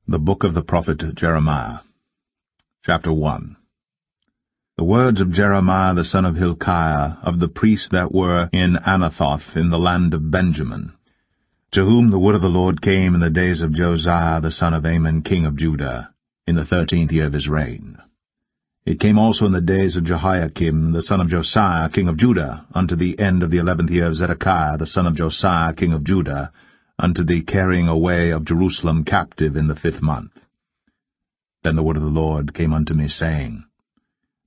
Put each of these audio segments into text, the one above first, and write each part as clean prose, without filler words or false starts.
The book of the prophet Jeremiah. Chapter 1. The words of Jeremiah the son of Hilkiah, of the priests that were in Anathoth in the land of Benjamin, to whom the word of the Lord came in the days of Josiah the son of Ammon king of Judah, in the 13th year of his reign. It came also in the days of Jehoiakim the son of Josiah king of Judah, unto the end of the 11th year of Zedekiah the son of Josiah king of Judah, unto the carrying away of Jerusalem captive in the 5th month. Then the word of the Lord came unto me, saying,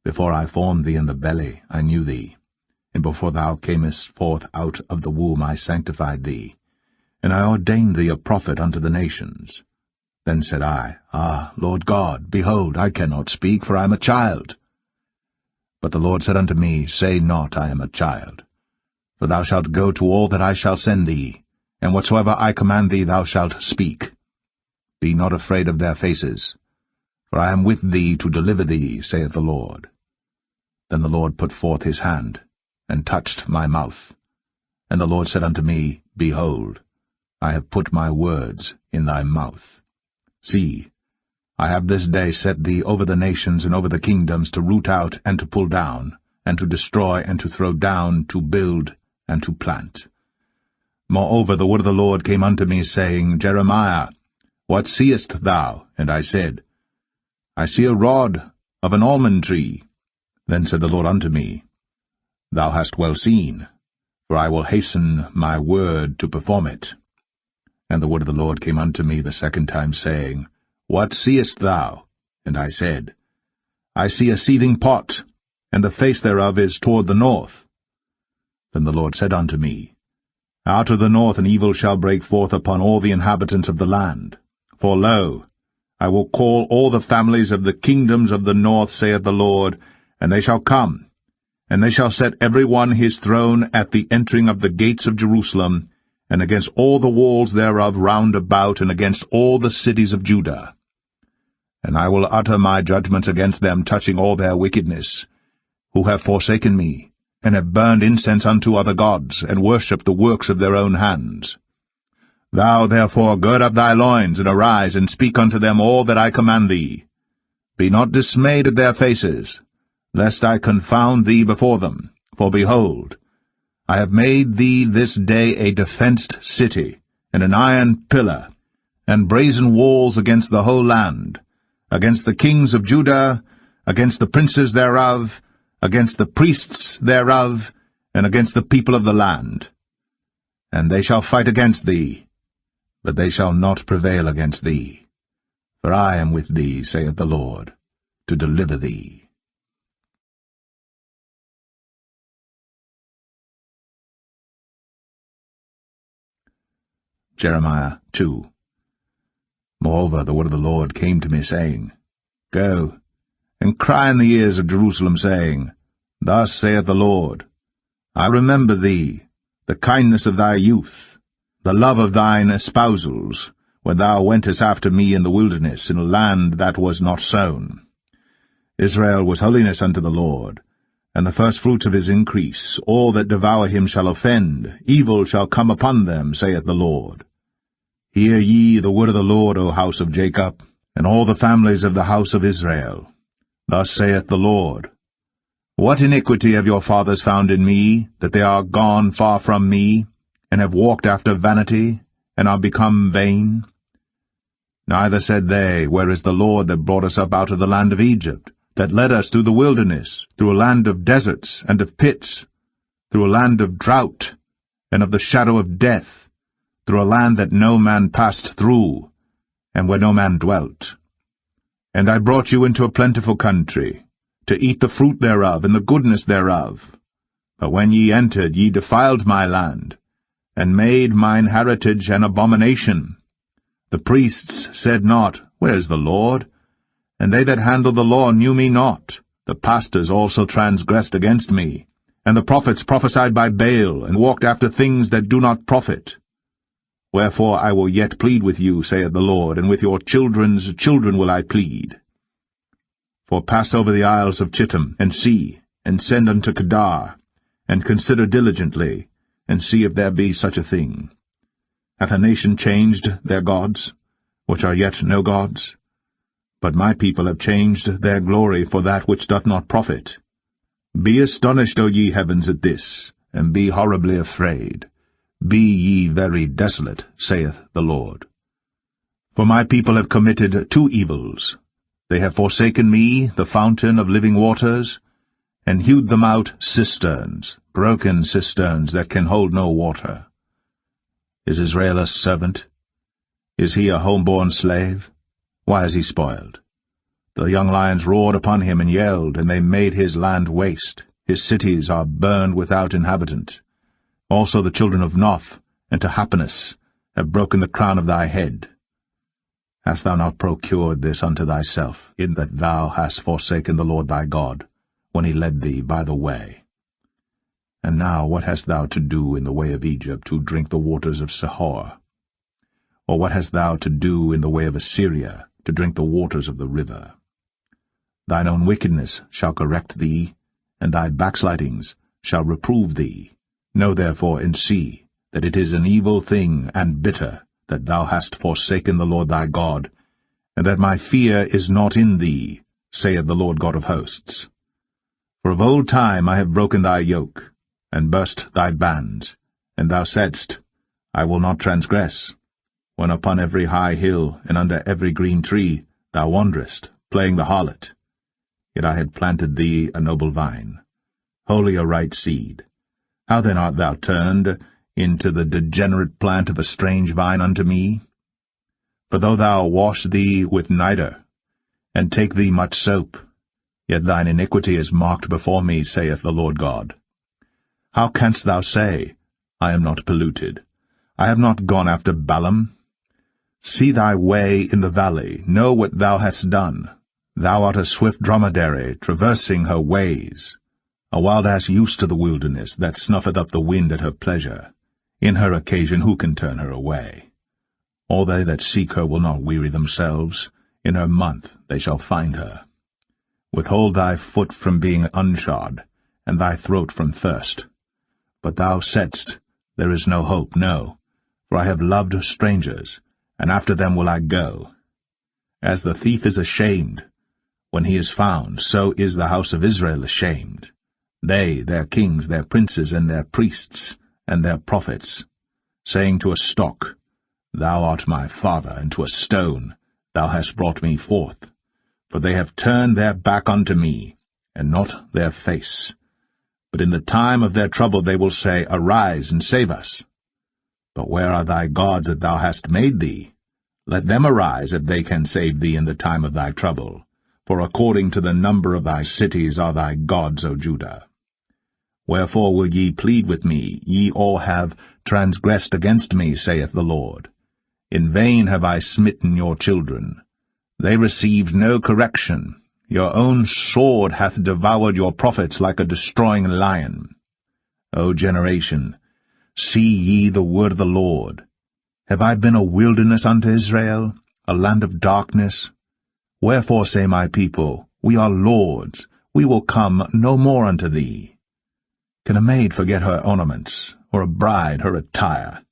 Before I formed thee in the belly I knew thee, and before thou camest forth out of the womb I sanctified thee, and I ordained thee a prophet unto the nations. Then said I, Ah, Lord God, behold, I cannot speak, for I am a child. But the Lord said unto me, Say not, I am a child, for thou shalt go to all that I shall send thee, and whatsoever I command thee thou shalt speak. Be not afraid of their faces, for I am with thee to deliver thee, saith the Lord. Then the Lord put forth his hand, and touched my mouth. And the Lord said unto me, Behold, I have put my words in thy mouth. See, I have this day set thee over the nations and over the kingdoms, to root out and to pull down, and to destroy and to throw down, to build and to plant. Moreover, the word of the Lord came unto me, saying, Jeremiah, what seest thou? And I said, I see a rod of an almond tree. Then said the Lord unto me, Thou hast well seen, for I will hasten my word to perform it. And the word of the Lord came unto me the second time, saying, What seest thou? And I said, I see a seething pot, and the face thereof is toward the north. Then the Lord said unto me, Out of the north an evil shall break forth upon all the inhabitants of the land. For lo, I will call all the families of the kingdoms of the north, saith the Lord, and they shall come, and they shall set every one his throne at the entering of the gates of Jerusalem, and against all the walls thereof round about, and against all the cities of Judah. And I will utter my judgments against them touching all their wickedness, who have forsaken me, and have burned incense unto other gods, and worshipped the works of their own hands. Thou therefore gird up thy loins, and arise, and speak unto them all that I command thee. Be not dismayed at their faces, lest I confound thee before them. For behold, I have made thee this day a defenced city, and an iron pillar, and brazen walls against the whole land, against the kings of Judah, against the princes thereof, against the priests thereof, and against the people of the land. And they shall fight against thee, but they shall not prevail against thee. For I am with thee, saith the Lord, to deliver thee. Jeremiah 2. Moreover, the word of the Lord came to me, saying, Go, and cry in the ears of Jerusalem, saying, Thus saith the Lord, I remember thee, the kindness of thy youth, the love of thine espousals, when thou wentest after me in the wilderness, in a land that was not sown. Israel was holiness unto the Lord, and the firstfruits of his increase. All that devour him shall offend, evil shall come upon them, saith the Lord. Hear ye the word of the Lord, O house of Jacob, and all the families of the house of Israel. Thus saith the Lord, What iniquity have your fathers found in me, that they are gone far from me, and have walked after vanity, and are become vain? Neither said they, Where is the Lord that brought us up out of the land of Egypt, that led us through the wilderness, through a land of deserts and of pits, through a land of drought and of the shadow of death, through a land that no man passed through, and where no man dwelt? And I brought you into a plentiful country, to eat the fruit thereof and the goodness thereof. But when ye entered, ye defiled my land, and made mine heritage an abomination. The priests said not, Where is the Lord? And they that handled the law knew me not. The pastors also transgressed against me, and the prophets prophesied by Baal, and walked after things that do not profit. Wherefore I will yet plead with you, saith the Lord, and with your children's children will I plead. For pass over the isles of Chittim, and see, and send unto Kedar, and consider diligently, and see if there be such a thing. Hath a nation changed their gods? which are yet no gods? But my people have changed their glory for that which doth not profit. Be astonished, O ye heavens, at this, and be horribly afraid. Be ye very desolate, saith the Lord. For my people have committed two evils. They have forsaken me, the fountain of living waters, and hewed them out cisterns, broken cisterns that can hold no water. Is Israel a servant? Is he a home-born slave? Why is he spoiled? The young lions roared upon him and yelled, and they made his land waste. His cities are burned without inhabitant. Also the children of Noph and Tahpanhes have broken the crown of thy head. Hast thou not procured this unto thyself, in that thou hast forsaken the Lord thy God, when he led thee by the way? And now what hast thou to do in the way of Egypt, to drink the waters of Sihor? Or what hast thou to do in the way of Assyria, to drink the waters of the river? Thine own wickedness shall correct thee, and thy backslidings shall reprove thee. Know therefore and see that it is an evil thing and bitter, that thou hast forsaken the Lord thy God, and that my fear is not in thee, saith the Lord God of hosts. For of old time I have broken thy yoke, and burst thy bands, and thou saidst, I will not transgress, when upon every high hill and under every green tree thou wanderest, playing the harlot. Yet I had planted thee a noble vine, wholly a right seed. How then art thou turned into the degenerate plant of a strange vine unto me? For though thou wash thee with nitre, and take thee much soap, yet thine iniquity is marked before me, saith the Lord God. How canst thou say, I am not polluted? I have not gone after Balaam. See thy way in the valley, know what thou hast done. Thou art a swift dromedary, traversing her ways, a wild ass used to the wilderness, that snuffeth up the wind at her pleasure. In her occasion who can turn her away? All they that seek her will not weary themselves. In her month they shall find her. Withhold thy foot from being unshod, and thy throat from thirst. But thou saidst, There is no hope, no, for I have loved strangers, and after them will I go. As the thief is ashamed when he is found, so is the house of Israel ashamed. They, their kings, their princes, and their priests, and their prophets, saying to a stock, Thou art my father, and to a stone, Thou hast brought me forth. For they have turned their back unto me, and not their face. But in the time of their trouble they will say, Arise, and save us. But where are thy gods that thou hast made thee? Let them arise, if they can save thee in the time of thy trouble. For according to the number of thy cities are thy gods, O Judah. Wherefore will ye plead with me? Ye all have transgressed against me, saith the Lord. In vain have I smitten your children. They received no correction. Your own sword hath devoured your prophets like a destroying lion. O generation, see ye the word of the Lord. Have I been a wilderness unto Israel, a land of darkness? Wherefore say my people, We are lords, we will come no more unto thee. Can a maid forget her ornaments, or a bride her attire?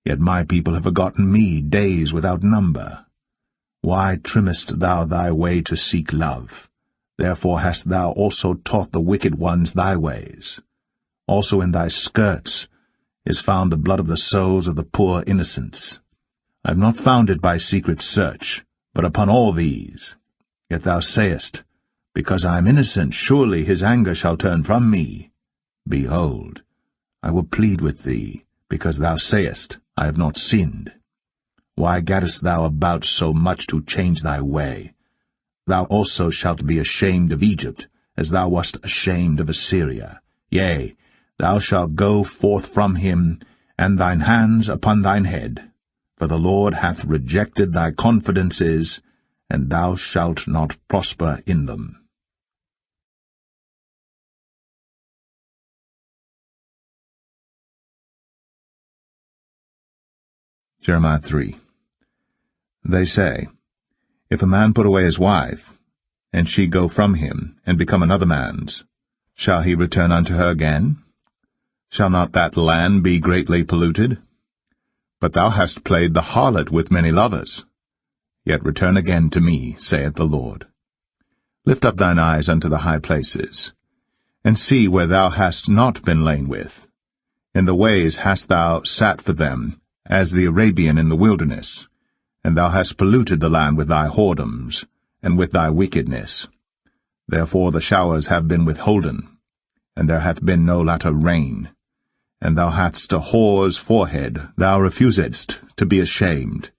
Yet my people have forgotten me days without number. Why trimmest thou thy way to seek love? Therefore hast thou also taught the wicked ones thy ways. Also in thy skirts is found the blood of the souls of the poor innocents. I have not found it by secret search, but upon all these. Yet thou sayest, Because I am innocent, surely his anger shall turn from me. Behold, I will plead with thee, because thou sayest, I have not sinned. Why gaddest thou about so much to change thy way? Thou also shalt be ashamed of Egypt, as thou wast ashamed of Assyria. Yea, thou shalt go forth from him, and thine hands upon thine head. For the Lord hath rejected thy confidences, and thou shalt not prosper in them. Jeremiah 3. They say, If a man put away his wife, and she go from him, and become another man's, shall he return unto her again? Shall not that land be greatly polluted? But thou hast played the harlot with many lovers. Yet return again to me, saith the Lord. Lift up thine eyes unto the high places, and see where thou hast not been lain with. In the ways hast thou sat for them, as the Arabian in the wilderness, and thou hast polluted the land with thy whoredoms, and with thy wickedness. Therefore the showers have been withholden, and there hath been no latter rain. And thou hadst a whore's forehead, thou refusedst to be ashamed.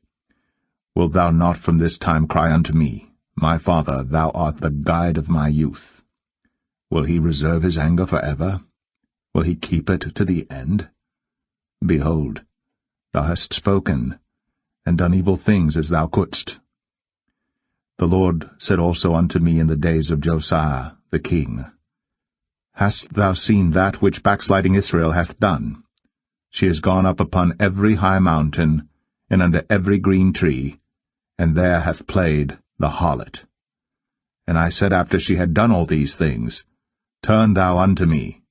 Wilt thou not from this time cry unto me, My Father, thou art the guide of my youth? Will he reserve his anger for ever? Will he keep it to the end? Behold, thou hast spoken, and done evil things as thou couldst. The Lord said also unto me in the days of Josiah the king, Hast thou seen that which backsliding Israel hath done? She is gone up upon every high mountain, and under every green tree, and there hath played the harlot. And I said after she had done all these things, Turn thou unto me.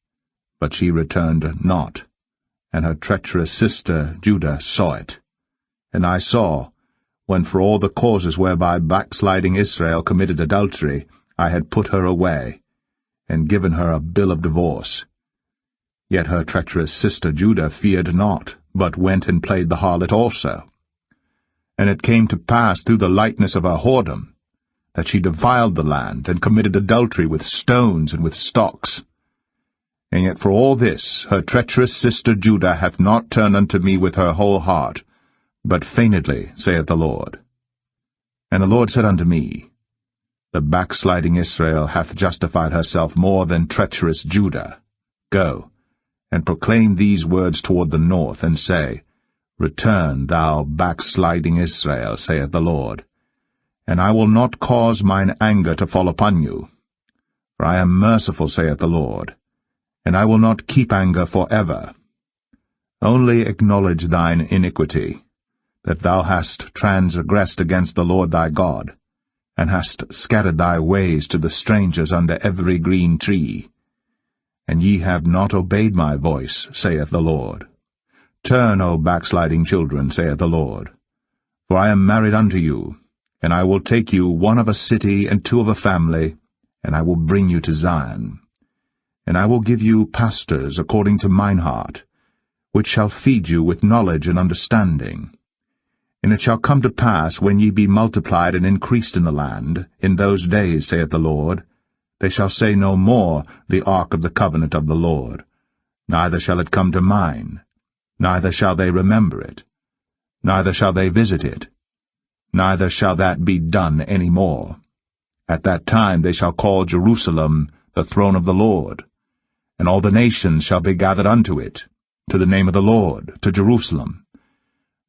But she returned not, and her treacherous sister Judah saw it. And I saw, when for all the causes whereby backsliding Israel committed adultery, I had put her away, and given her a bill of divorce. Yet her treacherous sister Judah feared not, but went and played the harlot also. And it came to pass through the lightness of her whoredom, that she defiled the land, and committed adultery with stones and with stocks. And yet for all this her treacherous sister Judah hath not turned unto me with her whole heart, but feignedly, saith the Lord. And the Lord said unto me, The backsliding Israel hath justified herself more than treacherous Judah. Go, and proclaim these words toward the north, and say, Return, thou backsliding Israel, saith the Lord, and I will not cause mine anger to fall upon you. For I am merciful, saith the Lord, and I will not keep anger for ever. Only acknowledge thine iniquity, that thou hast transgressed against the Lord thy God, and hast scattered thy ways to the strangers under every green tree. And ye have not obeyed my voice, saith the Lord. Turn, O backsliding children, saith the Lord. For I am married unto you, and I will take you, one of a city and two of a family, and I will bring you to Zion. And I will give you pastors according to mine heart, which shall feed you with knowledge and understanding. And it shall come to pass, when ye be multiplied and increased in the land, in those days, saith the Lord, they shall say no more, The ark of the covenant of the Lord. Neither shall it come to mind, neither shall they remember it, neither shall they visit it, neither shall that be done any more. At that time they shall call Jerusalem the throne of the Lord, and all the nations shall be gathered unto it, to the name of the Lord, to Jerusalem.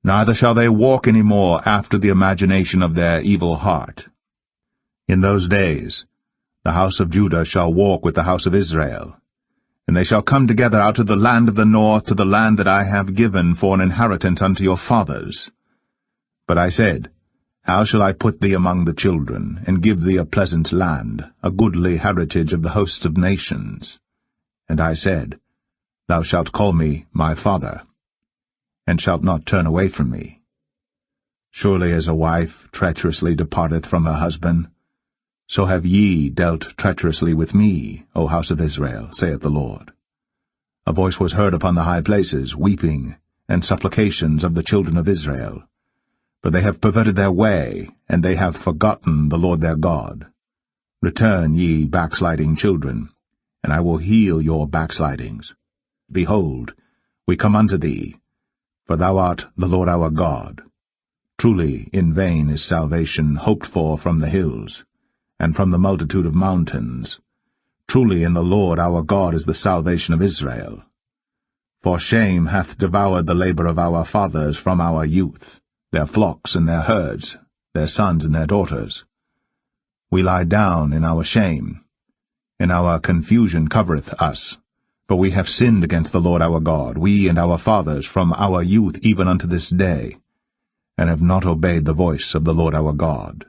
Neither shall they walk any more after the imagination of their evil heart. In those days the house of Judah shall walk with the house of Israel, and they shall come together out of the land of the north to the land that I have given for an inheritance unto your fathers. But I said, How shall I put thee among the children, and give thee a pleasant land, a goodly heritage of the hosts of nations? And I said, Thou shalt call me my father, and shalt not turn away from me. Surely as a wife treacherously departeth from her husband, so have ye dealt treacherously with me, O house of Israel, saith the Lord. A voice was heard upon the high places, weeping, and supplications of the children of Israel. For they have perverted their way, and they have forgotten the Lord their God. Return, ye backsliding children, and I will heal your backslidings. Behold, we come unto thee, for thou art the Lord our God. Truly in vain is salvation hoped for from the hills, and from the multitude of mountains. Truly in the Lord our God is the salvation of Israel. For shame hath devoured the labor of our fathers from our youth, their flocks and their herds, their sons and their daughters. We lie down in our shame, and our confusion covereth us. For we have sinned against the Lord our God, we and our fathers, from our youth even unto this day, and have not obeyed the voice of the Lord our God.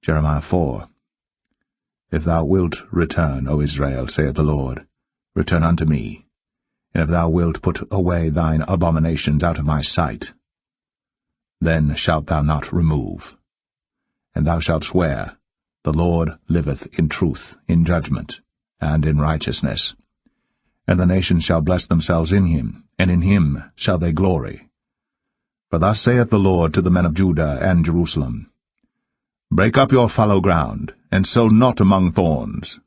Jeremiah 4. If thou wilt return, O Israel, saith the Lord, return unto me, and if thou wilt put away thine abominations out of my sight, then shalt thou not remove. And thou shalt swear, The Lord liveth in truth, in judgment, and in righteousness. And the nations shall bless themselves in him, and in him shall they glory. For thus saith the Lord to the men of Judah and Jerusalem, Break up your fallow ground, and sow not among thorns.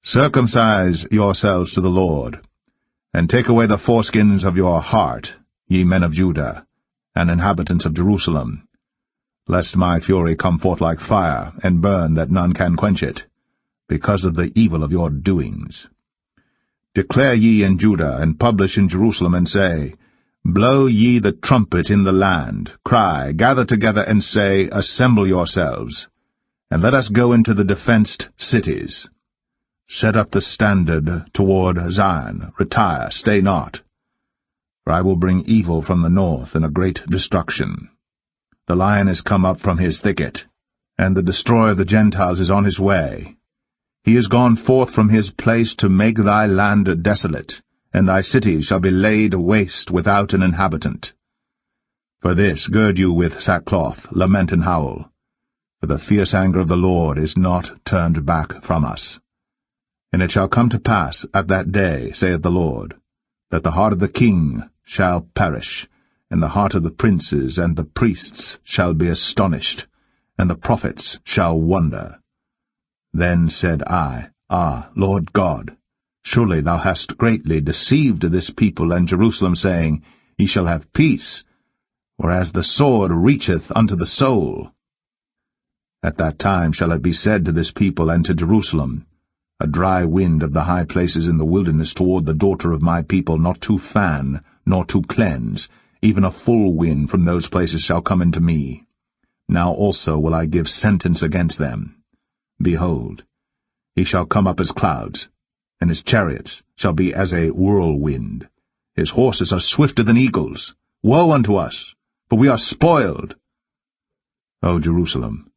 Circumcise yourselves to the Lord, and take away the foreskins of your heart, ye men of Judah, and inhabitants of Jerusalem, lest my fury come forth like fire, and burn that none can quench it, because of the evil of your doings. Declare ye in Judah, and publish in Jerusalem, and say, Blow ye the trumpet in the land, cry, gather together, and say, Assemble yourselves, and let us go into the defenced cities. Set up the standard toward Zion, retire, stay not. For I will bring evil from the north, and a great destruction. The lion is come up from his thicket, and the destroyer of the Gentiles is on his way. He is gone forth from his place to make thy land desolate, and thy cities shall be laid waste without an inhabitant. For this gird you with sackcloth, lament and howl, for the fierce anger of the Lord is not turned back from us. And it shall come to pass at that day, saith the Lord, that the heart of the king shall perish, and the heart of the princes and the priests shall be astonished, and the prophets shall wonder. Then said I, Ah, Lord God, surely thou hast greatly deceived this people and Jerusalem, saying, Ye shall have peace, whereas the sword reacheth unto the soul. At that time shall it be said to this people and to Jerusalem, A dry wind of the high places in the wilderness toward the daughter of my people, not to fan, nor to cleanse, even a full wind from those places shall come into me. Now also will I give sentence against them. Behold, he shall come up as clouds, and his chariots shall be as a whirlwind. His horses are swifter than eagles. Woe unto us, for we are spoiled. O Jerusalem,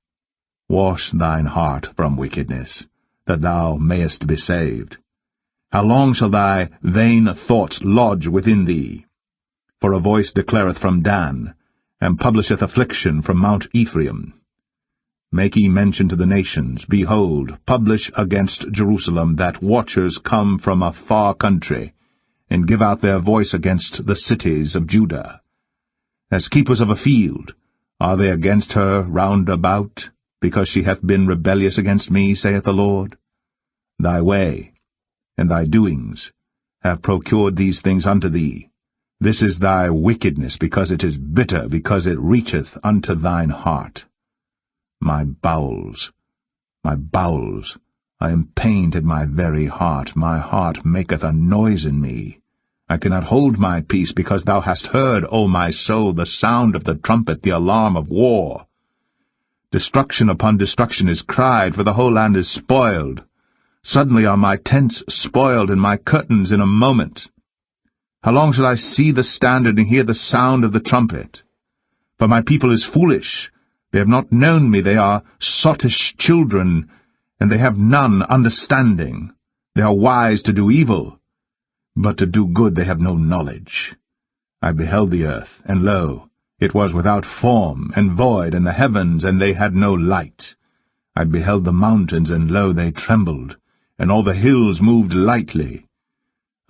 wash thine heart from wickedness, that thou mayest be saved. How long shall thy vain thoughts lodge within thee? For a voice declareth from Dan, and publisheth affliction from Mount Ephraim. Make ye mention to the nations, Behold, publish against Jerusalem, that watchers come from a far country, and give out their voice against the cities of Judah. As keepers of a field, are they against her round about, because she hath been rebellious against me, saith the Lord? Thy way and thy doings have procured these things unto thee. This is thy wickedness, because it is bitter, because it reacheth unto thine heart. My bowels, I am pained in my very heart. My heart maketh a noise in me. I cannot hold my peace, because thou hast heard, O my soul, the sound of the trumpet, the alarm of war. Destruction upon destruction is cried, for the whole land is spoiled. Suddenly are my tents spoiled, and my curtains in a moment. How long shall I see the standard and hear the sound of the trumpet? For my people is foolish. They have not known me. They are sottish children, and they have none understanding. They are wise to do evil, but to do good they have no knowledge. I beheld the earth, and lo, it was without form and void, and the heavens, and they had no light. I beheld the mountains, and lo, they trembled, and all the hills moved lightly.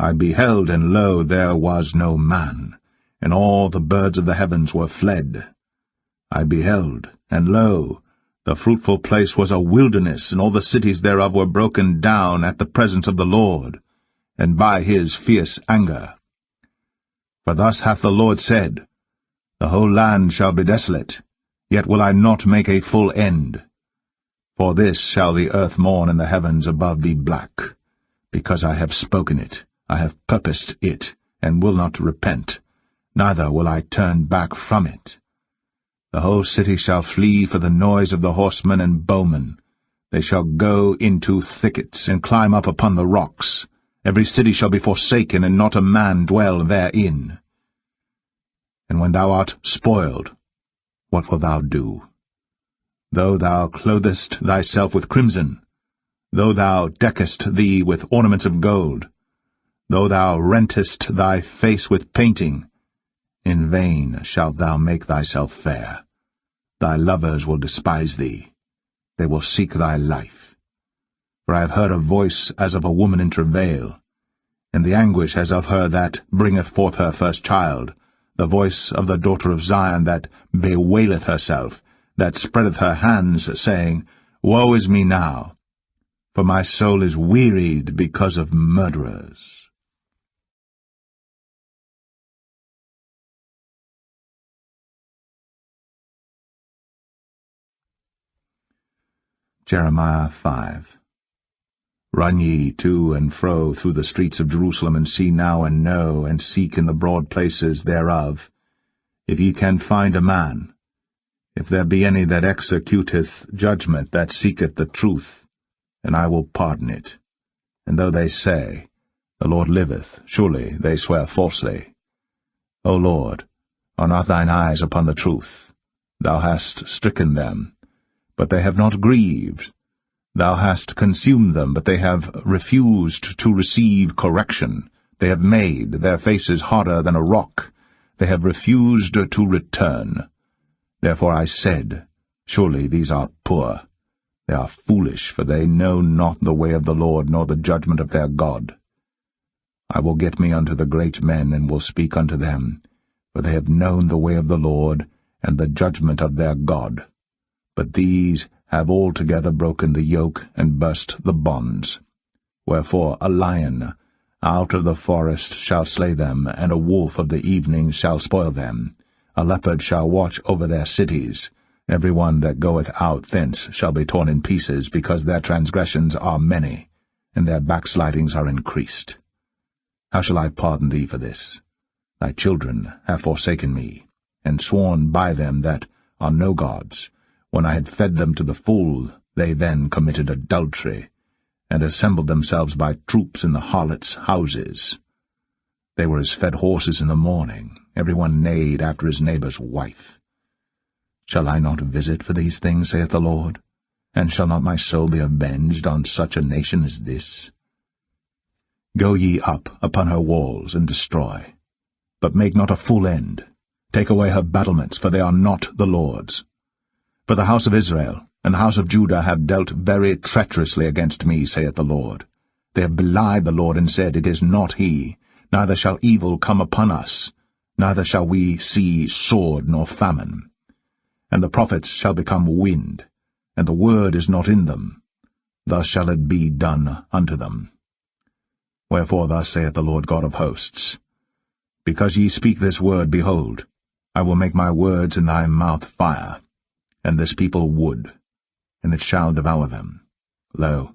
I beheld, and lo, there was no man, and all the birds of the heavens were fled. I beheld, and lo, the fruitful place was a wilderness, and all the cities thereof were broken down at the presence of the Lord, and by his fierce anger. For thus hath the Lord said, The whole land shall be desolate, yet will I not make a full end. For this shall the earth mourn, and the heavens above be black, because I have spoken it, I have purposed it, and will not repent, neither will I turn back from it. The whole city shall flee for the noise of the horsemen and bowmen. They shall go into thickets, and climb up upon the rocks. Every city shall be forsaken, and not a man dwell therein. And when thou art spoiled, what wilt thou do? Though thou clothest thyself with crimson, though thou deckest thee with ornaments of gold, though thou rentest thy face with painting, in vain shalt thou make thyself fair. Thy lovers will despise thee. They will seek thy life. For I have heard a voice as of a woman in travail, and the anguish as of her that bringeth forth her first child, the voice of the daughter of Zion that bewaileth herself, that spreadeth her hands, saying, Woe is me now! For my soul is wearied because of murderers. Jeremiah 5. Run ye to and fro through the streets of Jerusalem, and see now and know, and seek in the broad places thereof, if ye can find a man, if there be any that executeth judgment, that seeketh the truth, and I will pardon it. And though they say, The Lord liveth, surely they swear falsely. O Lord, are not thine eyes upon the truth? Thou hast stricken them, but they have not grieved. Thou hast consumed them, but they have refused to receive correction. They have made their faces harder than a rock. They have refused to return. Therefore I said, Surely these are poor. They are foolish, for they know not the way of the Lord, nor the judgment of their God. I will get me unto the great men, and will speak unto them, for they have known the way of the Lord, and the judgment of their God. But these have altogether broken the yoke, and burst the bonds. Wherefore a lion out of the forest shall slay them, and a wolf of the evening shall spoil them. A leopard shall watch over their cities. Every one that goeth out thence shall be torn in pieces, because their transgressions are many, and their backslidings are increased. How shall I pardon thee for this? Thy children have forsaken me, and sworn by them that are no gods. When I had fed them to the full, they then committed adultery, and assembled themselves by troops in the harlots' houses. They were as fed horses in the morning, every one neighed after his neighbour's wife. Shall I not visit for these things, saith the Lord? And shall not my soul be avenged on such a nation as this? Go ye up upon her walls, and destroy. But make not a full end. Take away her battlements, for they are not the Lord's. For the house of Israel and the house of Judah have dealt very treacherously against me, saith the Lord. They have belied the Lord, and said, It is not he, neither shall evil come upon us, neither shall we see sword nor famine. And the prophets shall become wind, and the word is not in them. Thus shall it be done unto them. Wherefore thus saith the Lord God of hosts, Because ye speak this word, behold, I will make my words in thy mouth fire, and this people wood, and it shall devour them. Lo,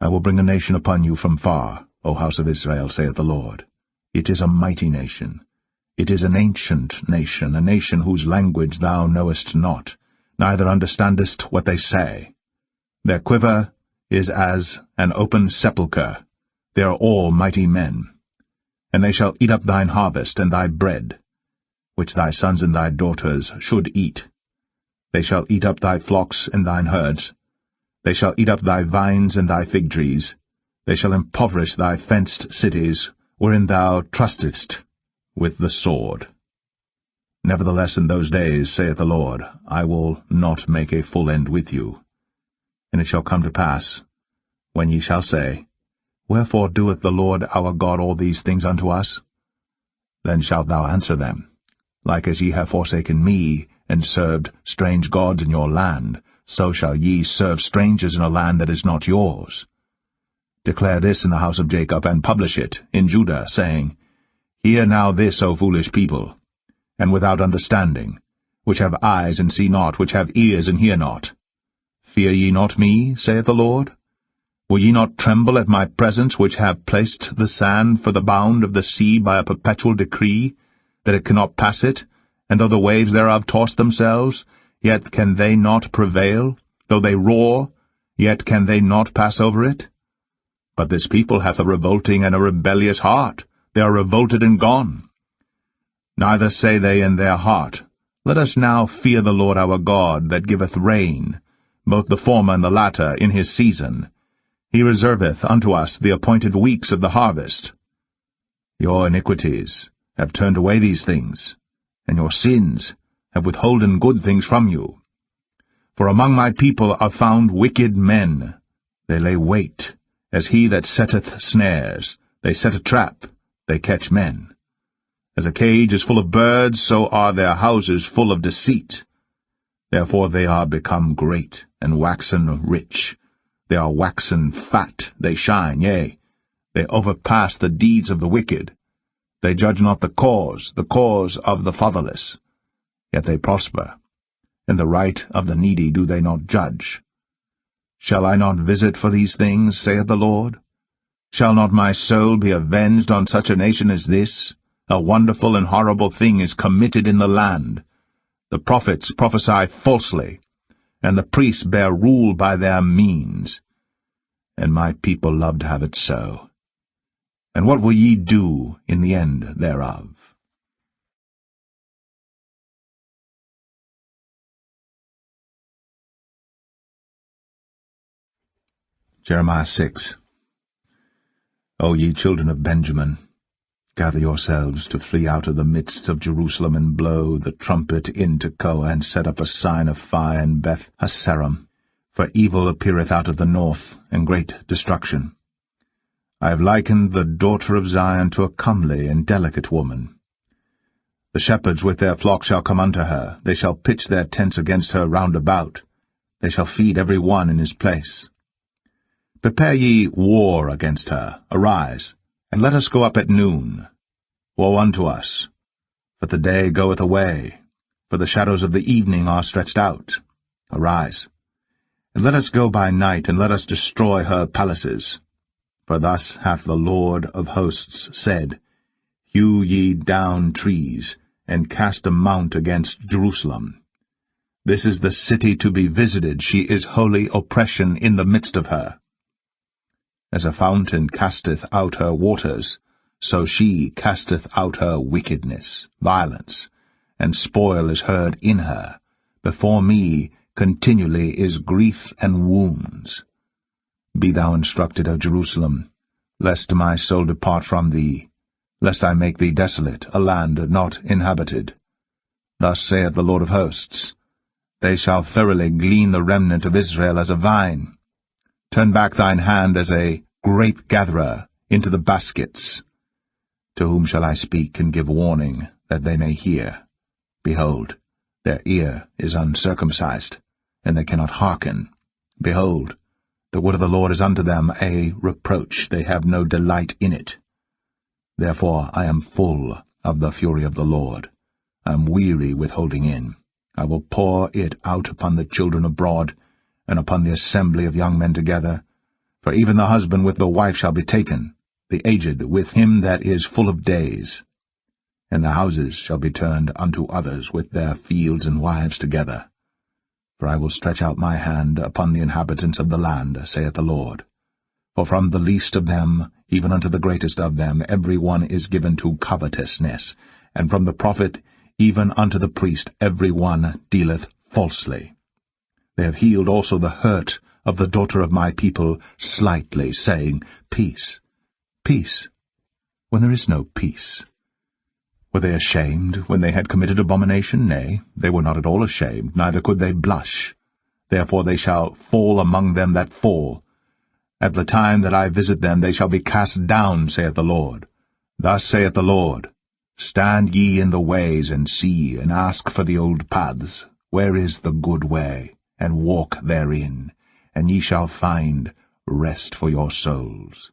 I will bring a nation upon you from far, O house of Israel, saith the Lord. It is a mighty nation. It is an ancient nation, a nation whose language thou knowest not, neither understandest what they say. Their quiver is as an open sepulchre. They are all mighty men. And they shall eat up thine harvest and thy bread, which thy sons and thy daughters should eat. They shall eat up thy flocks and thine herds. They shall eat up thy vines and thy fig trees. They shall impoverish thy fenced cities, wherein thou trustedst, with the sword. Nevertheless in those days, saith the Lord, I will not make a full end with you. And it shall come to pass, when ye shall say, Wherefore doeth the Lord our God all these things unto us? Then shalt thou answer them, Like as ye have forsaken me, and served strange gods in your land, so shall ye serve strangers in a land that is not yours. Declare this in the house of Jacob, and publish it in Judah, saying, Hear now this, O foolish people, and without understanding, which have eyes and see not, which have ears and hear not. Fear ye not me, saith the Lord? Will ye not tremble at my presence, which have placed the sand for the bound of the sea by a perpetual decree, that it cannot pass it, and though the waves thereof toss themselves, yet can they not prevail? Though they roar, yet can they not pass over it? But this people hath a revolting and a rebellious heart. They are revolted and gone. Neither say they in their heart, Let us now fear the Lord our God, that giveth rain, both the former and the latter, in his season. He reserveth unto us the appointed weeks of the harvest. Your iniquities have turned away these things, and your sins have withholden good things from you. For among my people are found wicked men. They lay wait, as he that setteth snares. They set a trap, they catch men. As a cage is full of birds, so are their houses full of deceit. Therefore they are become great, and waxen rich. They are waxen fat, they shine, yea, they overpass the deeds of the wicked. They judge not the cause of the fatherless. Yet they prosper. In the right of the needy do they not judge. Shall I not visit for these things, saith the Lord? Shall not my soul be avenged on such a nation as this? A wonderful and horrible thing is committed in the land. The prophets prophesy falsely, and the priests bear rule by their means. And my people love to have it so. And what will ye do in the end thereof? Jeremiah 6. O ye children of Benjamin, gather yourselves to flee out of the midst of Jerusalem, and blow the trumpet in Tekoa, and set up a sign of fire in Beth Hasaram. For evil appeareth out of the north, and great destruction. I have likened the daughter of Zion to a comely and delicate woman. The shepherds with their flocks shall come unto her. They shall pitch their tents against her round about. They shall feed every one in his place. Prepare ye war against her. Arise, and let us go up at noon. Woe unto us! For the day goeth away, for the shadows of the evening are stretched out. Arise, and let us go by night, and let us destroy her palaces. For thus hath the Lord of hosts said, Hew ye down trees, and cast a mount against Jerusalem. This is the city to be visited. She is holy oppression in the midst of her. As a fountain casteth out her waters, so she casteth out her wickedness, violence, and spoil is heard in her. Before me continually is grief and wounds. Be thou instructed, O Jerusalem, lest my soul depart from thee, lest I make thee desolate, a land not inhabited. Thus saith the Lord of hosts, They shall thoroughly glean the remnant of Israel as a vine. Turn back thine hand as a grape-gatherer into the baskets. To whom shall I speak and give warning, that they may hear? Behold, their ear is uncircumcised, and they cannot hearken. Behold, the word of the Lord is unto them a reproach. They have no delight in it. Therefore I am full of the fury of the Lord. I am weary with holding in. I will pour it out upon the children abroad, and upon the assembly of young men together. For even the husband with the wife shall be taken, the aged with him that is full of days. And the houses shall be turned unto others with their fields and wives together. For I will stretch out my hand upon the inhabitants of the land, saith the Lord. For from the least of them, even unto the greatest of them, every one is given to covetousness, and from the prophet even unto the priest every one dealeth falsely. They have healed also the hurt of the daughter of my people slightly, saying, Peace, peace, when there is no peace. Were they ashamed when they had committed abomination? Nay, they were not at all ashamed, neither could they blush. Therefore they shall fall among them that fall. At the time that I visit them they shall be cast down, saith the Lord. Thus saith the Lord, Stand ye in the ways, and see, and ask for the old paths, where is the good way, and walk therein, and ye shall find rest for your souls.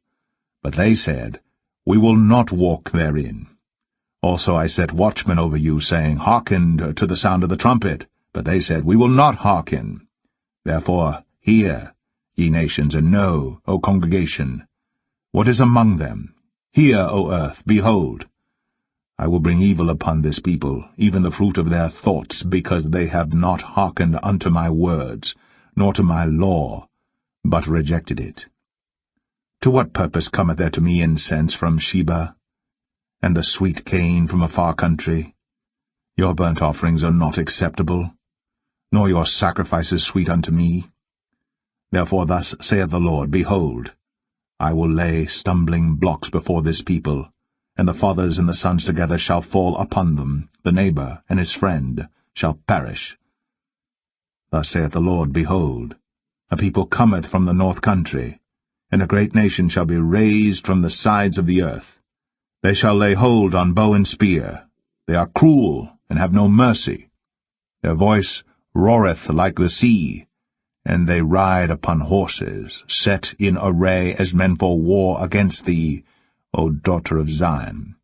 But they said, We will not walk therein. Also I set watchmen over you, saying, Hearken to the sound of the trumpet. But they said, We will not hearken. Therefore hear, ye nations, and know, O congregation, what is among them. Hear, O earth, behold. I will bring evil upon this people, even the fruit of their thoughts, because they have not hearkened unto my words, nor to my law, but rejected it. To what purpose cometh there to me incense from Sheba, and the sweet cane from a far country? Your burnt offerings are not acceptable, nor your sacrifices sweet unto me. Therefore thus saith the Lord, Behold, I will lay stumbling blocks before this people, and the fathers and the sons together shall fall upon them, the neighbor and his friend shall perish. Thus saith the Lord, Behold, a people cometh from the north country, and a great nation shall be raised from the sides of the earth. They shall lay hold on bow and spear. They are cruel, and have no mercy. Their voice roareth like the sea, and they ride upon horses, set in array as men for war against thee, O daughter of Zion.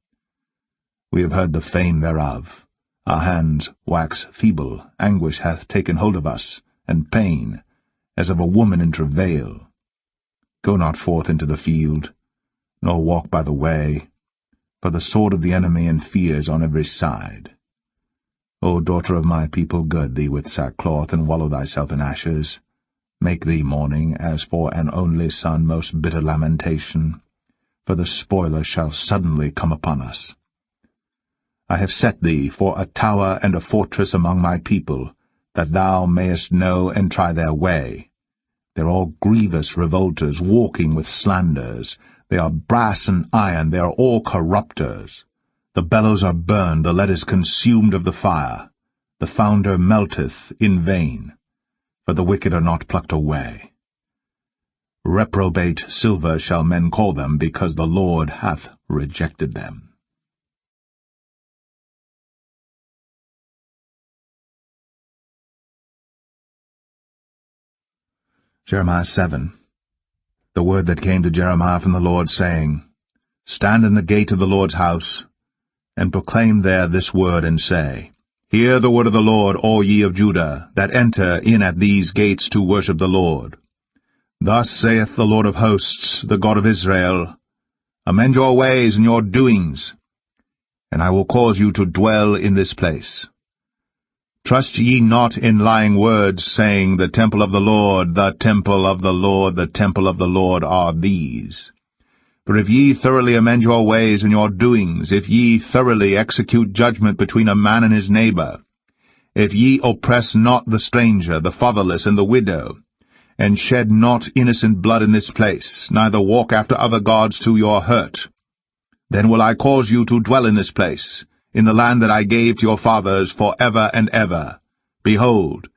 We have heard the fame thereof. Our hands wax feeble, anguish hath taken hold of us, and pain, as of a woman in travail. Go not forth into the field, nor walk by the way, for the sword of the enemy and fears on every side. O daughter of my people, gird thee with sackcloth, and wallow thyself in ashes. Make thee mourning, as for an only son, most bitter lamentation, for the spoiler shall suddenly come upon us. I have set thee for a tower and a fortress among my people, that thou mayest know and try their way. They are all grievous revolters, walking with slanders. They are brass and iron, they are all corrupters. The bellows are burned, the lead is consumed of the fire. The founder melteth in vain, for the wicked are not plucked away. Reprobate silver shall men call them, because the Lord hath rejected them. Jeremiah 7. The word that came to Jeremiah from the Lord, saying, Stand in the gate of the Lord's house, and proclaim there this word, and say, Hear the word of the Lord, all ye of Judah, that enter in at these gates to worship the Lord. Thus saith the Lord of hosts, the God of Israel, Amend your ways and your doings, and I will cause you to dwell in this place. Trust ye not in lying words, saying, The temple of the Lord, the temple of the Lord, the temple of the Lord are these. For if ye thoroughly amend your ways and your doings, if ye thoroughly execute judgment between a man and his neighbor, if ye oppress not the stranger, the fatherless, and the widow, and shed not innocent blood in this place, neither walk after other gods to your hurt, then will I cause you to dwell in this place, in the land that I gave to your fathers for ever and ever. Behold,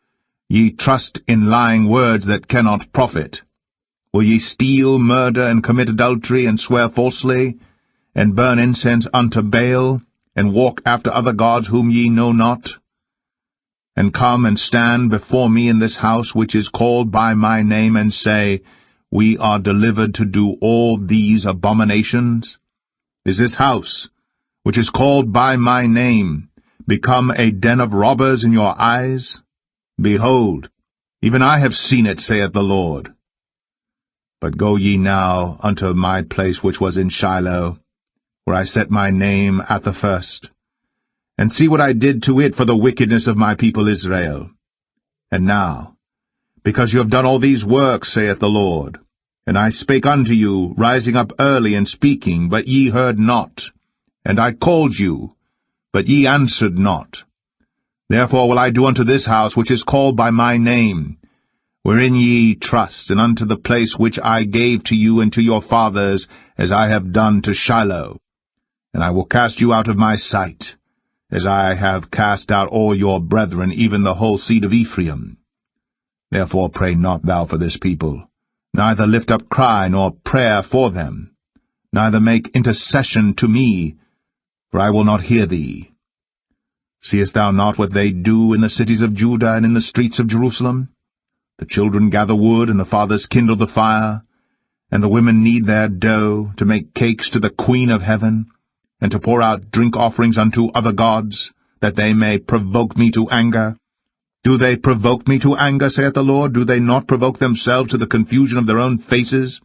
ye trust in lying words that cannot profit. Will ye steal, murder, and commit adultery, and swear falsely, and burn incense unto Baal, and walk after other gods whom ye know not? And come and stand before me in this house which is called by my name, and say, We are delivered to do all these abominations? Is this house, which is called by my name, become a den of robbers in your eyes? Behold, even I have seen it, saith the Lord. But go ye now unto my place which was in Shiloh, where I set my name at the first, and see what I did to it for the wickedness of my people Israel. And now, because you have done all these works, saith the Lord, and I spake unto you, rising up early and speaking, but ye heard not, and I called you, but ye answered not. Therefore will I do unto this house which is called by my name, wherein ye trust, and unto the place which I gave to you and to your fathers, as I have done to Shiloh. And I will cast you out of my sight, as I have cast out all your brethren, even the whole seed of Ephraim. Therefore pray not thou for this people, neither lift up cry nor prayer for them, neither make intercession to me, for I will not hear thee. Seest thou not what they do in the cities of Judah and in the streets of Jerusalem? The children gather wood, and the fathers kindle the fire, and the women knead their dough, to make cakes to the Queen of heaven, and to pour out drink offerings unto other gods, that they may provoke me to anger. Do they provoke me to anger, saith the Lord? Do they not provoke themselves to the confusion of their own faces?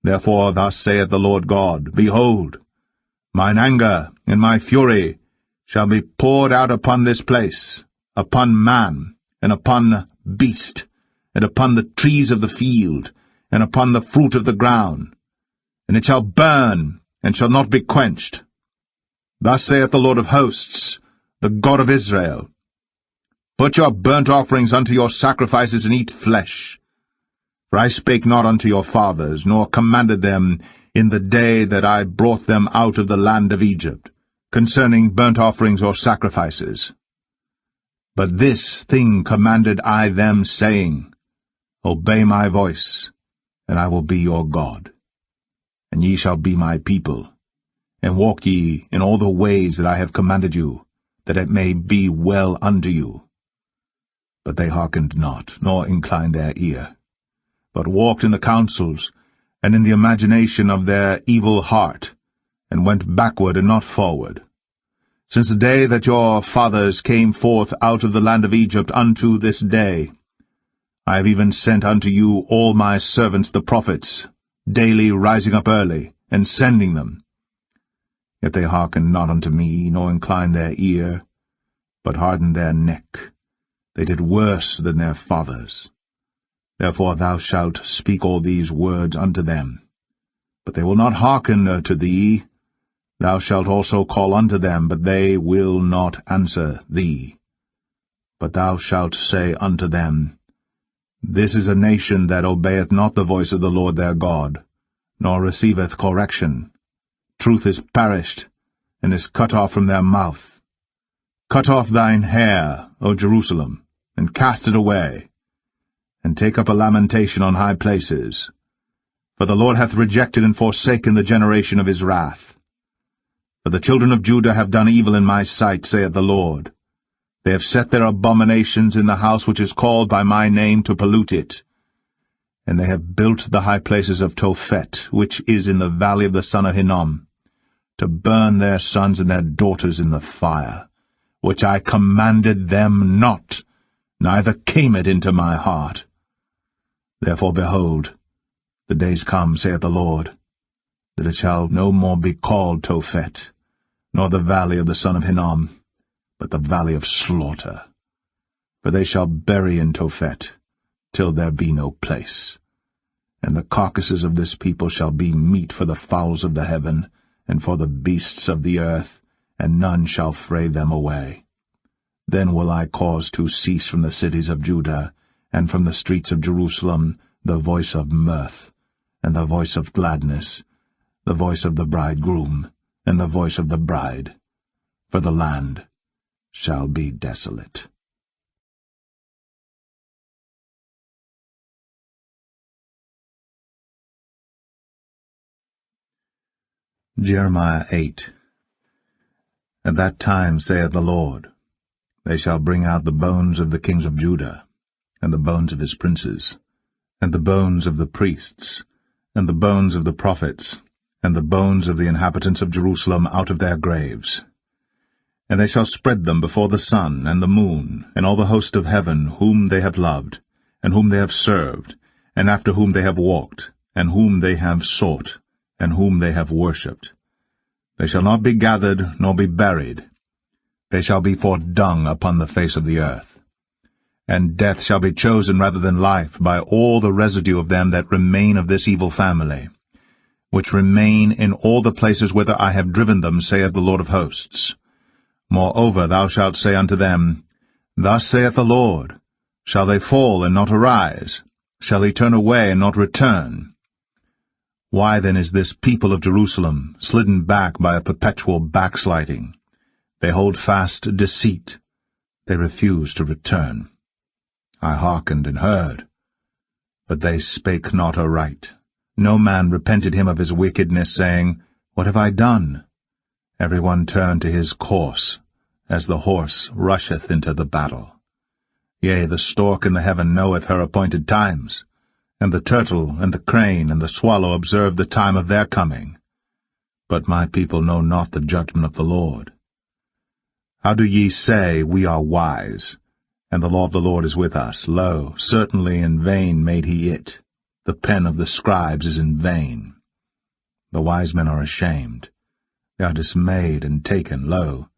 Therefore thus saith the Lord God, Behold, mine anger and my fury shall be poured out upon this place, upon man, and upon beast, and upon the trees of the field, and upon the fruit of the ground, and it shall burn, and shall not be quenched. Thus saith the Lord of hosts, the God of Israel, Put your burnt offerings unto your sacrifices, and eat flesh. For I spake not unto your fathers, nor commanded them in the day that I brought them out of the land of Egypt, concerning burnt offerings or sacrifices. But this thing commanded I them, saying, Obey my voice, and I will be your God. And ye shall be my people, and walk ye in all the ways that I have commanded you, that it may be well unto you. But they hearkened not, nor inclined their ear, but walked in the counsels, and in the imagination of their evil heart, and went backward and not forward. Since the day that your fathers came forth out of the land of Egypt unto this day, I have even sent unto you all my servants the prophets, daily rising up early, and sending them. Yet they hearkened not unto me, nor inclined their ear, but hardened their neck. They did worse than their fathers. Therefore thou shalt speak all these words unto them. But they will not hearken unto thee. Thou shalt also call unto them, but they will not answer thee. But thou shalt say unto them, This is a nation that obeyeth not the voice of the Lord their God, nor receiveth correction. Truth is perished, and is cut off from their mouth. Cut off thine hair, O Jerusalem, and cast it away, and take up a lamentation on high places. For the Lord hath rejected and forsaken the generation of his wrath. For the children of Judah have done evil in my sight, saith the Lord. They have set their abominations in the house which is called by my name to pollute it. And they have built the high places of Tophet, which is in the valley of the son of Hinnom, to burn their sons and their daughters in the fire, which I commanded them not, neither came it into my heart. Therefore, behold, the days come, saith the Lord, that it shall no more be called Tophet, nor the valley of the son of Hinnom, but the valley of slaughter. For they shall bury in Tophet, till there be no place. And the carcasses of this people shall be meat for the fowls of the heaven, and for the beasts of the earth, and none shall fray them away. Then will I cause to cease from the cities of Judah, and from the streets of Jerusalem, the voice of mirth, and the voice of gladness, the voice of the bridegroom, and the voice of the bride. For the land shall be desolate. Jeremiah 8. At that time, saith the Lord, they shall bring out the bones of the kings of Judah, and the bones of his princes, and the bones of the priests, and the bones of the prophets, and the bones of the inhabitants of Jerusalem out of their graves. And they shall spread them before the sun and the moon, and all the host of heaven, whom they have loved, and whom they have served, and after whom they have walked, and whom they have sought, and whom they have worshipped. They shall not be gathered, nor be buried. They shall be for dung upon the face of the earth. And death shall be chosen rather than life by all the residue of them that remain of this evil family, which remain in all the places whither I have driven them, saith the Lord of hosts. Moreover thou shalt say unto them, Thus saith the Lord, Shall they fall and not arise? Shall they turn away and not return? Why then is this people of Jerusalem slidden back by a perpetual backsliding? They hold fast deceit. They refuse to return. I hearkened and heard, but they spake not aright. No man repented him of his wickedness, saying, What have I done? Every one turned to his course, as the horse rusheth into the battle. Yea, the stork in the heaven knoweth her appointed times, and the turtle and the crane and the swallow observe the time of their coming. But my people know not the judgment of the Lord. How do ye say, We are wise, and the law of the Lord is with us? Lo, certainly in vain made he it. The pen of the scribes is in vain. The wise men are ashamed. They are dismayed and taken. Lo,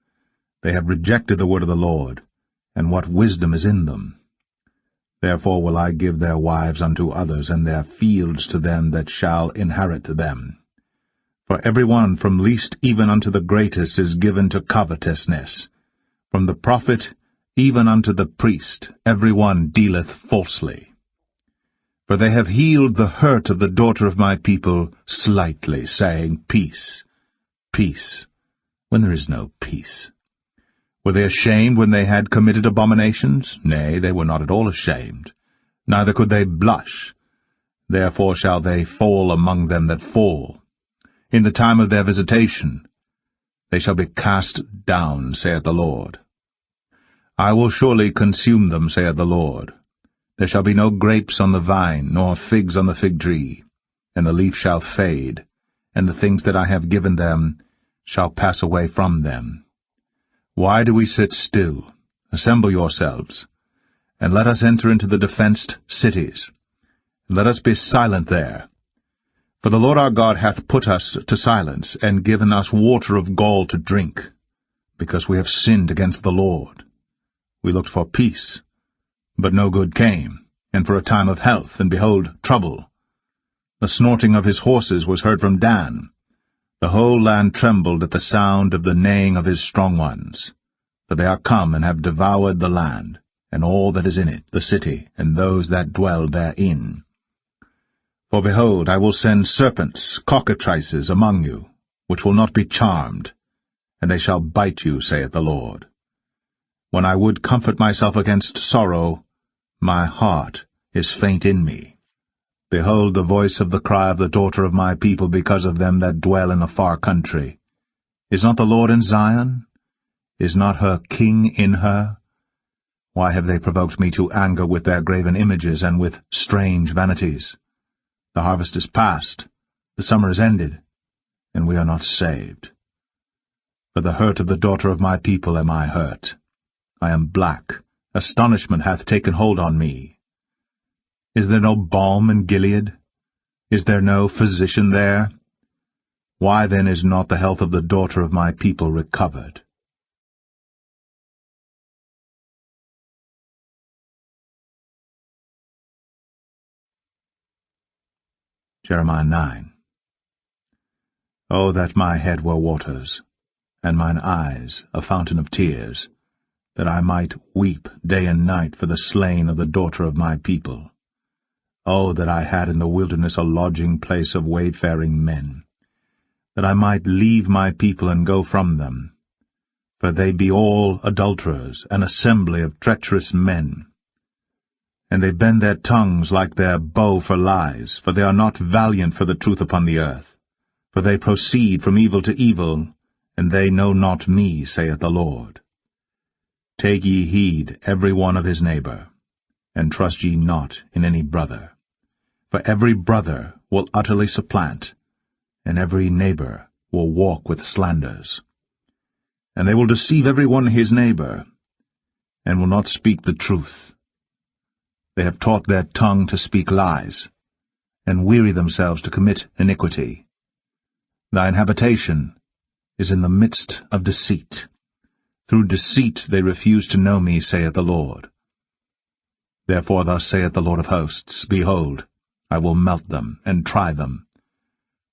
they have rejected the word of the Lord, and what wisdom is in them? Therefore will I give their wives unto others, and their fields to them that shall inherit them. For every one from least even unto the greatest is given to covetousness. From the prophet even unto the priest every one dealeth falsely. For they have healed the hurt of the daughter of my people slightly, saying, Peace, peace, when there is no peace. Were they ashamed when they had committed abominations? Nay, they were not at all ashamed, neither could they blush. Therefore shall they fall among them that fall. In the time of their visitation they shall be cast down, saith the Lord. I will surely consume them, saith the Lord. There shall be no grapes on the vine, nor figs on the fig tree, and the leaf shall fade, and the things that I have given them shall pass away from them. Why do we sit still? Assemble yourselves, and let us enter into the defenced cities. Let us be silent there. For the Lord our God hath put us to silence, and given us water of gall to drink, because we have sinned against the Lord. We looked for peace, but no good came, and for a time of health, and behold, trouble. The snorting of his horses was heard from Dan. The whole land trembled at the sound of the neighing of his strong ones. For they are come and have devoured the land, and all that is in it, the city, and those that dwell therein. For behold, I will send serpents, cockatrices, among you, which will not be charmed, and they shall bite you, saith the Lord. When I would comfort myself against sorrow, my heart is faint in me. Behold the voice of the cry of the daughter of my people because of them that dwell in a far country. Is not the Lord in Zion? Is not her king in her? Why have they provoked me to anger with their graven images and with strange vanities? The harvest is past, the summer is ended, and we are not saved. For the hurt of the daughter of my people am I hurt. I am black, astonishment hath taken hold on me. Is there no balm in Gilead? Is there no physician there? Why then is not the health of the daughter of my people recovered? Jeremiah 9. O that my head were waters, and mine eyes a fountain of tears, that I might weep day and night for the slain of the daughter of my people. O that I had in the wilderness a lodging place of wayfaring men, that I might leave my people and go from them. For they be all adulterers, an assembly of treacherous men. And they bend their tongues like their bow for lies, for they are not valiant for the truth upon the earth. For they proceed from evil to evil, and they know not me, saith the Lord. Take ye heed every one of his neighbor, and trust ye not in any brother. For every brother will utterly supplant, and every neighbor will walk with slanders. And they will deceive every one his neighbor, and will not speak the truth. They have taught their tongue to speak lies, and weary themselves to commit iniquity. Thine habitation is in the midst of deceit. Through deceit they refuse to know me, saith the Lord. Therefore thus saith the Lord of hosts, Behold, I will melt them, and try them.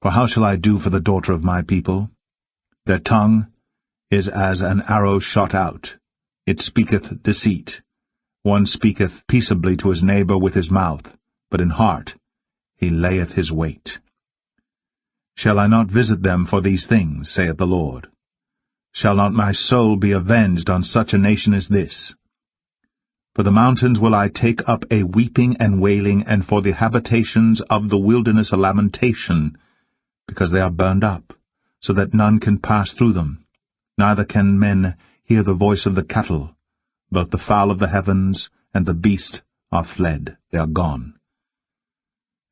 For how shall I do for the daughter of my people? Their tongue is as an arrow shot out. It speaketh deceit. One speaketh peaceably to his neighbor with his mouth, but in heart he layeth his wait. Shall I not visit them for these things, saith the Lord? Shall not my soul be avenged on such a nation as this? For the mountains will I take up a weeping and wailing, and for the habitations of the wilderness a lamentation, because they are burned up, so that none can pass through them, neither can men hear the voice of the cattle. Both the fowl of the heavens and the beast are fled, they are gone.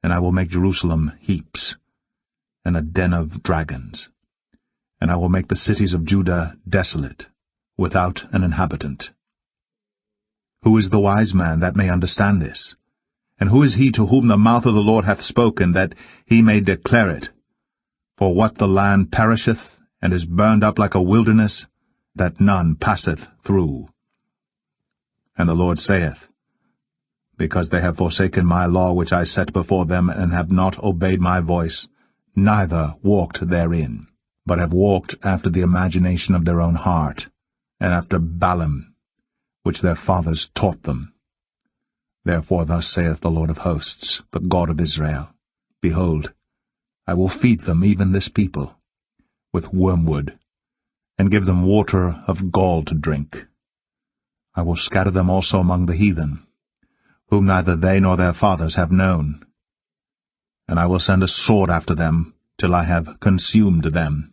And I will make Jerusalem heaps, and a den of dragons. And I will make the cities of Judah desolate, without an inhabitant. Who is the wise man that may understand this? And who is he to whom the mouth of the Lord hath spoken, that he may declare it? For what the land perisheth, and is burned up like a wilderness, that none passeth through. And the Lord saith, Because they have forsaken my law which I set before them, and have not obeyed my voice, neither walked therein, but have walked after the imagination of their own heart, and after Balaam, which their fathers taught them. Therefore thus saith the Lord of hosts, the God of Israel, Behold, I will feed them, even this people, with wormwood, and give them water of gall to drink. I will scatter them also among the heathen, whom neither they nor their fathers have known. And I will send a sword after them, till I have consumed them.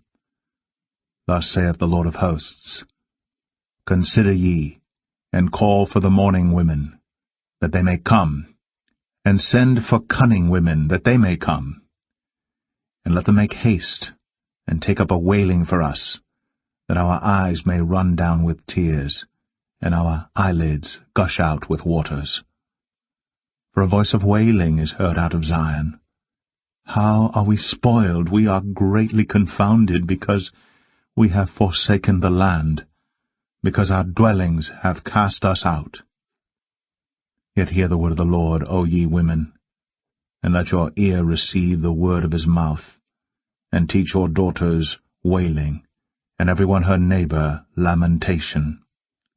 Thus saith the Lord of hosts, Consider ye, and call for the mourning women, that they may come, and send for cunning women, that they may come. And let them make haste, and take up a wailing for us, that our eyes may run down with tears, and our eyelids gush out with waters. For a voice of wailing is heard out of Zion. How are we spoiled, we are greatly confounded, because we have forsaken the land, because our dwellings have cast us out. Yet hear the word of the Lord, O ye women, and let your ear receive the word of his mouth, and teach your daughters wailing, and every one her neighbor lamentation.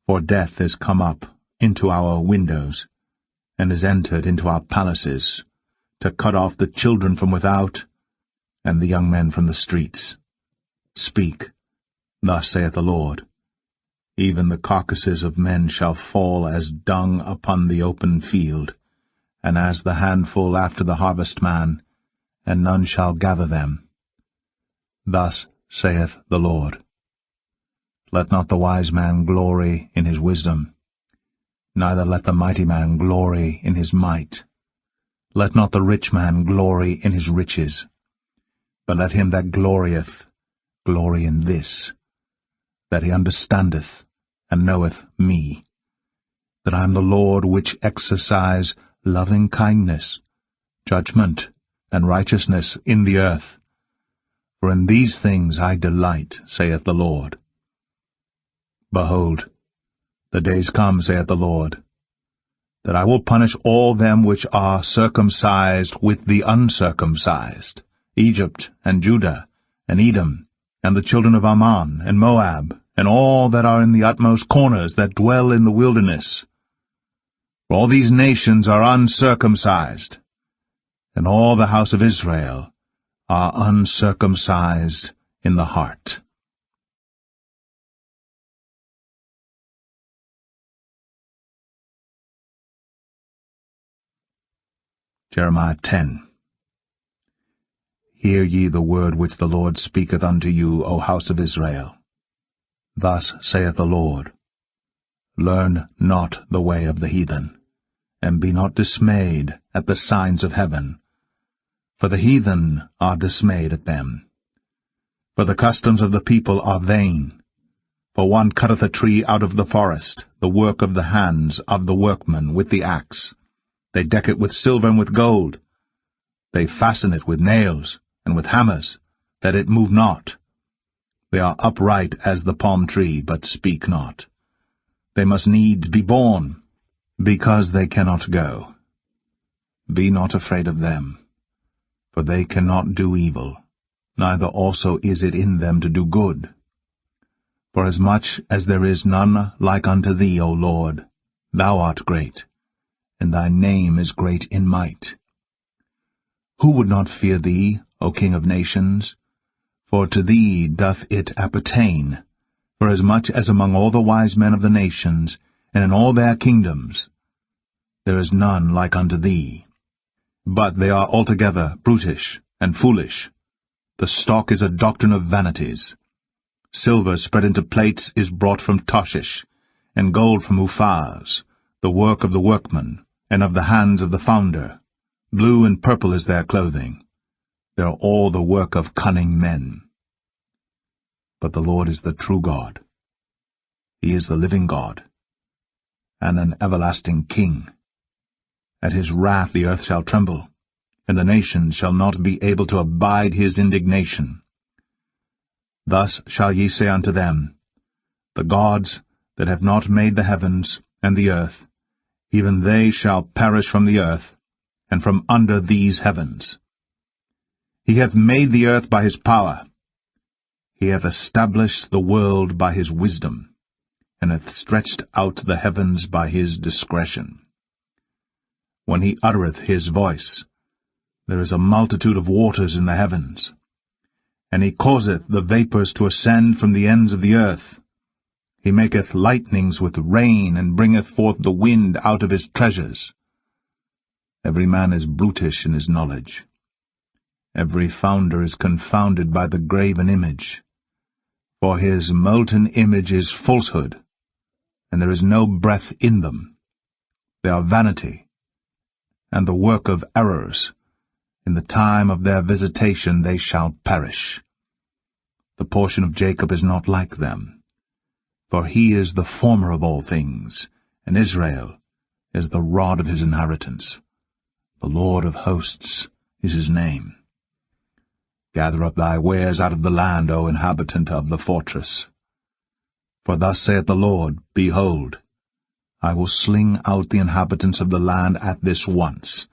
For death is come up into our windows, and is entered into our palaces, to cut off the children from without, and the young men from the streets. Speak, thus saith the Lord, Even the carcasses of men shall fall as dung upon the open field, and as the handful after the harvestman, and none shall gather them. Thus saith the Lord. Let not the wise man glory in his wisdom, neither let the mighty man glory in his might. Let not the rich man glory in his riches, but let him that glorieth glory in this, that he understandeth and knoweth me, that I am the Lord which exercise loving kindness, judgment, and righteousness in the earth. For in these things I delight, saith the Lord. Behold, the days come, saith the Lord, that I will punish all them which are circumcised with the uncircumcised, Egypt, and Judah, and Edom, and the children of Ammon, and Moab, and all that are in the utmost corners that dwell in the wilderness. For all these nations are uncircumcised, and all the house of Israel are uncircumcised in the heart. Jeremiah 10. Hear ye the word which the Lord speaketh unto you, O house of Israel. Thus saith the Lord, Learn not the way of the heathen, and be not dismayed at the signs of heaven. For the heathen are dismayed at them. For the customs of the people are vain. For one cutteth a tree out of the forest, the work of the hands of the workman with the axe. They deck it with silver and with gold. They fasten it with nails and with hammers, that it move not. They are upright as the palm tree, but speak not. They must needs be born, because they cannot go. Be not afraid of them, for they cannot do evil, neither also is it in them to do good. Forasmuch as there is none like unto thee, O Lord, thou art great, and thy name is great in might. Who would not fear thee, O King of nations? For to thee doth it appertain, forasmuch as among all the wise men of the nations, and in all their kingdoms, there is none like unto thee. But they are altogether brutish and foolish. The stock is a doctrine of vanities. Silver spread into plates is brought from Tarshish, and gold from Uphaz, the work of the workman, and of the hands of the founder. Blue and purple is their clothing. They are all the work of cunning men. But the Lord is the true God. He is the living God, and an everlasting King. At his wrath the earth shall tremble, and the nations shall not be able to abide his indignation. Thus shall ye say unto them, The gods that have not made the heavens and the earth, even they shall perish from the earth, and from under these heavens. He hath made the earth by his power. He hath established the world by his wisdom, and hath stretched out the heavens by his discretion. when he uttereth his voice. There is a multitude of waters in the heavens. And he causeth the vapours to ascend from the ends of the earth. He maketh lightnings with rain, and bringeth forth the wind out of his treasures. Every man is brutish in his knowledge. Every founder is confounded by the graven image. For his molten image is falsehood, and there is no breath in them. They are vanity, and the work of errors. In the time of their visitation they shall perish. The portion of Jacob is not like them, for he is the former of all things, and Israel is the rod of his inheritance. The Lord of hosts is his name. Gather up thy wares out of the land, O inhabitant of the fortress. For thus saith the Lord, Behold, I will sling out the inhabitants of the land at this once,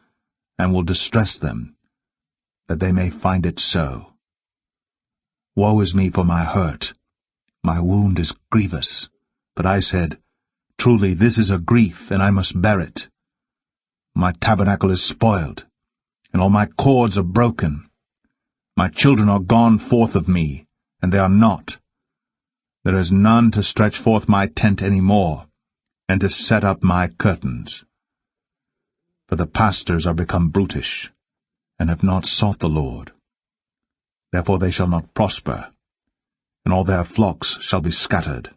and will distress them, that they may find it so. Woe is me for my hurt! My wound is grievous. But I said, Truly this is a grief, and I must bear it. My tabernacle is spoiled, and all my cords are broken. My children are gone forth of me, and they are not. There is none to stretch forth my tent any more, and to set up my curtains. For the pastors are become brutish, and have not sought the Lord. Therefore they shall not prosper, and all their flocks shall be scattered.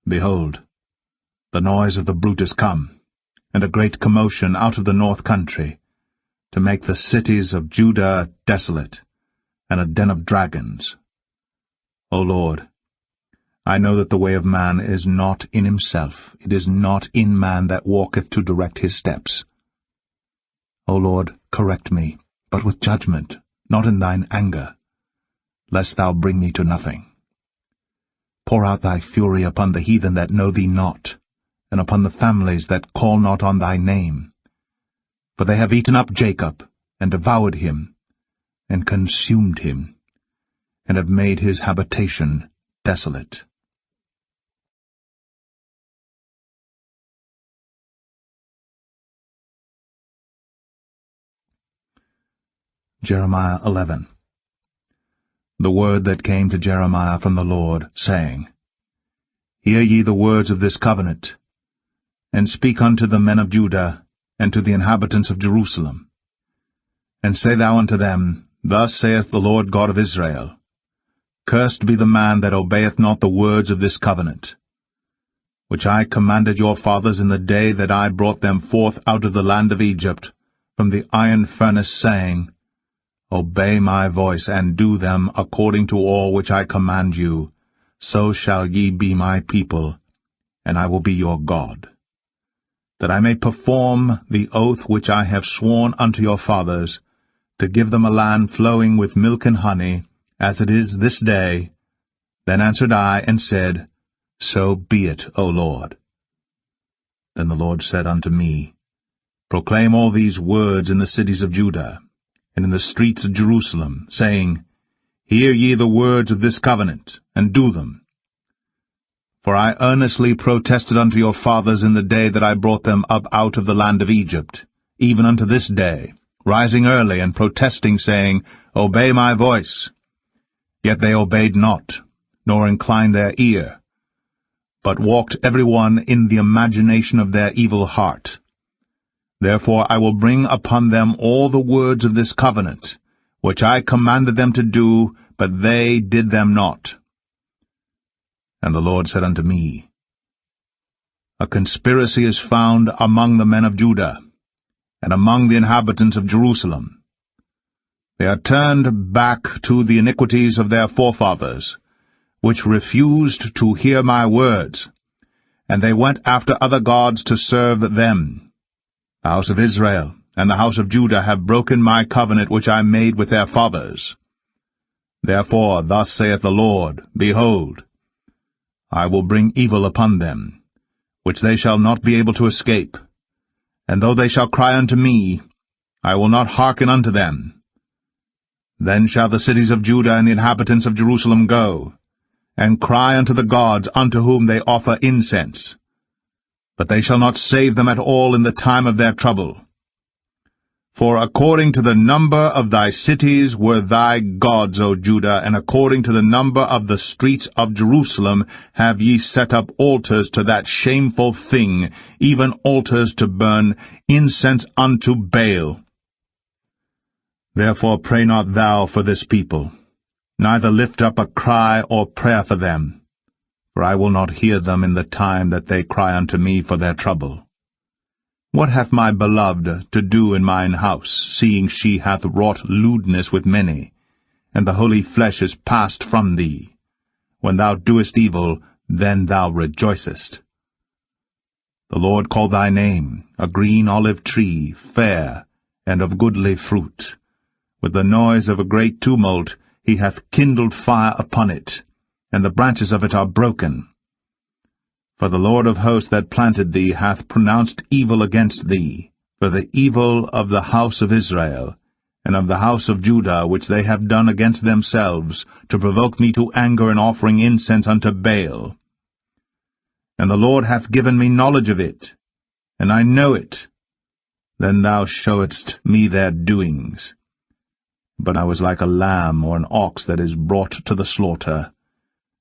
Behold, the noise of the brute is come, and a great commotion out of the north country, to make the cities of Judah desolate, and a den of dragons. O Lord, I know that the way of man is not in himself, it is not in man that walketh to direct his steps. O Lord, correct me, but with judgment, not in thine anger, lest thou bring me to nothing. Pour out thy fury upon the heathen that know thee not, and upon the families that call not on thy name. For they have eaten up Jacob, and devoured him, and consumed him, and have made his habitation desolate. Jeremiah 11. The word that came to Jeremiah from the Lord, saying, Hear ye the words of this covenant, and speak unto the men of Judah, and to the inhabitants of Jerusalem. And say thou unto them, Thus saith the Lord God of Israel, Cursed be the man that obeyeth not the words of this covenant, which I commanded your fathers in the day that I brought them forth out of the land of Egypt, from the iron furnace, saying, Obey my voice, and do them according to all which I command you, so shall ye be my people, and I will be your God. That I may perform the oath which I have sworn unto your fathers, to give them a land flowing with milk and honey, as it is this day. Then answered I, and said, So be it, O Lord. Then the Lord said unto me, Proclaim all these words in the cities of Judah, and in the streets of Jerusalem, saying, Hear ye the words of this covenant, and do them. For I earnestly protested unto your fathers in the day that I brought them up out of the land of Egypt, even unto this day, rising early and protesting, saying, Obey my voice. Yet they obeyed not, nor inclined their ear, but walked every one in the imagination of their evil heart. Therefore I will bring upon them all the words of this covenant, which I commanded them to do, but they did them not. And the Lord said unto me, A conspiracy is found among the men of Judah, and among the inhabitants of Jerusalem. They are turned back to the iniquities of their forefathers, which refused to hear my words, and they went after other gods to serve them. The house of Israel and the house of Judah have broken my covenant which I made with their fathers. Therefore thus saith the Lord, Behold, I will bring evil upon them, which they shall not be able to escape. And though they shall cry unto me, I will not hearken unto them. Then shall the cities of Judah and the inhabitants of Jerusalem go, and cry unto the gods unto whom they offer incense. But they shall not save them at all in the time of their trouble. For according to the number of thy cities were thy gods, O Judah, and according to the number of the streets of Jerusalem have ye set up altars to that shameful thing, even altars to burn incense unto Baal. Therefore pray not thou for this people, neither lift up a cry or prayer for them, for I will not hear them in the time that they cry unto me for their trouble. What hath my beloved to do in mine house, seeing she hath wrought lewdness with many, and the holy flesh is passed from thee? When thou doest evil, then thou rejoicest. The Lord called thy name, a green olive tree, fair, and of goodly fruit. With the noise of a great tumult he hath kindled fire upon it, and the branches of it are broken. For the Lord of hosts that planted thee hath pronounced evil against thee, for the evil of the house of Israel, and of the house of Judah, which they have done against themselves, to provoke me to anger in offering incense unto Baal. And the Lord hath given me knowledge of it, and I know it. Then thou showedst me their doings. But I was like a lamb or an ox that is brought to the slaughter,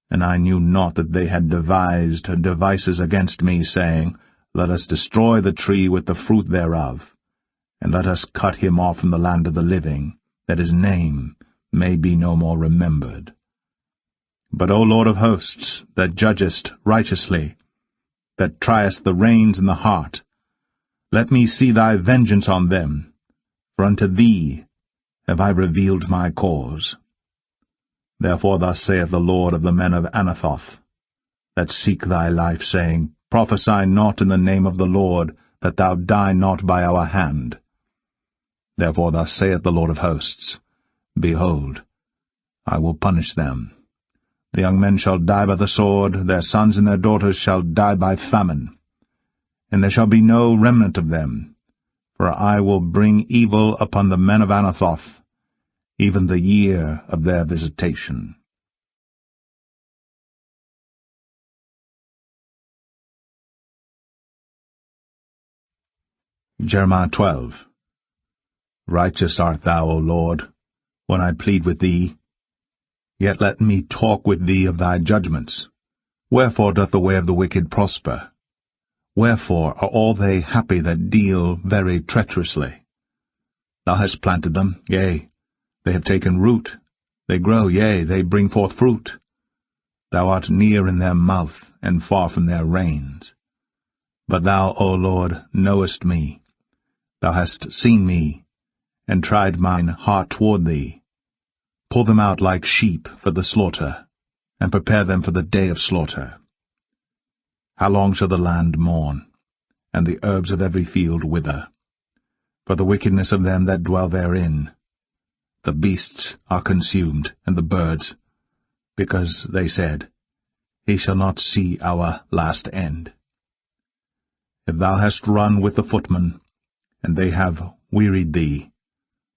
and I knew not that they had devised devices against me, saying, Let us destroy the tree with the fruit thereof, and let us cut him off from the land of the living, that his name may be no more remembered. But, O Lord of hosts, that judgest righteously, that triest the reins and the heart, let me see thy vengeance on them, for unto thee have I revealed my cause. Therefore thus saith the Lord of the men of Anathoth, that seek thy life, saying, Prophesy not in the name of the Lord, that thou die not by our hand. Therefore thus saith the Lord of hosts, Behold, I will punish them. The young men shall die by the sword, their sons and their daughters shall die by famine, and there shall be no remnant of them, for I will bring evil upon the men of Anathoth, even the year of their visitation. Jeremiah 12. Righteous art thou, O Lord, when I plead with thee. Yet let me talk with thee of thy judgments. Wherefore doth the way of the wicked prosper? Wherefore are all they happy that deal very treacherously? Thou hast planted them, yea, they have taken root, they grow, yea, they bring forth fruit. Thou art near in their mouth, and far from their reins. But thou, O Lord, knowest me. Thou hast seen me, and tried mine heart toward thee. Pull them out like sheep for the slaughter, and prepare them for the day of slaughter. How long shall the land mourn, and the herbs of every field wither? For the wickedness of them that dwell therein. The beasts are consumed, and the birds, because they said, He shall not see our last end. If thou hast run with the footmen, and they have wearied thee,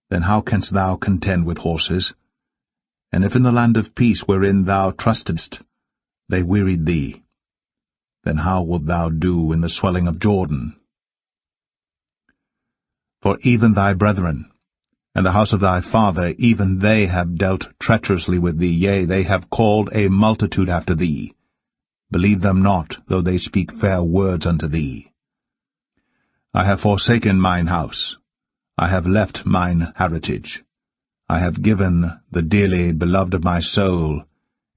then how canst thou contend with horses? And if in the land of peace wherein thou trustedst, they wearied thee, then how wilt thou do in the swelling of Jordan? For even thy brethren, and the house of thy father, even they have dealt treacherously with thee, yea, they have called a multitude after thee. Believe them not, though they speak fair words unto thee. I have forsaken mine house, I have left mine heritage. I have given the dearly beloved of my soul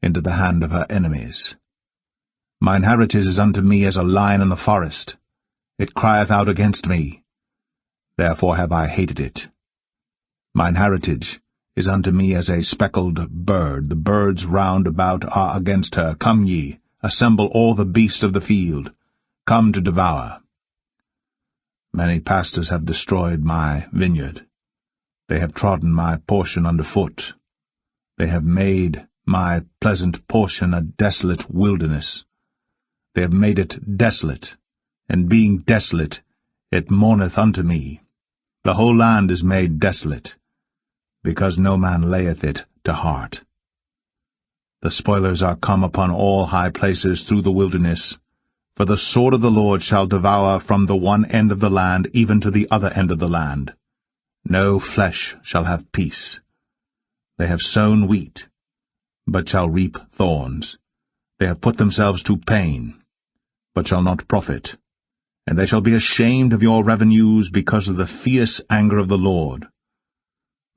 into the hand of her enemies. Mine heritage is unto me as a lion in the forest. It crieth out against me. Therefore have I hated it. Mine heritage is unto me as a speckled bird. The birds round about are against her. Come ye, assemble all the beasts of the field. Come to devour. Many pastors have destroyed my vineyard. They have trodden my portion under foot. They have made my pleasant portion a desolate wilderness. They have made it desolate, and being desolate, it mourneth unto me. The whole land is made desolate, because no man layeth it to heart. The spoilers are come upon all high places through the wilderness, for the sword of the Lord shall devour from the one end of the land even to the other end of the land. No flesh shall have peace. They have sown wheat, but shall reap thorns. They have put themselves to pain, but shall not profit. And they shall be ashamed of your revenues because of the fierce anger of the Lord.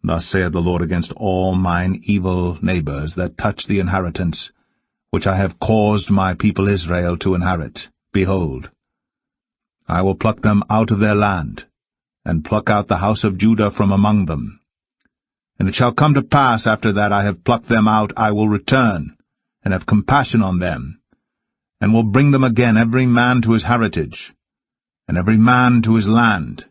Thus saith the Lord against all mine evil neighbors that touch the inheritance, which I have caused my people Israel to inherit. Behold, I will pluck them out of their land, and pluck out the house of Judah from among them. And it shall come to pass, after that I have plucked them out, I will return, and have compassion on them, and will bring them again every man to his heritage, and every man to his land.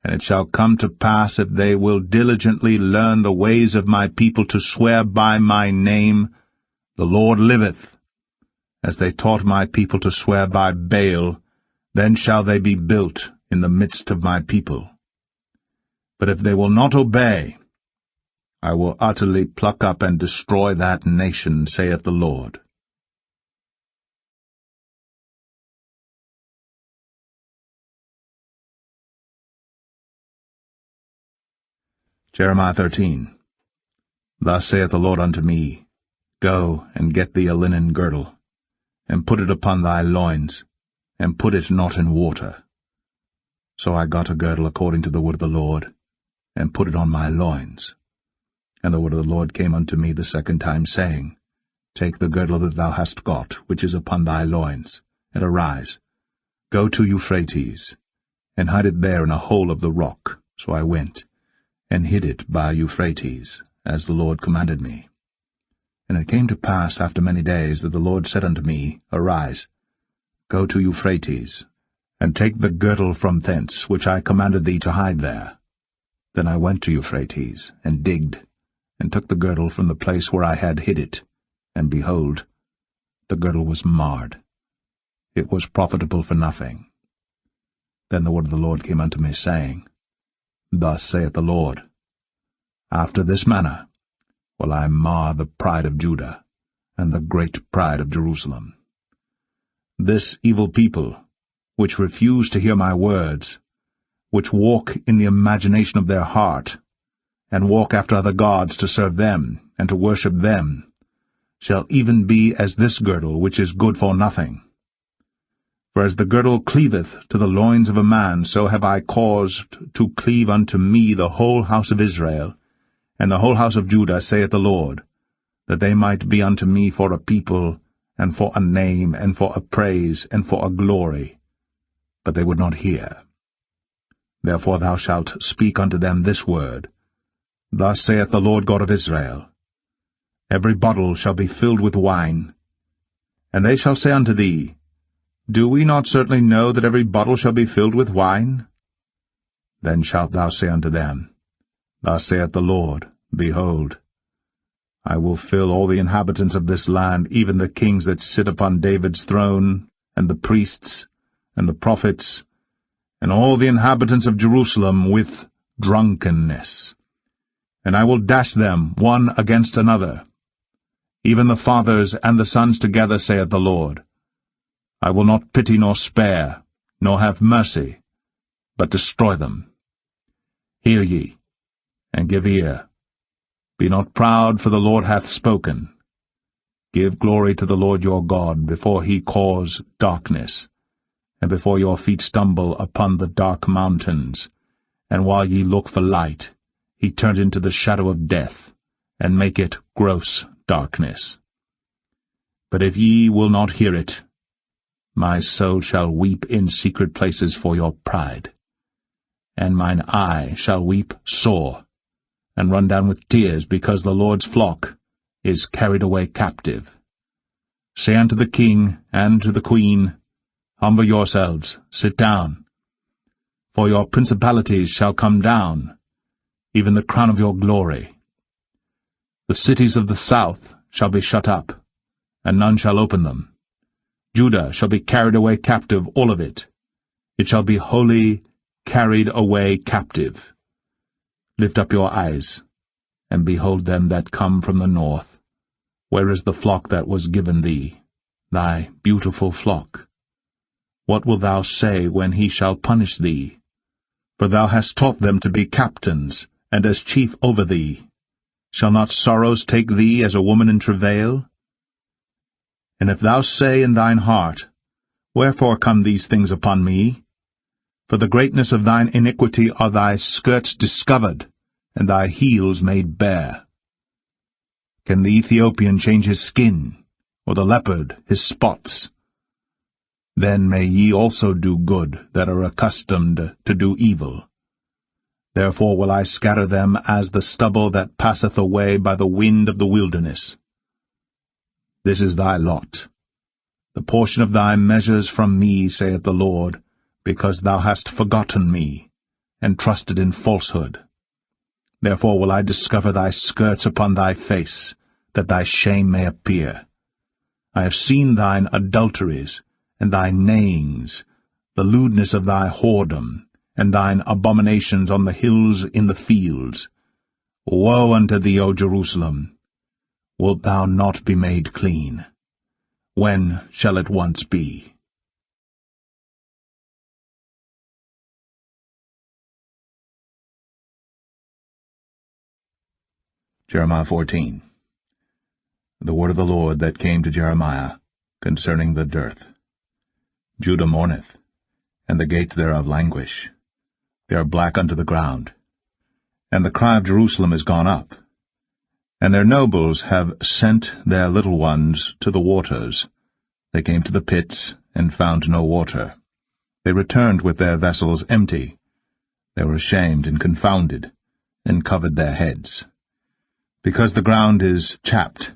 And it shall come to pass, if they will diligently learn the ways of my people to swear by my name, the Lord liveth, as they taught my people to swear by Baal, then shall they be built in the midst of my people. But if they will not obey, I will utterly pluck up and destroy that nation, saith the Lord. Jeremiah 13. Thus saith the Lord unto me, Go and get thee a linen girdle, and put it upon thy loins, and put it not in water. So I got a girdle according to the word of the Lord, and put it on my loins. And the word of the Lord came unto me the second time, saying, Take the girdle that thou hast got, which is upon thy loins, and arise, go to Euphrates, and hide it there in a hole of the rock. So I went, and hid it by Euphrates, as the Lord commanded me. And it came to pass after many days that the Lord said unto me, Arise, go to Euphrates, and take the girdle from thence, which I commanded thee to hide there. Then I went to Euphrates, and digged, and took the girdle from the place where I had hid it, and behold, the girdle was marred. It was profitable for nothing. Then the word of the Lord came unto me, saying, Thus saith the Lord, After this manner will I mar the pride of Judah, and the great pride of Jerusalem. This evil people, which refuse to hear my words, which walk in the imagination of their heart, and walk after other gods to serve them, and to worship them, shall even be as this girdle, which is good for nothing. For as the girdle cleaveth to the loins of a man, so have I caused to cleave unto me the whole house of Israel, and the whole house of Judah, saith the Lord, that they might be unto me for a people, and for a name, and for a praise, and for a glory. But they would not hear. Therefore thou shalt speak unto them this word, Thus saith the Lord God of Israel, Every bottle shall be filled with wine. And they shall say unto thee, Do we not certainly know that every bottle shall be filled with wine? Then shalt thou say unto them, Thus saith the Lord, Behold, I will fill all the inhabitants of this land, even the kings that sit upon David's throne, and the priests, and the prophets, and all the inhabitants of Jerusalem with drunkenness. And I will dash them one against another, even the fathers and the sons together, saith the Lord. I will not pity nor spare, nor have mercy, but destroy them. Hear ye, and give ear. Be not proud, for the Lord hath spoken. Give glory to the Lord your God, before he cause darkness, and before your feet stumble upon the dark mountains. And while ye look for light, he turn into the shadow of death, and make it gross darkness. But if ye will not hear it, my soul shall weep in secret places for your pride, and mine eye shall weep sore, and run down with tears, because the Lord's flock is carried away captive. Say unto the king and to the queen, Humble yourselves, sit down, for your principalities shall come down, even the crown of your glory. The cities of the south shall be shut up, and none shall open them. Judah shall be carried away captive, all of it. It shall be wholly carried away captive. Lift up your eyes, and behold them that come from the north. Where is the flock that was given thee, thy beautiful flock? What wilt thou say when he shall punish thee? For thou hast taught them to be captains, and as chief over thee. Shall not sorrows take thee as a woman in travail? And if thou say in thine heart, Wherefore come these things upon me? For the greatness of thine iniquity are thy skirts discovered, and thy heels made bare. Can the Ethiopian change his skin, or the leopard his spots? Then may ye also do good that are accustomed to do evil. Therefore will I scatter them as the stubble that passeth away by the wind of the wilderness. This is thy lot, the portion of thy measures from me, saith the Lord, because thou hast forgotten me, and trusted in falsehood. Therefore will I discover thy skirts upon thy face, that thy shame may appear. I have seen thine adulteries, and thy neighings, the lewdness of thy whoredom, and thine abominations on the hills in the fields. Woe unto thee, O Jerusalem! Wilt thou not be made clean? When shall it once be? Jeremiah 14. The word of the Lord that came to Jeremiah concerning the dearth. Judah mourneth, and the gates thereof languish. They are black unto the ground. And the cry of Jerusalem is gone up. And their nobles have sent their little ones to the waters. They came to the pits, and found no water. They returned with their vessels empty. They were ashamed and confounded, and covered their heads. Because the ground is chapped,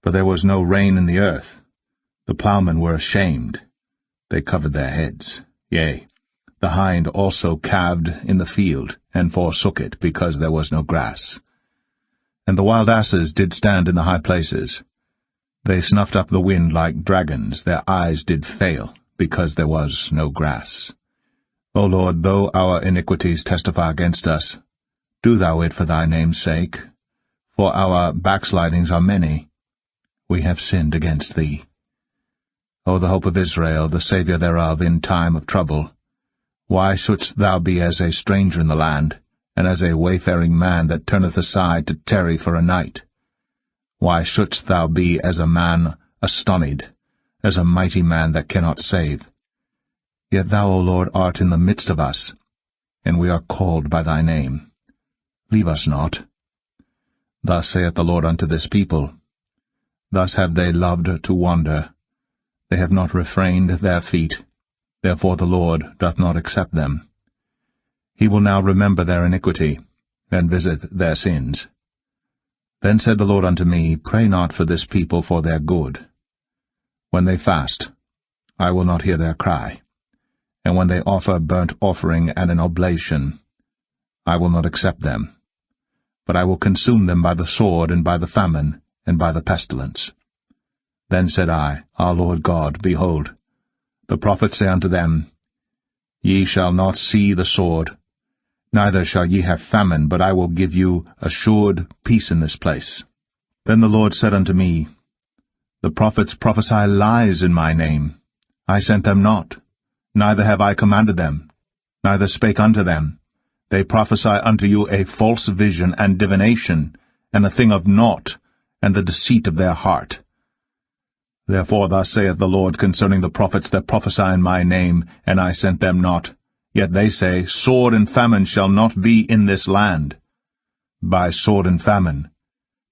for there was no rain in the earth, the ploughmen were ashamed. They covered their heads. Yea, the hind also calved in the field, and forsook it, because there was no grass. And the wild asses did stand in the high places. They snuffed up the wind like dragons, their eyes did fail, because there was no grass. O Lord, though our iniquities testify against us, do thou it for thy name's sake, for our backslidings are many. We have sinned against thee. O the hope of Israel, the Saviour thereof in time of trouble, why shouldst thou be as a stranger in the land, and as a wayfaring man that turneth aside to tarry for a night? Why shouldst thou be as a man astonied, as a mighty man that cannot save? Yet thou, O Lord, art in the midst of us, and we are called by thy name. Leave us not. Thus saith the Lord unto this people, Thus have they loved to wander. They have not refrained their feet, therefore the Lord doth not accept them. He will now remember their iniquity, and visit their sins. Then said the Lord unto me, Pray not for this people for their good. When they fast, I will not hear their cry, and when they offer burnt offering and an oblation, I will not accept them. But I will consume them by the sword, and by the famine, and by the pestilence. Then said I, Our Lord God, behold, the prophets say unto them, Ye shall not see the sword, neither shall ye have famine, but I will give you assured peace in this place. Then the Lord said unto me, The prophets prophesy lies in my name. I sent them not, neither have I commanded them, neither spake unto them. They prophesy unto you a false vision and divination, and a thing of naught, and the deceit of their heart. Therefore thus saith the Lord concerning the prophets that prophesy in my name, and I sent them not. Yet they say, Sword and famine shall not be in this land. By sword and famine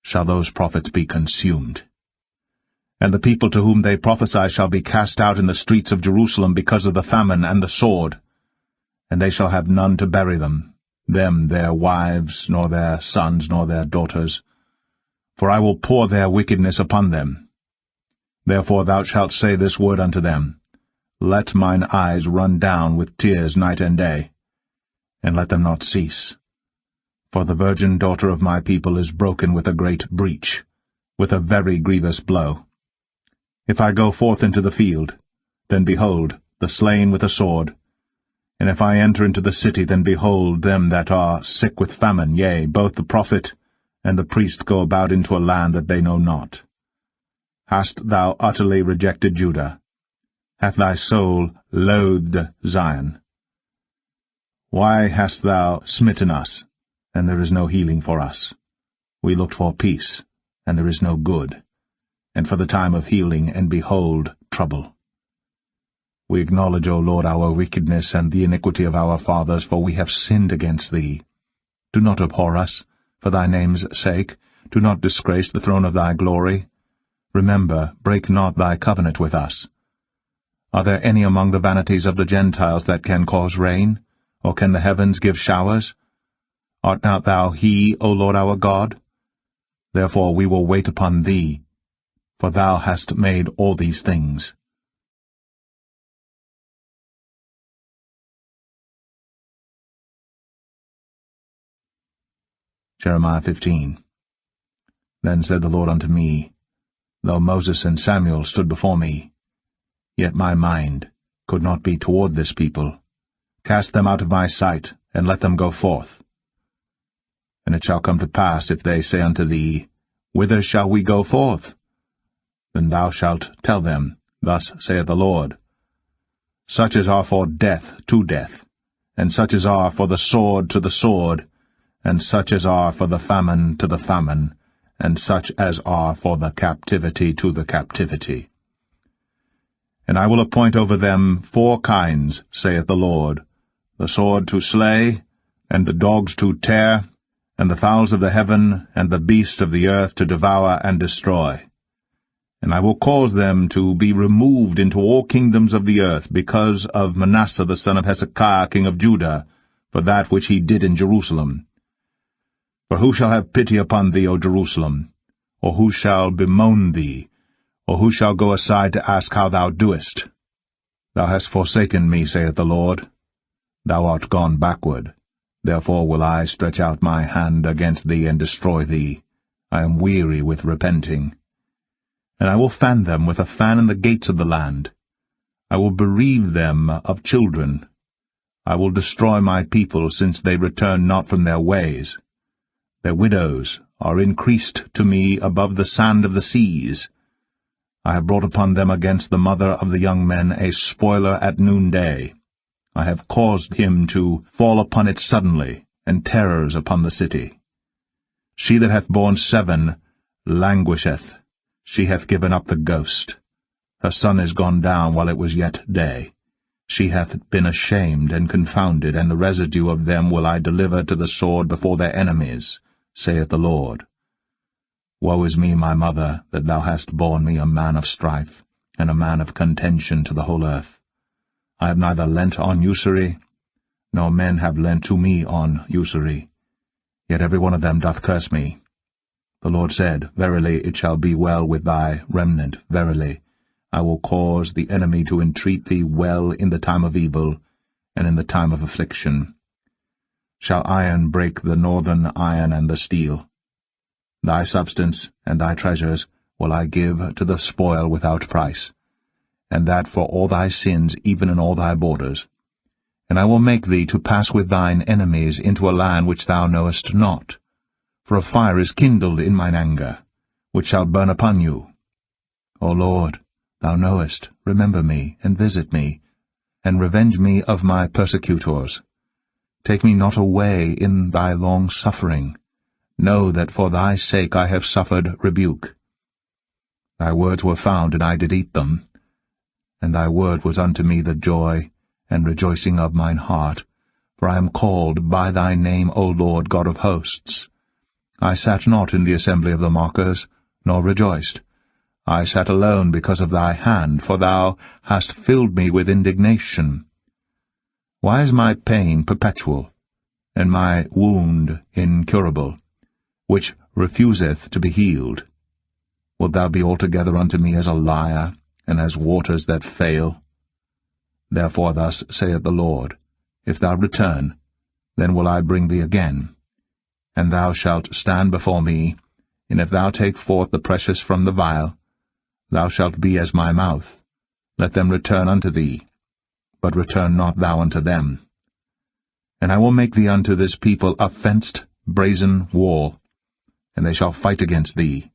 shall those prophets be consumed. And the people to whom they prophesy shall be cast out in the streets of Jerusalem because of the famine and the sword. And they shall have none to bury them, their wives, nor their sons, nor their daughters. For I will pour their wickedness upon them. Therefore thou shalt say this word unto them, Let mine eyes run down with tears night and day, and let them not cease. For the virgin daughter of my people is broken with a great breach, with a very grievous blow. If I go forth into the field, then behold, the slain with a sword. And if I enter into the city, then behold them that are sick with famine, yea, both the prophet and the priest go about into a land that they know not. Hast thou utterly rejected Judah? Hath thy soul loathed Zion? Why hast thou smitten us, and there is no healing for us? We looked for peace, and there is no good, and for the time of healing, and behold, trouble. We acknowledge, O Lord, our wickedness and the iniquity of our fathers, for we have sinned against thee. Do not abhor us, for thy name's sake. Do not disgrace the throne of thy glory. Remember, break not thy covenant with us. Are there any among the vanities of the Gentiles that can cause rain? Or can the heavens give showers? Art not thou he, O Lord our God? Therefore we will wait upon thee, for thou hast made all these things. Jeremiah 15. Then said the Lord unto me, Though Moses and Samuel stood before me, yet my mind could not be toward this people. Cast them out of my sight, and let them go forth. And it shall come to pass, if they say unto thee, Whither shall we go forth? Then thou shalt tell them, Thus saith the Lord, Such as are for death to death, and such as are for the sword to the sword, and such as are for the famine to the famine, and such as are for the captivity to the captivity. And I will appoint over them 4 kinds, saith the Lord, the sword to slay, and the dogs to tear, and the fowls of the heaven, and the beasts of the earth to devour and destroy. And I will cause them to be removed into all kingdoms of the earth, because of Manasseh the son of Hezekiah king of Judah, for that which he did in Jerusalem. For who shall have pity upon thee, O Jerusalem? Or who shall bemoan thee? Or who shall go aside to ask how thou doest? Thou hast forsaken me, saith the Lord. Thou art gone backward. Therefore will I stretch out my hand against thee and destroy thee. I am weary with repenting. And I will fan them with a fan in the gates of the land. I will bereave them of children. I will destroy my people, since they return not from their ways. Their widows are increased to me above the sand of the seas. I have brought upon them against the mother of the young men a spoiler at noonday. I have caused him to fall upon it suddenly, and terrors upon the city. She that hath borne 7 languisheth. She hath given up the ghost. Her sun is gone down while it was yet day. She hath been ashamed and confounded, and the residue of them will I deliver to the sword before their enemies, saith the Lord. Woe is me, my mother, that thou hast borne me a man of strife, and a man of contention to the whole earth. I have neither lent on usury, nor men have lent to me on usury. Yet every one of them doth curse me. The Lord said, Verily it shall be well with thy remnant, verily. I will cause the enemy to entreat thee well in the time of evil, and in the time of affliction. Shall iron break the northern iron and the steel? Thy substance and thy treasures will I give to the spoil without price, and that for all thy sins, even in all thy borders. And I will make thee to pass with thine enemies into a land which thou knowest not. For a fire is kindled in mine anger, which shall burn upon you. O Lord, thou knowest, remember me, and visit me, and revenge me of my persecutors. Take me not away in thy long suffering. Know that for thy sake I have suffered rebuke. Thy words were found, and I did eat them. And thy word was unto me the joy and rejoicing of mine heart, for I am called by thy name, O Lord God of hosts. I sat not in the assembly of the mockers, nor rejoiced. I sat alone because of thy hand, for thou hast filled me with indignation. Why is my pain perpetual, and my wound incurable, which refuseth to be healed? Wilt thou be altogether unto me as a liar, and as waters that fail? Therefore thus saith the Lord, If thou return, then will I bring thee again. And thou shalt stand before me, and if thou take forth the precious from the vial, thou shalt be as my mouth. Let them return unto thee, but return not thou unto them. And I will make thee unto this people a fenced brazen wall, and they shall fight against thee,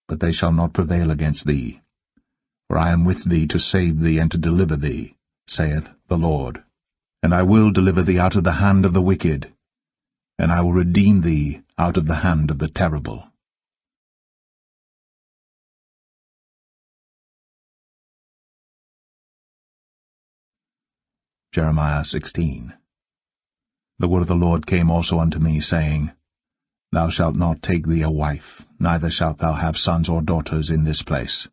but they shall not prevail against thee. For I am with thee to save thee and to deliver thee, saith the Lord. And I will deliver thee out of the hand of the wicked, and I will redeem thee out of the hand of the terrible. Jeremiah 16. The word of the Lord came also unto me, saying, Thou shalt not take thee a wife, neither shalt thou have sons or daughters in this place.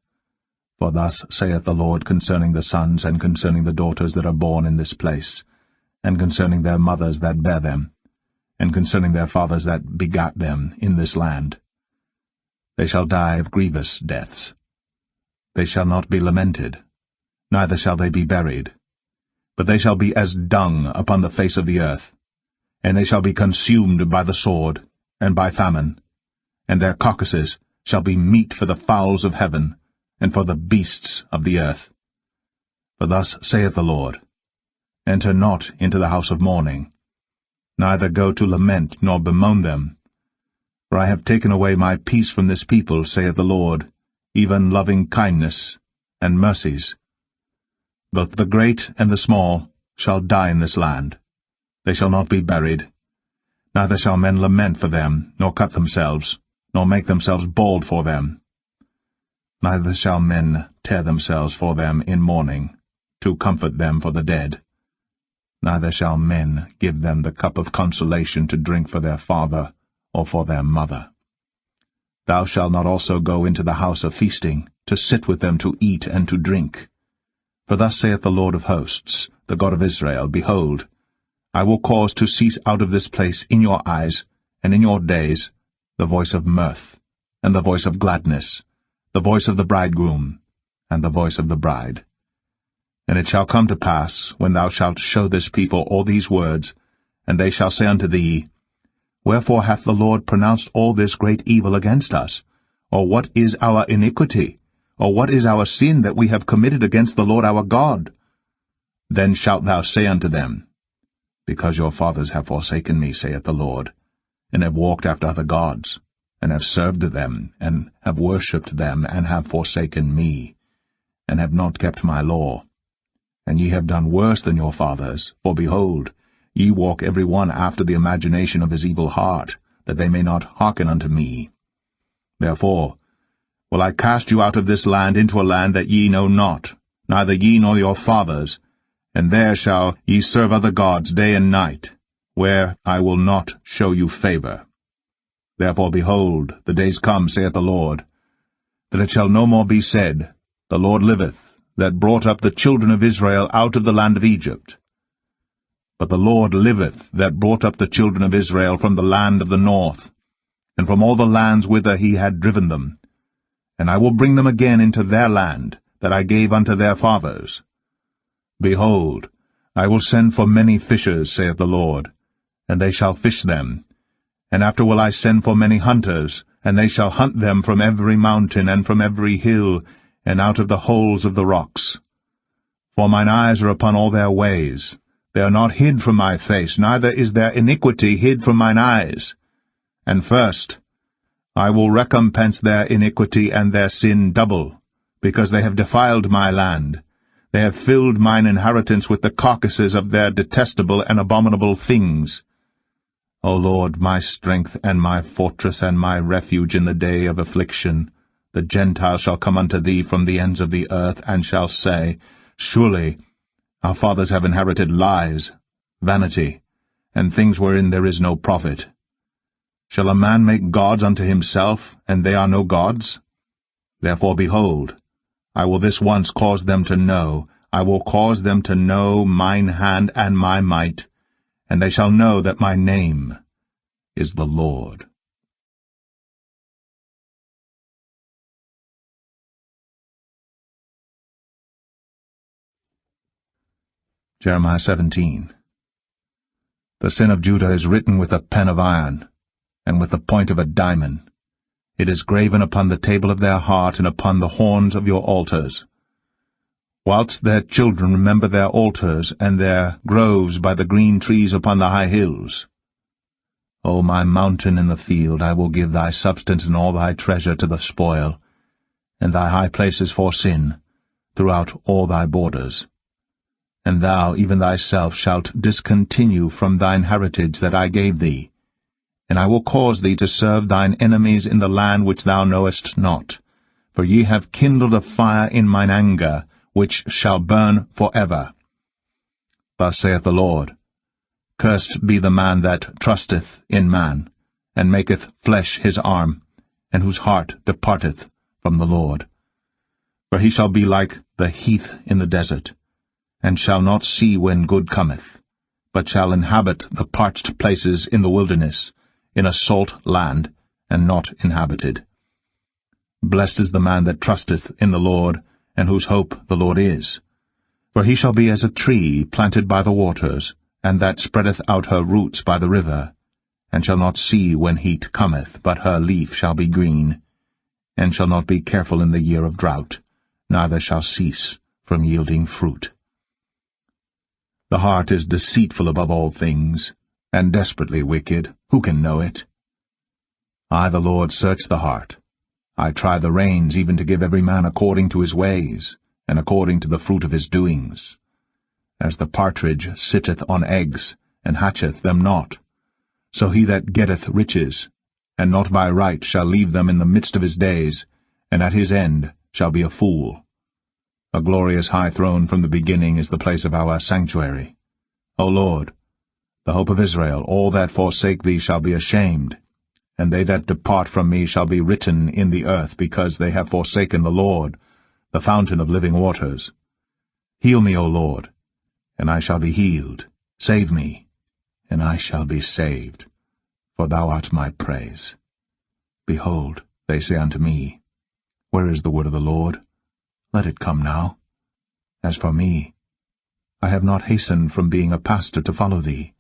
For thus saith the Lord concerning the sons and concerning the daughters that are born in this place, and concerning their mothers that bare them, and concerning their fathers that begat them in this land. They shall die of grievous deaths. They shall not be lamented, neither shall they be buried, but they shall be as dung upon the face of the earth, and they shall be consumed by the sword, and by famine, and their carcasses shall be meat for the fowls of heaven, and for the beasts of the earth. For thus saith the Lord, Enter not into the house of mourning, neither go to lament nor bemoan them. For I have taken away my peace from this people, saith the Lord, even loving kindness and mercies. Both the great and the small shall die in this land. They shall not be buried. Neither shall men lament for them, nor cut themselves, nor make themselves bald for them. Neither shall men tear themselves for them in mourning, to comfort them for the dead. Neither shall men give them the cup of consolation to drink for their father or for their mother. Thou shalt not also go into the house of feasting, to sit with them to eat and to drink. For thus saith the Lord of hosts, the God of Israel, Behold, I will cause to cease out of this place in your eyes, and in your days, the voice of mirth, and the voice of gladness, the voice of the bridegroom, and the voice of the bride. And it shall come to pass, when thou shalt show this people all these words, and they shall say unto thee, Wherefore hath the Lord pronounced all this great evil against us? Or what is our iniquity? Or what is our sin that we have committed against the Lord our God? Then shalt thou say unto them, Because your fathers have forsaken me, saith the Lord, and have walked after other gods, and have served them, and have worshipped them, and have forsaken me, and have not kept my law. And ye have done worse than your fathers, for behold, ye walk every one after the imagination of his evil heart, that they may not hearken unto me. Therefore will I cast you out of this land into a land that ye know not, neither ye nor your fathers, and there shall ye serve other gods day and night, where I will not show you favor. Therefore, behold, the days come, saith the Lord, that it shall no more be said, The Lord liveth, that brought up the children of Israel out of the land of Egypt. But the Lord liveth, that brought up the children of Israel from the land of the north, and from all the lands whither he had driven them. And I will bring them again into their land, that I gave unto their fathers. Behold, I will send for many fishers, saith the Lord, and they shall fish them. And after will I send for many hunters, and they shall hunt them from every mountain and from every hill, and out of the holes of the rocks. For mine eyes are upon all their ways. They are not hid from my face, neither is their iniquity hid from mine eyes. And first, I will recompense their iniquity and their sin double, because they have defiled my land. They have filled mine inheritance with the carcasses of their detestable and abominable things. O Lord, my strength and my fortress and my refuge in the day of affliction, the Gentiles shall come unto thee from the ends of the earth, and shall say, Surely our fathers have inherited lies, vanity, and things wherein there is no profit. Shall a man make gods unto himself, and they are no gods? Therefore, behold, I will this once cause them to know, I will cause them to know mine hand and my might, and they shall know that my name is the Lord. Jeremiah 17. The sin of Judah is written with a pen of iron, and with the point of a diamond. It is graven upon the table of their heart, and upon the horns of your altars. Whilst their children remember their altars, and their groves by the green trees upon the high hills. O my mountain in the field, I will give thy substance and all thy treasure to the spoil, and thy high places for sin, throughout all thy borders. And thou even thyself shalt discontinue from thine heritage that I gave thee. And I will cause thee to serve thine enemies in the land which thou knowest not. For ye have kindled a fire in mine anger, which shall burn forever. Thus saith the Lord, Cursed be the man that trusteth in man, and maketh flesh his arm, and whose heart departeth from the Lord. For he shall be like the heath in the desert, and shall not see when good cometh, but shall inhabit the parched places in the wilderness, in a salt land, and not inhabited. Blessed is the man that trusteth in the Lord, and whose hope the Lord is. For he shall be as a tree planted by the waters, and that spreadeth out her roots by the river, and shall not see when heat cometh, but her leaf shall be green, and shall not be careful in the year of drought, neither shall cease from yielding fruit. The heart is deceitful above all things, and desperately wicked. Who can know it? I, the Lord, search the heart. I try the reins, even to give every man according to his ways, and according to the fruit of his doings. As the partridge sitteth on eggs, and hatcheth them not, so he that getteth riches, and not by right, shall leave them in the midst of his days, and at his end shall be a fool. A glorious high throne from the beginning is the place of our sanctuary. O Lord, the hope of Israel, all that forsake thee shall be ashamed, and they that depart from me shall be written in the earth, because they have forsaken the Lord, the fountain of living waters. Heal me, O Lord, and I shall be healed. Save me, and I shall be saved, for thou art my praise. Behold, they say unto me, Where is the word of the Lord? Let it come now. As for me, I have not hastened from being a pastor to follow thee,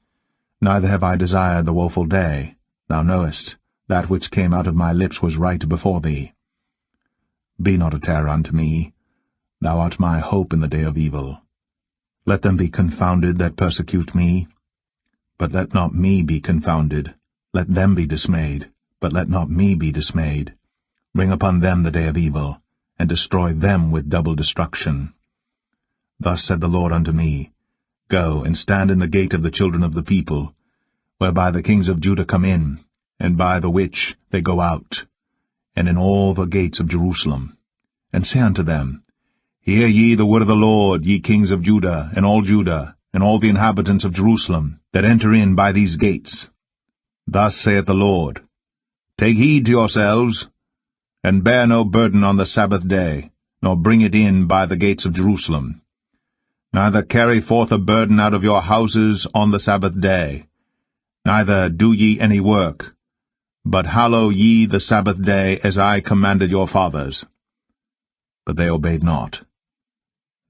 neither have I desired the woeful day. Thou knowest, that which came out of my lips was right before thee. Be not a terror unto me. Thou art my hope in the day of evil. Let them be confounded that persecute me. But let not me be confounded. Let them be dismayed, but let not me be dismayed. Bring upon them the day of evil, and destroy them with double destruction. Thus said the Lord unto me, Go and stand in the gate of the children of the people, whereby the kings of Judah come in, and by the which they go out, and in all the gates of Jerusalem. And say unto them, Hear ye the word of the Lord, ye kings of Judah, and all the inhabitants of Jerusalem, that enter in by these gates. Thus saith the Lord, Take heed to yourselves, and bear no burden on the Sabbath day, nor bring it in by the gates of Jerusalem. Neither carry forth a burden out of your houses on the Sabbath day, neither do ye any work, but hallow ye the Sabbath day as I commanded your fathers. But they obeyed not,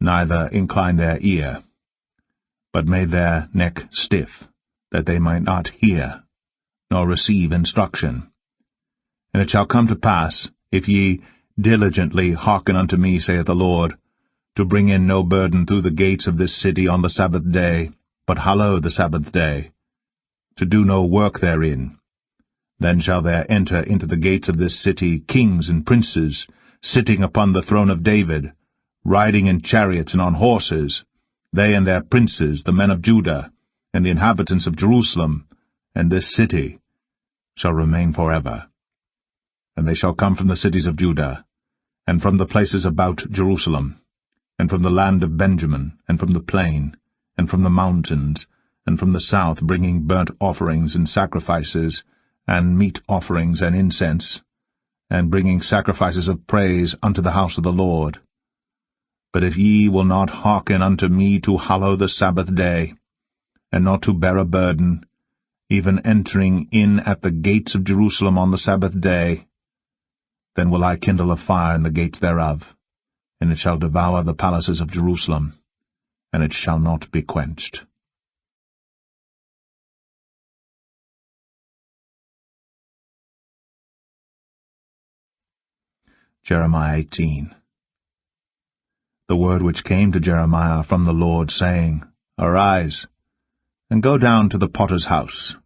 neither inclined their ear, but made their neck stiff, that they might not hear, nor receive instruction. And it shall come to pass, if ye diligently hearken unto me, saith the Lord, to bring in no burden through the gates of this city on the Sabbath day, but hallow the Sabbath day, to do no work therein, then shall there enter into the gates of this city kings and princes, sitting upon the throne of David, riding in chariots and on horses, they and their princes, the men of Judah, and the inhabitants of Jerusalem, and this city shall remain forever. And they shall come from the cities of Judah, and from the places about Jerusalem, and from the land of Benjamin, and from the plain, and from the mountains, and from the south, bringing burnt offerings and sacrifices, and meat offerings and incense, and bringing sacrifices of praise unto the house of the Lord. But if ye will not hearken unto me to hallow the Sabbath day, and not to bear a burden, even entering in at the gates of Jerusalem on the Sabbath day, then will I kindle a fire in the gates thereof, and it shall devour the palaces of Jerusalem, and it shall not be quenched. Jeremiah 18. The word which came to Jeremiah from the Lord, saying, Arise, and go down to the potter's house,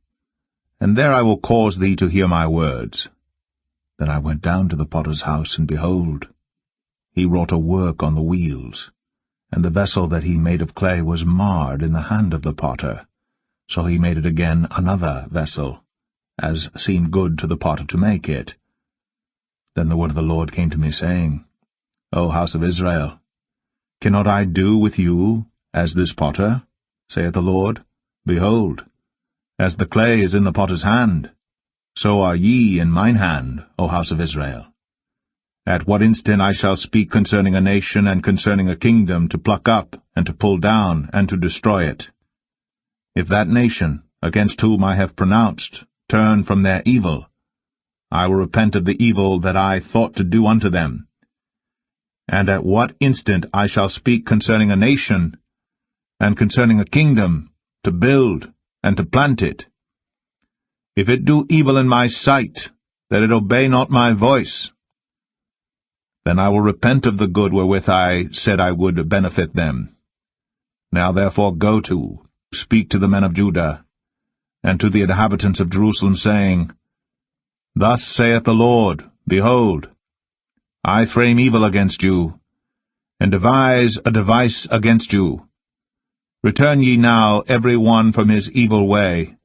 and there I will cause thee to hear my words. Then I went down to the potter's house, and behold, he wrought a work on the wheels, And the vessel that he made of clay was marred in the hand of the potter. So he made it again another vessel, as seemed good to the potter to make it. Then the word of the Lord came to me, saying, O house of Israel, cannot I do with you as this potter, saith the Lord? Behold, as the clay is in the potter's hand, so are ye in mine hand, O house of Israel. At what instant I shall speak concerning a nation and concerning a kingdom, to pluck up, and to pull down, and to destroy it. If that nation, against whom I have pronounced, turn from their evil, I will repent of the evil that I thought to do unto them. And at what instant I shall speak concerning a nation, and concerning a kingdom, to build, and to plant it. If it do evil in my sight, that it obey not my voice, then I will repent of the good wherewith I said I would benefit them. Now therefore go to, speak to the men of Judah, and to the inhabitants of Jerusalem, saying, Thus saith the Lord, Behold, I frame evil against you, and devise a device against you. Return ye now every one from his evil way,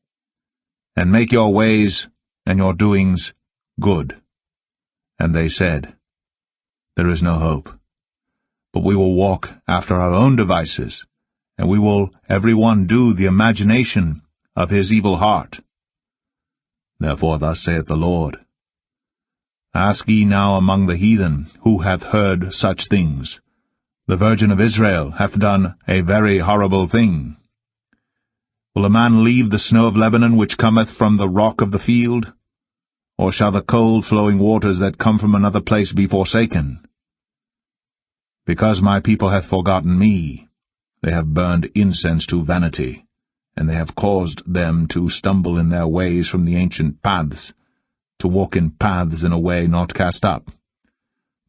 and make your ways and your doings good. And they said, There is no hope, but we will walk after our own devices, and we will every one do the imagination of his evil heart. Therefore thus saith the Lord, Ask ye now among the heathen, who hath heard such things. The Virgin of Israel hath done a very horrible thing. Will a man leave the snow of Lebanon, which cometh from the rock of the field? Or shall the cold flowing waters that come from another place be forsaken? Because my people hath forgotten me, they have burned incense to vanity, and they have caused them to stumble in their ways from the ancient paths, to walk in paths in a way not cast up,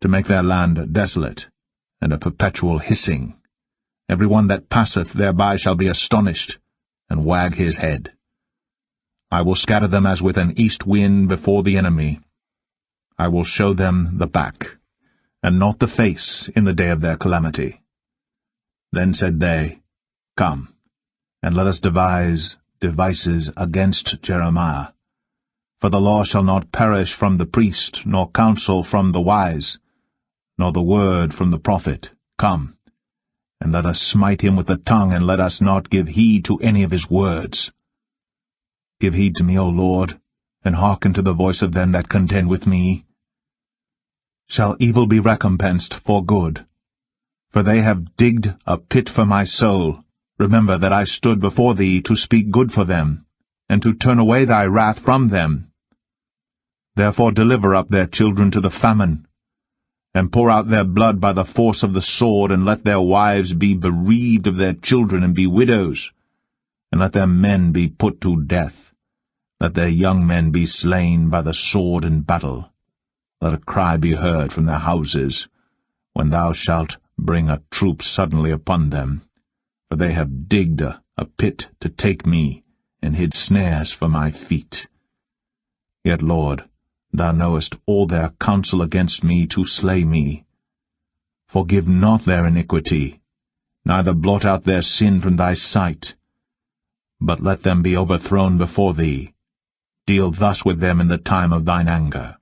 to make their land desolate, and a perpetual hissing. Every one that passeth thereby shall be astonished, and wag his head. I will scatter them as with an east wind before the enemy. I will show them the back, and not the face, in the day of their calamity. Then said they, Come, and let us devise devices against Jeremiah. For the law shall not perish from the priest, nor counsel from the wise, nor the word from the prophet. Come, and let us smite him with the tongue, and let us not give heed to any of his words. Give heed to me, O Lord, and hearken to the voice of them that contend with me. Shall evil be recompensed for good? For they have digged a pit for my soul. Remember that I stood before thee to speak good for them, and to turn away thy wrath from them. Therefore deliver up their children to the famine, and pour out their blood by the force of the sword, and let their wives be bereaved of their children, and be widows, and let their men be put to death. Let their young men be slain by the sword in battle. Let a cry be heard from their houses, when thou shalt bring a troop suddenly upon them. For they have digged a pit to take me, and hid snares for my feet. Yet, Lord, thou knowest all their counsel against me to slay me. Forgive not their iniquity, neither blot out their sin from thy sight. But let them be overthrown before thee. Deal thus with them in the time of thine anger.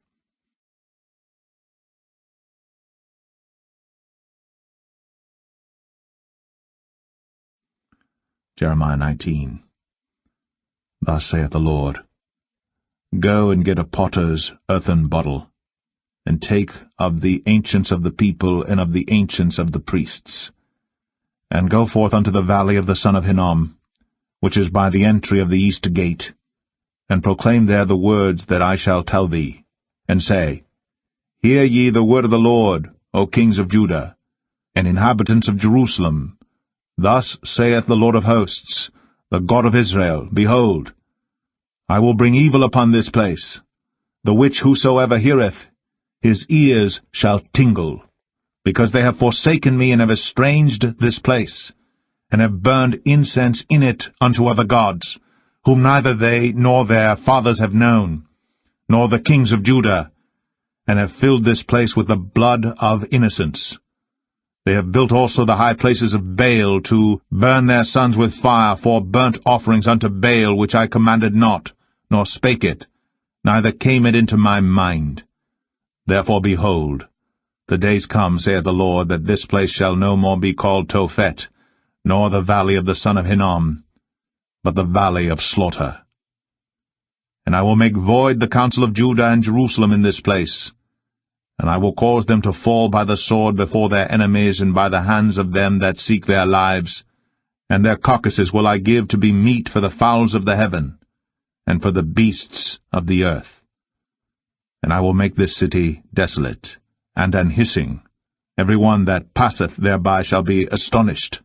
Jeremiah 19. Thus saith the Lord, Go and get a potter's earthen bottle, and take of the ancients of the people and of the ancients of the priests, and go forth unto the valley of the son of Hinnom, which is by the entry of the east gate, and proclaim there the words that I shall tell thee, and say, Hear ye the word of the Lord, O kings of Judah, and inhabitants of Jerusalem. Thus saith the Lord of hosts, the God of Israel, Behold, I will bring evil upon this place, the which whosoever heareth, his ears shall tingle, because they have forsaken me and have estranged this place, and have burned incense in it unto other gods, whom neither they nor their fathers have known, nor the kings of Judah, and have filled this place with the blood of innocents. They have built also the high places of Baal, to burn their sons with fire for burnt offerings unto Baal, which I commanded not, nor spake it, neither came it into my mind. Therefore, behold, the days come, saith the Lord, that this place shall no more be called Tophet, nor the valley of the son of Hinnom, but the valley of slaughter. And I will make void the counsel of Judah and Jerusalem in this place, and I will cause them to fall by the sword before their enemies, and by the hands of them that seek their lives. And their carcasses will I give to be meat for the fowls of the heaven, and for the beasts of the earth. And I will make this city desolate, and an hissing. Every one that passeth thereby shall be astonished,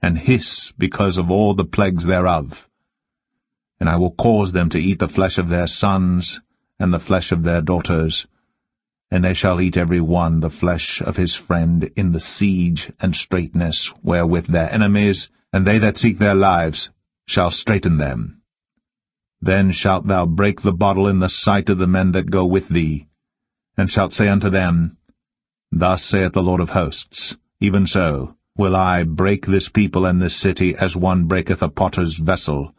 and hiss because of all the plagues thereof. And I will cause them to eat the flesh of their sons, and the flesh of their daughters, and they shall eat every one the flesh of his friend in the siege and straitness wherewith their enemies, and they that seek their lives, shall straiten them. Then shalt thou break the bottle in the sight of the men that go with thee, and shalt say unto them, Thus saith the Lord of hosts, even so will I break this people and this city, as one breaketh a potter's vessel,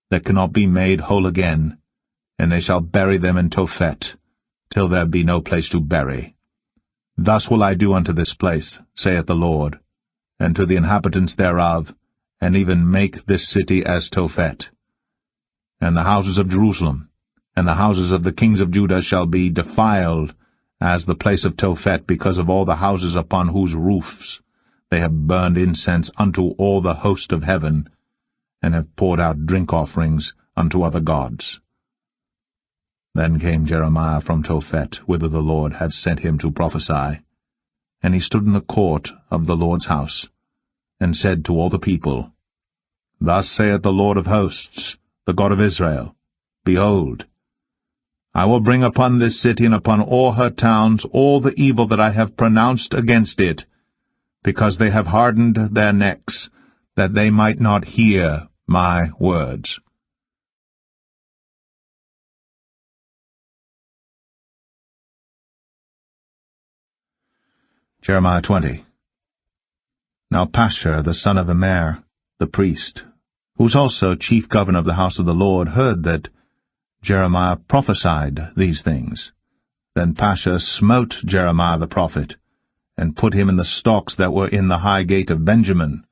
that cannot be made whole again, and they shall bury them in Tophet, till there be no place to bury. Thus will I do unto this place, saith the Lord, and to the inhabitants thereof, and even make this city as Tophet. And the houses of Jerusalem, and the houses of the kings of Judah shall be defiled as the place of Tophet, because of all the houses upon whose roofs they have burned incense unto all the host of heaven, and have poured out drink offerings unto other gods. Then came Jeremiah from Tophet, whither the Lord had sent him to prophesy. And he stood in the court of the Lord's house, and said to all the people, Thus saith the Lord of hosts, the God of Israel, Behold, I will bring upon this city and upon all her towns all the evil that I have pronounced against it, because they have hardened their necks, that they might not hear my words. Jeremiah 20. Now Pashur the son of Immer, the priest, who was also chief governor of the house of the Lord, heard that Jeremiah prophesied these things. Then Pashur smote Jeremiah the prophet, and put him in the stocks that were in the high gate of Benjamin,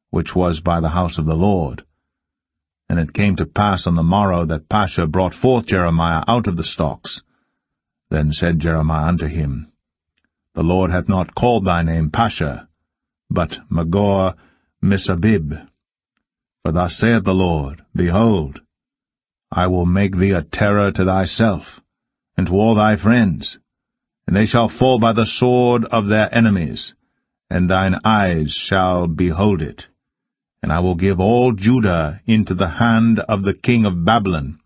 which was by the house of the Lord. And it came to pass on the morrow that Pashur brought forth Jeremiah out of the stocks. Then said Jeremiah unto him, The Lord hath not called thy name Pashur, but Magor-Missabib. For thus saith the Lord, Behold, I will make thee a terror to thyself, and to all thy friends, and they shall fall by the sword of their enemies, and thine eyes shall behold it. And I will give all Judah into the hand of the king of Babylon,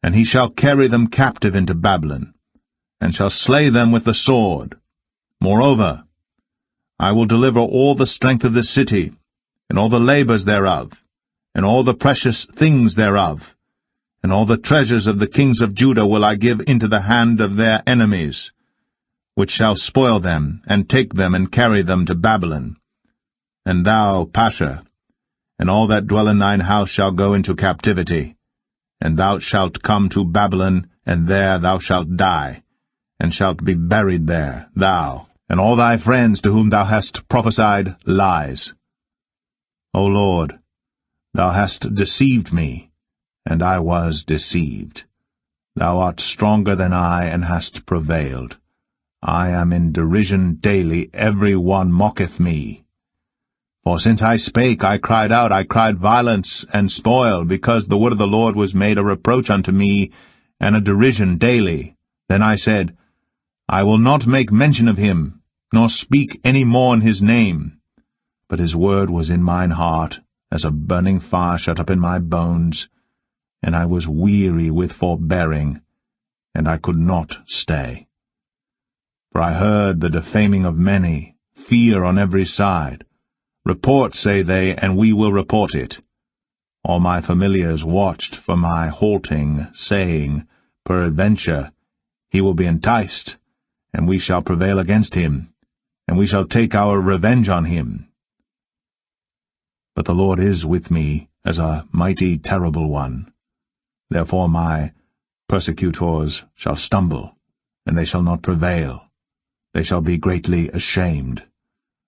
and he shall carry them captive into Babylon, and shall slay them with the sword. Moreover, I will deliver all the strength of the city, and all the labors thereof, and all the precious things thereof, and all the treasures of the kings of Judah will I give into the hand of their enemies, which shall spoil them, and take them, and carry them to Babylon. And thou, Pashur, and all that dwell in thine house shall go into captivity, and thou shalt come to Babylon, and there thou shalt die, and shalt be buried there, thou, and all thy friends to whom thou hast prophesied lies. O Lord, thou hast deceived me, and I was deceived. Thou art stronger than I, and hast prevailed. I am in derision daily, every one mocketh me. For since I spake, I cried out, I cried violence and spoil, because the word of the Lord was made a reproach unto me, and a derision daily. Then I said, I will not make mention of him, nor speak any more in his name. But his word was in mine heart, as a burning fire shut up in my bones, and I was weary with forbearing, and I could not stay. For I heard the defaming of many, fear on every side. Report, say they, and we will report it. All my familiars watched for my halting, saying, Peradventure, he will be enticed, and we shall prevail against him, and we shall take our revenge on him. But the Lord is with me as a mighty, terrible one. Therefore my persecutors shall stumble, and they shall not prevail. They shall be greatly ashamed,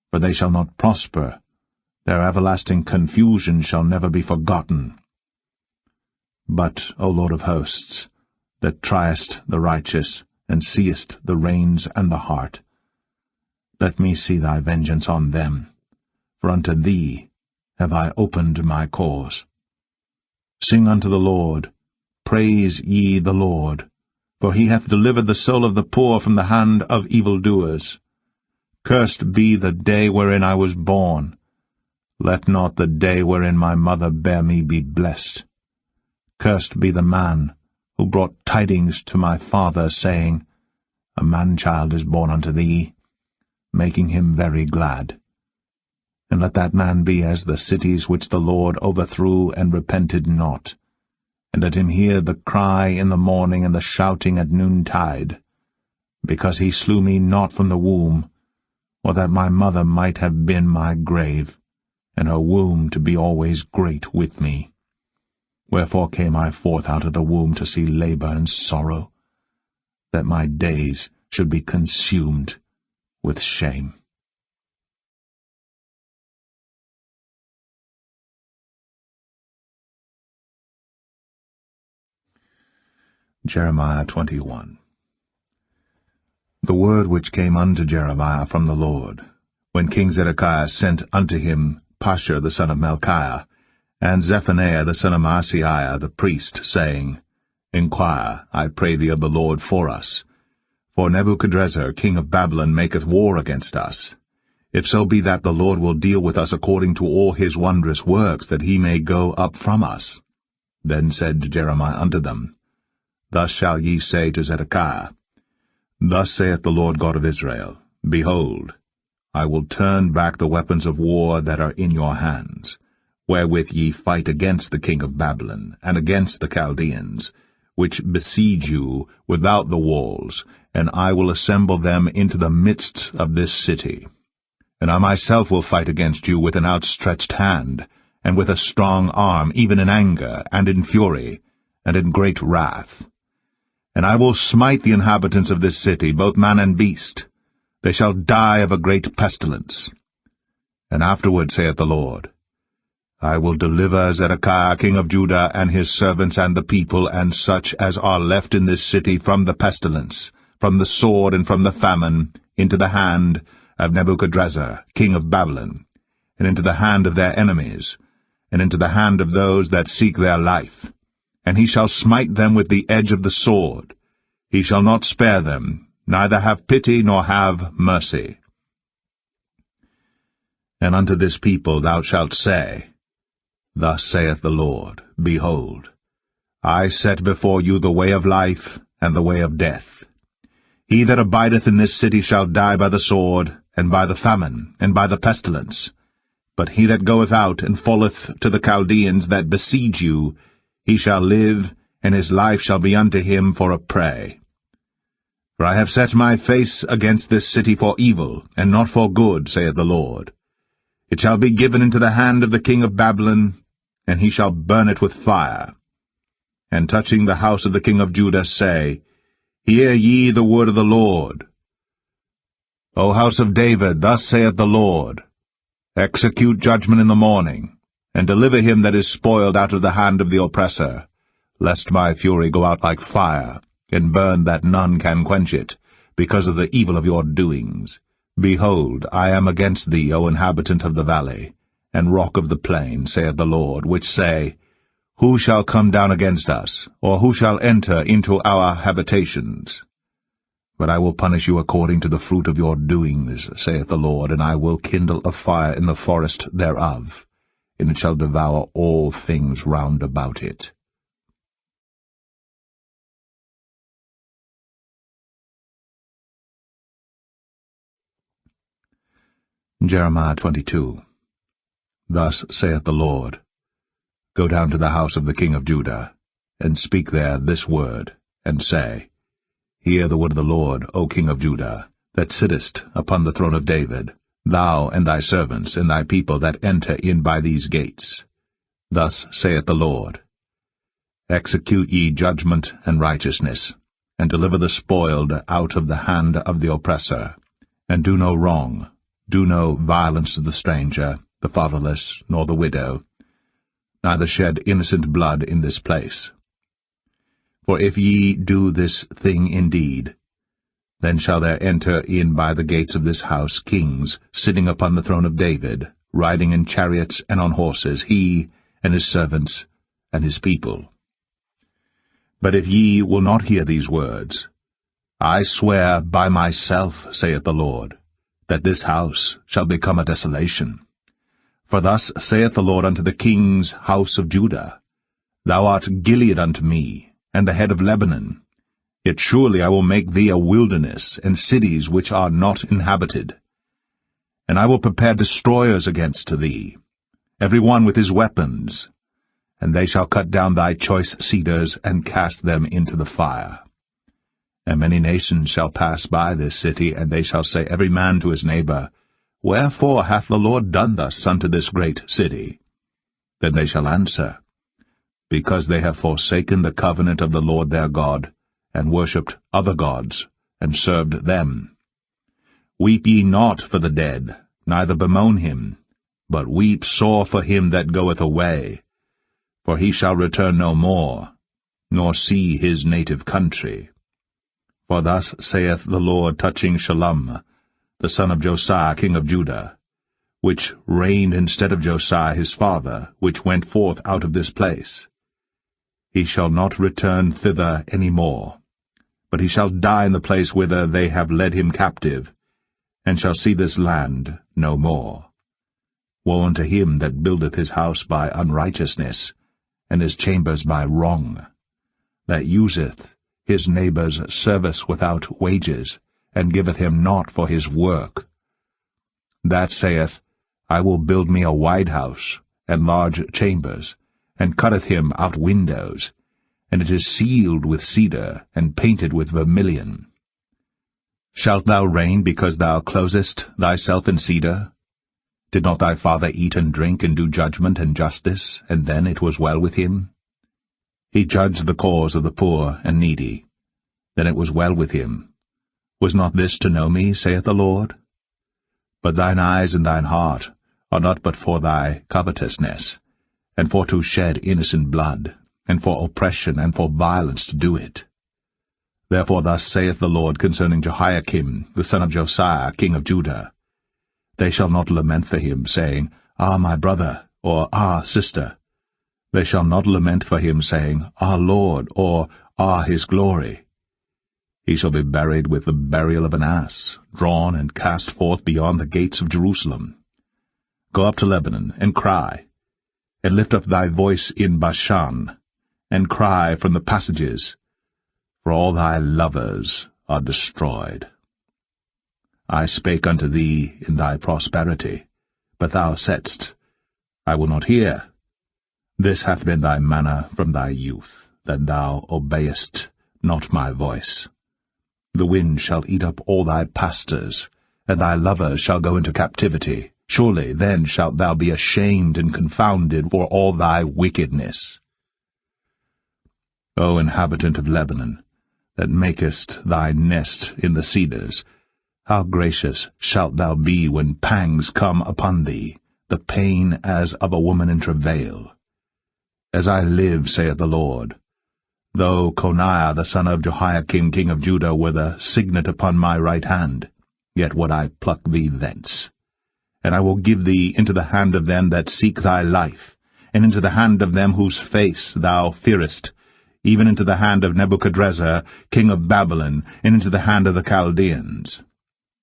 for they shall not prosper. Their everlasting confusion shall never be forgotten. But, O Lord of hosts, that triest the righteous, and seest the reins and the heart, let me see thy vengeance on them, for unto thee have I opened my cause. Sing unto the Lord, praise ye the Lord, for he hath delivered the soul of the poor from the hand of evildoers. Cursed be the day wherein I was born. Let not the day wherein my mother bare me be blessed. Cursed be the man who brought tidings to my father, saying, A man-child is born unto thee, making him very glad. And let that man be as the cities which the Lord overthrew and repented not. And let him hear the cry in the morning and the shouting at noontide, because he slew me not from the womb, or that my mother might have been my grave, and her womb to be always great with me. Wherefore came I forth out of the womb to see labor and sorrow, that my days should be consumed with shame. Jeremiah 21. The word which came unto Jeremiah from the Lord, when King Zedekiah sent unto him Pashur the son of Malchiah, and Zephaniah the son of Maaseiah the priest, saying, Inquire, I pray thee, of the Lord for us. For Nebuchadrezzar king of Babylon maketh war against us. If so be that the Lord will deal with us according to all his wondrous works, that he may go up from us. Then said Jeremiah unto them, Thus shall ye say to Zedekiah, Thus saith the Lord God of Israel, Behold, I will turn back the weapons of war that are in your hands, wherewith ye fight against the king of Babylon, and against the Chaldeans, which besiege you without the walls, and I will assemble them into the midst of this city. And I myself will fight against you with an outstretched hand, and with a strong arm, even in anger, and in fury, and in great wrath. And I will smite the inhabitants of this city, both man and beast. They shall die of a great pestilence. And afterward, saith the Lord, I will deliver Zedekiah king of Judah, and his servants, and the people, and such as are left in this city, from the pestilence, from the sword, and from the famine, into the hand of Nebuchadrezzar king of Babylon, and into the hand of their enemies, and into the hand of those that seek their life. And he shall smite them with the edge of the sword. He shall not spare them, neither have pity nor have mercy. And unto this people thou shalt say, Thus saith the Lord, Behold, I set before you the way of life and the way of death. He that abideth in this city shall die by the sword, and by the famine, and by the pestilence. But he that goeth out and falleth to the Chaldeans that besiege you, he shall live, and his life shall be unto him for a prey. For I have set my face against this city for evil, and not for good, saith the Lord. It shall be given into the hand of the king of Babylon, and he shall burn it with fire. And touching the house of the king of Judah say, Hear ye the word of the Lord. O house of David, thus saith the Lord, Execute judgment in the morning, and deliver him that is spoiled out of the hand of the oppressor, lest my fury go out like fire, and burn that none can quench it, because of the evil of your doings. Behold, I am against thee, O inhabitant of the valley, and rock of the plain, saith the Lord, which say, Who shall come down against us, or who shall enter into our habitations? But I will punish you according to the fruit of your doings, saith the Lord, and I will kindle a fire in the forest thereof, and it shall devour all things round about it. Jeremiah 22. Thus saith the Lord, Go down to the house of the king of Judah, and speak there this word, and say, Hear the word of the Lord, O king of Judah. that sittest upon the throne of David, thou and thy servants and thy people that enter in by these gates. Thus saith the Lord, Execute ye judgment and righteousness, and deliver the spoiled out of the hand of the oppressor, and do no wrong, do no violence to the stranger, the fatherless, nor the widow, neither shed innocent blood in this place. For if ye do this thing indeed, then shall there enter in by the gates of this house kings sitting upon the throne of David, riding in chariots and on horses, he and his servants and his people. But if ye will not hear these words, I swear by myself, saith the Lord, that this house shall become a desolation. For thus saith the Lord unto the king's house of Judah, Thou art Gilead unto me, and the head of Lebanon. Yet surely I will make thee a wilderness, and cities which are not inhabited. And I will prepare destroyers against thee, every one with his weapons, and they shall cut down thy choice cedars, and cast them into the fire. And many nations shall pass by this city, and they shall say every man to his neighbor, Wherefore hath the Lord done thus unto this great city? Then they shall answer, Because they have forsaken the covenant of the Lord their God, and worshipped other gods, and served them. Weep ye not for the dead, neither bemoan him, but weep sore for him that goeth away, for he shall return no more, nor see his native country. For thus saith the Lord touching Shallum, the son of Josiah king of Judah, which reigned instead of Josiah his father, which went forth out of this place. He shall not return thither any more, but he shall die in the place whither they have led him captive, and shall see this land no more. Woe unto him that buildeth his house by unrighteousness, and his chambers by wrong, that useth his neighbour's service without wages, and giveth him naught for his work. That saith, I will build me a wide house, and large chambers, and cutteth him out windows, and it is sealed with cedar, and painted with vermilion. Shalt thou reign because thou closest thyself in cedar? Did not thy father eat and drink, and do judgment and justice, and then it was well with him? He judged the cause of the poor and needy. Then it was well with him. Was not this to know me, saith the Lord? But thine eyes and thine heart are not but for thy covetousness, and for to shed innocent blood, and for oppression and for violence to do it. Therefore thus saith the Lord concerning Jehoiakim, the son of Josiah, king of Judah, They shall not lament for him, saying, Ah, my brother, or Ah, sister. They shall not lament for him, saying, Our Lord, or Ah, his glory. He shall be buried with the burial of an ass, drawn and cast forth beyond the gates of Jerusalem. Go up to Lebanon, and cry, and lift up thy voice in Bashan, and cry from the passages, for all thy lovers are destroyed. I spake unto thee in thy prosperity, but thou saidst, I will not hear. This hath been thy manner from thy youth, that thou obeyest not my voice. The wind shall eat up all thy pastors, and thy lovers shall go into captivity. Surely then shalt thou be ashamed and confounded for all thy wickedness. O inhabitant of Lebanon, that makest thy nest in the cedars, how gracious shalt thou be when pangs come upon thee, the pain as of a woman in travail. As I live, saith the Lord, though Coniah the son of Jehoiakim king of Judah were the signet upon my right hand, yet would I pluck thee thence. And I will give thee into the hand of them that seek thy life, and into the hand of them whose face thou fearest, even into the hand of Nebuchadrezzar king of Babylon, and into the hand of the Chaldeans.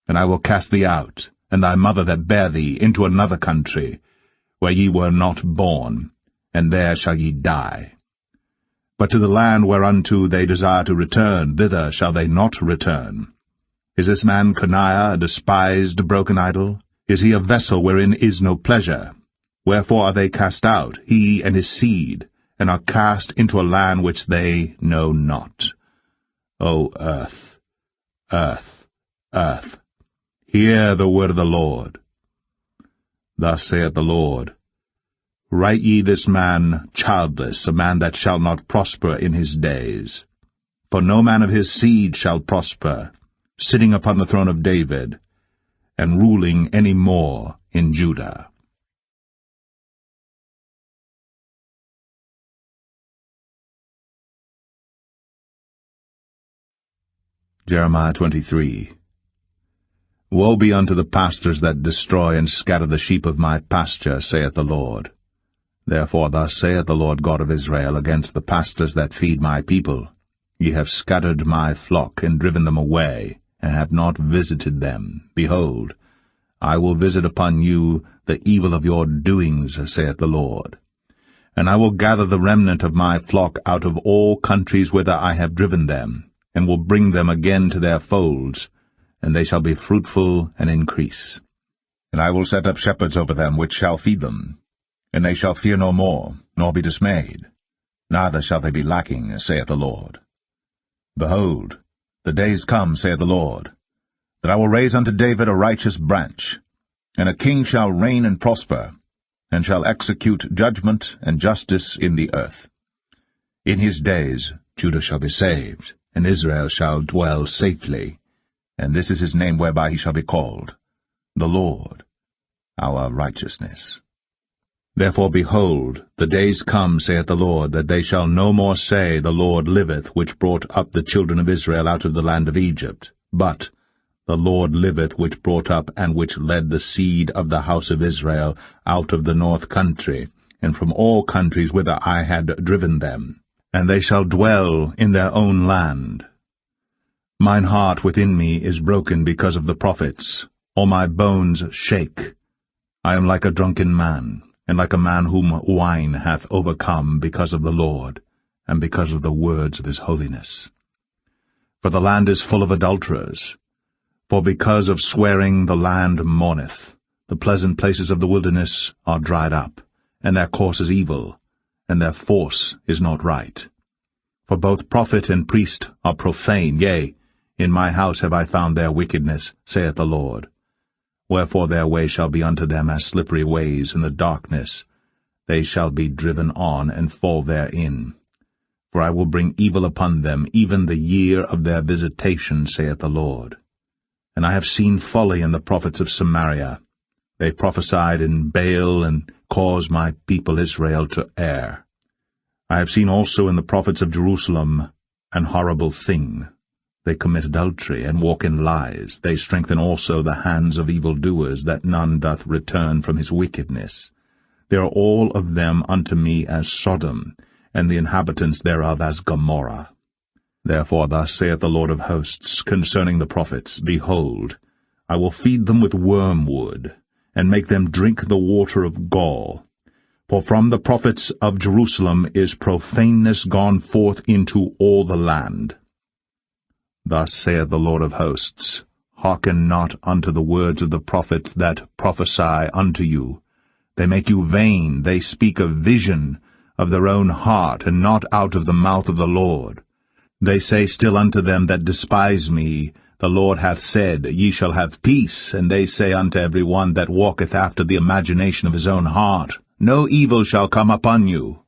And I will cast thee out, and thy mother that bare thee, into another country, where ye were not born, and there shall ye die. But to the land whereunto they desire to return, thither shall they not return. Is this man Coniah a despised broken idol? Is he a vessel wherein is no pleasure? Wherefore are they cast out, he and his seed, and are cast into a land which they know not? O earth, earth, Earth, hear the word of the Lord. Thus saith the Lord, Write ye this man childless, a man that shall not prosper in his days. For no man of his seed shall prosper, sitting upon the throne of David, and ruling any more in Judah. Jeremiah 23. Woe be unto the pastors that destroy and scatter the sheep of my pasture, saith the Lord. Therefore thus saith the Lord God of Israel against the pastors that feed my people, Ye have scattered my flock, and driven them away, and have not visited them. Behold, I will visit upon you the evil of your doings, saith the Lord. And I will gather the remnant of my flock out of all countries whither I have driven them, and will bring them again to their folds, and they shall be fruitful and increase. And I will set up shepherds over them, which shall feed them. And they shall fear no more, nor be dismayed, neither shall they be lacking, saith the Lord. Behold, the days come, saith the Lord, that I will raise unto David a righteous branch, and a king shall reign and prosper, and shall execute judgment and justice in the earth. In his days Judah shall be saved, and Israel shall dwell safely, and this is his name whereby he shall be called, the Lord, our righteousness. Therefore, behold, the days come, saith the Lord, that they shall no more say, The Lord liveth, which brought up the children of Israel out of the land of Egypt, but, The Lord liveth, which brought up and which led the seed of the house of Israel out of the north country, and from all countries whither I had driven them, and they shall dwell in their own land. Mine heart within me is broken because of the prophets, all my bones shake. I am like a drunken man, and like a man whom wine hath overcome, because of the Lord, and because of the words of his holiness. For the land is full of adulterers, for because of swearing the land mourneth. The pleasant places of the wilderness are dried up, and their course is evil, and their force is not right. For both prophet and priest are profane, yea, in my house have I found their wickedness, saith the Lord. Wherefore their way shall be unto them as slippery ways in the darkness. They shall be driven on, and fall therein. For I will bring evil upon them, even the year of their visitation, saith the Lord. And I have seen folly in the prophets of Samaria. They prophesied in Baal, and caused my people Israel to err. I have seen also in the prophets of Jerusalem an horrible thing. They commit adultery, and walk in lies. They strengthen also the hands of evildoers, that none doth return from his wickedness. They are all of them unto me as Sodom, and the inhabitants thereof as Gomorrah. Therefore thus saith the Lord of hosts concerning the prophets, Behold, I will feed them with wormwood, and make them drink the water of gall. For from the prophets of Jerusalem is profaneness gone forth into all the land. Thus saith the Lord of hosts, Hearken not unto the words of the prophets that prophesy unto you. They make you vain, they speak a vision of their own heart, and not out of the mouth of the Lord. They say still unto them that despise me, The Lord hath said, Ye shall have peace. And they say unto every one that walketh after the imagination of his own heart, No evil shall come upon you.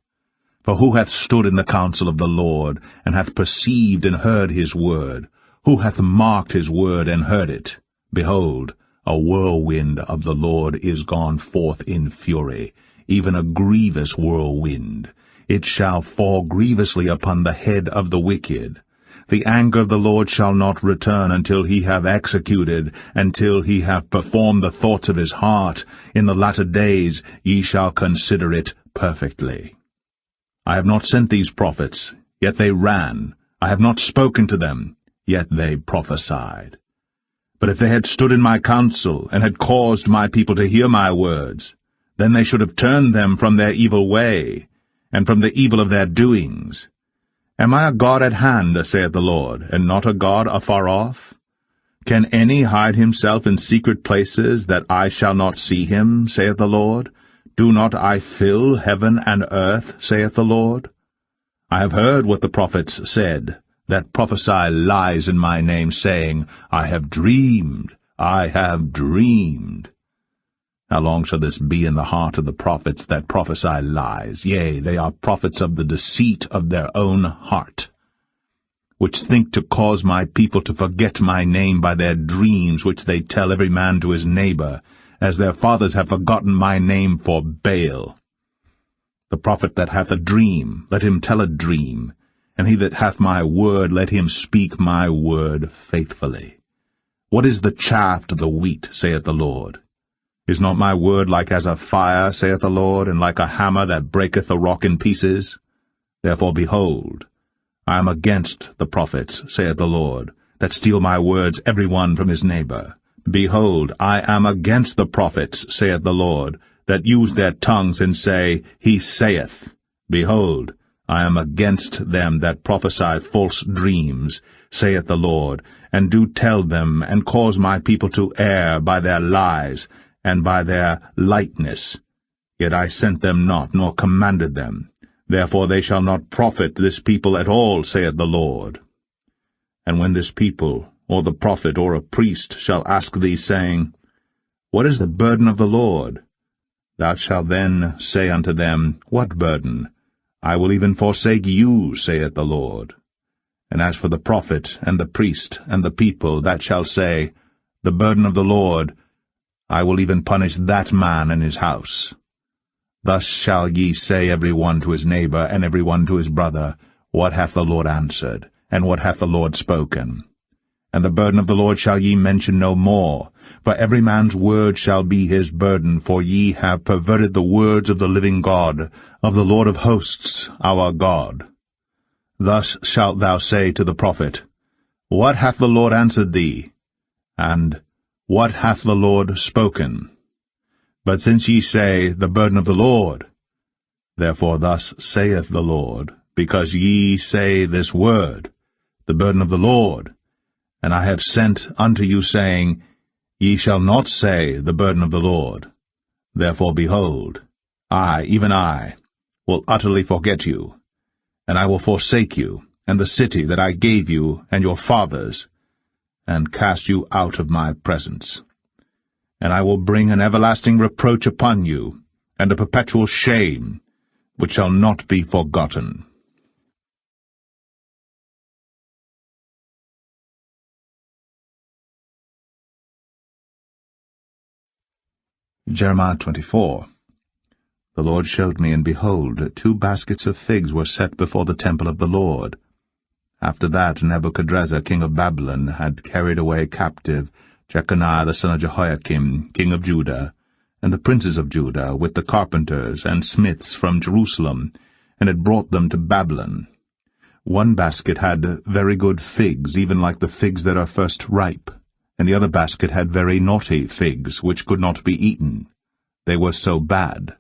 For who hath stood in the counsel of the Lord, and hath perceived and heard his word? Who hath marked his word and heard it? Behold, a whirlwind of the Lord is gone forth in fury, even a grievous whirlwind. It shall fall grievously upon the head of the wicked. The anger of the Lord shall not return until he have executed, until he have performed the thoughts of his heart. In the latter days ye shall consider it perfectly. I have not sent these prophets, yet they ran. I have not spoken to them, yet they prophesied. But if they had stood in my counsel, and had caused my people to hear my words, then they should have turned them from their evil way, and from the evil of their doings. Am I a God at hand, saith the Lord, and not a God afar off? Can any hide himself in secret places, that I shall not see him, saith the Lord? Do not I fill heaven and earth, saith the Lord? I have heard what the prophets said, that prophesy lies in my name, saying, I have dreamed, I have dreamed. How long shall this be in the heart of the prophets that prophesy lies? Yea, they are prophets of the deceit of their own heart, which think to cause my people to forget my name by their dreams, which they tell every man to his neighbor, as their fathers have forgotten my name for Baal. The prophet that hath a dream, let him tell a dream, and he that hath my word, let him speak my word faithfully. What is the chaff to the wheat, saith the Lord? Is not my word like as a fire, saith the Lord, and like a hammer that breaketh a rock in pieces? Therefore, behold, I am against the prophets, saith the Lord, that steal my words every one from his neighbor. Behold, I am against the prophets, saith the Lord, that use their tongues and say, He saith. Behold, I am against them that prophesy false dreams, saith the Lord, and do tell them, and cause my people to err by their lies, and by their lightness. Yet I sent them not, nor commanded them. Therefore they shall not profit this people at all, saith the Lord. And when this people, or the prophet, or a priest, shall ask thee, saying, What is the burden of the Lord? Thou shalt then say unto them, What burden? I will even forsake you, saith the Lord. And as for the prophet, and the priest, and the people, that shall say, The burden of the Lord, I will even punish that man and his house. Thus shall ye say every one to his neighbor, and every one to his brother, What hath the Lord answered, and what hath the Lord spoken? And the burden of the Lord shall ye mention no more, for every man's word shall be his burden, for ye have perverted the words of the living God, of the Lord of hosts, our God. Thus shalt thou say to the prophet, What hath the Lord answered thee? And what hath the Lord spoken? But since ye say, The burden of the Lord, therefore thus saith the Lord, because ye say this word, The burden of the Lord, and I have sent unto you, saying, Ye shall not say, The burden of the Lord. Therefore, behold, I, even I, will utterly forget you, and I will forsake you, and the city that I gave you and your fathers, and cast you out of my presence. And I will bring an everlasting reproach upon you, and a perpetual shame, which shall not be forgotten. Jeremiah 24. The Lord showed me, and behold, 2 baskets of figs were set before the temple of the Lord. After that Nebuchadrezzar king of Babylon had carried away captive Jeconiah the son of Jehoiakim, king of Judah, and the princes of Judah, with the carpenters and smiths from Jerusalem, and had brought them to Babylon. 1 basket had very good figs, even like the figs that are first ripe, and the other basket had very naughty figs, which could not be eaten. They were so bad.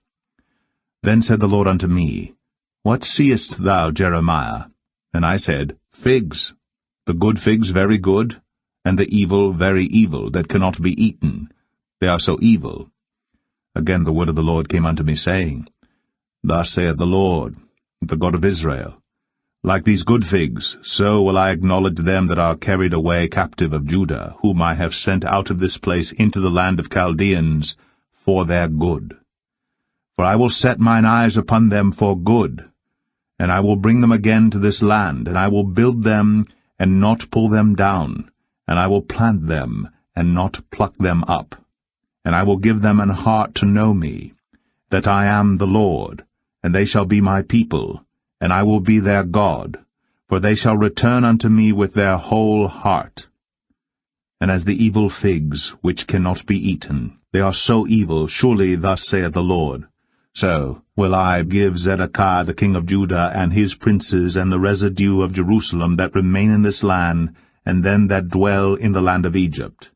Then said the Lord unto me, What seest thou, Jeremiah? And I said, Figs, the good figs very good, and the evil very evil, that cannot be eaten. They are so evil. Again the word of the Lord came unto me, saying, Thus saith the Lord, the God of Israel, Like these good figs, so will I acknowledge them that are carried away captive of Judah, whom I have sent out of this place into the land of Chaldeans, for their good. For I will set mine eyes upon them for good, and I will bring them again to this land, and I will build them, and not pull them down, and I will plant them, and not pluck them up. And I will give them an heart to know me, that I am the Lord, and they shall be my people, and I will be their God, for they shall return unto me with their whole heart. And as the evil figs, which cannot be eaten, they are so evil, surely thus saith the Lord, so will I give Zedekiah the king of Judah, and his princes, and the residue of Jerusalem that remain in this land, and them that dwell in the land of Egypt.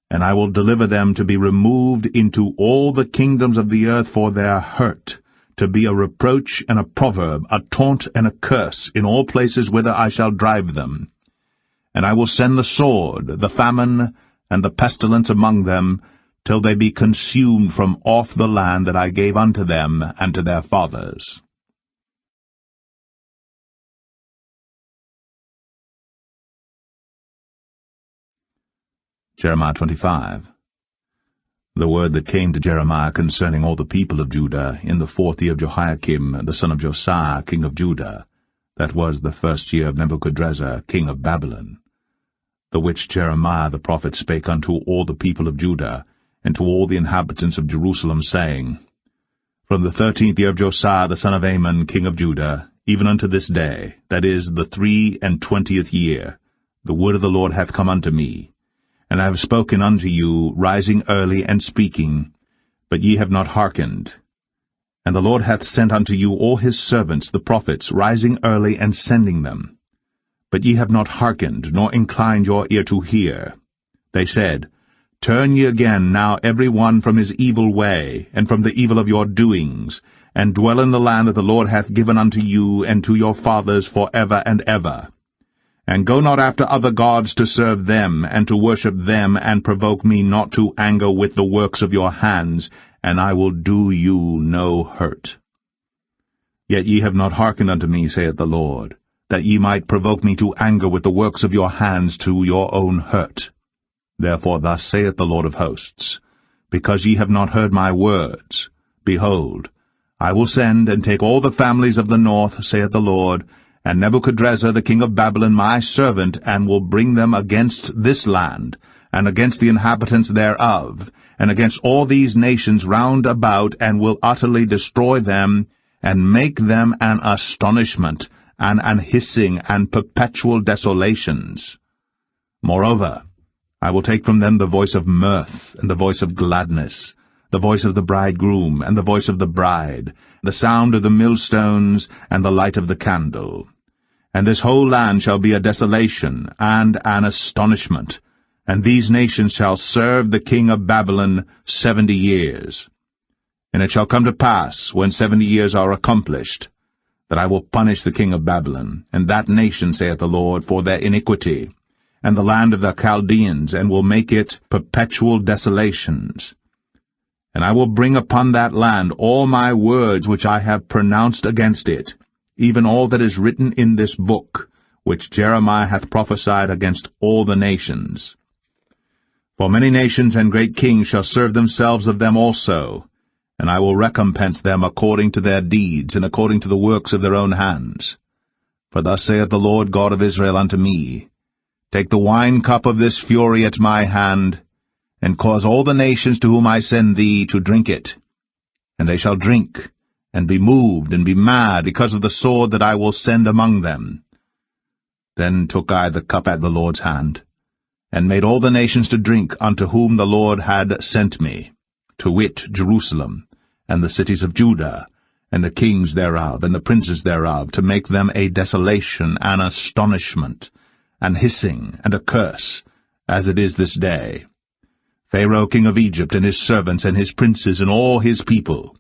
And I will deliver them to be removed into all the kingdoms of the earth for their hurt, to be a reproach and a proverb, a taunt and a curse, in all places whither I shall drive them. And I will send the sword, the famine, and the pestilence among them, till they be consumed from off the land that I gave unto them and to their fathers. Jeremiah 25. The word that came to Jeremiah concerning all the people of Judah in the 4th year of Jehoiakim, the son of Josiah, king of Judah, that was the 1st year of Nebuchadrezzar, king of Babylon, the which Jeremiah the prophet spake unto all the people of Judah, and to all the inhabitants of Jerusalem, saying, From the 13th year of Josiah the son of Ammon, king of Judah, even unto this day, that is, the 23 year, the word of the Lord hath come unto me. And I have spoken unto you, rising early and speaking, but ye have not hearkened. And the Lord hath sent unto you all his servants the prophets, rising early and sending them. But ye have not hearkened, nor inclined your ear to hear. They said, Turn ye again now every one from his evil way, and from the evil of your doings, and dwell in the land that the Lord hath given unto you and to your fathers for ever and ever. And go not after other gods to serve them, and to worship them, and provoke me not to anger with the works of your hands, and I will do you no hurt. Yet ye have not hearkened unto me, saith the Lord, that ye might provoke me to anger with the works of your hands to your own hurt. Therefore thus saith the Lord of hosts, Because ye have not heard my words, behold, I will send and take all the families of the north, saith the Lord, and Nebuchadrezzar the king of Babylon my servant, and will bring them against this land, and against the inhabitants thereof, and against all these nations round about, and will utterly destroy them, and make them an astonishment, and an hissing, and perpetual desolations. Moreover, I will take from them the voice of mirth, and the voice of gladness, the voice of the bridegroom, and the voice of the bride, the sound of the millstones, and the light of the candle. And this whole land shall be a desolation, and an astonishment, and these nations shall serve the king of Babylon 70 years. And it shall come to pass, when 70 years are accomplished, that I will punish the king of Babylon, and that nation, saith the Lord, for their iniquity, and the land of the Chaldeans, and will make it perpetual desolations. And I will bring upon that land all my words which I have pronounced against it, even all that is written in this book, which Jeremiah hath prophesied against all the nations. For many nations and great kings shall serve themselves of them also, and I will recompense them according to their deeds, and according to the works of their own hands. For thus saith the Lord God of Israel unto me, Take the wine cup of this fury at my hand, and cause all the nations to whom I send thee to drink it. And they shall drink, and be moved, and be mad, because of the sword that I will send among them. Then took I the cup at the Lord's hand, and made all the nations to drink unto whom the Lord had sent me, to wit, Jerusalem, and the cities of Judah, and the kings thereof, and the princes thereof, to make them a desolation, an astonishment, an hissing, and a curse, as it is this day. Pharaoh king of Egypt, and his servants, and his princes, and all his people,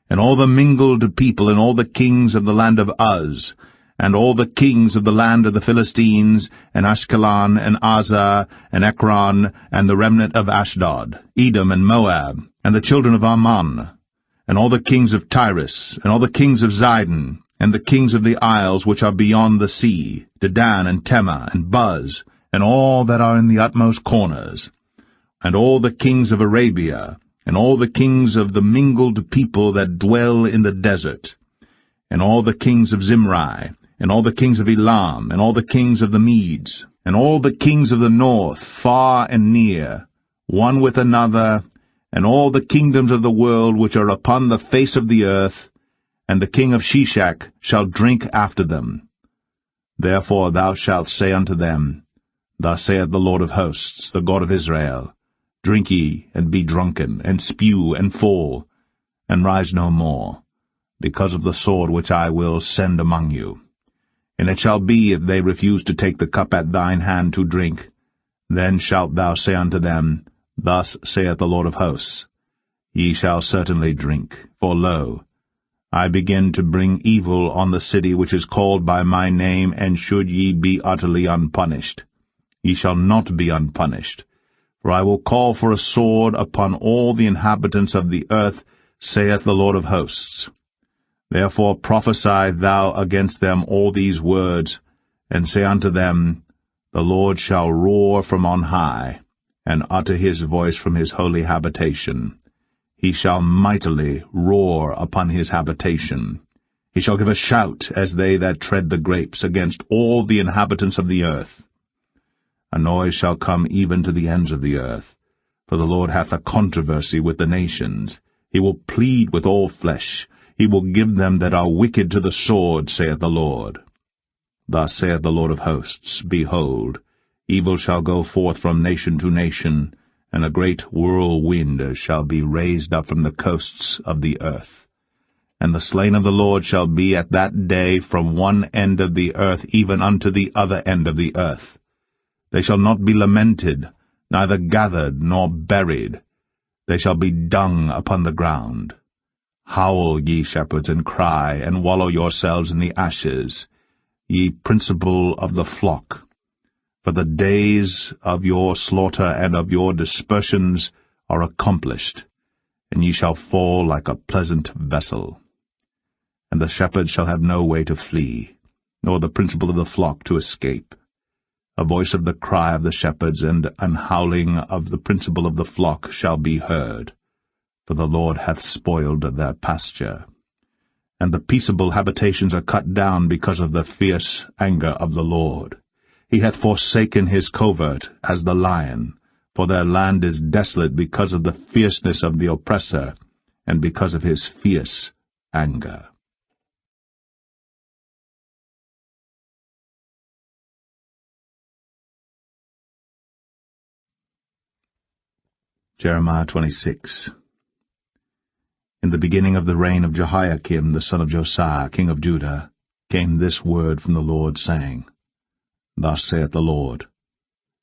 and all the mingled people, and all the kings of the land of Uz, and all the kings of the land of the Philistines, and Ashkelon, and Azar, and Ekron, and the remnant of Ashdod, Edom, and Moab, and the children of Ammon, and all the kings of Tyrus, and all the kings of Zidon, and the kings of the isles which are beyond the sea, Dedan, and Tema, and Buz, and all that are in the utmost corners, and all the kings of Arabia, and all the kings of the mingled people that dwell in the desert, and all the kings of Zimri, and all the kings of Elam, and all the kings of the Medes, and all the kings of the north, far and near, one with another, and all the kingdoms of the world which are upon the face of the earth, and the king of Shishak shall drink after them. Therefore thou shalt say unto them, Thus saith the Lord of hosts, the God of Israel, Drink ye, and be drunken, and spew, and fall, and rise no more, because of the sword which I will send among you. And it shall be, if they refuse to take the cup at thine hand to drink, then shalt thou say unto them, Thus saith the Lord of hosts, Ye shall certainly drink, for lo, I begin to bring evil on the city which is called by my name, and should ye be utterly unpunished, ye shall not be unpunished. For I will call for a sword upon all the inhabitants of the earth, saith the Lord of hosts. Therefore prophesy thou against them all these words, and say unto them, The Lord shall roar from on high, and utter his voice from his holy habitation. He shall mightily roar upon his habitation. He shall give a shout as they that tread the grapes against all the inhabitants of the earth. A noise shall come even to the ends of the earth, for the Lord hath a controversy with the nations. He will plead with all flesh. He will give them that are wicked to the sword, saith the Lord. Thus saith the Lord of hosts, Behold, evil shall go forth from nation to nation, and a great whirlwind shall be raised up from the coasts of the earth. And the slain of the Lord shall be at that day from one end of the earth even unto the other end of the earth. They shall not be lamented, neither gathered nor buried. They shall be dung upon the ground. Howl, ye shepherds, and cry, and wallow yourselves in the ashes, ye principal of the flock. For the days of your slaughter and of your dispersions are accomplished, and ye shall fall like a pleasant vessel. And the shepherds shall have no way to flee, nor the principal of the flock to escape. A voice of the cry of the shepherds and an howling of the principal of the flock shall be heard, for the Lord hath spoiled their pasture. And the peaceable habitations are cut down because of the fierce anger of the Lord. He hath forsaken his covert as the lion, for their land is desolate because of the fierceness of the oppressor, and because of his fierce anger. Jeremiah 26. In the beginning of the reign of Jehoiakim the son of Josiah, king of Judah, came this word from the Lord, saying, Thus saith the Lord,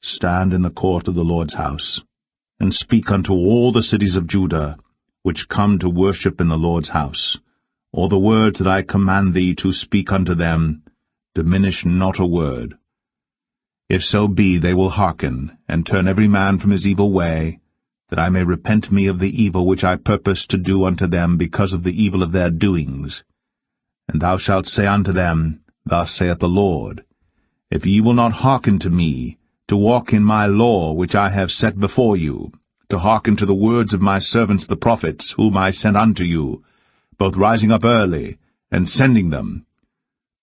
Stand in the court of the Lord's house, and speak unto all the cities of Judah, which come to worship in the Lord's house, all the words that I command thee to speak unto them, diminish not a word. If so be they will hearken, and turn every man from his evil way, that I may repent me of the evil which I purpose to do unto them because of the evil of their doings. And thou shalt say unto them, Thus saith the Lord, If ye will not hearken to me, to walk in my law which I have set before you, to hearken to the words of my servants the prophets, whom I sent unto you, both rising up early, and sending them,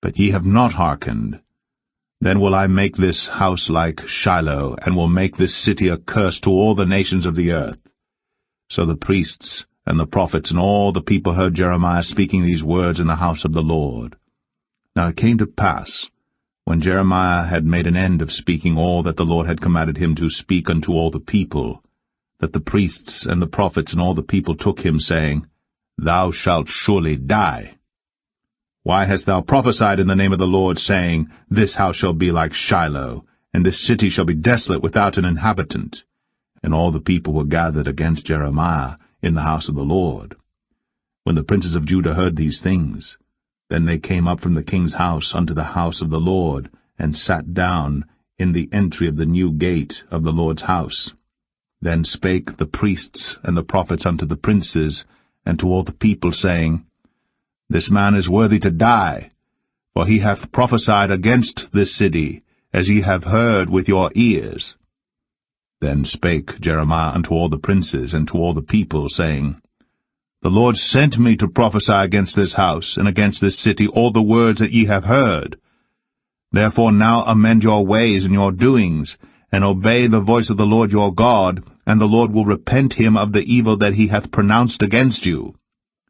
but ye have not hearkened, then will I make this house like Shiloh, and will make this city a curse to all the nations of the earth. So the priests and the prophets and all the people heard Jeremiah speaking these words in the house of the Lord. Now it came to pass, when Jeremiah had made an end of speaking all that the Lord had commanded him to speak unto all the people, that the priests and the prophets and all the people took him, saying, Thou shalt surely die. Why hast thou prophesied in the name of the Lord, saying, This house shall be like Shiloh, and this city shall be desolate without an inhabitant? And all the people were gathered against Jeremiah in the house of the Lord. When the princes of Judah heard these things, then they came up from the king's house unto the house of the Lord, and sat down in the entry of the new gate of the Lord's house. Then spake the priests and the prophets unto the princes and to all the people, saying, This man is worthy to die, for he hath prophesied against this city, as ye have heard with your ears. Then spake Jeremiah unto all the princes and to all the people, saying, The Lord sent me to prophesy against this house and against this city all the words that ye have heard. Therefore now amend your ways and your doings, and obey the voice of the Lord your God, and the Lord will repent him of the evil that he hath pronounced against you.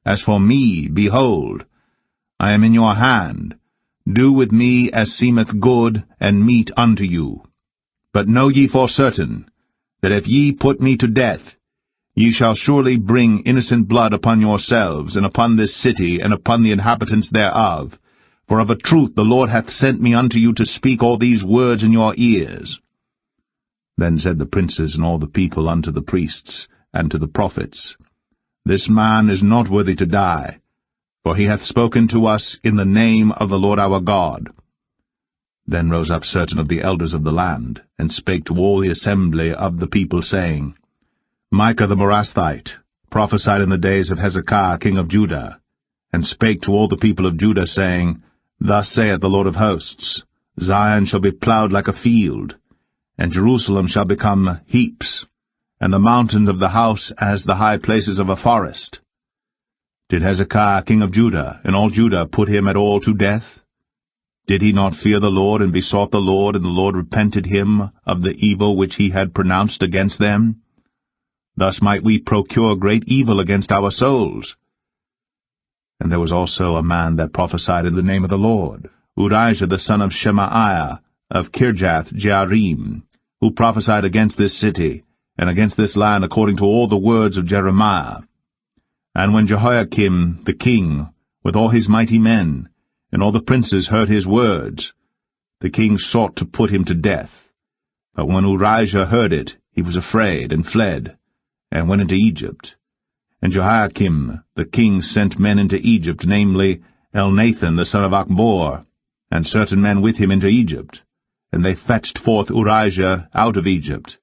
As for me, behold, I am in your hand. Do with me as seemeth good and meet unto you. But know ye for certain, that if ye put me to death, ye shall surely bring innocent blood upon yourselves, and upon this city, and upon the inhabitants thereof. For of a truth the Lord hath sent me unto you to speak all these words in your ears. Then said the princes and all the people unto the priests and to the prophets, This man is not worthy to die, for he hath spoken to us in the name of the Lord our God. Then rose up certain of the elders of the land, and spake to all the assembly of the people, saying, Micah the Morasthite prophesied in the days of Hezekiah king of Judah, and spake to all the people of Judah, saying, Thus saith the Lord of hosts, Zion shall be plowed like a field, And Jerusalem shall become heaps, and the mountains of the house as the high places of a forest. Did Hezekiah king of Judah and all Judah put him at all to death? Did he not fear the Lord, and besought the Lord, and the Lord repented him of the evil which he had pronounced against them? Thus might we procure great evil against our souls. And there was also a man that prophesied in the name of the Lord, Urijah the son of Shemaiah, of Kirjath-Jearim, who prophesied against this city, and against this land according to all the words of Jeremiah. And when Jehoiakim the king, with all his mighty men, and all the princes heard his words, the king sought to put him to death. But when Urijah heard it, he was afraid, and fled, and went into Egypt. And Jehoiakim the king sent men into Egypt, namely Elnathan the son of Achbor, and certain men with him into Egypt. And they fetched forth Urijah out of Egypt,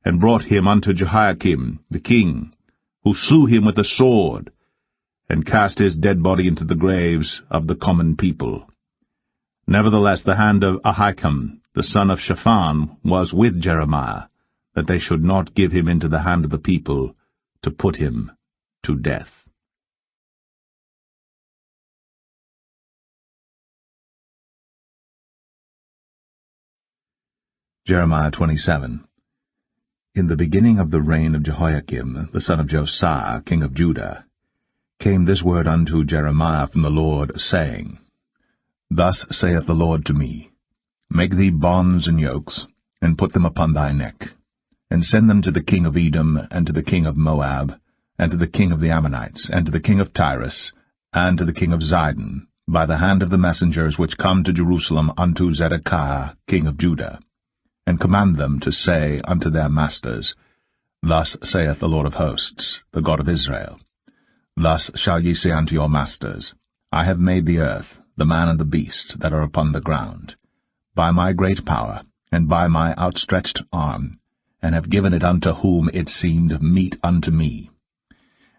and brought him unto Jehoiakim the king, who slew him with the sword, and cast his dead body into the graves of the common people. Nevertheless the hand of Ahikam the son of Shaphan was with Jeremiah, that they should not give him into the hand of the people, to put him to death. Jeremiah 27. In the beginning of the reign of Jehoiakim, the son of Josiah, king of Judah, came this word unto Jeremiah from the Lord, saying, Thus saith the Lord to me, Make thee bonds and yokes, and put them upon thy neck, and send them to the king of Edom, and to the king of Moab, and to the king of the Ammonites, and to the king of Tyrus, and to the king of Zidon, by the hand of the messengers which come to Jerusalem unto Zedekiah, king of Judah, and command them to say unto their masters, Thus saith the Lord of hosts, the God of Israel, Thus shall ye say unto your masters, I have made the earth, the man and the beast that are upon the ground, by my great power, and by my outstretched arm, and have given it unto whom it seemed meet unto me.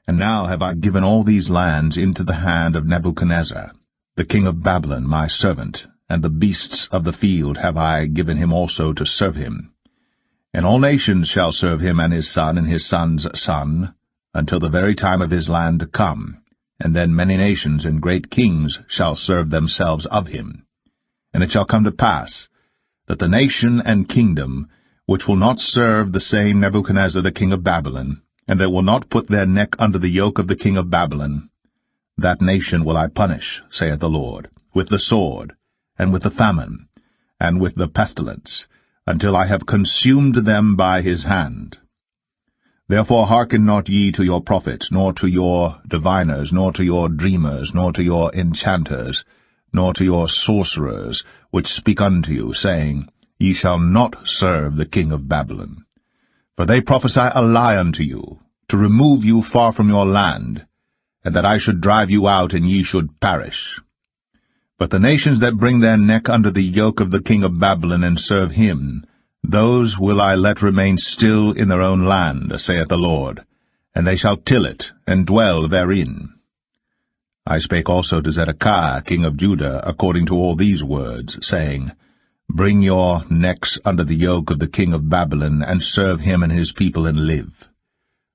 And now have I given all these lands into the hand of Nebuchadnezzar, the king of Babylon, my servant, and the beasts of the field have I given him also to serve him. And all nations shall serve him, and his son's son, until the very time of his land to come, and then many nations and great kings shall serve themselves of him. And it shall come to pass, that the nation and kingdom which will not serve the same Nebuchadnezzar the king of Babylon, and that will not put their neck under the yoke of the king of Babylon, that nation will I punish, saith the Lord, with the sword, and with the famine, and with the pestilence, until I have consumed them by his hand. Therefore hearken not ye to your prophets, nor to your diviners, nor to your dreamers, nor to your enchanters, nor to your sorcerers, which speak unto you, saying, Ye shall not serve the king of Babylon. For they prophesy a lie unto you, to remove you far from your land, and that I should drive you out, and ye should perish. But the nations that bring their neck under the yoke of the king of Babylon, and serve him, those will I let remain still in their own land, saith the Lord, and they shall till it, and dwell therein. I spake also to Zedekiah, king of Judah, according to all these words, saying, Bring your necks under the yoke of the king of Babylon, and serve him and his people, and live.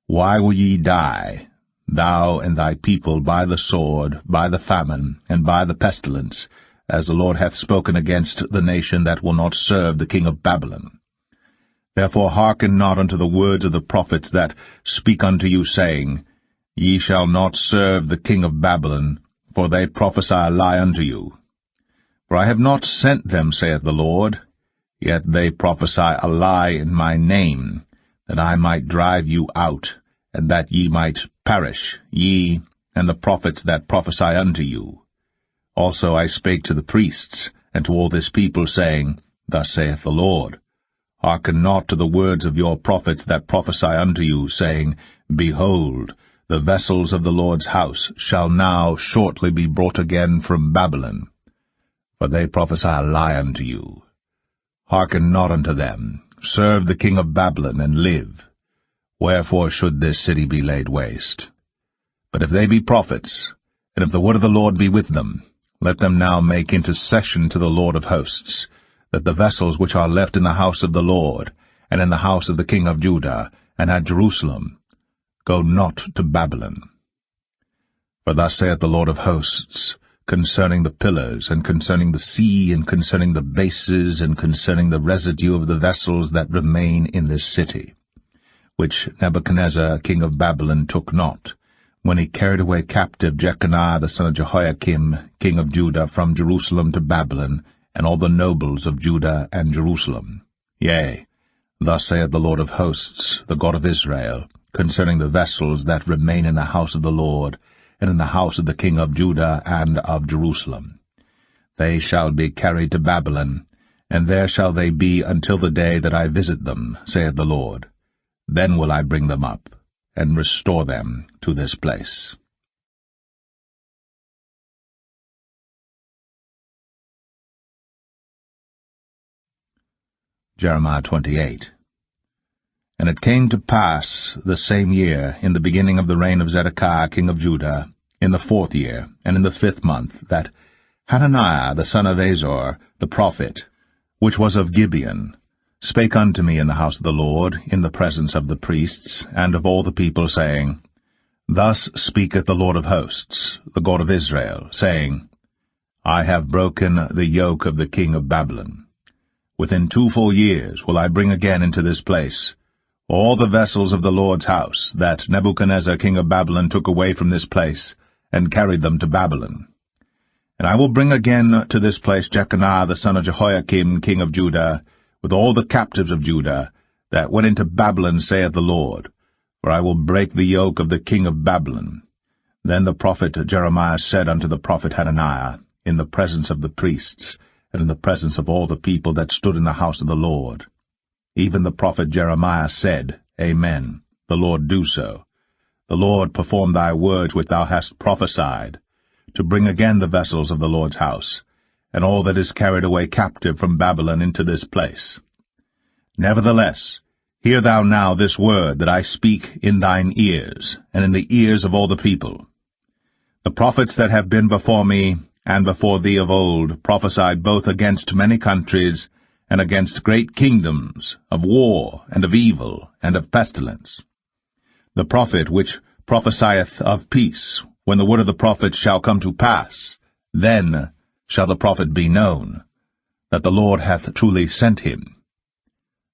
Why will ye die, thou and thy people, by the sword, by the famine, and by the pestilence, as the Lord hath spoken against the nation that will not serve the king of Babylon? Therefore hearken not unto the words of the prophets that speak unto you, saying, Ye shall not serve the king of Babylon, for they prophesy a lie unto you. For I have not sent them, saith the Lord, yet they prophesy a lie in my name, that I might drive you out, and that ye might perish, ye and the prophets that prophesy unto you. Also I spake to the priests, and to all this people, saying, Thus saith the Lord, Hearken not to the words of your prophets that prophesy unto you, saying, Behold, the vessels of the Lord's house shall now shortly be brought again from Babylon. For they prophesy a lie unto you. Hearken not unto them. Serve the king of Babylon, and live. Wherefore should this city be laid waste? But if they be prophets, and if the word of the Lord be with them, let them now make intercession to the Lord of hosts, that the vessels which are left in the house of the Lord, and in the house of the king of Judah, and at Jerusalem, go not to Babylon. For thus saith the Lord of hosts, concerning the pillars, and concerning the sea, and concerning the bases, and concerning the residue of the vessels that remain in this city, which Nebuchadnezzar king of Babylon took not, when he carried away captive Jeconiah the son of Jehoiakim king of Judah from Jerusalem to Babylon, and all the nobles of Judah and Jerusalem. Yea, thus saith the Lord of hosts, the God of Israel, concerning the vessels that remain in the house of the Lord, and in the house of the king of Judah and of Jerusalem. They shall be carried to Babylon, and there shall they be until the day that I visit them, saith the Lord. Then will I bring them up, and restore them to this place. Jeremiah 28. And it came to pass the same year, in the beginning of the reign of Zedekiah king of Judah, in the 4th year, and in the 5th month, that Hananiah the son of Azor, the prophet, which was of Gibeon, spake unto me in the house of the Lord, in the presence of the priests, and of all the people, saying, Thus speaketh the Lord of hosts, the God of Israel, saying, I have broken the yoke of the king of Babylon. Within 2 full years will I bring again into this place all the vessels of the Lord's house, that Nebuchadnezzar king of Babylon took away from this place, and carried them to Babylon. And I will bring again to this place Jeconiah the son of Jehoiakim king of Judah, with all the captives of Judah, that went into Babylon, saith the Lord, for I will break the yoke of the king of Babylon. Then the prophet Jeremiah said unto the prophet Hananiah, in the presence of the priests, and in the presence of all the people that stood in the house of the Lord, even the prophet Jeremiah said, Amen, the Lord do so. The Lord perform thy words which thou hast prophesied, to bring again the vessels of the Lord's house, and all that is carried away captive from Babylon into this place. Nevertheless, hear thou now this word that I speak in thine ears, and in the ears of all the people. The prophets that have been before me, and before thee of old, prophesied both against many countries, and against great kingdoms, of war, and of evil, and of pestilence. The prophet which prophesieth of peace, when the word of the prophet shall come to pass, then shall the prophet be known, that the Lord hath truly sent him.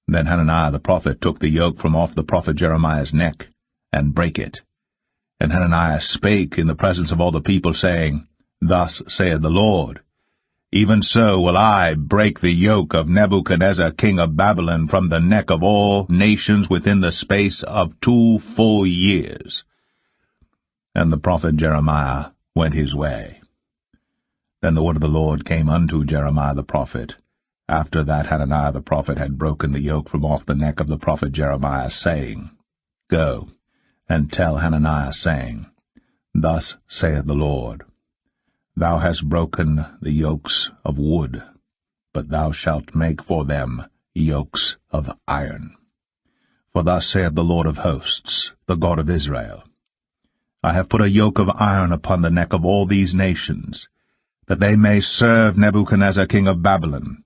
Then Hananiah the prophet took the yoke from off the prophet Jeremiah's neck, and brake it. And Hananiah spake in the presence of all the people, saying, Thus saith the Lord, Even so will I break the yoke of Nebuchadnezzar king of Babylon from the neck of all nations within the space of 2 full years. And the prophet Jeremiah went his way. Then the word of the Lord came unto Jeremiah the prophet, after that Hananiah the prophet had broken the yoke from off the neck of the prophet Jeremiah, saying, Go, and tell Hananiah, saying, Thus saith the Lord, Thou hast broken the yokes of wood, but thou shalt make for them yokes of iron. For thus saith the Lord of hosts, the God of Israel, I have put a yoke of iron upon the neck of all these nations, that they may serve Nebuchadnezzar king of Babylon,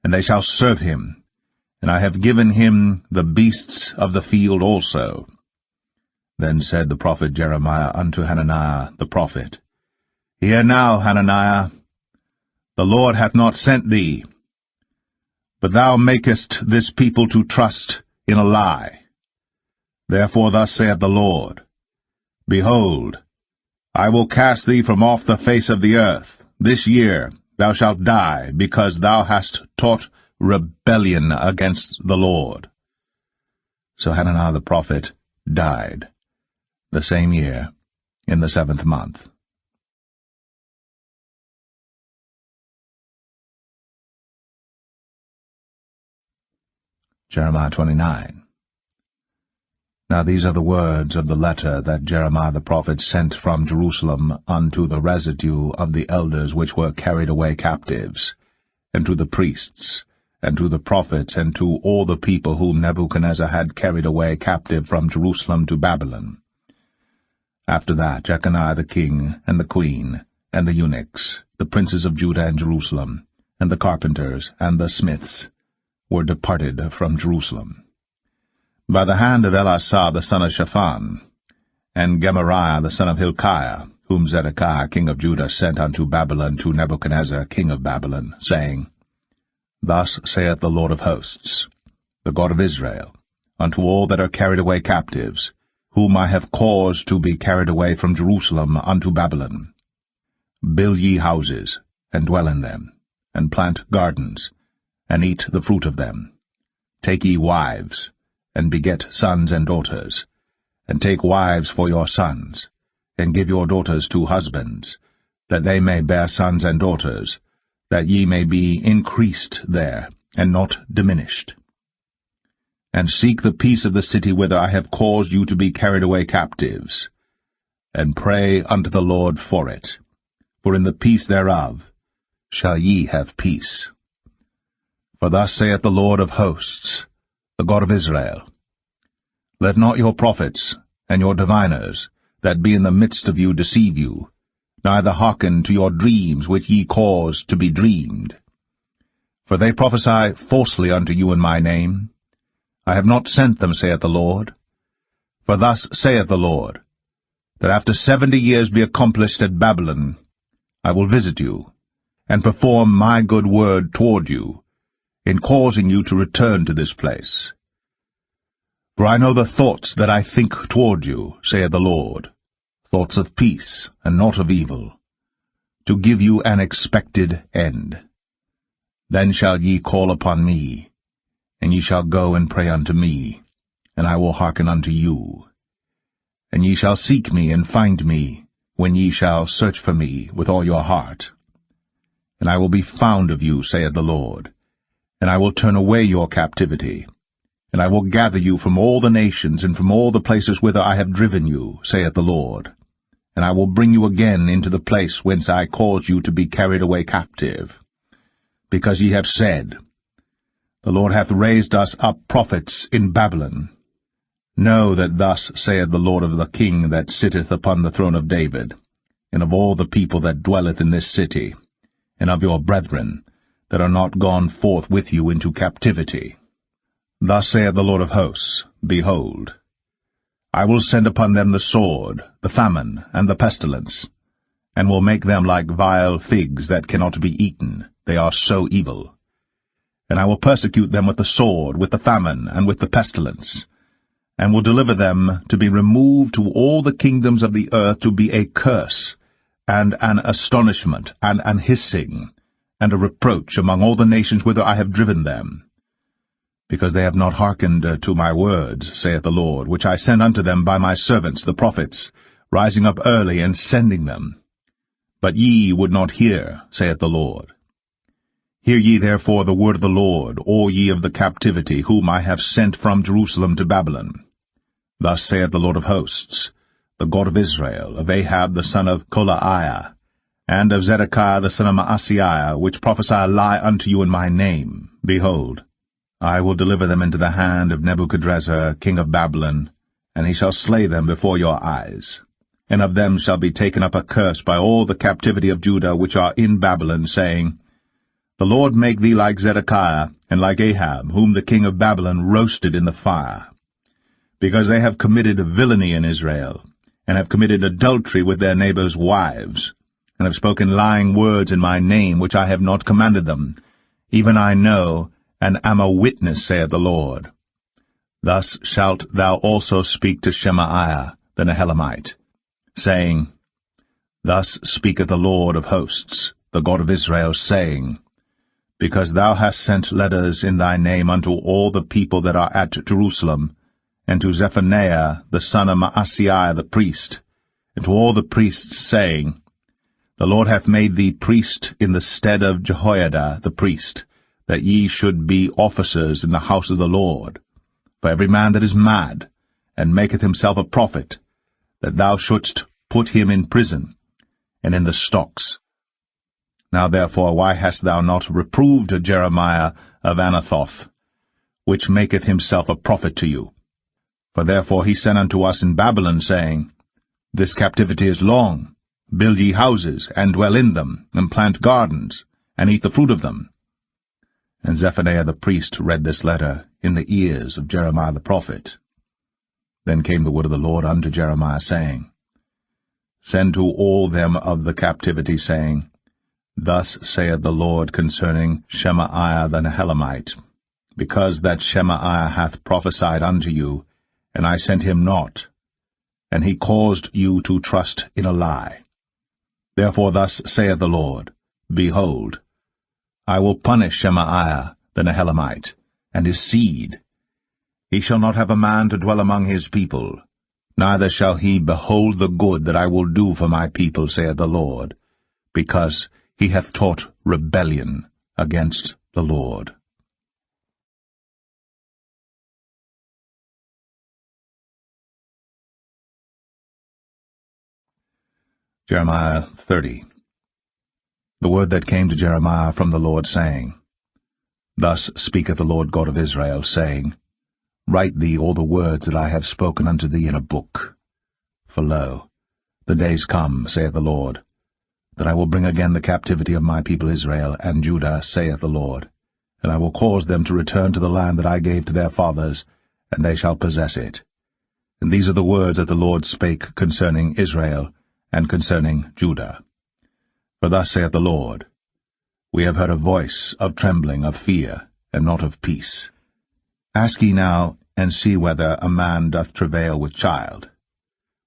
and they shall serve him, and I have given him the beasts of the field also. Then said the prophet Jeremiah unto Hananiah the prophet, Hear now, Hananiah, the Lord hath not sent thee, but thou makest this people to trust in a lie. Therefore thus saith the Lord, Behold, I will cast thee from off the face of the earth. This year thou shalt die, because thou hast taught rebellion against the Lord. So Hananiah the prophet died the same year, in the 7th month. Jeremiah 29. Now these are the words of the letter that Jeremiah the prophet sent from Jerusalem unto the residue of the elders which were carried away captives, and to the priests, and to the prophets, and to all the people whom Nebuchadnezzar had carried away captive from Jerusalem to Babylon. After that Jeconiah the king, and the queen, and the eunuchs, the princes of Judah and Jerusalem, and the carpenters, and the smiths, were departed from Jerusalem. By the hand of Elasah the son of Shaphan, and Gemariah the son of Hilkiah, whom Zedekiah king of Judah sent unto Babylon to Nebuchadnezzar king of Babylon, saying, Thus saith the Lord of hosts, the God of Israel, unto all that are carried away captives, whom I have caused to be carried away from Jerusalem unto Babylon. Build ye houses, and dwell in them, and plant gardens, and eat the fruit of them. Take ye wives, and beget sons and daughters, and take wives for your sons, and give your daughters to husbands, that they may bear sons and daughters, that ye may be increased there, and not diminished. And seek the peace of the city whither I have caused you to be carried away captives, and pray unto the Lord for it, for in the peace thereof shall ye have peace. For thus saith the Lord of hosts, the God of Israel, Let not your prophets and your diviners that be in the midst of you deceive you, neither hearken to your dreams which ye cause to be dreamed. For they prophesy falsely unto you in my name. I have not sent them, saith the Lord. For thus saith the Lord, that after 70 years be accomplished at Babylon, I will visit you, and perform my good word toward you, in causing you to return to this place. For I know the thoughts that I think toward you, saith the Lord, thoughts of peace, and not of evil, to give you an expected end. Then shall ye call upon me, and ye shall go and pray unto me, and I will hearken unto you. And ye shall seek me and find me, when ye shall search for me with all your heart. And I will be found of you, saith the Lord, and I will turn away your captivity. And I will gather you from all the nations and from all the places whither I have driven you, saith the Lord. And I will bring you again into the place whence I caused you to be carried away captive. Because ye have said, The Lord hath raised us up prophets in Babylon. Know that thus saith the Lord of the King that sitteth upon the throne of David, and of all the people that dwelleth in this city, and of your brethren that are not gone forth with you into captivity. Thus saith the Lord of hosts, Behold, I will send upon them the sword, the famine, and the pestilence, and will make them like vile figs that cannot be eaten, they are so evil. And I will persecute them with the sword, with the famine, and with the pestilence, and will deliver them to be removed to all the kingdoms of the earth to be a curse, and an astonishment, and an hissing, and a reproach among all the nations whither I have driven them. Because they have not hearkened to my words, saith the Lord, which I sent unto them by my servants the prophets, rising up early and sending them. But ye would not hear, saith the Lord. Hear ye therefore the word of the Lord, all ye of the captivity, whom I have sent from Jerusalem to Babylon. Thus saith the Lord of hosts, the God of Israel, of Ahab the son of Kolaiah, and of Zedekiah the son of Maaseiah, which prophesy a lie unto you in my name. Behold, I will deliver them into the hand of Nebuchadnezzar king of Babylon, and he shall slay them before your eyes. And of them shall be taken up a curse by all the captivity of Judah which are in Babylon, saying, The Lord make thee like Zedekiah, and like Ahab, whom the king of Babylon roasted in the fire. Because they have committed villainy in Israel, and have committed adultery with their neighbors' wives, and have spoken lying words in my name which I have not commanded them, even I know, and am a witness, saith the Lord. Thus shalt thou also speak to Shemaiah the Nehelamite, saying, Thus speaketh the Lord of hosts, the God of Israel, saying, Because thou hast sent letters in thy name unto all the people that are at Jerusalem, and to Zephaniah the son of Maaseiah the priest, and to all the priests, saying, The Lord hath made thee priest in the stead of Jehoiada the priest, that ye should be officers in the house of the Lord. For every man that is mad, and maketh himself a prophet, that thou shouldst put him in prison, and in the stocks. Now therefore why hast thou not reproved Jeremiah of Anathoth, which maketh himself a prophet to you? For therefore he sent unto us in Babylon, saying, This captivity is long. Build ye houses, and dwell in them, and plant gardens, and eat the fruit of them. And Zephaniah the priest read this letter in the ears of Jeremiah the prophet. Then came the word of the Lord unto Jeremiah, saying, Send to all them of the captivity, saying, Thus saith the Lord concerning Shemaiah the Nehelamite, because that Shemaiah hath prophesied unto you, and I sent him not, and he caused you to trust in a lie. Therefore thus saith the Lord, Behold, I will punish Shemaiah the Nehelamite, and his seed. He shall not have a man to dwell among his people, neither shall he behold the good that I will do for my people, saith the Lord, because he hath taught rebellion against the Lord. Jeremiah 30. The word that came to Jeremiah from the Lord, saying, Thus speaketh the Lord God of Israel, saying, Write thee all the words that I have spoken unto thee in a book. For lo, the days come, saith the Lord, that I will bring again the captivity of my people Israel and Judah, saith the Lord, and I will cause them to return to the land that I gave to their fathers, and they shall possess it. And these are the words that the Lord spake concerning Israel and concerning Judah. For thus saith the Lord, We have heard a voice of trembling, of fear, and not of peace. Ask ye now, and see whether a man doth travail with child.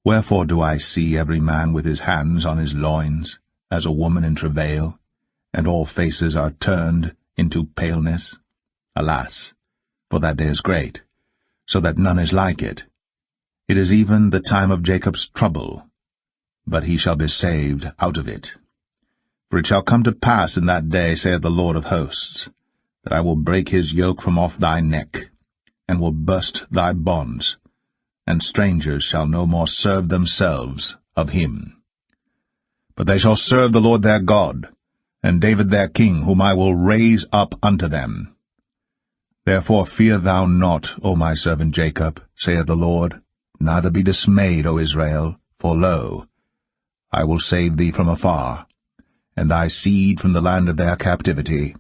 Wherefore do I see every man with his hands on his loins, as a woman in travail, and all faces are turned into paleness? Alas, for that day is great, so that none is like it. It is even the time of Jacob's trouble, but he shall be saved out of it. For it shall come to pass in that day, saith the Lord of hosts, that I will break his yoke from off thy neck, and will burst thy bonds, and strangers shall no more serve themselves of him. But they shall serve the Lord their God, and David their king, whom I will raise up unto them. Therefore fear thou not, O my servant Jacob, saith the Lord, neither be dismayed, O Israel, for lo, I will save thee from afar, and thy seed from the land of their captivity.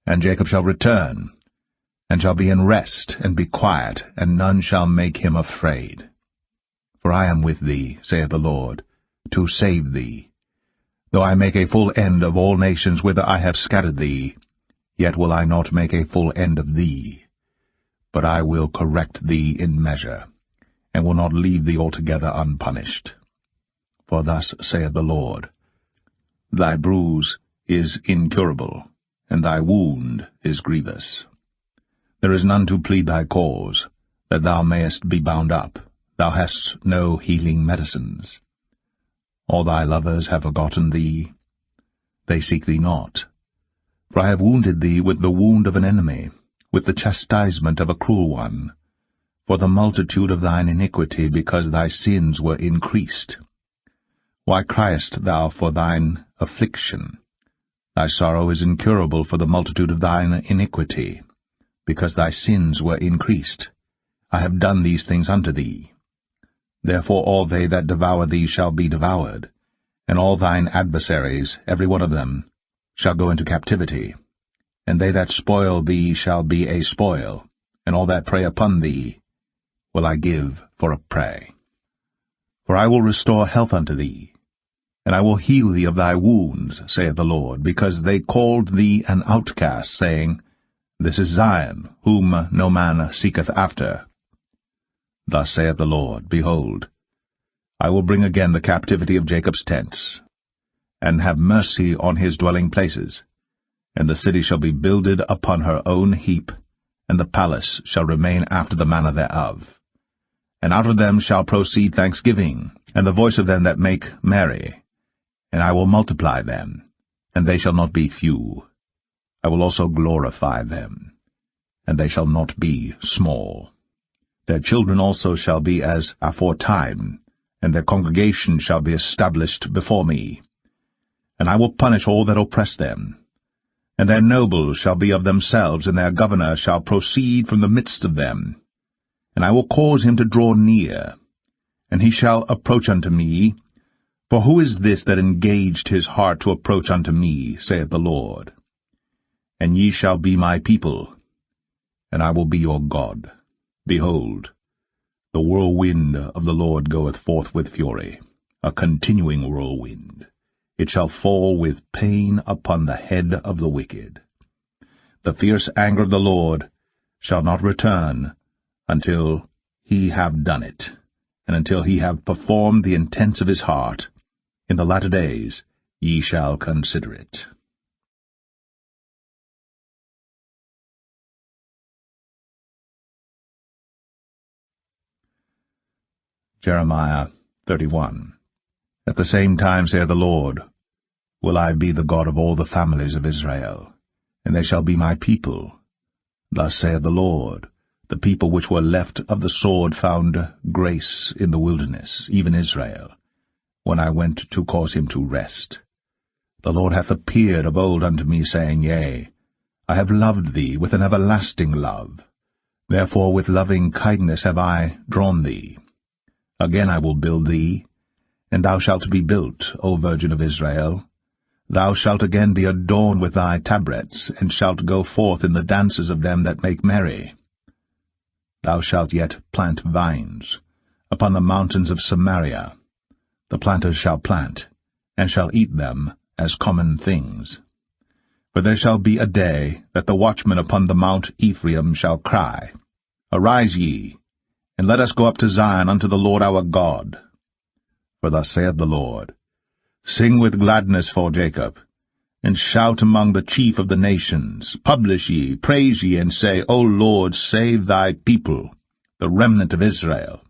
And Jacob shall return, and shall be in rest, and be quiet, and none shall make him afraid. For I am with thee, saith the Lord, to save thee. Though I make a full end of all nations whither I have scattered thee, yet will I not make a full end of thee. But I will correct thee in measure, and will not leave thee altogether unpunished. For thus saith the Lord, Thy bruise is incurable, and thy wound is grievous. There is none to plead thy cause, that thou mayest be bound up. Thou hast no healing medicines. All thy lovers have forgotten thee. They seek thee not. For I have wounded thee with the wound of an enemy, with the chastisement of a cruel one, for the multitude of thine iniquity, because thy sins were increased. Why criest thou for thine affliction? Thy sorrow is incurable for the multitude of thine iniquity, because thy sins were increased. I have done these things unto thee. Therefore all they that devour thee shall be devoured, and all thine adversaries, every one of them, shall go into captivity. And they that spoil thee shall be a spoil, and all that prey upon thee will I give for a prey. For I will restore health unto thee, and I will heal thee of thy wounds, saith the Lord, because they called thee an outcast, saying, This is Zion, whom no man seeketh after. Thus saith the Lord, Behold, I will bring again the captivity of Jacob's tents, and have mercy on his dwelling places, and the city shall be builded upon her own heap, and the palace shall remain after the manner thereof. And out of them shall proceed thanksgiving, and the voice of them that make merry. And I will multiply them, and they shall not be few. I will also glorify them, and they shall not be small. Their children also shall be as aforetime, and their congregation shall be established before me. And I will punish all that oppress them. And their nobles shall be of themselves, and their governor shall proceed from the midst of them. And I will cause him to draw near, and he shall approach unto me, For who is this that engaged his heart to approach unto me, saith the Lord? And ye shall be my people, and I will be your God. Behold, the whirlwind of the Lord goeth forth with fury, a continuing whirlwind. It shall fall with pain upon the head of the wicked. The fierce anger of the Lord shall not return until he have done it, and until he have performed the intents of his heart. In the latter days ye shall consider it. Jeremiah 31. At the same time saith the Lord, will I be the God of all the families of Israel, and they shall be my people. Thus saith the Lord, the people which were left of the sword found grace in the wilderness, even Israel, when I went to cause him to rest. The Lord hath appeared of old unto me, saying, Yea, I have loved thee with an everlasting love. Therefore with loving kindness have I drawn thee. Again I will build thee, and thou shalt be built, O Virgin of Israel. Thou shalt again be adorned with thy tabrets, and shalt go forth in the dances of them that make merry. Thou shalt yet plant vines upon the mountains of Samaria. The planters shall plant, and shall eat them as common things. For there shall be a day that the watchmen upon the mount Ephraim shall cry, Arise ye, and let us go up to Zion unto the Lord our God. For thus saith the Lord, Sing with gladness for Jacob, and shout among the chief of the nations. Publish ye, praise ye, and say, O Lord, save thy people, the remnant of Israel.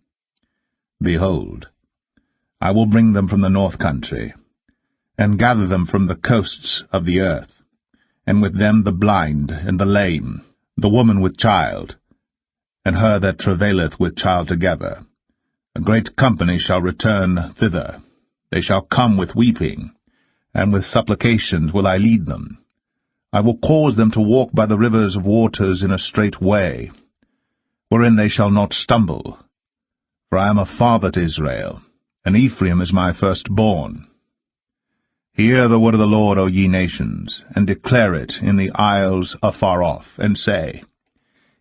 Behold, I will bring them from the north country, and gather them from the coasts of the earth, and with them the blind and the lame, the woman with child, and her that travaileth with child together. A great company shall return thither. They shall come with weeping, and with supplications will I lead them. I will cause them to walk by the rivers of waters in a straight way, wherein they shall not stumble. For I am a father to Israel, and Ephraim is my firstborn. Hear the word of the Lord, O ye nations, and declare it in the isles afar off, and say,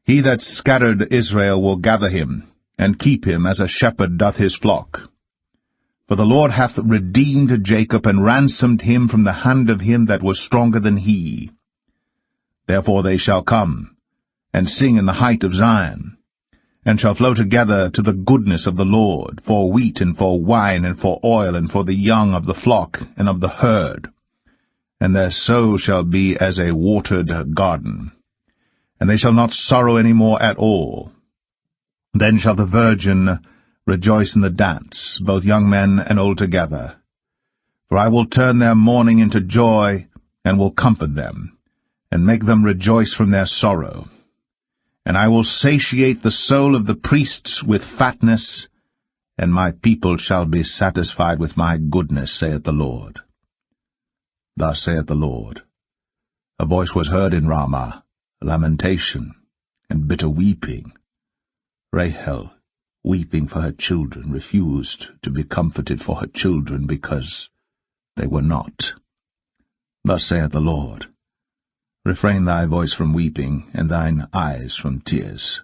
He that scattered Israel will gather him, and keep him as a shepherd doth his flock. For the Lord hath redeemed Jacob, and ransomed him from the hand of him that was stronger than he. Therefore they shall come, and sing in the height of Zion, and shall flow together to the goodness of the Lord, for wheat, and for wine, and for oil, and for the young of the flock, and of the herd. And their soul shall be as a watered garden, and they shall not sorrow any more at all. Then shall the virgin rejoice in the dance, both young men and old together. For I will turn their mourning into joy, and will comfort them, and make them rejoice from their sorrow. And I will satiate the soul of the priests with fatness, and my people shall be satisfied with my goodness, saith the Lord. Thus saith the Lord, A voice was heard in Ramah, lamentation, and bitter weeping. Rahel, weeping for her children, refused to be comforted for her children, because they were not. Thus saith the Lord, Refrain thy voice from weeping, and thine eyes from tears.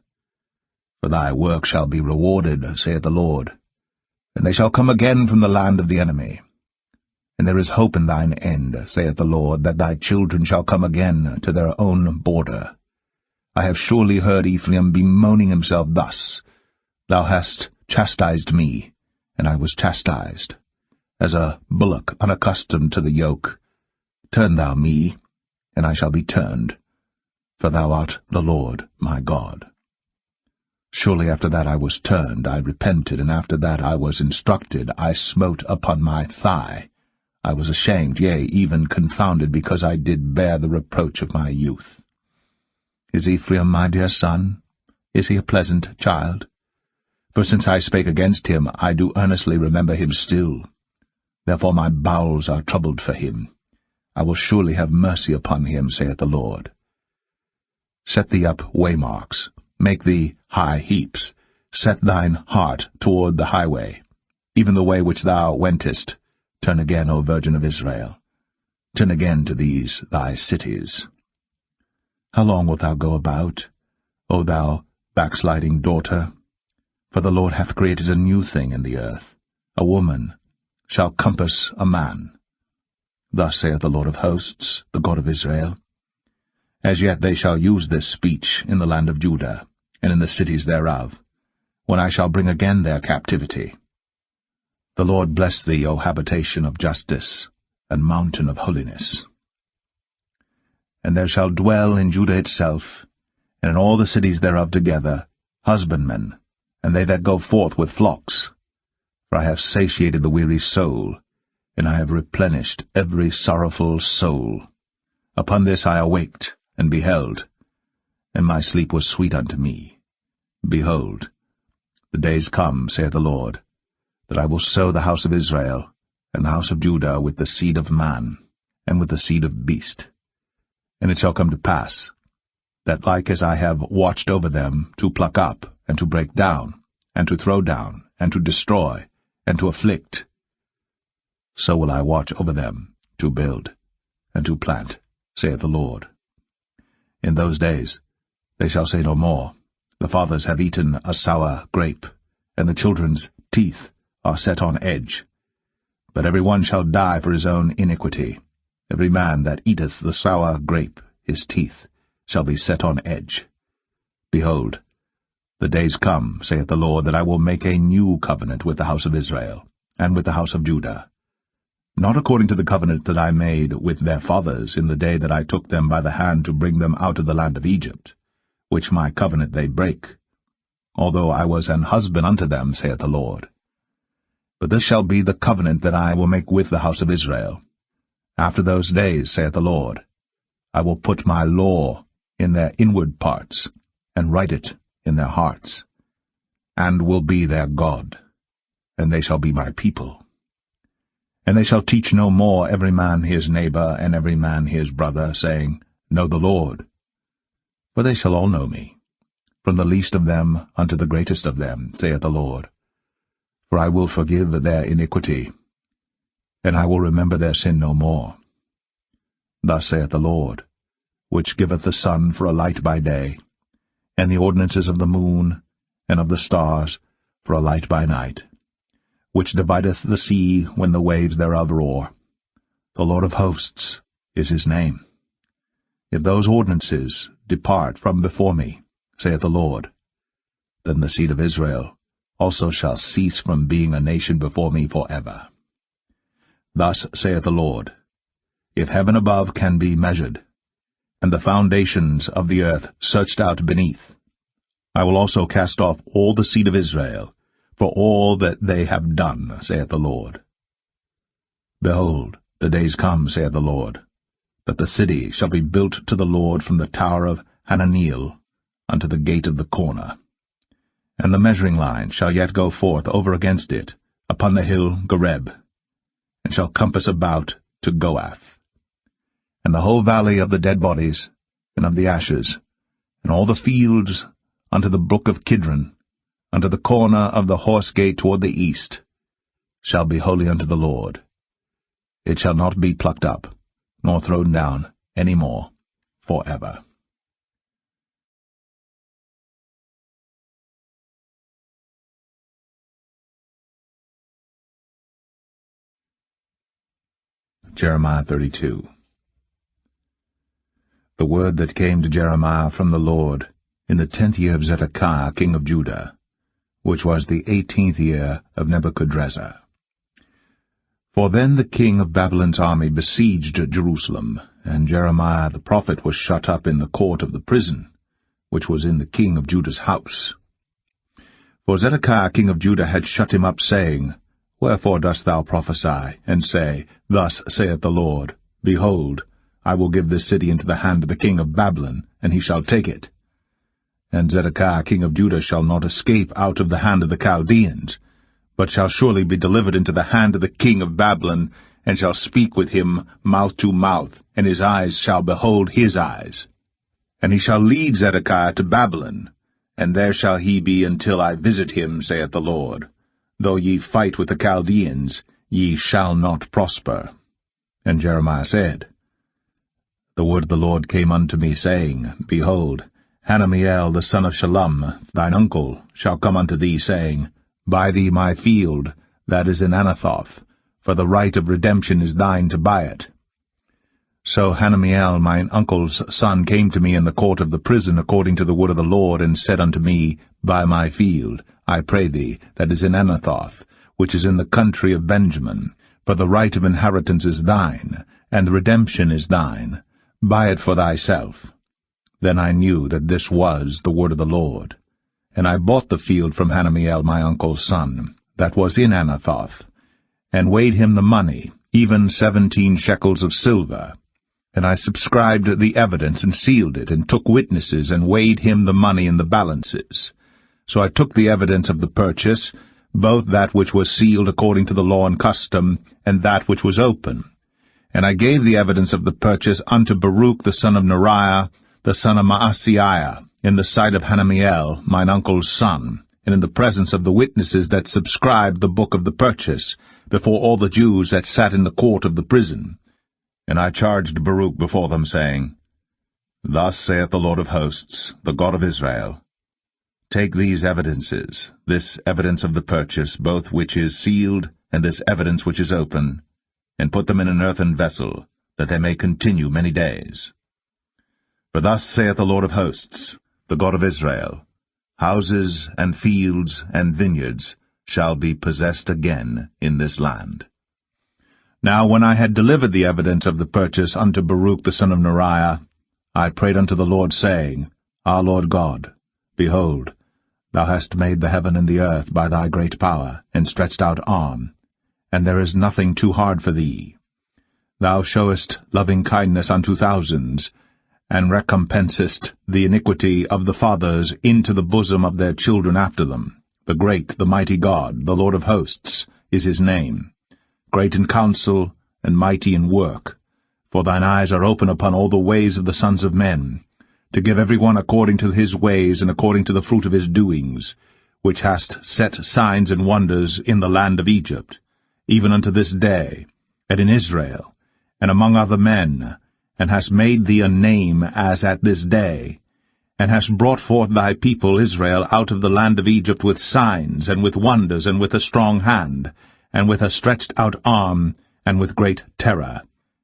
For thy work shall be rewarded, saith the Lord, and they shall come again from the land of the enemy. And there is hope in thine end, saith the Lord, that thy children shall come again to their own border. I have surely heard Ephraim bemoaning himself thus, Thou hast chastised me, and I was chastised. As a bullock unaccustomed to the yoke, turn thou me, and I shall be turned, for thou art the Lord my God. Surely after that I was turned, I repented, and after that I was instructed, I smote upon my thigh. I was ashamed, yea, even confounded, because I did bear the reproach of my youth. Is Ephraim my dear son? Is he a pleasant child? For since I spake against him, I do earnestly remember him still. Therefore my bowels are troubled for him. I will surely have mercy upon him, saith the Lord. Set thee up waymarks, make thee high heaps, set thine heart toward the highway, even the way which thou wentest, Turn again, O Virgin of Israel. Turn again to these thy cities. How long wilt thou go about, O thou backsliding daughter? For the Lord hath created a new thing in the earth. A woman shall compass a man. Thus saith the Lord of hosts, the God of Israel. As yet they shall use this speech in the land of Judah, and in the cities thereof, when I shall bring again their captivity. The Lord bless thee, O habitation of justice, and mountain of holiness. And there shall dwell in Judah itself, and in all the cities thereof together, husbandmen, and they that go forth with flocks. For I have satiated the weary soul, and I have replenished every sorrowful soul. Upon this I awaked, and beheld, and my sleep was sweet unto me. Behold, the days come, saith the Lord, that I will sow the house of Israel, and the house of Judah with the seed of man, and with the seed of beast. And it shall come to pass, that like as I have watched over them, to pluck up, and to break down, and to throw down, and to destroy, and to afflict, so will I watch over them, to build, and to plant, saith the Lord. In those days they shall say no more, The fathers have eaten a sour grape, and the children's teeth are set on edge. But every one shall die for his own iniquity. Every man that eateth the sour grape, his teeth shall be set on edge. Behold, the days come, saith the Lord, that I will make a new covenant with the house of Israel, and with the house of Judah, not according to the covenant that I made with their fathers in the day that I took them by the hand to bring them out of the land of Egypt, which my covenant they break, although I was an husband unto them, saith the Lord. But this shall be the covenant that I will make with the house of Israel. After those days, saith the Lord, I will put my law in their inward parts, and write it in their hearts, and will be their God, and they shall be my people. And they shall teach no more every man his neighbor, and every man his brother, saying, Know the Lord. For they shall all know me, from the least of them unto the greatest of them, saith the Lord. For I will forgive their iniquity, and I will remember their sin no more. Thus saith the Lord, which giveth the sun for a light by day, and the ordinances of the moon and of the stars for a light by night, which divideth the sea when the waves thereof roar. The Lord of hosts is his name. If those ordinances depart from before me, saith the Lord, then the seed of Israel also shall cease from being a nation before me forever. Thus saith the Lord, If heaven above can be measured, and the foundations of the earth searched out beneath, I will also cast off all the seed of Israel, for all that they have done, saith the Lord. Behold, the days come, saith the Lord, that the city shall be built to the Lord from the tower of Hananeel unto the gate of the corner. And the measuring line shall yet go forth over against it, upon the hill Gareb, and shall compass about to Goath. And the whole valley of the dead bodies, and of the ashes, and all the fields unto the brook of Kidron, unto the corner of the horse gate toward the east, shall be holy unto the Lord. It shall not be plucked up, nor thrown down any more, forever. Jeremiah 32. The word that came to Jeremiah from the Lord in the 10th year of Zedekiah king of Judah, which was the 18th year of Nebuchadrezzar. For then the king of Babylon's army besieged Jerusalem, and Jeremiah the prophet was shut up in the court of the prison, which was in the king of Judah's house. For Zedekiah king of Judah had shut him up, saying, Wherefore dost thou prophesy, and say, Thus saith the Lord, Behold, I will give this city into the hand of the king of Babylon, and he shall take it. And Zedekiah king of Judah shall not escape out of the hand of the Chaldeans, but shall surely be delivered into the hand of the king of Babylon, and shall speak with him mouth to mouth, and his eyes shall behold his eyes. And he shall lead Zedekiah to Babylon, and there shall he be until I visit him, saith the Lord. Though ye fight with the Chaldeans, Ye shall not prosper. And Jeremiah said, The word of the Lord came unto me, saying, Behold, Hananiel the son of Shallum, thine uncle, shall come unto thee, saying, Buy thee my field that is in Anathoth, for the right of redemption is thine to buy it. So Hananiel mine uncle's son came to me in the court of the prison according to the word of the Lord, and said unto me, Buy my field, I pray thee, that is in Anathoth, which is in the country of Benjamin, for the right of inheritance is thine, and the redemption is thine. Buy it for thyself. Then I knew that this was the word of the Lord. And I bought the field from Hananiel my uncle's son, that was in Anathoth, and weighed him the money, even 17 shekels of silver. And I subscribed the evidence, and sealed it, and took witnesses, and weighed him the money in the balances. So I took the evidence of the purchase, both that which was sealed according to the law and custom, and that which was open. And I gave the evidence of the purchase unto Baruch the son of Neriah, the son of Maaseiah, in the sight of Hananiel, mine uncle's son, and in the presence of the witnesses that subscribed the book of the purchase, before all the Jews that sat in the court of the prison. And I charged Baruch before them, saying, Thus saith the Lord of hosts, the God of Israel, Take these evidences, this evidence of the purchase, both which is sealed, and this evidence which is open, and put them in an earthen vessel, that they may continue many days. For thus saith the Lord of hosts, the God of Israel, Houses and fields and vineyards shall be possessed again in this land. Now when I had delivered the evidence of the purchase unto Baruch the son of Neriah, I prayed unto the Lord, saying, Our Lord God, behold, thou hast made the heaven and the earth by thy great power, and stretched out arm, and there is nothing too hard for thee. Thou showest loving kindness unto thousands, and recompensest the iniquity of the fathers into the bosom of their children after them. The great, the mighty God, the Lord of hosts, is his name, great in counsel and mighty in work. For thine eyes are open upon all the ways of the sons of men, to give every one according to his ways and according to the fruit of his doings, which hast set signs and wonders in the land of Egypt, even unto this day, and in Israel, and among other men, and hast made thee a name as at this day, and hast brought forth thy people Israel out of the land of Egypt with signs, and with wonders, and with a strong hand, and with a stretched out arm, and with great terror,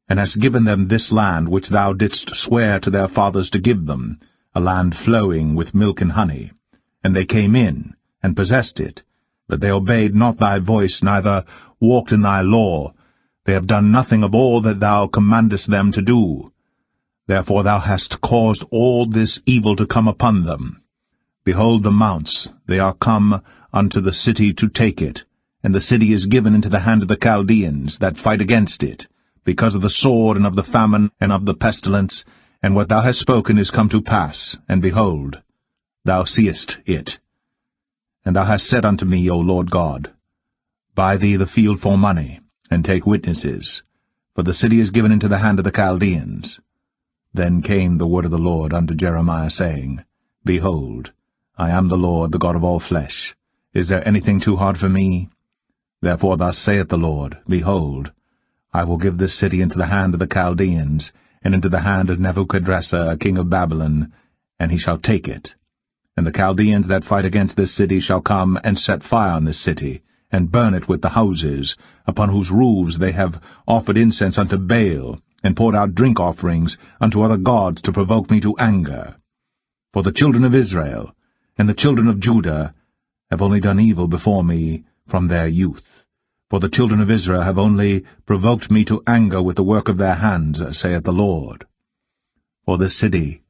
and hast given them this land which thou didst swear to their fathers to give them, a land flowing with milk and honey. And they came in, and possessed it, but they obeyed not thy voice, neither walked in thy law. They have done nothing of all that thou commandest them to do. Therefore thou hast caused all this evil to come upon them. Behold the mounts, they are come unto the city to take it, and the city is given into the hand of the Chaldeans that fight against it, because of the sword and of the famine and of the pestilence, and what thou hast spoken is come to pass, and behold, thou seest it. And thou hast said unto me, O Lord God, Buy thee the field for money, and take witnesses, for the city is given into the hand of the Chaldeans. Then came the word of the Lord unto Jeremiah, saying, Behold, I am the Lord, the God of all flesh. Is there anything too hard for me? Therefore thus saith the Lord, Behold, I will give this city into the hand of the Chaldeans, and into the hand of Nebuchadrezzar, king of Babylon, and he shall take it. And the Chaldeans that fight against this city shall come and set fire on this city, and burn it with the houses, upon whose roofs they have offered incense unto Baal, and poured out drink offerings unto other gods to provoke me to anger. For the children of Israel and the children of Judah have only done evil before me from their youth. For the children of Israel have only provoked me to anger with the work of their hands, saith the Lord. For this city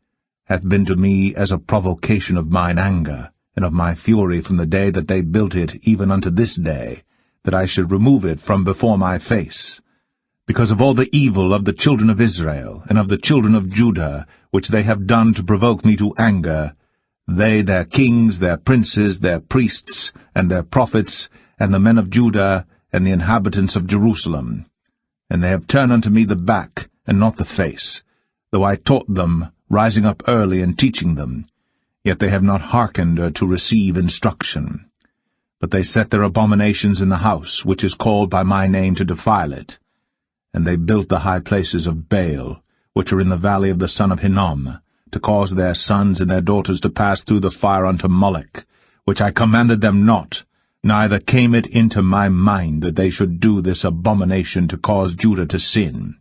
hath been to me as a provocation of mine anger, and of my fury from the day that they built it even unto this day, that I should remove it from before my face, because of all the evil of the children of Israel, and of the children of Judah, which they have done to provoke me to anger, they, their kings, their princes, their priests, and their prophets, and the men of Judah, and the inhabitants of Jerusalem. And they have turned unto me the back, and not the face, though I taught them, rising up early and teaching them. Yet they have not hearkened to receive instruction. But they set their abominations in the house, which is called by my name, to defile it. And they built the high places of Baal, which are in the valley of the son of Hinnom, to cause their sons and their daughters to pass through the fire unto Moloch, which I commanded them not, neither came it into my mind that they should do this abomination to cause Judah to sin.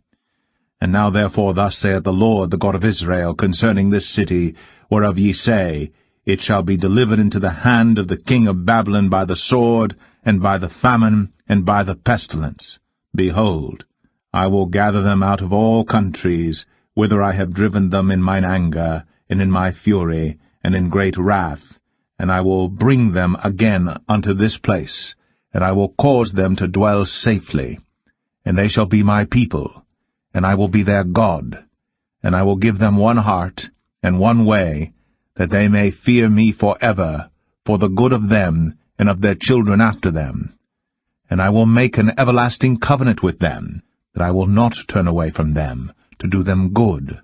And now therefore thus saith the Lord, the God of Israel, concerning this city, whereof ye say, It shall be delivered into the hand of the king of Babylon by the sword, and by the famine, and by the pestilence. Behold, I will gather them out of all countries, whither I have driven them in mine anger, and in my fury, and in great wrath, and I will bring them again unto this place, and I will cause them to dwell safely. And they shall be my people, and I will be their God, and I will give them one heart, and one way, that they may fear me for ever, for the good of them, and of their children after them. And I will make an everlasting covenant with them, that I will not turn away from them, to do them good,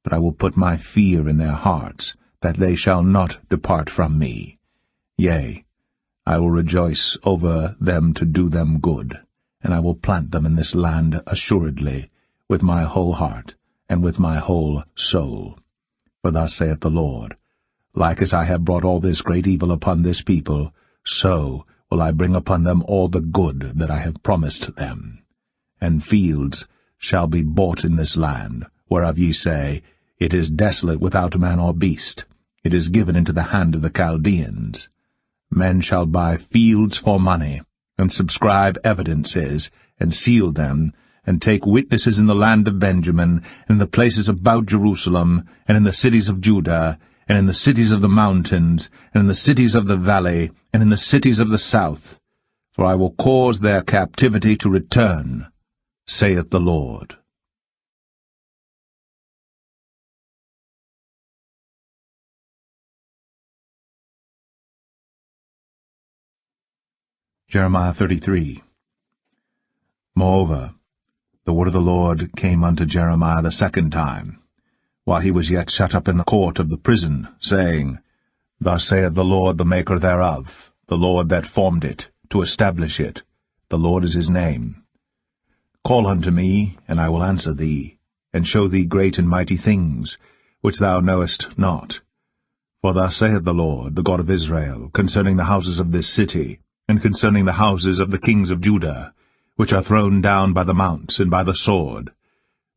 but I will put my fear in their hearts, that they shall not depart from me. Yea, I will rejoice over them to do them good, and I will plant them in this land assuredly, with my whole heart, and with my whole soul. For thus saith the Lord, Like as I have brought all this great evil upon this people, so will I bring upon them all the good that I have promised them. And fields shall be bought in this land, whereof ye say, It is desolate without man or beast, it is given into the hand of the Chaldeans. Men shall buy fields for money, and subscribe evidences, and seal them, and take witnesses in the land of Benjamin, and in the places about Jerusalem, and in the cities of Judah, and in the cities of the mountains, and in the cities of the valley, and in the cities of the south. For I will cause their captivity to return, saith the Lord. Jeremiah 33. Moreover, the word of the Lord came unto Jeremiah the second time, while he was yet shut up in the court of the prison, saying, Thus saith the Lord, the Maker thereof, the Lord that formed it, to establish it. The Lord is his name. Call unto me, and I will answer thee, and show thee great and mighty things, which thou knowest not. For thus saith the Lord, the God of Israel, concerning the houses of this city, and concerning the houses of the kings of Judah, which are thrown down by the mounts and by the sword.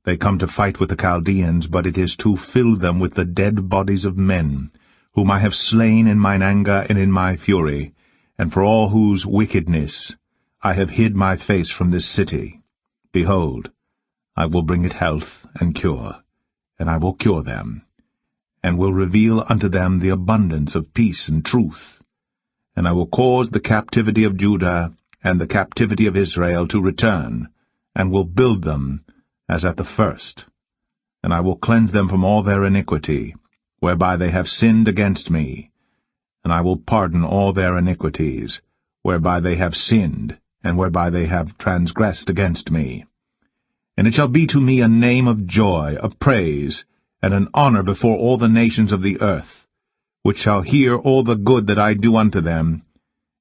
They come to fight with the Chaldeans, but it is to fill them with the dead bodies of men, whom I have slain in mine anger and in my fury, and for all whose wickedness I have hid my face from this city. Behold, I will bring it health and cure, and I will cure them, and will reveal unto them the abundance of peace and truth. And I will cause the captivity of Judah and the captivity of Israel to return, and will build them as at the first. And I will cleanse them from all their iniquity, whereby they have sinned against me. And I will pardon all their iniquities, whereby they have sinned, and whereby they have transgressed against me. And it shall be to me a name of joy, of praise, and an honor before all the nations of the earth, which shall hear all the good that I do unto them,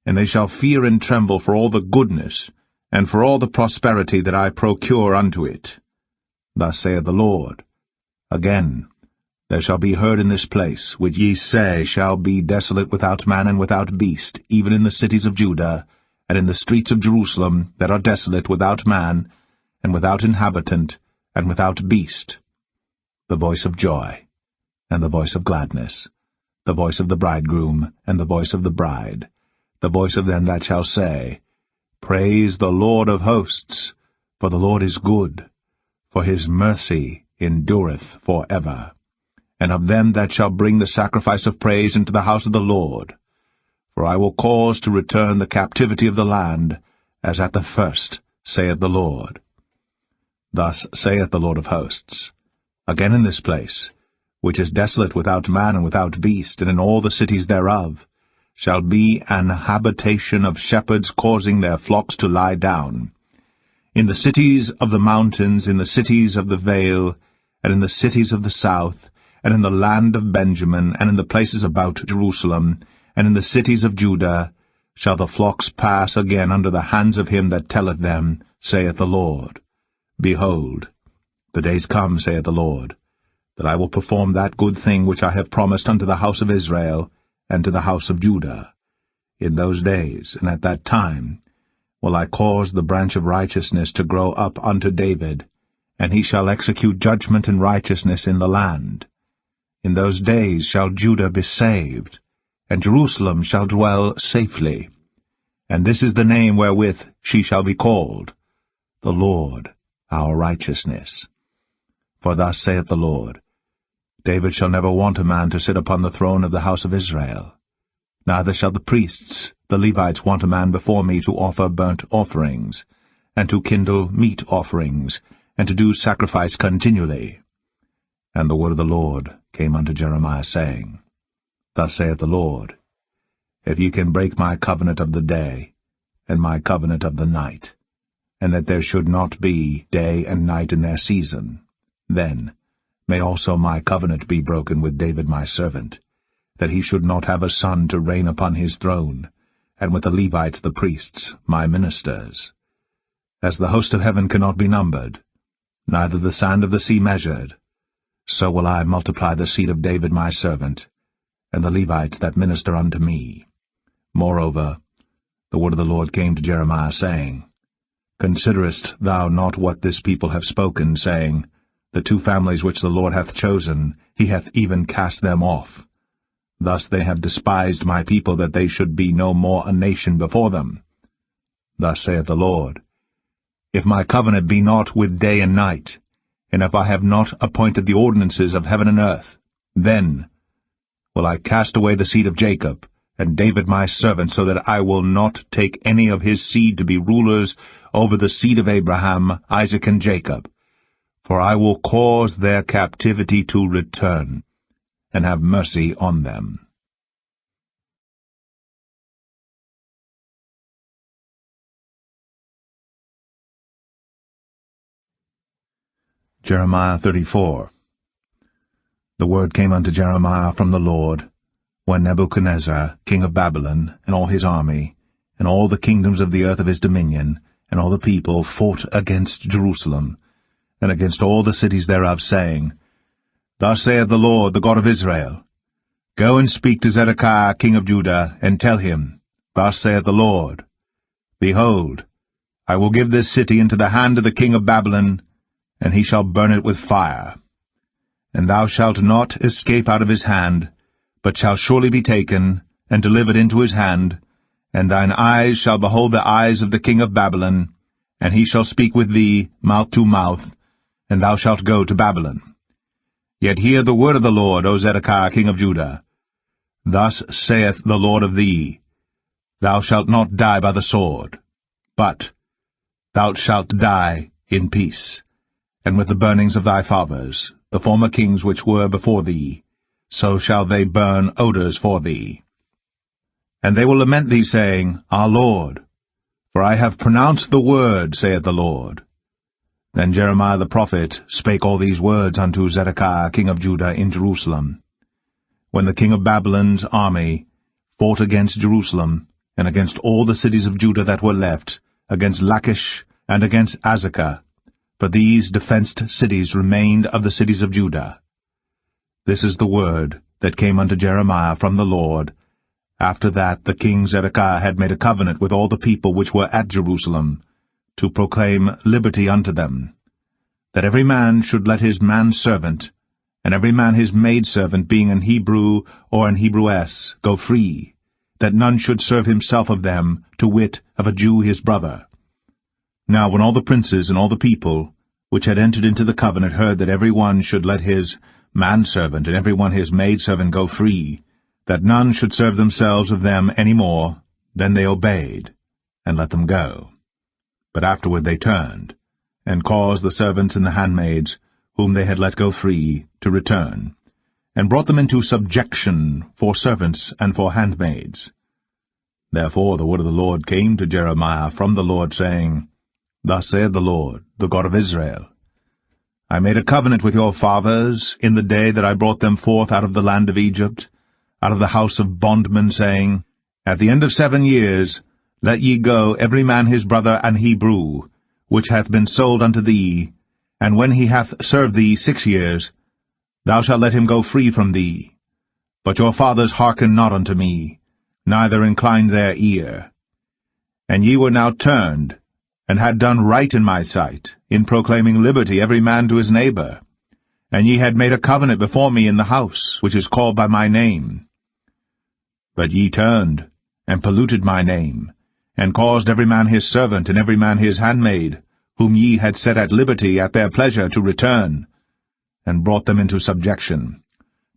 and they shall fear and tremble for all the goodness, and for all the prosperity that I procure unto it. Thus saith the Lord, Again, there shall be heard in this place, which ye say shall be desolate without man and without beast, even in the cities of Judah, and in the streets of Jerusalem that are desolate without man, and without inhabitant, and without beast, the voice of joy, and the voice of gladness, the voice of the bridegroom, and the voice of the bride, the voice of them that shall say, Praise the Lord of hosts, for the Lord is good, for his mercy endureth for ever. And of them that shall bring the sacrifice of praise into the house of the Lord. For I will cause to return the captivity of the land, as at the first, saith the Lord. Thus saith the Lord of hosts, Again in this place, which is desolate without man and without beast, and in all the cities thereof, shall be an habitation of shepherds causing their flocks to lie down. In the cities of the mountains, in the cities of the vale, and in the cities of the south, and in the land of Benjamin, and in the places about Jerusalem, and in the cities of Judah, shall the flocks pass again under the hands of him that telleth them, saith the Lord. Behold, the days come, saith the Lord, that I will perform that good thing which I have promised unto the house of Israel and to the house of Judah. In those days and at that time will I cause the branch of righteousness to grow up unto David, and he shall execute judgment and righteousness in the land. In those days shall Judah be saved, and Jerusalem shall dwell safely. And this is the name wherewith she shall be called, the Lord our righteousness. For thus saith the Lord, David shall never want a man to sit upon the throne of the house of Israel. Neither shall the priests, the Levites, want a man before me to offer burnt offerings, and to kindle meat offerings, and to do sacrifice continually. And the word of the Lord came unto Jeremiah, saying, Thus saith the Lord, If ye can break my covenant of the day, and my covenant of the night, and that there should not be day and night in their season, then may also my covenant be broken with David my servant, that he should not have a son to reign upon his throne, and with the Levites the priests, my ministers. As the host of heaven cannot be numbered, neither the sand of the sea measured, so will I multiply the seed of David my servant, and the Levites that minister unto me. Moreover, the word of the Lord came to Jeremiah, saying, Considerest thou not what this people have spoken, saying, The two families which the Lord hath chosen, he hath even cast them off. Thus they have despised my people, that they should be no more a nation before them. Thus saith the Lord, If my covenant be not with day and night, and if I have not appointed the ordinances of heaven and earth, then will I cast away the seed of Jacob, and David my servant, so that I will not take any of his seed to be rulers over the seed of Abraham, Isaac, and Jacob. For I will cause their captivity to return, and have mercy on them. Jeremiah 34. The word came unto Jeremiah from the Lord, when Nebuchadnezzar, king of Babylon, and all his army, and all the kingdoms of the earth of his dominion, and all the people fought against Jerusalem, and against all the cities thereof, saying, Thus saith the Lord, the God of Israel, Go and speak to Zedekiah, king of Judah, and tell him, Thus saith the Lord, Behold, I will give this city into the hand of the king of Babylon, and he shall burn it with fire. And thou shalt not escape out of his hand, but shall surely be taken, and delivered into his hand, and thine eyes shall behold the eyes of the king of Babylon, and he shall speak with thee mouth to mouth, and thou shalt go to Babylon. Yet hear the word of the Lord, O Zedekiah, king of Judah. Thus saith the Lord of thee, Thou shalt not die by the sword, but thou shalt die in peace, and with the burnings of thy fathers, the former kings which were before thee, so shall they burn odors for thee. And they will lament thee, saying, Our Lord, for I have pronounced the word, saith the Lord. Then Jeremiah the prophet spake all these words unto Zedekiah king of Judah in Jerusalem, when the king of Babylon's army fought against Jerusalem, and against all the cities of Judah that were left, against Lachish, and against Azekah, for these defenced cities remained of the cities of Judah. This is the word that came unto Jeremiah from the Lord, after that the king Zedekiah had made a covenant with all the people which were at Jerusalem, to proclaim liberty unto them, that every man should let his manservant, and every man his maidservant, being an Hebrew or an Hebrewess, go free, that none should serve himself of them, to wit, of a Jew his brother. Now when all the princes and all the people, which had entered into the covenant, heard that every one should let his manservant and every one his maidservant go free, that none should serve themselves of them any more, then they obeyed, and let them go. But afterward they turned, and caused the servants and the handmaids, whom they had let go free, to return, and brought them into subjection for servants and for handmaids. Therefore the word of the Lord came to Jeremiah from the Lord, saying, Thus saith the Lord, the God of Israel, I made a covenant with your fathers in the day that I brought them forth out of the land of Egypt, out of the house of bondmen, saying, At the end of 7 years, let ye go every man his brother an Hebrew, which hath been sold unto thee, and when he hath served thee 6 years, thou shalt let him go free from thee. But your fathers hearkened not unto me, neither inclined their ear. And ye were now turned, and had done right in my sight, in proclaiming liberty every man to his neighbor. And ye had made a covenant before me in the house, which is called by my name. But ye turned, and polluted my name, and caused every man his servant and every man his handmaid, whom ye had set at liberty at their pleasure to return, and brought them into subjection,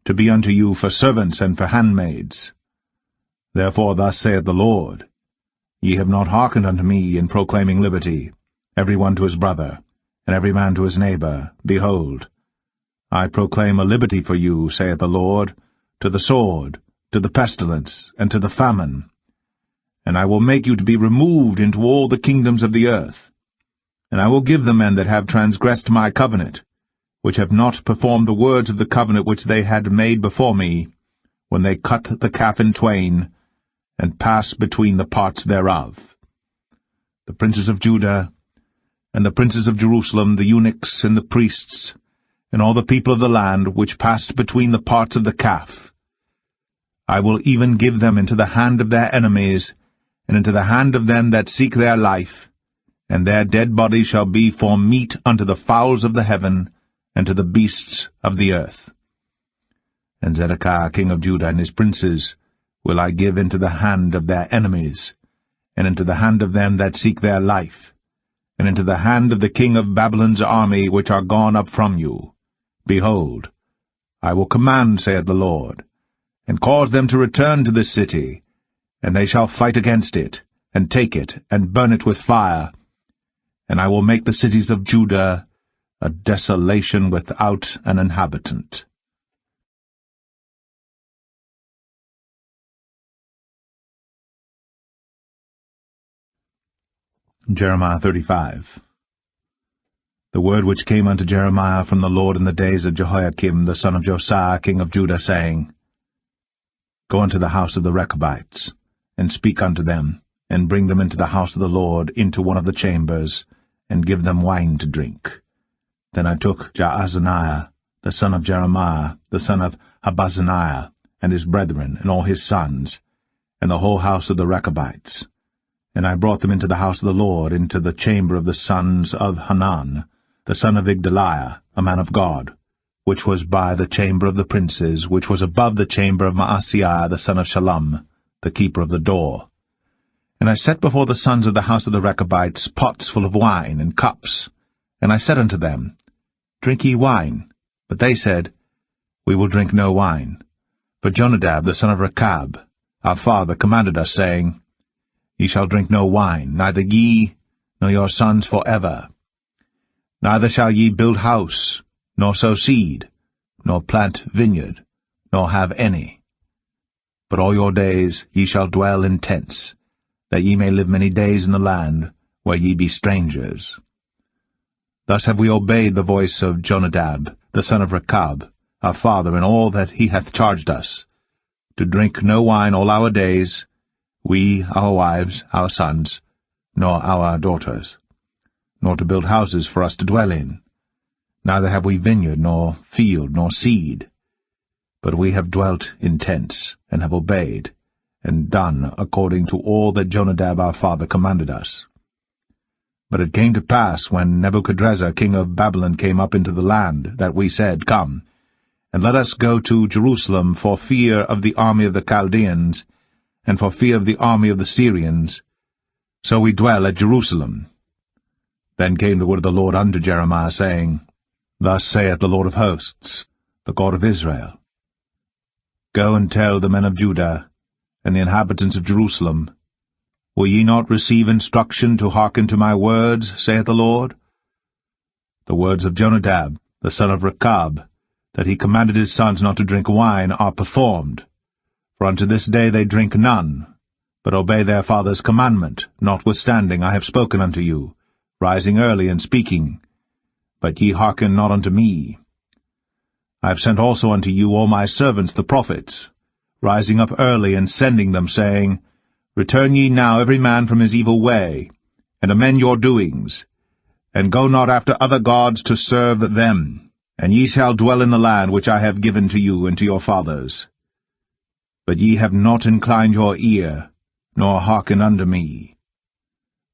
to be unto you for servants and for handmaids. Therefore thus saith the Lord, Ye have not hearkened unto me in proclaiming liberty, every one to his brother, and every man to his neighbor. Behold, I proclaim a liberty for you, saith the Lord, to the sword, to the pestilence, and to the famine. And I will make you to be removed into all the kingdoms of the earth. And I will give the men that have transgressed my covenant, which have not performed the words of the covenant which they had made before me, when they cut the calf in twain, and passed between the parts thereof. The princes of Judah, and the princes of Jerusalem, the eunuchs, and the priests, and all the people of the land, which passed between the parts of the calf, I will even give them into the hand of their enemies, and into the hand of them that seek their life, and their dead bodies shall be for meat unto the fowls of the heaven, and to the beasts of the earth. And Zedekiah king of Judah and his princes will I give into the hand of their enemies, and into the hand of them that seek their life, and into the hand of the king of Babylon's army which are gone up from you. Behold, I will command, saith the Lord, and cause them to return to this city, and they shall fight against it, and take it, and burn it with fire. And I will make the cities of Judah a desolation without an inhabitant. Jeremiah 35. The word which came unto Jeremiah from the Lord in the days of Jehoiakim the son of Josiah king of Judah, saying, Go unto the house of the Rechabites, and speak unto them, and bring them into the house of the Lord into one of the chambers, and give them wine to drink. Then I took Jaazaniah, the son of Jeremiah, the son of Habazaniah, and his brethren, and all his sons, and the whole house of the Rechabites, and I brought them into the house of the Lord, into the chamber of the sons of Hanan, the son of Igdaliah, a man of God, which was by the chamber of the princes, which was above the chamber of Maaseiah the son of Shallum, the keeper of the door. And I set before the sons of the house of the Rechabites pots full of wine, and cups. And I said unto them, Drink ye wine. But they said, We will drink no wine. For Jonadab the son of Rechab, our father, commanded us, saying, Ye shall drink no wine, neither ye, nor your sons forever. Neither shall ye build house, nor sow seed, nor plant vineyard, nor have any. But all your days ye shall dwell in tents, that ye may live many days in the land where ye be strangers. Thus have we obeyed the voice of Jonadab, the son of Rechab, our father, in all that he hath charged us, to drink no wine all our days, we, our wives, our sons, nor our daughters, nor to build houses for us to dwell in. Neither have we vineyard, nor field, nor seed. But we have dwelt in tents, and have obeyed, and done according to all that Jonadab our father commanded us. But it came to pass, when Nebuchadrezzar king of Babylon came up into the land, that we said, Come, and let us go to Jerusalem for fear of the army of the Chaldeans, and for fear of the army of the Syrians. So we dwell at Jerusalem. Then came the word of the Lord unto Jeremiah, saying, Thus saith the Lord of hosts, the God of Israel, Go and tell the men of Judah, and the inhabitants of Jerusalem, Will ye not receive instruction to hearken to my words, saith the Lord? The words of Jonadab, the son of Rechab, that he commanded his sons not to drink wine, are performed. For unto this day they drink none, but obey their father's commandment, notwithstanding I have spoken unto you, rising early and speaking. But ye hearken not unto me. I have sent also unto you all my servants the prophets, rising up early and sending them, saying, Return ye now every man from his evil way, and amend your doings, and go not after other gods to serve them, and ye shall dwell in the land which I have given to you and to your fathers. But ye have not inclined your ear, nor hearkened unto me.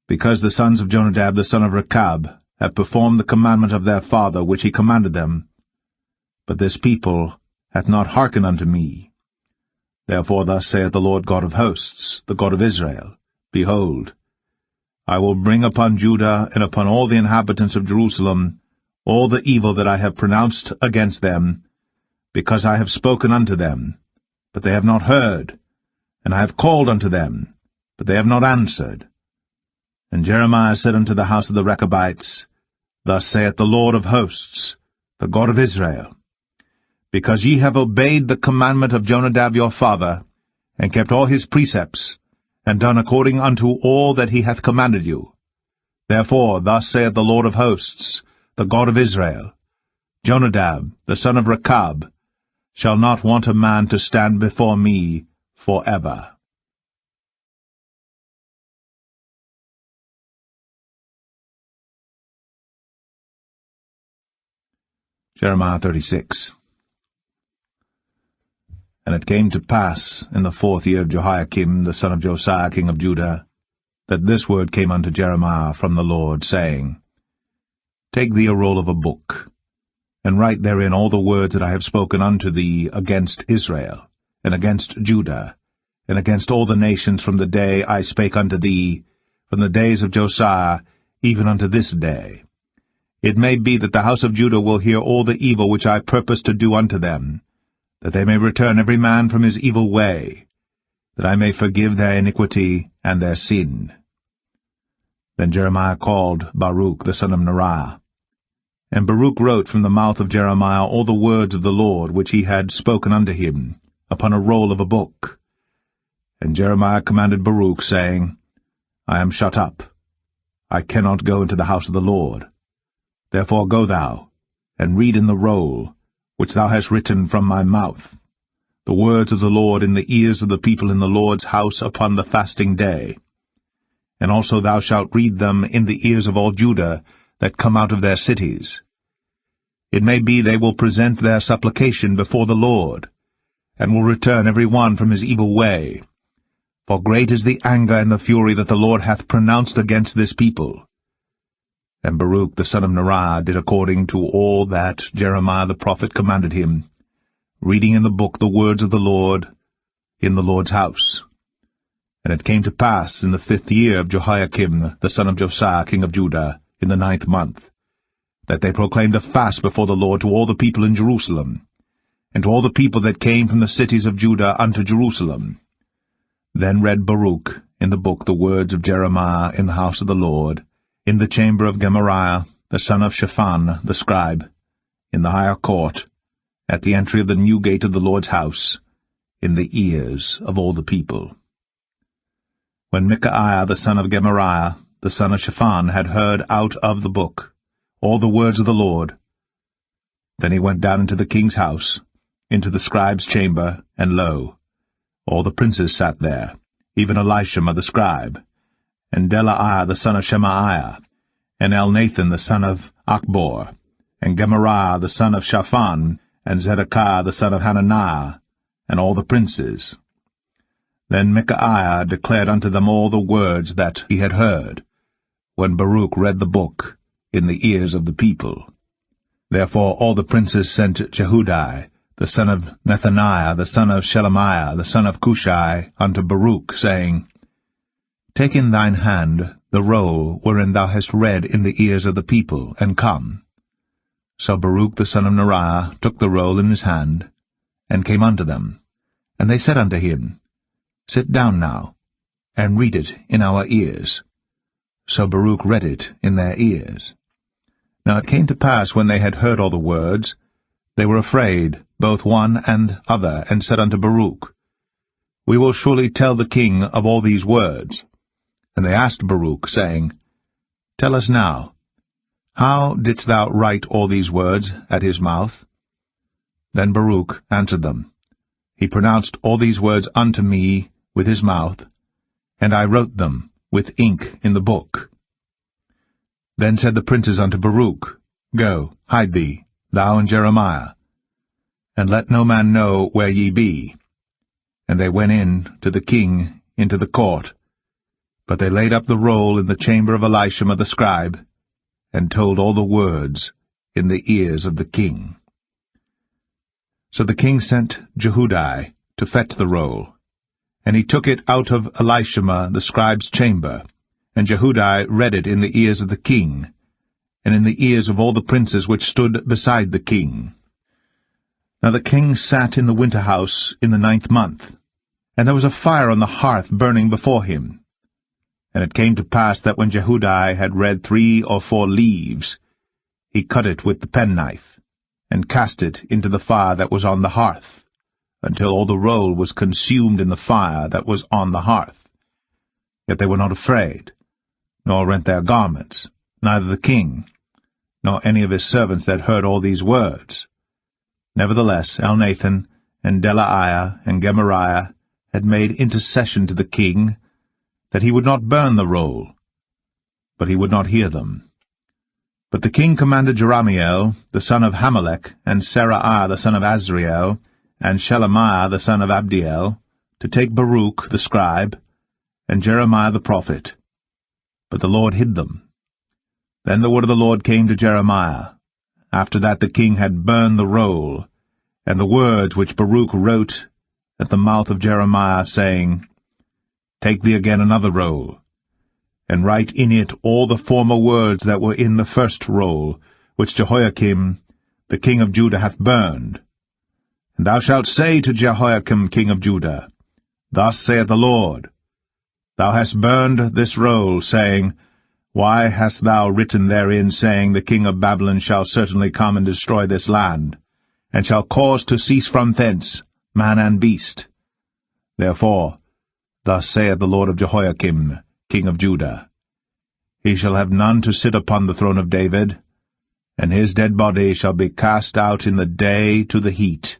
Because the sons of Jonadab the son of Rechab have performed the commandment of their father which he commanded them, but this people hath not hearkened unto me. Therefore thus saith the Lord God of hosts, the God of Israel, Behold, I will bring upon Judah and upon all the inhabitants of Jerusalem all the evil that I have pronounced against them, because I have spoken unto them, but they have not heard, and I have called unto them, but they have not answered. And Jeremiah said unto the house of the Rechabites, Thus saith the Lord of hosts, the God of Israel, Because ye have obeyed the commandment of Jonadab your father, and kept all his precepts, and done according unto all that he hath commanded you. Therefore thus saith the Lord of hosts, the God of Israel, Jonadab, the son of Rechab, shall not want a man to stand before me forever. Jeremiah 36. And it came to pass in the 4th year of Jehoiakim, the son of Josiah, king of Judah, that this word came unto Jeremiah from the Lord, saying, Take thee a roll of a book, and write therein all the words that I have spoken unto thee against Israel, and against Judah, and against all the nations from the day I spake unto thee, from the days of Josiah, even unto this day. It may be that the house of Judah will hear all the evil which I purpose to do unto them, that they may return every man from his evil way, that I may forgive their iniquity and their sin. Then Jeremiah called Baruch the son of Neriah. And Baruch wrote from the mouth of Jeremiah all the words of the Lord which he had spoken unto him, upon a roll of a book. And Jeremiah commanded Baruch, saying, I am shut up. I cannot go into the house of the Lord. Therefore go thou, and read in the roll, which thou hast written from my mouth, the words of the Lord in the ears of the people in the Lord's house upon the fasting day. And also thou shalt read them in the ears of all Judah that come out of their cities. It may be they will present their supplication before the Lord, and will return every one from his evil way. For great is the anger and the fury that the Lord hath pronounced against this people. And Baruch the son of Neriah did according to all that Jeremiah the prophet commanded him, reading in the book the words of the Lord in the Lord's house. And it came to pass in the 5th year of Jehoiakim the son of Josiah king of Judah, in the 9th month, that they proclaimed a fast before the Lord to all the people in Jerusalem, and to all the people that came from the cities of Judah unto Jerusalem. Then read Baruch in the book the words of Jeremiah in the house of the Lord, in the chamber of Gemariah, the son of Shaphan, the scribe, in the higher court, at the entry of the new gate of the Lord's house, in the ears of all the people. When Micaiah the son of Gemariah, the son of Shaphan, had heard out of the book all the words of the Lord, then he went down into the king's house, into the scribe's chamber, and lo, all the princes sat there, even Elishama the scribe, and Delaiah the son of Shemaiah, and Elnathan the son of Achbor, and Gemariah the son of Shaphan, and Zedekiah the son of Hananiah, and all the princes. Then Micaiah declared unto them all the words that he had heard, when Baruch read the book in the ears of the people. Therefore all the princes sent Jehudi, the son of Nethaniah, the son of Shelemiah, the son of Cushai, unto Baruch, saying, Take in thine hand the roll wherein thou hast read in the ears of the people, and come. So Baruch the son of Neriah took the roll in his hand, and came unto them. And they said unto him, Sit down now, and read it in our ears. So Baruch read it in their ears. Now it came to pass, when they had heard all the words, they were afraid, both one and other, and said unto Baruch, We will surely tell the king of all these words. And they asked Baruch, saying, Tell us now, how didst thou write all these words at his mouth? Then Baruch answered them, He pronounced all these words unto me with his mouth, and I wrote them with ink in the book. Then said the princes unto Baruch, Go, hide thee, thou and Jeremiah, and let no man know where ye be. And they went in to the king into the court. But they laid up the roll in the chamber of Elishama the scribe, and told all the words in the ears of the king. So the king sent Jehudi to fetch the roll, and he took it out of Elishama the scribe's chamber, and Jehudi read it in the ears of the king, and in the ears of all the princes which stood beside the king. Now the king sat in the winter house in the 9th month, and there was a fire on the hearth burning before him. And it came to pass that when Jehudi had read 3 or 4 leaves, he cut it with the penknife, and cast it into the fire that was on the hearth, until all the roll was consumed in the fire that was on the hearth. Yet they were not afraid, nor rent their garments, neither the king, nor any of his servants that heard all these words. Nevertheless Elnathan, and Delaiah, and Gemariah had made intercession to the king, that he would not burn the roll, but he would not hear them. But the king commanded Jerahmeel, the son of Hamelech, and Seraiah the son of Azriel, and Shelemiah the son of Abdiel, to take Baruch the scribe, and Jeremiah the prophet. But the Lord hid them. Then the word of the Lord came to Jeremiah, after that the king had burned the roll, and the words which Baruch wrote at the mouth of Jeremiah, saying, Take thee again another roll, and write in it all the former words that were in the first roll, which Jehoiakim the king of Judah hath burned. And thou shalt say to Jehoiakim king of Judah, Thus saith the Lord, Thou hast burned this roll, saying, Why hast thou written therein, saying, The king of Babylon shall certainly come and destroy this land, and shall cause to cease from thence man and beast? Therefore, thus saith the Lord of Jehoiakim, king of Judah, He shall have none to sit upon the throne of David, and his dead body shall be cast out in the day to the heat,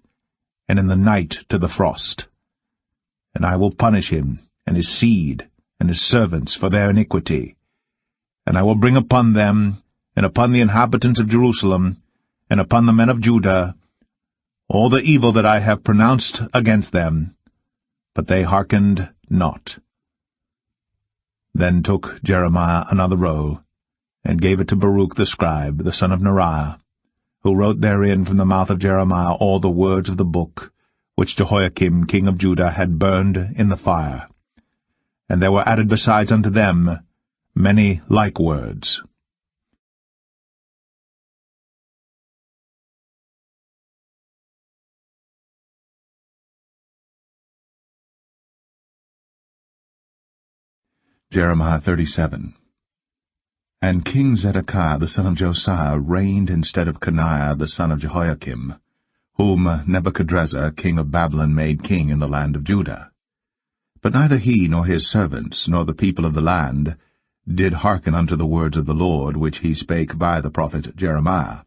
and in the night to the frost. And I will punish him, and his seed, and his servants for their iniquity. And I will bring upon them, and upon the inhabitants of Jerusalem, and upon the men of Judah, all the evil that I have pronounced against them, but they hearkened not. Then took Jeremiah another roll, and gave it to Baruch the scribe, the son of Neriah, who wrote therein from the mouth of Jeremiah all the words of the book, which Jehoiakim king of Judah had burned in the fire. And there were added besides unto them many like words. Jeremiah 37. And King Zedekiah the son of Josiah reigned instead of Coniah the son of Jehoiakim, whom Nebuchadrezzar king of Babylon made king in the land of Judah. But neither he nor his servants nor the people of the land did hearken unto the words of the Lord which he spake by the prophet Jeremiah.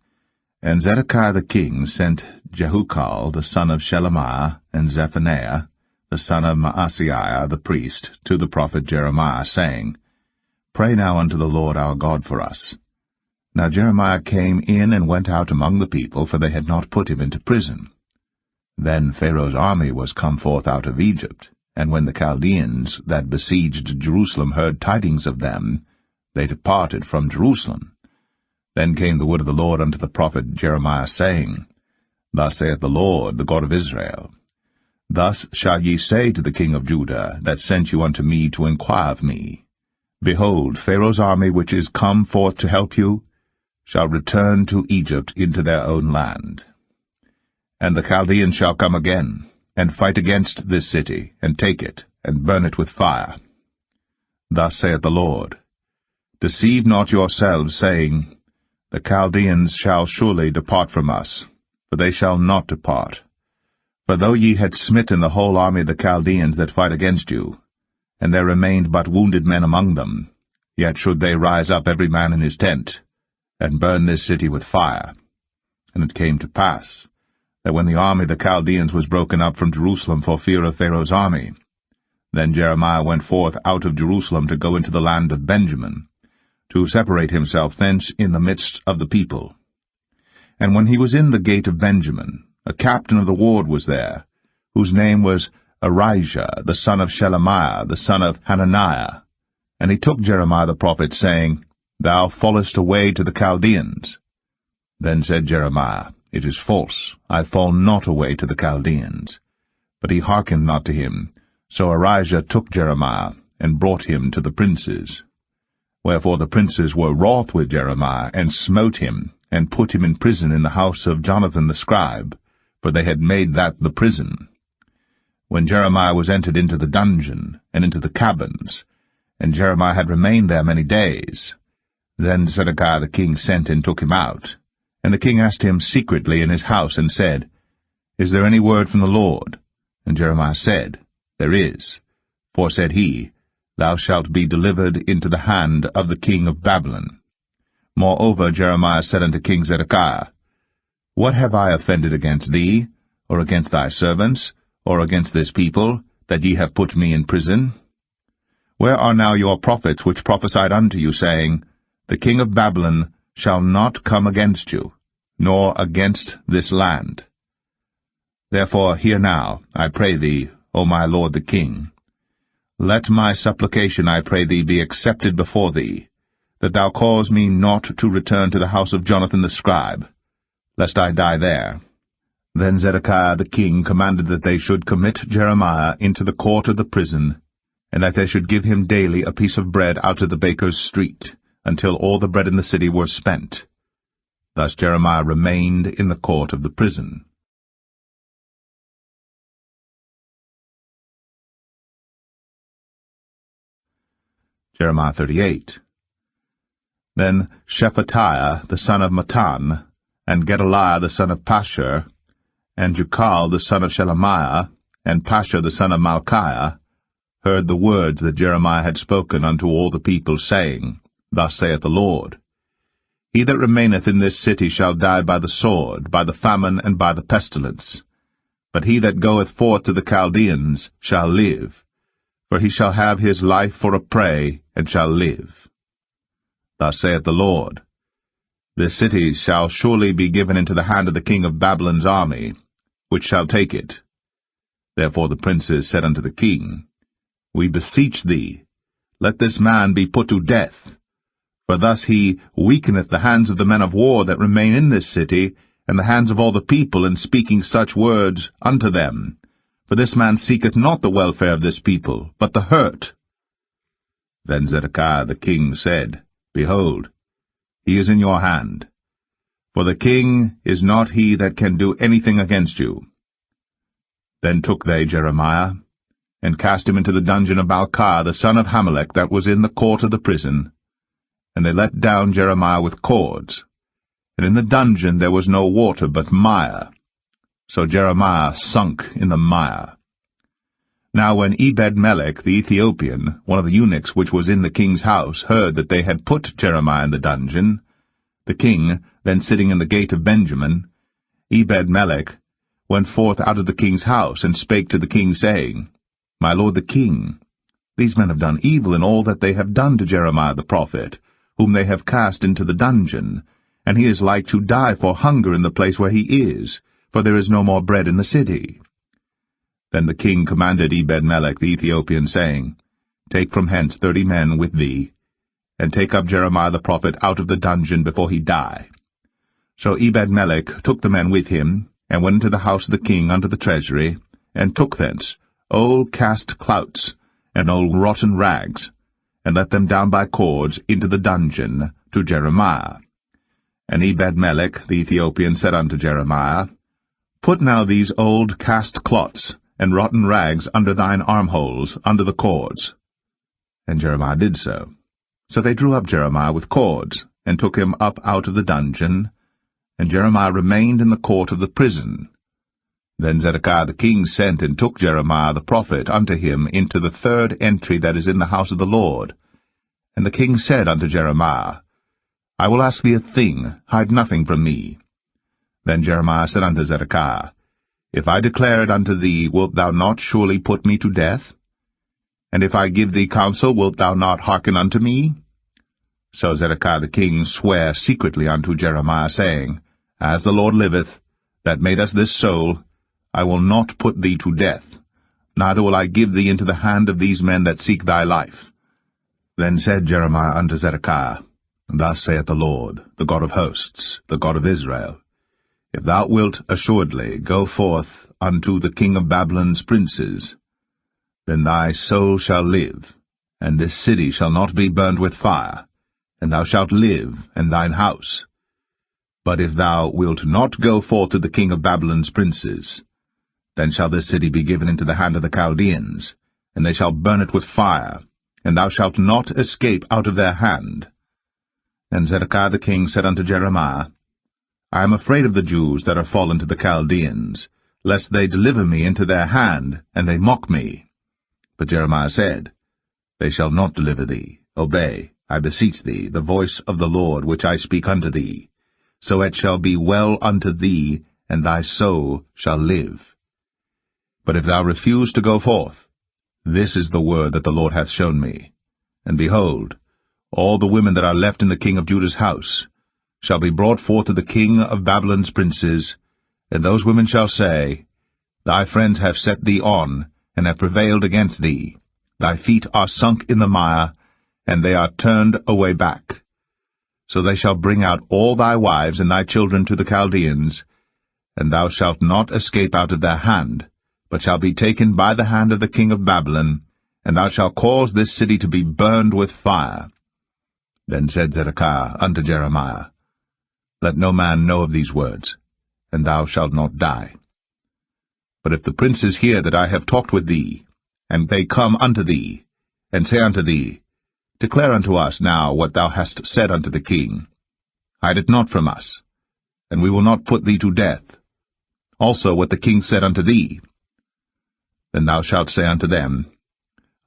And Zedekiah the king sent Jehukal the son of Shelemiah, and Zephaniah the son of Maaseiah the priest, to the prophet Jeremiah, saying, Pray now unto the Lord our God for us. Now Jeremiah came in and went out among the people, for they had not put him into prison. Then Pharaoh's army was come forth out of Egypt, and when the Chaldeans that besieged Jerusalem heard tidings of them, they departed from Jerusalem. Then came the word of the Lord unto the prophet Jeremiah, saying, Thus saith the Lord, the God of Israel, Thus shall ye say to the king of Judah, that sent you unto me to inquire of me, Behold, Pharaoh's army which is come forth to help you, shall return to Egypt into their own land. And the Chaldeans shall come again, and fight against this city, and take it, and burn it with fire. Thus saith the Lord, Deceive not yourselves, saying, The Chaldeans shall surely depart from us, for they shall not depart. For though ye had smitten the whole army of the Chaldeans that fight against you, and there remained but wounded men among them, yet should they rise up every man in his tent, and burn this city with fire. And it came to pass, that when the army of the Chaldeans was broken up from Jerusalem for fear of Pharaoh's army, Then Jeremiah went forth out of Jerusalem to go into the land of Benjamin, to separate himself thence in the midst of the people. And when he was in the gate of Benjamin, a captain of the ward was there, whose name was Arijah, the son of Shelemiah, the son of Hananiah. And he took Jeremiah the prophet, saying, Thou fallest away to the Chaldeans. Then said Jeremiah, It is false, I fall not away to the Chaldeans. But he hearkened not to him. So Arijah took Jeremiah, and brought him to the princes. Wherefore the princes were wroth with Jeremiah, and smote him, and put him in prison in the house of Jonathan the scribe, for they had made that the prison. When Jeremiah was entered into the dungeon, and into the cabins, and Jeremiah had remained there many days, then Zedekiah the king sent and took him out. And the king asked him secretly in his house, and said, Is there any word from the Lord? And Jeremiah said, There is. For, said he, Thou shalt be delivered into the hand of the king of Babylon. Moreover Jeremiah said unto King Zedekiah, What have I offended against thee, or against thy servants, or against this people, that ye have put me in prison? Where are now your prophets which prophesied unto you, saying, The king of Babylon shall not come against you, nor against this land? Therefore hear now, I pray thee, O my lord the king. Let my supplication, I pray thee, be accepted before thee, that thou cause me not to return to the house of Jonathan the scribe, lest I die there. Then Zedekiah the king commanded that they should commit Jeremiah into the court of the prison, and that they should give him daily a piece of bread out of the baker's street, until all the bread in the city were spent. Thus Jeremiah remained in the court of the prison. Jeremiah 38. Then Shephatiah the son of Mattan, and Gedaliah the son of Pashur, and Jucal the son of Shelemiah, and Pashur the son of Malchiah, heard the words that Jeremiah had spoken unto all the people, saying, Thus saith the Lord, He that remaineth in this city shall die by the sword, by the famine, and by the pestilence. But he that goeth forth to the Chaldeans shall live, for he shall have his life for a prey, and shall live. Thus saith the Lord, This city shall surely be given into the hand of the king of Babylon's army, which shall take it. Therefore the princes said unto the king, We beseech thee, let this man be put to death, for thus he weakeneth the hands of the men of war that remain in this city, and the hands of all the people, in speaking such words unto them. For this man seeketh not the welfare of this people, but the hurt. Then Zedekiah the king said, Behold, he is in your hand. For the king is not he that can do anything against you. Then took they Jeremiah, and cast him into the dungeon of Malchiah the son of Hamelech, that was in the court of the prison. And they let down Jeremiah with cords. And in the dungeon there was no water, but mire. So Jeremiah sunk in the mire. Now when Ebed-melech the Ethiopian, one of the eunuchs which was in the king's house, heard that they had put Jeremiah in the dungeon, the king, then sitting in the gate of Benjamin, Ebed-melech went forth out of the king's house, and spake to the king, saying, My lord the king, these men have done evil in all that they have done to Jeremiah the prophet, whom they have cast into the dungeon, and he is like to die for hunger in the place where he is, for there is no more bread in the city. Then the king commanded Ebed-melech the Ethiopian, saying, Take from hence 30 men with thee, and take up Jeremiah the prophet out of the dungeon before he die. So Ebed-melech took the men with him, and went into the house of the king unto the treasury, and took thence old cast clouts, and old rotten rags, and let them down by cords into the dungeon to Jeremiah. And Ebed-melech the Ethiopian said unto Jeremiah, Put now these old cast clots and rotten rags under thine armholes, under the cords. And Jeremiah did so. So they drew up Jeremiah with cords, and took him up out of the dungeon, and Jeremiah remained in the court of the prison. Then Zedekiah the king sent and took Jeremiah the prophet unto him into the third entry that is in the house of the Lord. And the king said unto Jeremiah, I will ask thee a thing, hide nothing from me. Then Jeremiah said unto Zedekiah, If I declare it unto thee, wilt thou not surely put me to death? And if I give thee counsel, wilt thou not hearken unto me? So Zedekiah the king sware secretly unto Jeremiah, saying, As the Lord liveth, that made us this soul, I will not put thee to death, neither will I give thee into the hand of these men that seek thy life. Then said Jeremiah unto Zedekiah, Thus saith the Lord, the God of hosts, the God of Israel, If thou wilt assuredly go forth unto the king of Babylon's princes, then thy soul shall live, and this city shall not be burnt with fire, and thou shalt live, and thine house. But if thou wilt not go forth to the king of Babylon's princes, then shall this city be given into the hand of the Chaldeans, and they shall burn it with fire, and thou shalt not escape out of their hand. And Zedekiah the king said unto Jeremiah, I am afraid of the Jews that are fallen to the Chaldeans, lest they deliver me into their hand, and they mock me. But Jeremiah said, They shall not deliver thee. Obey, I beseech thee, the voice of the Lord which I speak unto thee. So it shall be well unto thee, and thy soul shall live. But if thou refuse to go forth, this is the word that the Lord hath shown me. And behold, all the women that are left in the king of Judah's house shall be brought forth to the king of Babylon's princes, and those women shall say, Thy friends have set thee on, and have prevailed against thee. Thy feet are sunk in the mire, and they are turned away back. So they shall bring out all thy wives and thy children to the Chaldeans, and thou shalt not escape out of their hand, but shall be taken by the hand of the king of Babylon, and thou shalt cause this city to be burned with fire. Then said Zedekiah unto Jeremiah, Let no man know of these words, and thou shalt not die. But if the princes hear that I have talked with thee, and they come unto thee, and say unto thee, Declare unto us now what thou hast said unto the king. Hide it not from us, and we will not put thee to death. Also what the king said unto thee. Then thou shalt say unto them,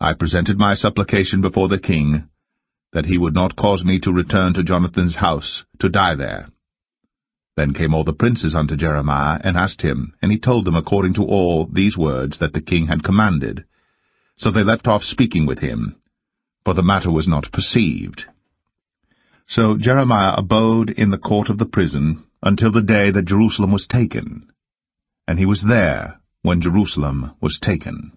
I presented my supplication before the king, that he would not cause me to return to Jonathan's house, to die there. Then came all the princes unto Jeremiah, and asked him, and he told them according to all these words that the king had commanded. So they left off speaking with him, for the matter was not perceived. So Jeremiah abode in the court of the prison until the day that Jerusalem was taken. And he was there when Jerusalem was taken.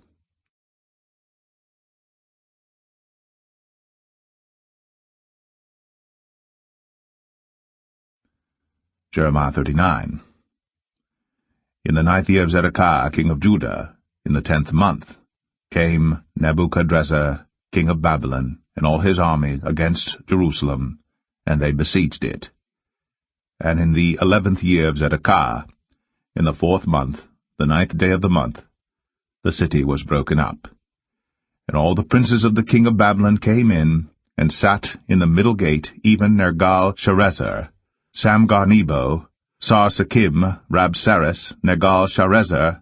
Jeremiah 39. In the 9th year of Zedekiah, king of Judah, in the 10th month, came Nebuchadrezzar, king of Babylon, and all his army against Jerusalem, and they besieged it. And in the 11th year of Zedekiah, in the 4th month, the 9th day of the month, the city was broken up. And all the princes of the king of Babylon came in, and sat in the middle gate, even Nergal-Sharezer, Samgar-Nebo, Sar-Sekim, Rabsaris, Nergal-Sharezer,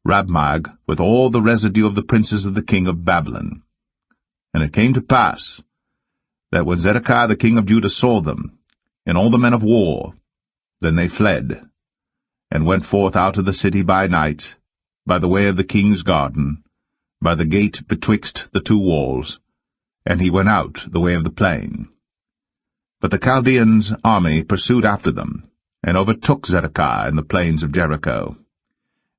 Rabmag, with all the residue of the princes of the king of Babylon. And it came to pass, that when Zedekiah the king of Judah saw them, and all the men of war, then they fled, and went forth out of the city by night, by the way of the king's garden, by the gate betwixt the two walls, and he went out the way of the plain. But the Chaldeans' army pursued after them, and overtook Zedekiah in the plains of Jericho.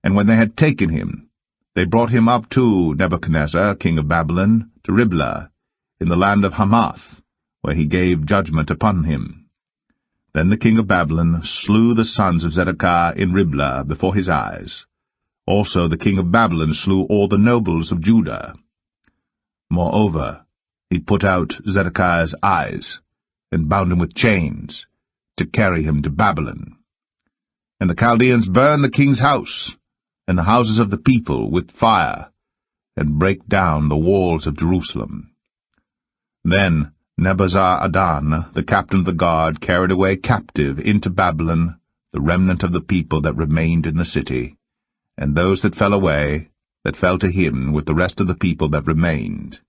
And when they had taken him, they brought him up to Nebuchadnezzar, king of Babylon, to Riblah, in the land of Hamath, where he gave judgment upon him. Then the king of Babylon slew the sons of Zedekiah in Riblah before his eyes. Also the king of Babylon slew all the nobles of Judah. Moreover, he put out Zedekiah's eyes, and bound him with chains, to carry him to Babylon. And the Chaldeans burn the king's house, and the houses of the people with fire, and break down the walls of Jerusalem. Then Nebuzaradan, the captain of the guard, carried away captive into Babylon the remnant of the people that remained in the city, and those that fell away, that fell to him with the rest of the people that remained.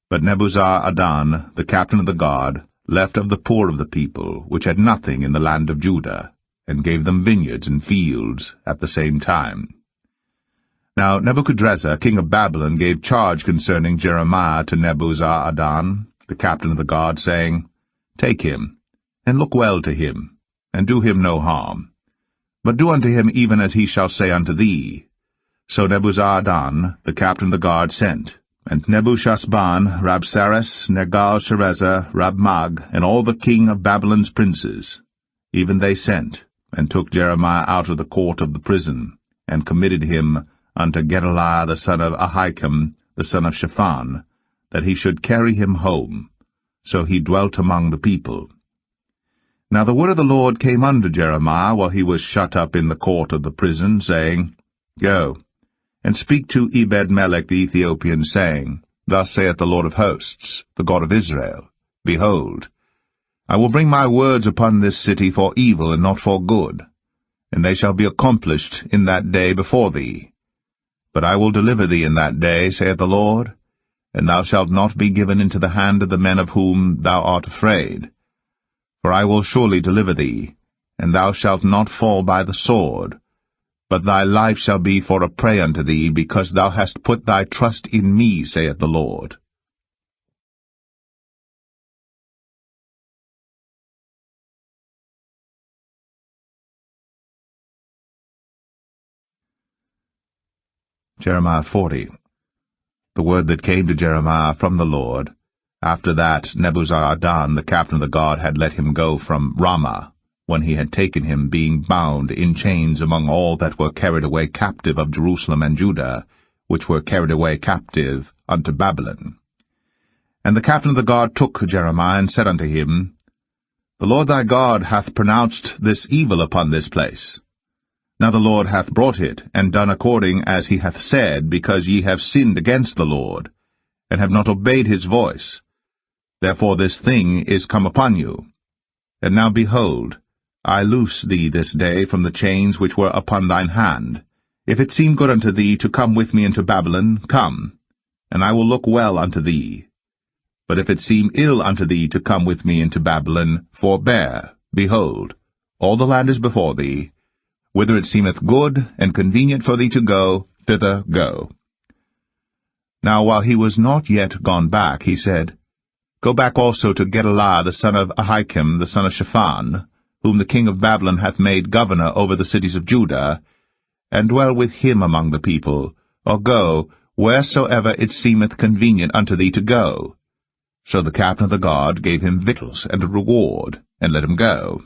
But Nebuzaradan, the captain of the guard, left of the poor of the people, which had nothing in the land of Judah, and gave them vineyards and fields at the same time. Now Nebuchadrezzar, king of Babylon, gave charge concerning Jeremiah to Nebuzaradan, the captain of the guard, saying, Take him, and look well to him, and do him no harm. But do unto him even as he shall say unto thee. So Nebuzaradan, the captain of the guard, sent, and Nebuchadnezzar, Rabsaris, Nergal-Sharezer, Rabmag, and all the king of Babylon's princes, even they sent, and took Jeremiah out of the court of the prison, and committed him unto Gedaliah the son of Jehoiakim, the son of Shaphan, that he should carry him home. So he dwelt among the people. Now the word of the Lord came unto Jeremiah while he was shut up in the court of the prison, saying, Go, and speak to Ebed-melech the Ethiopian, saying, Thus saith the Lord of hosts, the God of Israel, Behold, I will bring my words upon this city for evil and not for good, and they shall be accomplished in that day before thee. But I will deliver thee in that day, saith the Lord, and thou shalt not be given into the hand of the men of whom thou art afraid. For I will surely deliver thee, and thou shalt not fall by the sword, but thy life shall be for a prey unto thee, because thou hast put thy trust in me, saith the Lord. Jeremiah 40. The word that came to Jeremiah from the Lord, after that Nebuzaradan, the captain of the guard, had let him go from Ramah, when he had taken him, being bound in chains among all that were carried away captive of Jerusalem and Judah, which were carried away captive unto Babylon. And the captain of the guard took Jeremiah, and said unto him, The Lord thy God hath pronounced this evil upon this place. Now the Lord hath brought it, and done according as he hath said, because ye have sinned against the Lord, and have not obeyed his voice. Therefore this thing is come upon you. And now behold, I loose thee this day from the chains which were upon thine hand. If it seem good unto thee to come with me into Babylon, come, and I will look well unto thee. But if it seem ill unto thee to come with me into Babylon, forbear. Behold, all the land is before thee. Whither it seemeth good and convenient for thee to go, thither go. Now while he was not yet gone back, he said, Go back also to Gedaliah the son of Jehoiakim, the son of Shaphan, whom the king of Babylon hath made governor over the cities of Judah, and dwell with him among the people, or go wheresoever it seemeth convenient unto thee to go. So the captain of the guard gave him victuals and a reward, and let him go.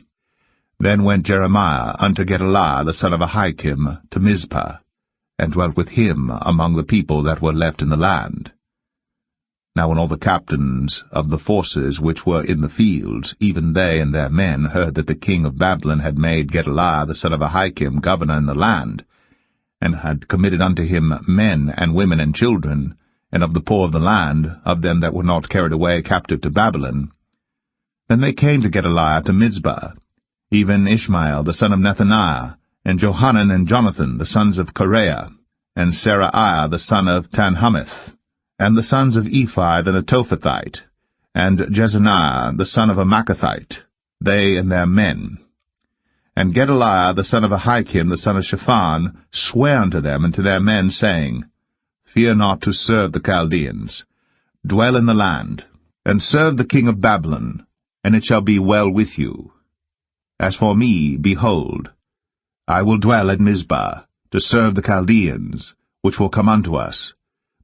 Then went Jeremiah unto Gedaliah the son of Jehoiakim to Mizpah, and dwelt with him among the people that were left in the land. Now when all the captains of the forces which were in the fields, even they and their men, heard that the king of Babylon had made Gedaliah the son of Jehoiakim governor in the land, and had committed unto him men and women and children, and of the poor of the land, of them that were not carried away captive to Babylon, then they came to Gedaliah to Mizpah, even Ishmael the son of Nethaniah, and Johanan and Jonathan the sons of Kareah, and Seraiah the son of Tanhumeth, and the sons of Ephi the Netophathite, and Jezaniah the son of a Maacathite, they and their men. And Gedaliah the son of Jehoiakim the son of Shaphan sware unto them and to their men, saying, Fear not to serve the Chaldeans. Dwell in the land, and serve the king of Babylon, and it shall be well with you. As for me, behold, I will dwell at Mizpah, to serve the Chaldeans, which will come unto us.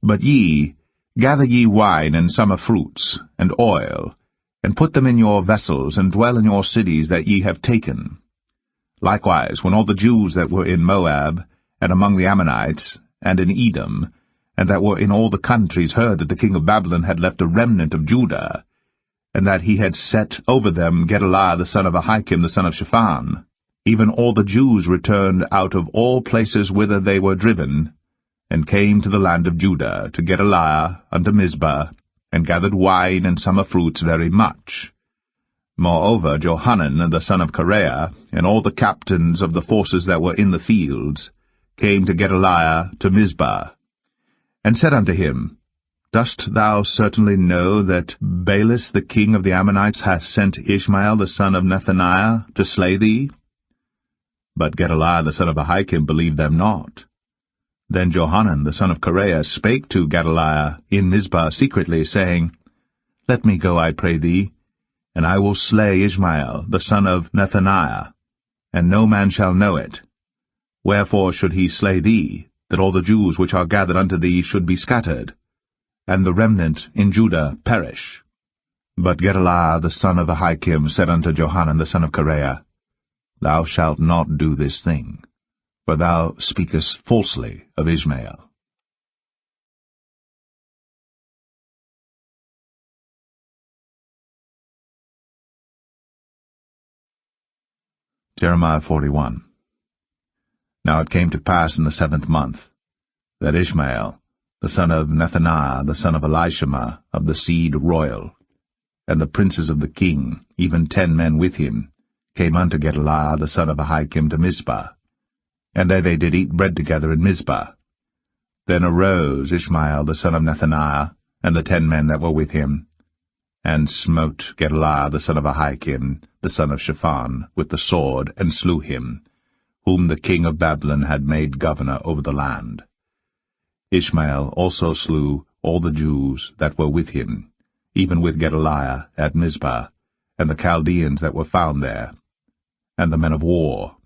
But ye, gather ye wine and summer fruits, and oil, and put them in your vessels, and dwell in your cities that ye have taken. Likewise, when all the Jews that were in Moab, and among the Ammonites, and in Edom, and that were in all the countries, heard that the king of Babylon had left a remnant of Judah, and that he had set over them Gedaliah the son of Jehoiakim the son of Shaphan, even all the Jews returned out of all places whither they were driven, and came to the land of Judah, to Gedaliah unto Mizpah, and gathered wine and summer fruits very much. Moreover, Johanan the son of Kareah, and all the captains of the forces that were in the fields, came to Gedaliah to Mizpah, and said unto him, Dost thou certainly know that Baalis the king of the Ammonites hath sent Ishmael the son of Nethaniah to slay thee? But Gedaliah the son of Jehoiakim believed them not. Then Johanan the son of Kareah spake to Gedaliah in Mizpah secretly, saying, Let me go, I pray thee, and I will slay Ishmael the son of Nethaniah, and no man shall know it. Wherefore should he slay thee, that all the Jews which are gathered unto thee should be scattered, and the remnant in Judah perish? But Gedaliah the son of Jehoiakim said unto Johanan the son of Kareah, Thou shalt not do this thing, for thou speakest falsely of Ishmael. Jeremiah 41. Now it came to pass in the 7th month, that Ishmael, the son of Nethaniah, the son of Elishama, of the seed royal, and the princes of the king, even 10 men with him, came unto Gedaliah the son of Jehoiakim to Mizpah. And there they did eat bread together in Mizpah. Then arose Ishmael the son of Nethaniah, and the 10 men that were with him, and smote Gedaliah the son of Jehoiakim, the son of Shaphan, with the sword, and slew him, whom the king of Babylon had made governor over the land. Ishmael also slew all the Jews that were with him, even with Gedaliah at Mizpah, and the Chaldeans that were found there, and the men of war.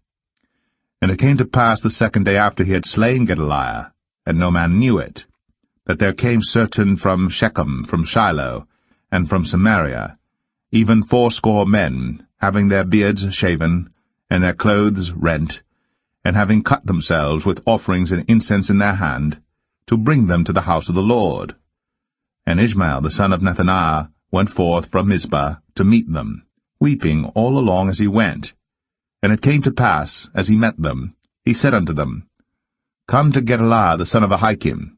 And it came to pass the 2nd day after he had slain Gedaliah, and no man knew it, that there came certain from Shechem, from Shiloh, and from Samaria, even 80 men, having their beards shaven, and their clothes rent, and having cut themselves with offerings and incense in their hand, to bring them to the house of the Lord. And Ishmael the son of Nethaniah went forth from Mizpah to meet them, weeping all along as he went. And it came to pass, as he met them, he said unto them, Come to Gedaliah the son of Jehoiakim.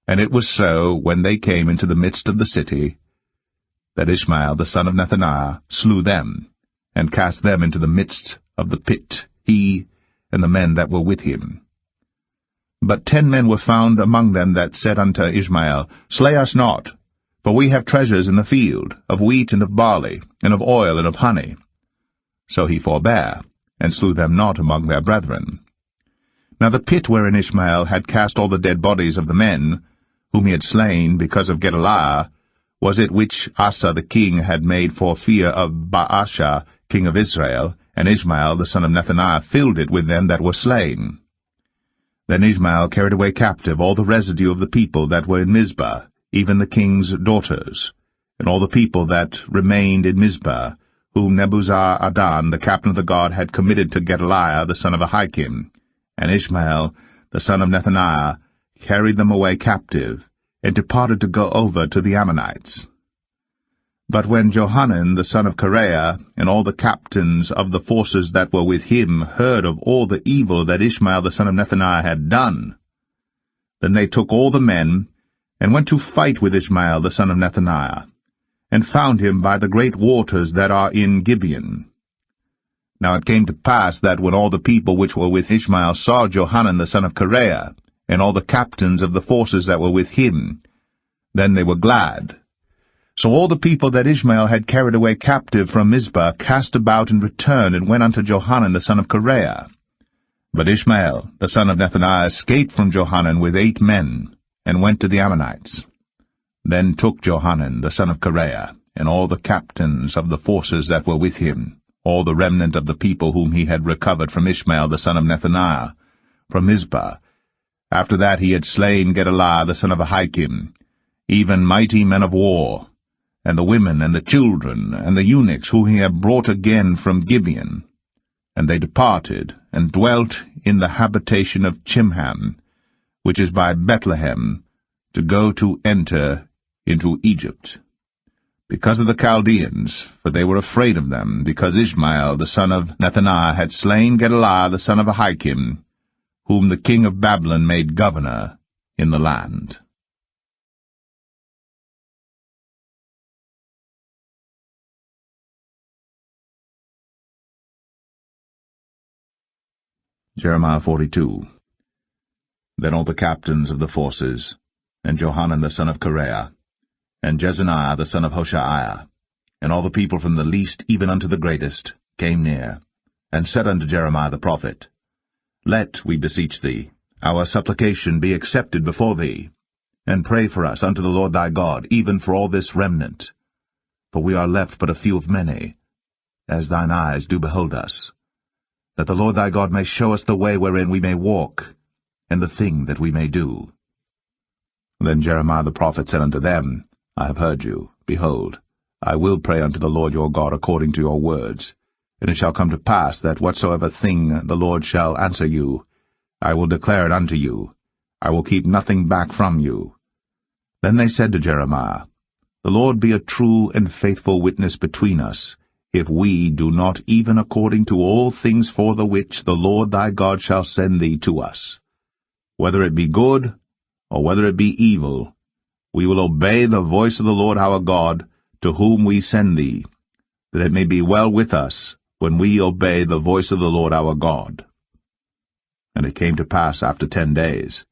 And it was so, when they came into the midst of the city, that Ishmael the son of Nethaniah slew them, and cast them into the midst of the pit, he and the men that were with him. But 10 men were found among them that said unto Ishmael, Slay us not, for we have treasures in the field, of wheat and of barley, and of oil and of honey. So he forbare, and slew them not among their brethren. Now the pit wherein Ishmael had cast all the dead bodies of the men, whom he had slain because of Gedaliah, was it which Asa the king had made for fear of Baasha king of Israel, and Ishmael the son of Nethaniah filled it with them that were slain. Then Ishmael carried away captive all the residue of the people that were in Mizpah, even the king's daughters, and all the people that remained in Mizpah, whom Nebuzaradan the captain of the guard had committed to Gedaliah the son of Jehoiakim. And Ishmael the son of Nethaniah carried them away captive, and departed to go over to the Ammonites. But when Johanan the son of Kareah and all the captains of the forces that were with him heard of all the evil that Ishmael the son of Nethaniah had done, then they took all the men, and went to fight with Ishmael the son of Nethaniah, and found him by the great waters that are in Gibeon. Now it came to pass that when all the people which were with Ishmael saw Johanan the son of Kareah, and all the captains of the forces that were with him, then they were glad. So all the people that Ishmael had carried away captive from Mizpah cast about and returned, and went unto Johanan the son of Kareah. But Ishmael the son of Nethaniah escaped from Johanan with 8 men, and went to the Ammonites. Then took Johanan the son of Kareah, and all the captains of the forces that were with him, all the remnant of the people whom he had recovered from Ishmael the son of Nethaniah, from Mizpah, after that he had slain Gedaliah the son of Jehoiakim, even mighty men of war, and the women and the children and the eunuchs whom he had brought again from Gibeon. And they departed, and dwelt in the habitation of Chimham, which is by Bethlehem, to go to enter into Egypt, because of the Chaldeans, for they were afraid of them, because Ishmael the son of Nethaniah had slain Gedaliah the son of Jehoiakim, whom the king of Babylon made governor in the land. Jeremiah 42. Then all the captains of the forces, and Johanan the son of Kareah, and Jezaniah the son of Hoshaiah, and all the people from the least even unto the greatest, came near, and said unto Jeremiah the prophet, Let, we beseech thee, our supplication be accepted before thee, and pray for us unto the Lord thy God, even for all this remnant. For we are left but a few of many, as thine eyes do behold us, that the Lord thy God may show us the way wherein we may walk, and the thing that we may do. Then Jeremiah the prophet said unto them, I have heard you. Behold, I will pray unto the Lord your God according to your words. And it shall come to pass that whatsoever thing the Lord shall answer you, I will declare it unto you. I will keep nothing back from you. Then they said to Jeremiah, The Lord be a true and faithful witness between us, if we do not even according to all things for the which the Lord thy God shall send thee to us. Whether it be good, or whether it be evil, we will obey the voice of the Lord our God, to whom we send thee, that it may be well with us when we obey the voice of the Lord our God. And it came to pass after 10 days,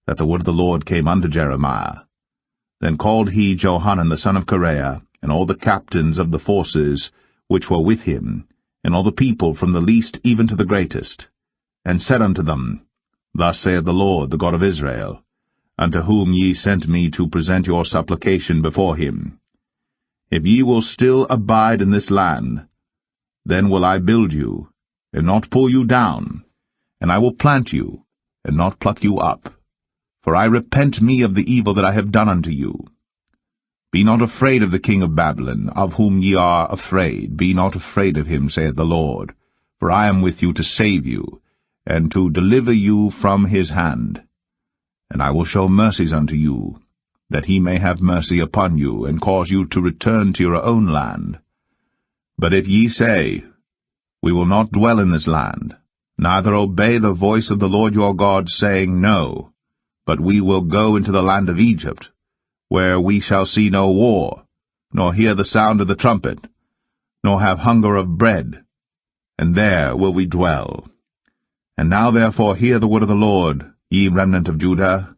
that the word of the Lord came unto Jeremiah. Then called he Johanan the son of Kareah, and all the captains of the forces which were with him, and all the people from the least even to the greatest, and said unto them, Thus saith the Lord, the God of Israel, unto whom ye sent me to present your supplication before him. If ye will still abide in this land, then will I build you, and not pull you down, and I will plant you, and not pluck you up. For I repent me of the evil that I have done unto you. Be not afraid of the king of Babylon, of whom ye are afraid. Be not afraid of him, saith the Lord. For I am with you to save you, and to deliver you from his hand. And I will show mercies unto you, that he may have mercy upon you, and cause you to return to your own land. But if ye say, We will not dwell in this land, neither obey the voice of the Lord your God, saying, No, but we will go into the land of Egypt, where we shall see no war, nor hear the sound of the trumpet, nor have hunger of bread, and there will we dwell. And now therefore hear the word of the Lord, ye remnant of Judah.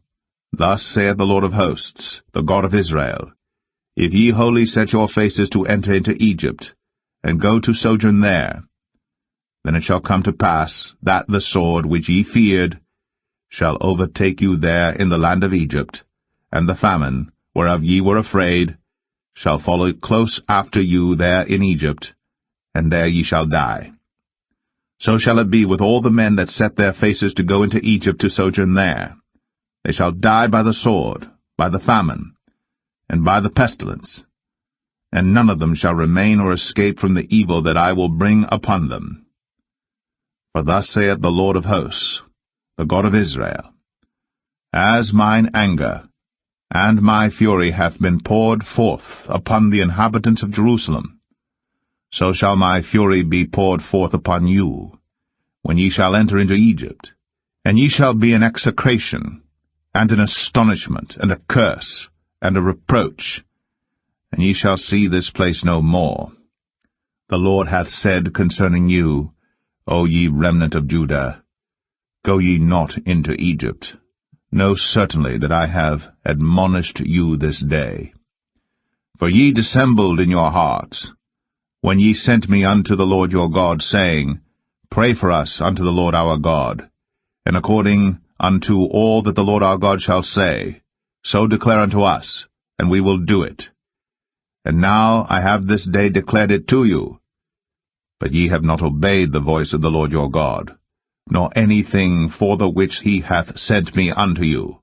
Thus saith the Lord of hosts, the God of Israel, If ye wholly set your faces to enter into Egypt, and go to sojourn there, then it shall come to pass that the sword which ye feared shall overtake you there in the land of Egypt, and the famine, whereof ye were afraid, shall follow close after you there in Egypt, and there ye shall die. So shall it be with all the men that set their faces to go into Egypt to sojourn there. They shall die by the sword, by the famine, and by the pestilence, and none of them shall remain or escape from the evil that I will bring upon them. For thus saith the Lord of hosts, the God of Israel, As mine anger and my fury hath been poured forth upon the inhabitants of Jerusalem, so shall my fury be poured forth upon you, when ye shall enter into Egypt, and ye shall be an execration, and an astonishment, and a curse, and a reproach, and ye shall see this place no more. The Lord hath said concerning you, O ye remnant of Judah, Go ye not into Egypt. Know certainly that I have admonished you this day. For ye dissembled in your hearts, when ye sent me unto the Lord your God, saying, Pray for us unto the Lord our God, and according unto all that the Lord our God shall say, so declare unto us, and we will do it. And now I have this day declared it to you. But ye have not obeyed the voice of the Lord your God, nor anything for the which he hath sent me unto you.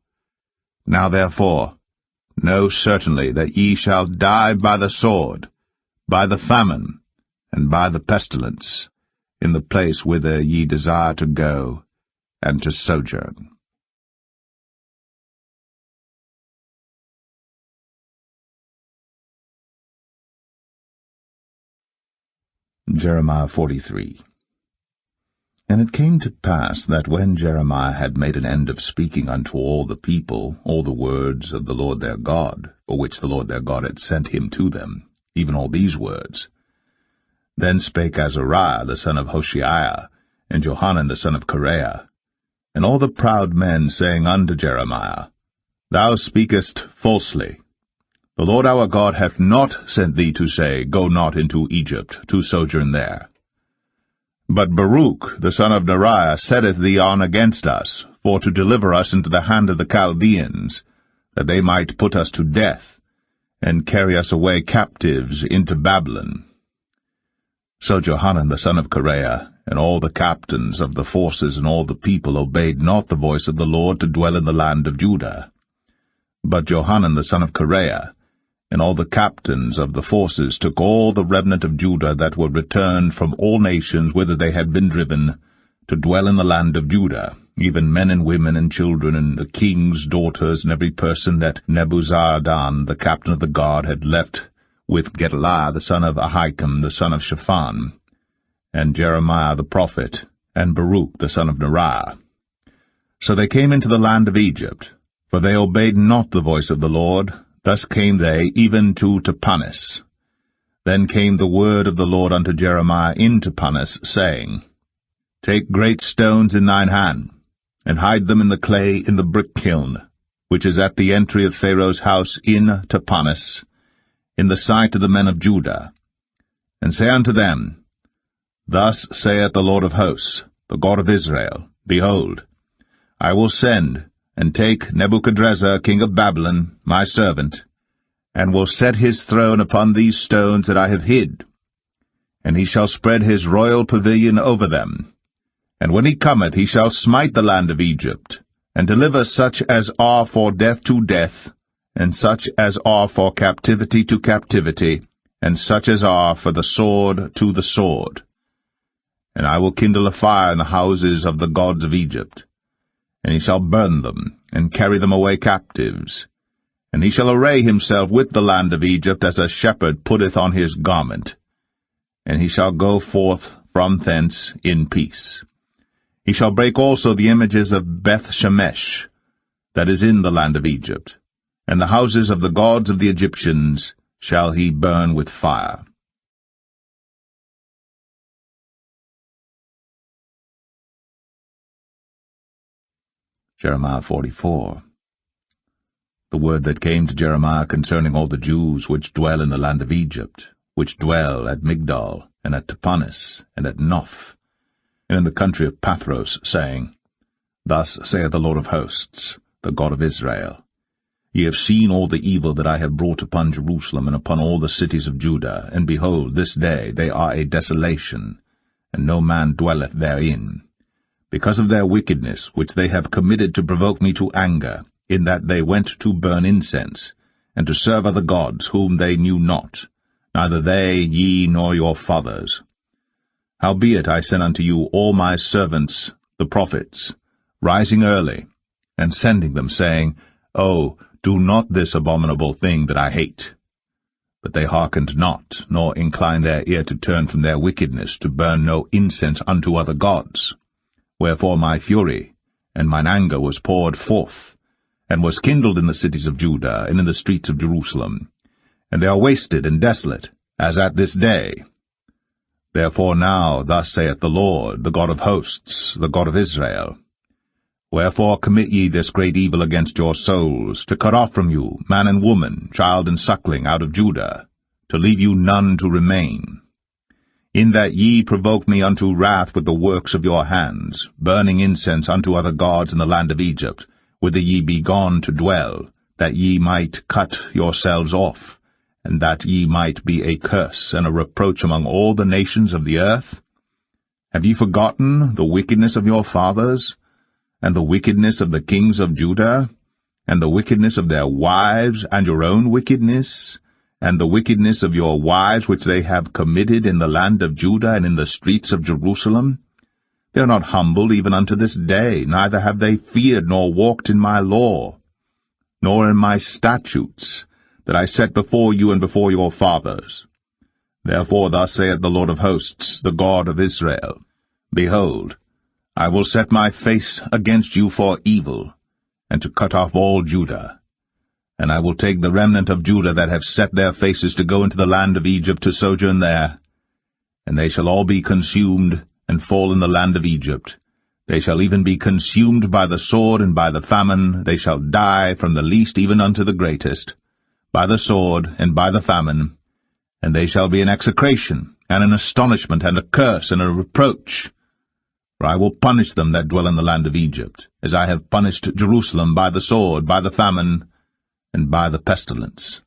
Now therefore, know certainly that ye shall die by the sword, by the famine, and by the pestilence, in the place whither ye desire to go, and to sojourn. Jeremiah 43. And it came to pass that when Jeremiah had made an end of speaking unto all the people all the words of the Lord their God, for which the Lord their God had sent him to them, even all these words, then spake Azariah the son of Hoshaiah, and Johanan the son of Kareah, and all the proud men, saying unto Jeremiah, Thou speakest falsely. The Lord our God hath not sent thee to say, Go not into Egypt, to sojourn there. But Baruch the son of Neriah setteth thee on against us, for to deliver us into the hand of the Chaldeans, that they might put us to death, and carry us away captives into Babylon. So Johanan the son of Kareah, and all the captains of the forces and all the people obeyed not the voice of the Lord to dwell in the land of Judah. But Johanan the son of Kareah, and all the captains of the forces took all the remnant of Judah that were returned from all nations whither they had been driven, to dwell in the land of Judah, even men and women and children, and the king's daughters, and every person that Nebuzaradan the captain of the guard had left with Gedaliah the son of Jehoiakim the son of Shaphan, and Jeremiah the prophet, and Baruch the son of Neriah. So they came into the land of Egypt, for they obeyed not the voice of the Lord. Thus came they even to Tapanis. Then came the word of the Lord unto Jeremiah in Tapanis, saying, Take great stones in thine hand, and hide them in the clay in the brick kiln, which is at the entry of Pharaoh's house in Tapanis, in the sight of the men of Judah. And say unto them, Thus saith the Lord of hosts, the God of Israel, Behold, I will send, and take Nebuchadrezzar king of Babylon, my servant, and will set his throne upon these stones that I have hid, and he shall spread his royal pavilion over them. And when he cometh, he shall smite the land of Egypt, and deliver such as are for death to death, and such as are for captivity to captivity, and such as are for the sword to the sword. And I will kindle a fire in the houses of the gods of Egypt, and he shall burn them, and carry them away captives. And he shall array himself with the land of Egypt as a shepherd putteth on his garment, and he shall go forth from thence in peace. He shall break also the images of Beth-Shemesh, that is in the land of Egypt, and the houses of the gods of the Egyptians shall he burn with fire. Jeremiah 44. The word that came to Jeremiah concerning all the Jews which dwell in the land of Egypt, which dwell at Migdol, and at Tapanis, and at Noph, and in the country of Pathros, saying, Thus saith the Lord of hosts, the God of Israel, Ye have seen all the evil that I have brought upon Jerusalem and upon all the cities of Judah, and behold, this day they are a desolation, and no man dwelleth therein, because of their wickedness which they have committed to provoke me to anger, in that they went to burn incense, and to serve other gods whom they knew not, neither they, ye, nor your fathers. Howbeit I sent unto you all my servants, the prophets, rising early, and sending them, saying, O, do not this abominable thing that I hate. But they hearkened not, nor inclined their ear to turn from their wickedness, to burn no incense unto other gods. Wherefore my fury and mine anger was poured forth, and was kindled in the cities of Judah, and in the streets of Jerusalem. And they are wasted and desolate, as at this day. Therefore now, thus saith the Lord, the God of hosts, the God of Israel, Wherefore commit ye this great evil against your souls, to cut off from you man and woman, child and suckling, out of Judah, to leave you none to remain? In that ye provoke me unto wrath with the works of your hands, burning incense unto other gods in the land of Egypt, whither ye be gone to dwell, that ye might cut yourselves off, and that ye might be a curse and a reproach among all the nations of the earth? Have ye forgotten the wickedness of your fathers, and the wickedness of the kings of Judah, and the wickedness of their wives, and your own wickedness, and the wickedness of your wives which they have committed in the land of Judah and in the streets of Jerusalem? They are not humbled even unto this day, neither have they feared nor walked in my law, nor in my statutes, that I set before you and before your fathers. Therefore thus saith the Lord of hosts, the God of Israel, Behold, I will set my face against you for evil, and to cut off all Judah. And I will take the remnant of Judah that have set their faces to go into the land of Egypt to sojourn there, and they shall all be consumed, and fall in the land of Egypt. They shall even be consumed by the sword and by the famine. They shall die from the least even unto the greatest, by the sword and by the famine. And they shall be an execration, and an astonishment, and a curse, and a reproach. For I will punish them that dwell in the land of Egypt, as I have punished Jerusalem by the sword, by the famine, and by the pestilence,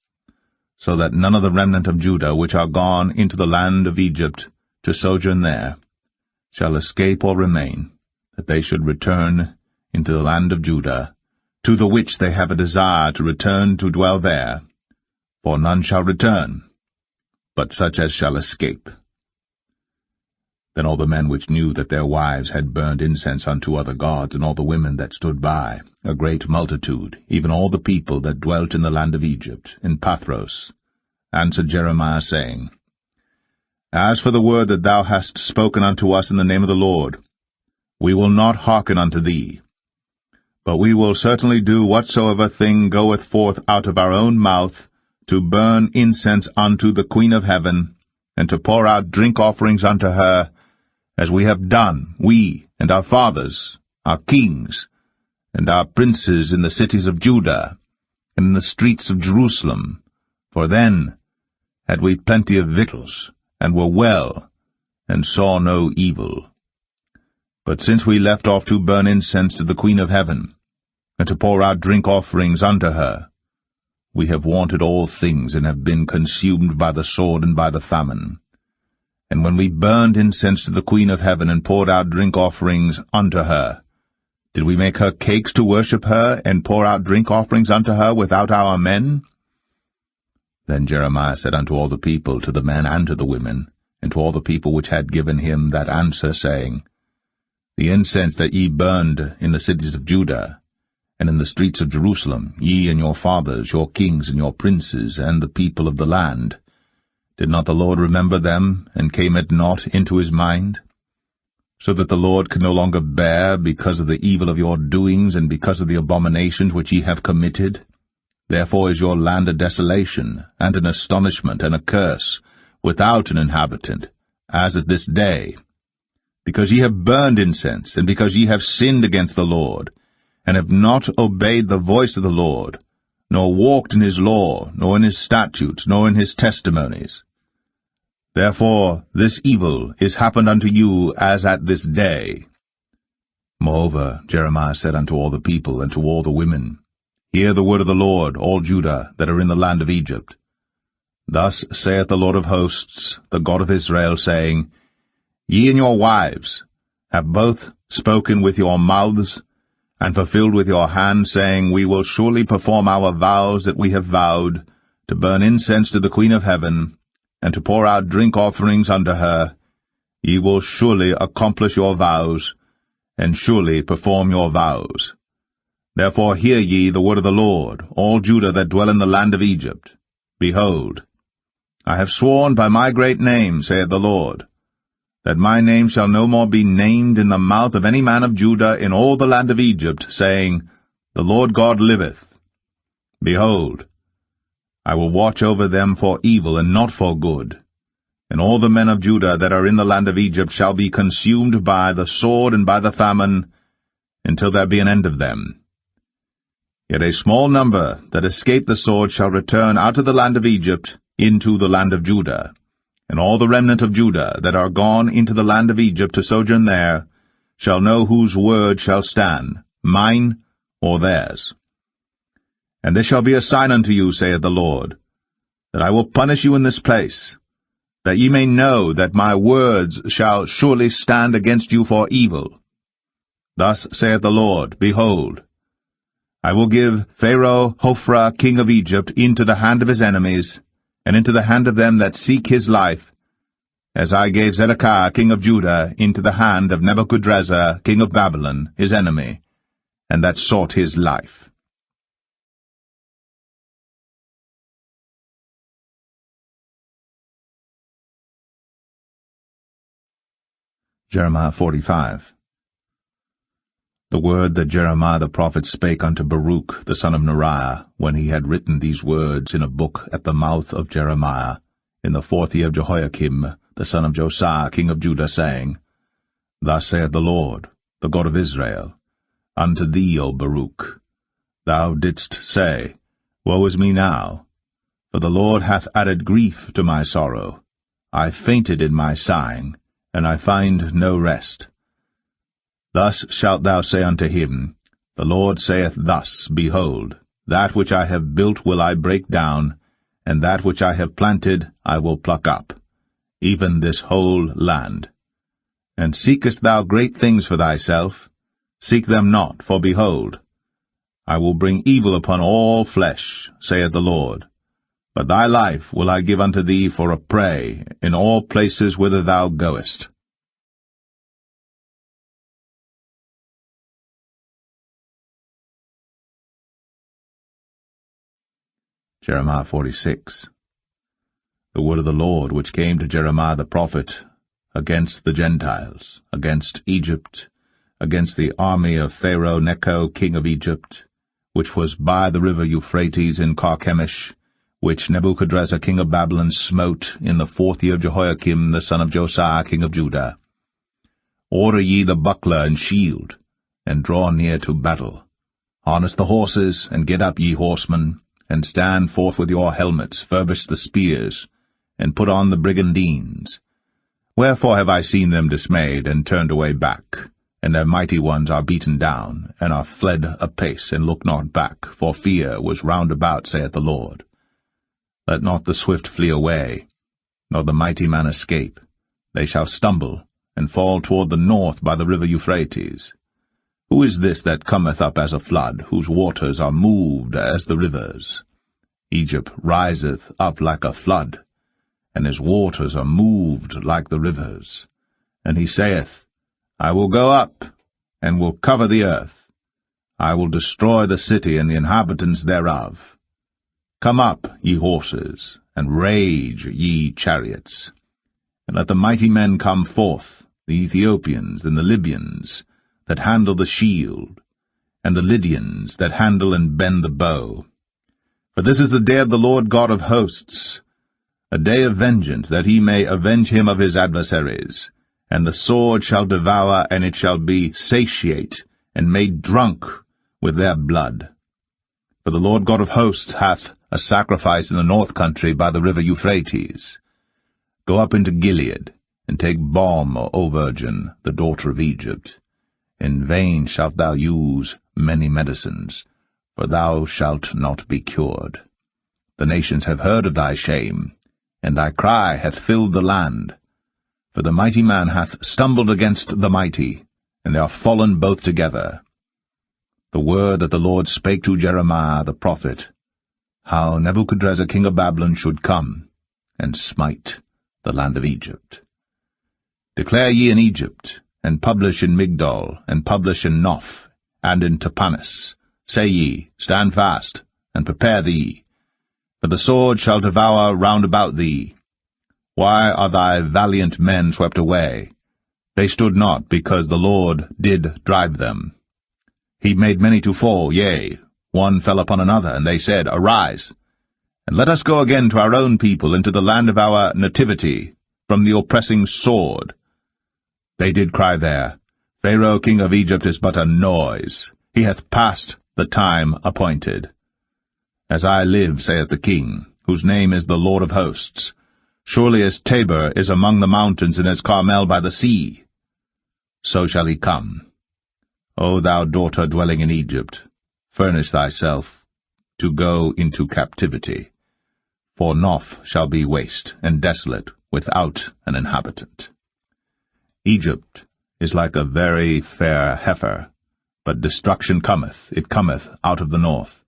so that none of the remnant of Judah which are gone into the land of Egypt to sojourn there shall escape or remain, that they should return into the land of Judah, to the which they have a desire to return to dwell there. For none shall return, but such as shall escape. Then all the men which knew that their wives had burned incense unto other gods, and all the women that stood by, a great multitude, even all the people that dwelt in the land of Egypt, in Pathros, answered Jeremiah, saying, As for the word that thou hast spoken unto us in the name of the Lord, we will not hearken unto thee. But we will certainly do whatsoever thing goeth forth out of our own mouth, to burn incense unto the Queen of heaven, and to pour out drink offerings unto her, as we have done, we and our fathers, our kings, and our princes in the cities of Judah, and in the streets of Jerusalem. For then had we plenty of victuals, and were well, and saw no evil. But since we left off to burn incense to the Queen of heaven, and to pour out drink offerings unto her, we have wanted all things, and have been consumed by the sword and by the famine. And when we burned incense to the Queen of heaven, and poured out drink offerings unto her, did we make her cakes to worship her, and pour out drink offerings unto her without our men? Then Jeremiah said unto all the people, to the men and to the women, and to all the people which had given him that answer, saying, The incense that ye burned in the cities of Judah, and in the streets of Jerusalem, ye and your fathers, your kings and your princes, and the people of the land, did not the Lord remember them, and came it not into his mind? So that the Lord can no longer bear, because of the evil of your doings, and because of the abominations which ye have committed? Therefore is your land a desolation, and an astonishment, and a curse, without an inhabitant, as at this day. Because ye have burned incense, and because ye have sinned against the Lord, and have not obeyed the voice of the Lord, nor walked in his law, nor in his statutes, nor in his testimonies. Therefore this evil is happened unto you as at this day. Moreover Jeremiah said unto all the people, and to all the women, Hear the word of the Lord, all Judah, that are in the land of Egypt. Thus saith the Lord of hosts, the God of Israel, saying, Ye and your wives have both spoken with your mouths, and fulfilled with your hand, saying, We will surely perform our vows that we have vowed, to burn incense to the Queen of heaven, and to pour out drink offerings unto her. Ye will surely accomplish your vows, and surely perform your vows. Therefore hear ye the word of the Lord, all Judah that dwell in the land of Egypt. Behold, I have sworn by my great name, saith the Lord, that my name shall no more be named in the mouth of any man of Judah in all the land of Egypt, saying, The Lord God liveth. Behold, I will watch over them for evil and not for good, and all the men of Judah that are in the land of Egypt shall be consumed by the sword and by the famine, until there be an end of them. Yet a small number that escape the sword shall return out of the land of Egypt into the land of Judah, and all the remnant of Judah that are gone into the land of Egypt to sojourn there shall know whose word shall stand, mine or theirs. And this shall be a sign unto you, saith the Lord, that I will punish you in this place, that ye may know that my words shall surely stand against you for evil. Thus saith the Lord, Behold, I will give Pharaoh Hophra king of Egypt into the hand of his enemies, and into the hand of them that seek his life, as I gave Zedekiah king of Judah into the hand of Nebuchadrezzar king of Babylon, his enemy, and that sought his life. Jeremiah 45. The word that Jeremiah the prophet spake unto Baruch the son of Neriah, when he had written these words in a book at the mouth of Jeremiah, in the 4th year of Jehoiakim, the son of Josiah, king of Judah, saying, Thus saith the Lord, the God of Israel, unto thee, O Baruch, thou didst say, Woe is me now, for the Lord hath added grief to my sorrow. I fainted in my sighing, and I find no rest. Thus shalt thou say unto him, The Lord saith thus, Behold, that which I have built will I break down, and that which I have planted I will pluck up, even this whole land. And seekest thou great things for thyself? Seek them not, for behold, I will bring evil upon all flesh, saith the Lord. But thy life will I give unto thee for a prey in all places whither thou goest. Jeremiah 46. The word of the Lord which came to Jeremiah the prophet against the Gentiles, against Egypt, against the army of Pharaoh Necho king of Egypt, which was by the river Euphrates in Carchemish, which Nebuchadrezzar king of Babylon smote in the 4th year of Jehoiakim the son of Josiah king of Judah. Order ye the buckler and shield, and draw near to battle. Harness the horses, and get up, ye horsemen, and stand forth with your helmets, furbish the spears, and put on the brigandines. Wherefore have I seen them dismayed, and turned away back, and their mighty ones are beaten down, and are fled apace, and look not back, for fear was round about, saith the Lord. Let not the swift flee away, nor the mighty man escape. They shall stumble, and fall toward the north by the river Euphrates. Who is this that cometh up as a flood, whose waters are moved as the rivers? Egypt riseth up like a flood, and his waters are moved like the rivers. And he saith, I will go up, and will cover the earth. I will destroy the city and the inhabitants thereof. Come up, ye horses, and rage, ye chariots. And let the mighty men come forth, the Ethiopians and the Libyans, that handle the shield, and the Lydians that handle and bend the bow. For this is the day of the Lord God of hosts, a day of vengeance, that he may avenge him of his adversaries. And the sword shall devour, and it shall be satiate, and made drunk with their blood. For the Lord God of hosts hath a sacrifice in the north country by the river Euphrates. Go up into Gilead, and take balm, O virgin, the daughter of Egypt. In vain shalt thou use many medicines, for thou shalt not be cured. The nations have heard of thy shame, and thy cry hath filled the land. For the mighty man hath stumbled against the mighty, and they are fallen both together. The word that the Lord spake to Jeremiah the prophet, how Nebuchadrezzar king of Babylon should come, and smite the land of Egypt. Declare ye in Egypt, and publish in Migdol, and publish in Noph, and in Tapanis. Say ye, Stand fast, and prepare thee, for the sword shall devour round about thee. Why are thy valiant men swept away? They stood not, because the Lord did drive them. He made many to fall, yea, one fell upon another, and they said, Arise, and let us go again to our own people, into the land of our nativity, from the oppressing sword. They did cry there, Pharaoh king of Egypt is but a noise. He hath passed the time appointed. As I live, saith the king, whose name is the Lord of hosts, surely as Tabor is among the mountains, and as Carmel by the sea, so shall he come. O thou daughter dwelling in Egypt, furnish thyself to go into captivity. For Noph shall be waste and desolate, without an inhabitant. Egypt is like a very fair heifer, but destruction cometh, it cometh out of the north.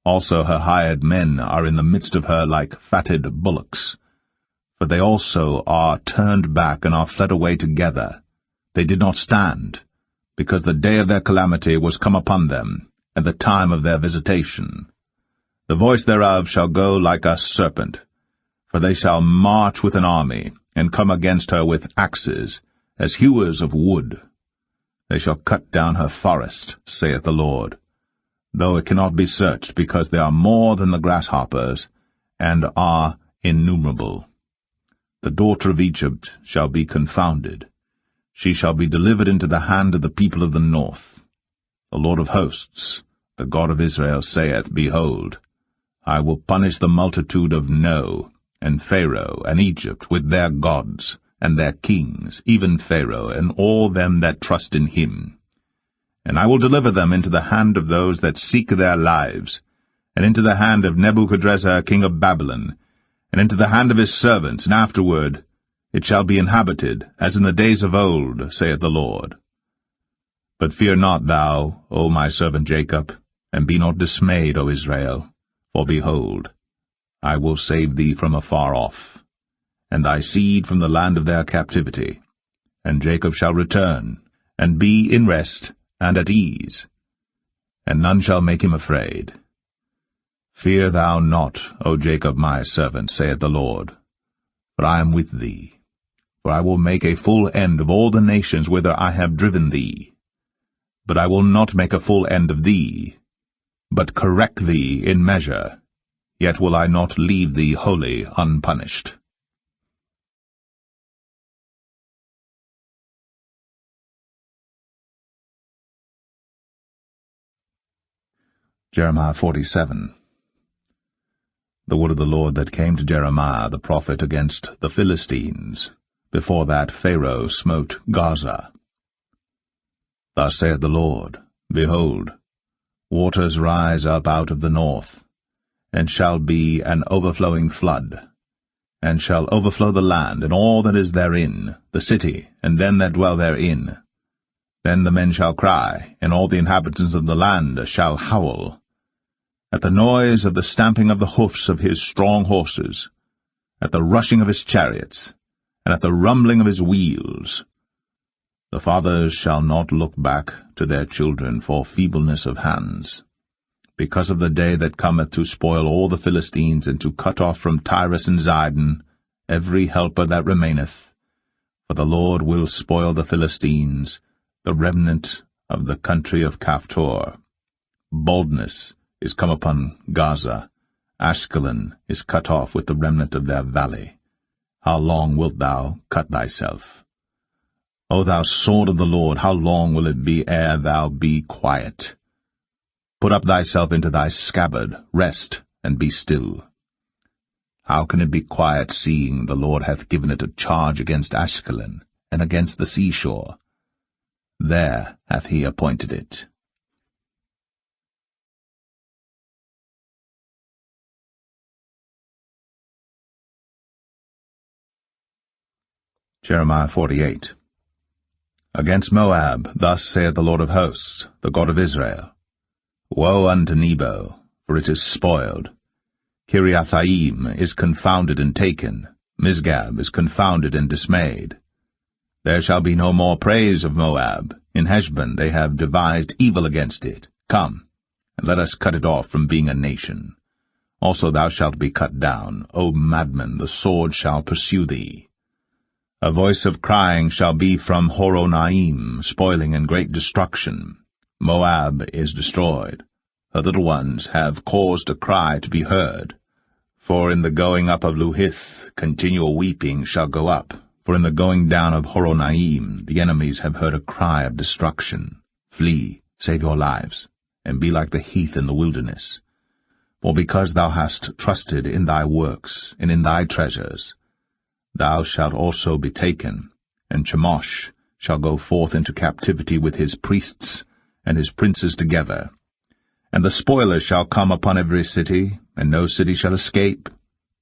Also her hired men are in the midst of her like fatted bullocks. For they also are turned back, and are fled away together. They did not stand, because the day of their calamity was come upon them, and the time of their visitation. The voice thereof shall go like a serpent, for they shall march with an army, and come against her with axes, as hewers of wood. They shall cut down her forest, saith the Lord, though it cannot be searched, because they are more than the grasshoppers, and are innumerable. The daughter of Egypt shall be confounded. She shall be delivered into the hand of the people of the north. The Lord of hosts, the God of Israel, saith, Behold, I will punish the multitude of No, and Pharaoh, and Egypt, with their gods, and their kings, even Pharaoh, and all them that trust in him. And I will deliver them into the hand of those that seek their lives, and into the hand of Nebuchadrezzar king of Babylon, and into the hand of his servants, and afterward it shall be inhabited, as in the days of old, saith the Lord. But fear not thou, O my servant Jacob, and be not dismayed, O Israel, for behold, I will save thee from afar off, and thy seed from the land of their captivity. And Jacob shall return, and be in rest and at ease, and none shall make him afraid. Fear thou not, O Jacob my servant, saith the Lord, for I am with thee. For I will make a full end of all the nations whither I have driven thee. But I will not make a full end of thee, but correct thee in measure, yet will I not leave thee wholly unpunished. Jeremiah 47. The word of the Lord that came to Jeremiah the prophet against the Philistines, before that Pharaoh smote Gaza. Thus saith the Lord, Behold, waters rise up out of the north, and shall be an overflowing flood, and shall overflow the land and all that is therein, the city, and them that dwell therein. Then the men shall cry, and all the inhabitants of the land shall howl, at the noise of the stamping of the hoofs of his strong horses, at the rushing of his chariots, and at the rumbling of his wheels. The fathers shall not look back to their children for feebleness of hands, because of the day that cometh to spoil all the Philistines, and to cut off from Tyrus and Zidon every helper that remaineth. For the Lord will spoil the Philistines, the remnant of the country of Caphtor. Baldness is come upon Gaza, Ashkelon is cut off with the remnant of their valley. How long wilt thou cut thyself? O thou sword of the Lord, how long will it be ere thou be quiet? Put up thyself into thy scabbard, rest, and be still. How can it be quiet, seeing the Lord hath given it a charge against Ashkelon, and against the seashore? There hath he appointed it. Jeremiah 48. Against Moab, thus saith the Lord of hosts, the God of Israel, Woe unto Nebo, for it is spoiled. Kiriathaim is confounded and taken, Misgab is confounded and dismayed. There shall be no more praise of Moab. In Heshbon they have devised evil against it. Come, and let us cut it off from being a nation. Also thou shalt be cut down, O madman, the sword shall pursue thee. A voice of crying shall be from Horonaim, spoiling and great destruction. Moab is destroyed. Her little ones have caused a cry to be heard. For in the going up of Luhith continual weeping shall go up. For in the going down of Horonaim the enemies have heard a cry of destruction. Flee, save your lives, and be like the heath in the wilderness. For because thou hast trusted in thy works and in thy treasures, thou shalt also be taken, and Chemosh shall go forth into captivity with his priests and his princes together. And the spoilers shall come upon every city, and no city shall escape.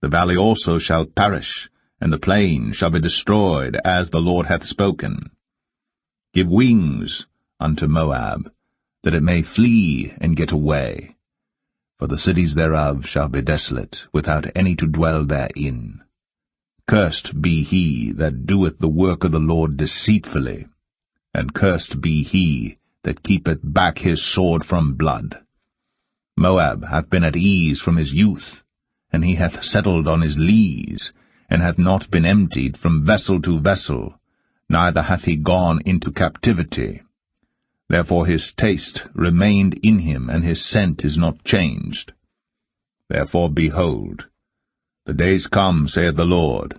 The valley also shall perish, and the plain shall be destroyed, as the Lord hath spoken. Give wings unto Moab, that it may flee and get away. For the cities thereof shall be desolate, without any to dwell therein. Cursed be he that doeth the work of the Lord deceitfully, and cursed be he that keepeth back his sword from blood. Moab hath been at ease from his youth, and he hath settled on his lees, and hath not been emptied from vessel to vessel, neither hath he gone into captivity. Therefore his taste remained in him, and his scent is not changed. Therefore, behold, the days come, saith the Lord,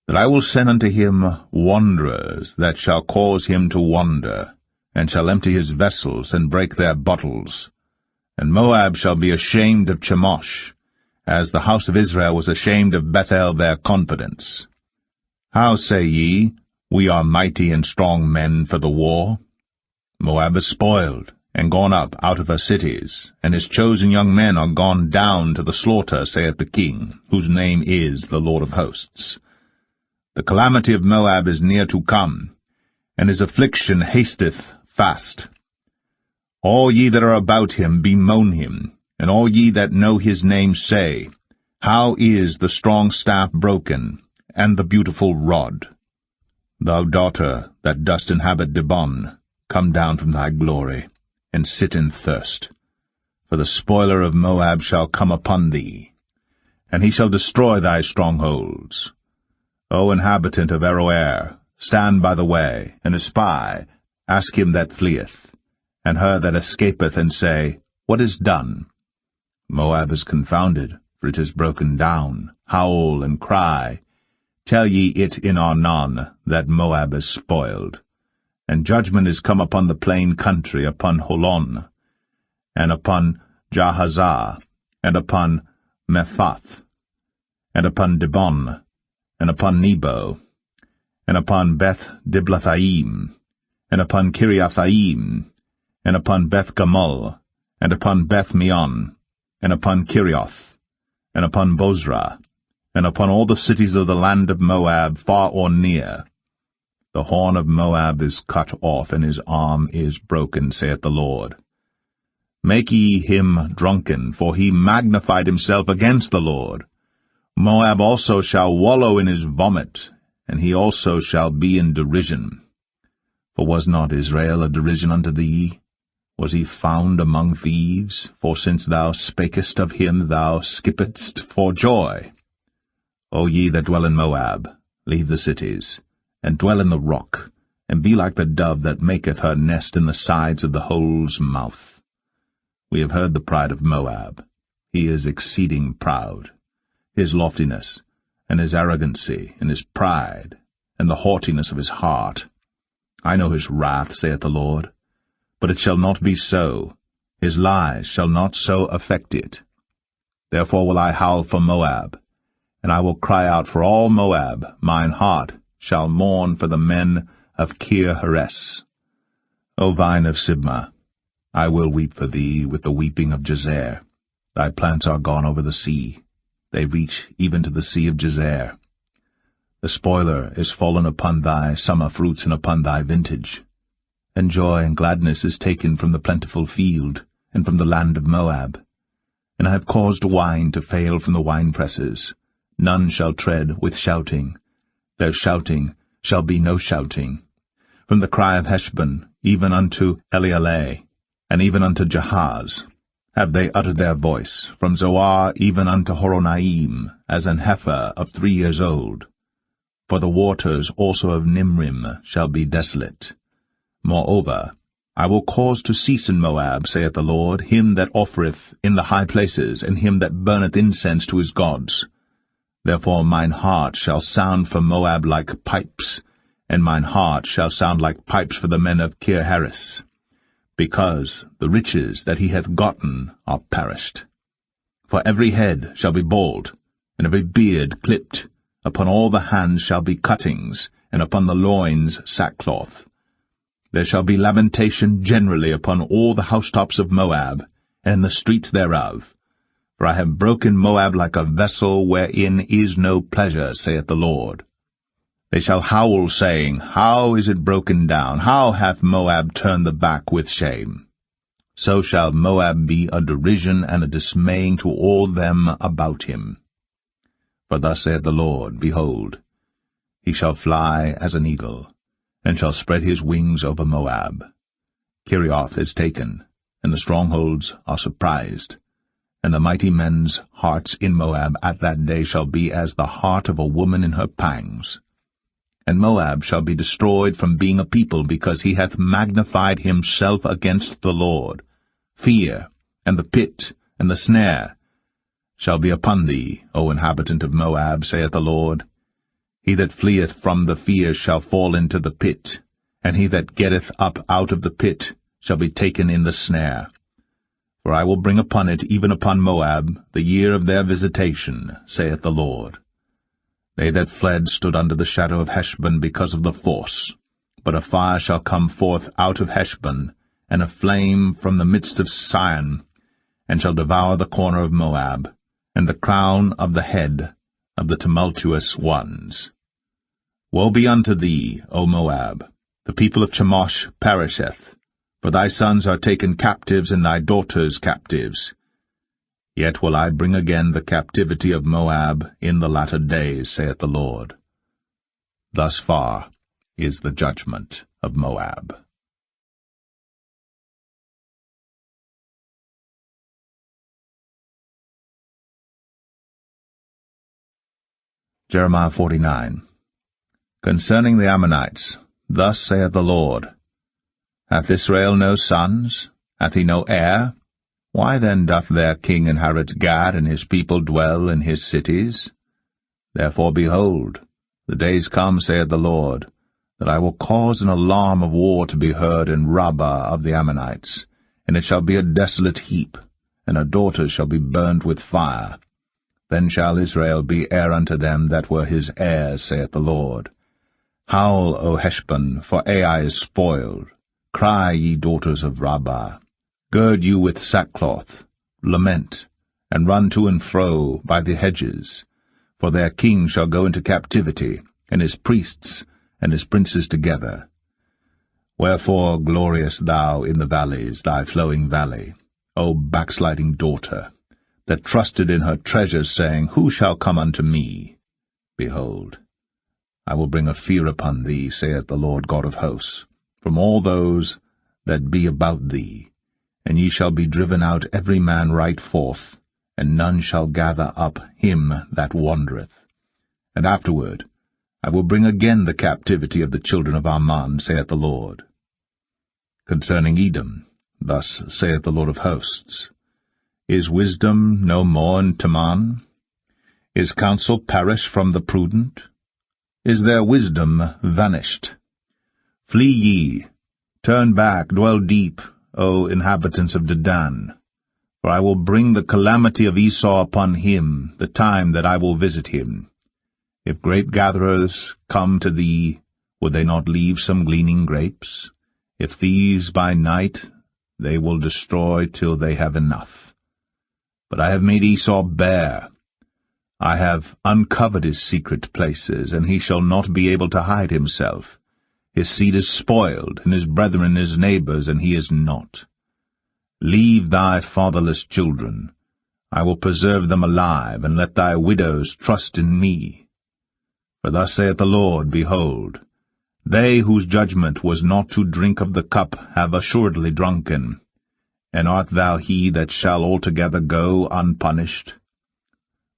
that I will send unto him wanderers that shall cause him to wander, and shall empty his vessels, and break their bottles. And Moab shall be ashamed of Chemosh, as the house of Israel was ashamed of Bethel their confidence. How say ye, We are mighty and strong men for the war? Moab is spoiled, and gone up out of her cities, and his chosen young men are gone down to the slaughter, saith the King, whose name is the Lord of hosts. The calamity of Moab is near to come, and his affliction hasteth fast. All ye that are about him bemoan him, and all ye that know his name say, How is the strong staff broken, and the beautiful rod? Thou daughter that dost inhabit Dibon, come down from thy glory, and sit in thirst. For the spoiler of Moab shall come upon thee, and he shall destroy thy strongholds. O inhabitant of Aroer, stand by the way, and espy, ask him that fleeth, and her that escapeth, and say, What is done? Moab is confounded, for it is broken down. Howl and cry. Tell ye it in Arnon, that Moab is spoiled. And judgment is come upon the plain country, upon Holon, and upon Jahazah, and upon Mephath, and upon Dibon, and upon Nebo, and upon Beth-Diblathaim, and upon Kiriathaim, and upon Beth-Gamul, and upon Beth-Meon, and upon Kirioth, and upon Bozrah, and upon all the cities of the land of Moab, far or near. The horn of Moab is cut off, and his arm is broken, saith the Lord. Make ye him drunken, for he magnified himself against the Lord. Moab also shall wallow in his vomit, and he also shall be in derision. For was not Israel a derision unto thee? Was he found among thieves? For since thou spakest of him, thou skippedst for joy. O ye that dwell in Moab, leave the cities, and dwell in the rock, and be like the dove that maketh her nest in the sides of the hole's mouth. We have heard the pride of Moab. He is exceeding proud. His loftiness, and his arrogancy, and his pride, and the haughtiness of his heart. I know his wrath, saith the Lord, but it shall not be so. His lies shall not so affect it. Therefore will I howl for Moab, and I will cry out for all Moab. Mine heart shall mourn for the men of Kir-Heres. O vine of Sibmah, I will weep for thee with the weeping of Jazer. Thy plants are gone over the sea. They reach even to the sea of Jazer. The spoiler is fallen upon thy summer fruits and upon thy vintage. And joy and gladness is taken from the plentiful field, and from the land of Moab. And I have caused wine to fail from the winepresses. None shall tread with shouting. Their shouting shall be no shouting. From the cry of Heshbon, even unto Elealeh, and even unto Jahaz, have they uttered their voice, from Zoar even unto Horonaim, as an heifer of 3 years old. For the waters also of Nimrim shall be desolate. Moreover, I will cause to cease in Moab, saith the Lord, him that offereth in the high places, and him that burneth incense to his gods. Therefore mine heart shall sound for Moab like pipes, and mine heart shall sound like pipes for the men of Kir-Heres, because the riches that he hath gotten are perished. For every head shall be bald, and every beard clipped. Upon all the hands shall be cuttings, and upon the loins sackcloth. There shall be lamentation generally upon all the housetops of Moab, and in the streets thereof. For I have broken Moab like a vessel wherein is no pleasure, saith the Lord. They shall howl, saying, How is it broken down? How hath Moab turned the back with shame? So shall Moab be a derision and a dismaying to all them about him. For thus saith the Lord, Behold, he shall fly as an eagle, and shall spread his wings over Moab. Kirioth is taken, and the strongholds are surprised. And the mighty men's hearts in Moab at that day shall be as the heart of a woman in her pangs. And Moab shall be destroyed from being a people, because he hath magnified himself against the Lord. Fear, and the pit, and the snare shall be upon thee, O inhabitant of Moab, saith the Lord. He that fleeth from the fear shall fall into the pit, and he that getteth up out of the pit shall be taken in the snare. For I will bring upon it, even upon Moab, the year of their visitation, saith the Lord. They that fled stood under the shadow of Heshbon because of the force. But a fire shall come forth out of Heshbon, and a flame from the midst of Sion, and shall devour the corner of Moab, and the crown of the head of the tumultuous ones. Woe be unto thee, O Moab! The people of Chemosh perisheth, for thy sons are taken captives, and thy daughters captives. Yet will I bring again the captivity of Moab in the latter days, saith the Lord. Thus far is the judgment of Moab. Jeremiah 49. Concerning the Ammonites, thus saith the Lord, Hath Israel no sons? Hath he no heir? Why then doth their king inherit Gad, and his people dwell in his cities? Therefore, behold, the days come, saith the Lord, that I will cause an alarm of war to be heard in Rabbah of the Ammonites, and it shall be a desolate heap, and her daughters shall be burned with fire. Then shall Israel be heir unto them that were his heirs, saith the Lord. Howl, O Heshbon, for Ai is spoiled. Cry, ye daughters of Rabbah. Gird you with sackcloth, lament, and run to and fro by the hedges. For their king shall go into captivity, and his priests and his princes together. Wherefore glorious thou in the valleys, thy flowing valley, O backsliding daughter, that trusted in her treasures, saying, Who shall come unto me? Behold, I will bring a fear upon thee, saith the Lord God of hosts, from all those that be about thee, and ye shall be driven out every man right forth, and none shall gather up him that wandereth. And afterward I will bring again the captivity of the children of Ammon, saith the Lord. Concerning Edom, thus saith the Lord of hosts, Is wisdom no more in Teman? Is counsel perished from the prudent? Is their wisdom vanished? Flee ye, turn back, dwell deep, O inhabitants of Dedan, for I will bring the calamity of Esau upon him, the time that I will visit him. If grape-gatherers come to thee, would they not leave some gleaning grapes? If thieves by night, they will destroy till they have enough. But I have made Esau bare. I have uncovered his secret places, and he shall not be able to hide himself. His seed is spoiled, and his brethren his neighbors, and he is not. Leave thy fatherless children. I will preserve them alive, and let thy widows trust in me. For thus saith the Lord, Behold, they whose judgment was not to drink of the cup have assuredly drunken. And art thou he that shall altogether go unpunished?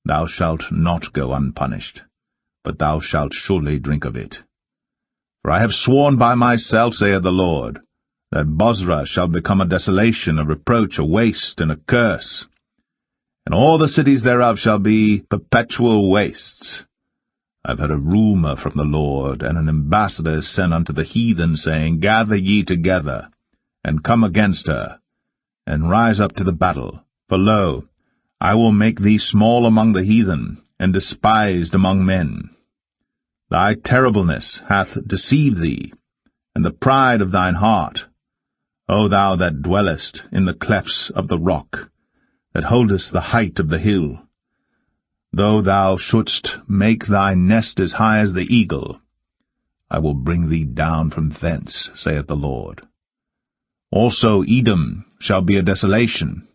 Thou shalt not go unpunished, but thou shalt surely drink of it. For I have sworn by myself, saith the Lord, that Bozrah shall become a desolation, a reproach, a waste, and a curse. And all the cities thereof shall be perpetual wastes. I have heard a rumour from the Lord, and an ambassador is sent unto the heathen, saying, Gather ye together, and come against her, and rise up to the battle. For lo, I will make thee small among the heathen, and despised among men. Thy terribleness hath deceived thee, and the pride of thine heart, O thou that dwellest in the clefts of the rock, that holdest the height of the hill. Though thou shouldst make thy nest as high as the eagle, I will bring thee down from thence, saith the Lord. Also Edom shall be a desolation.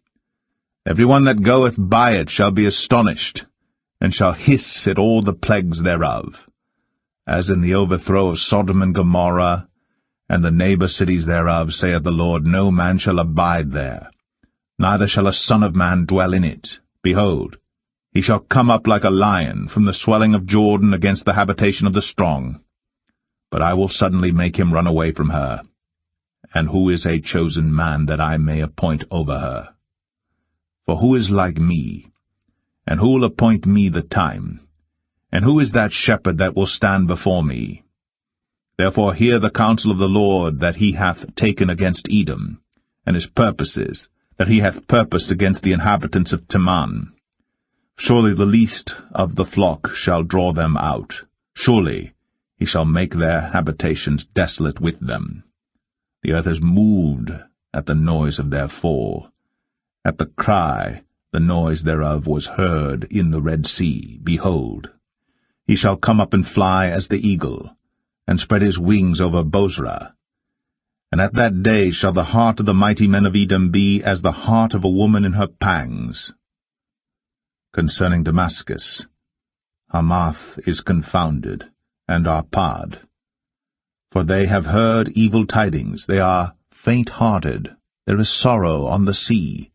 Every one that goeth by it shall be astonished, and shall hiss at all the plagues thereof. As in the overthrow of Sodom and Gomorrah, and the neighbor cities thereof, saith the Lord, no man shall abide there, neither shall a son of man dwell in it. Behold, he shall come up like a lion from the swelling of Jordan against the habitation of the strong. But I will suddenly make him run away from her. And who is a chosen man that I may appoint over her? For who is like me? And who will appoint me the time? And who is that shepherd that will stand before me? Therefore hear the counsel of the Lord that he hath taken against Edom, and his purposes that he hath purposed against the inhabitants of Teman. Surely the least of the flock shall draw them out. Surely he shall make their habitations desolate with them. The earth is moved at the noise of their fall. At the cry, the noise thereof was heard in the Red Sea. Behold, he shall come up and fly as the eagle, and spread his wings over Bozrah. And at that day shall the heart of the mighty men of Edom be as the heart of a woman in her pangs. Concerning Damascus, Hamath is confounded, and Arpad. For they have heard evil tidings, they are faint-hearted, there is sorrow on the sea,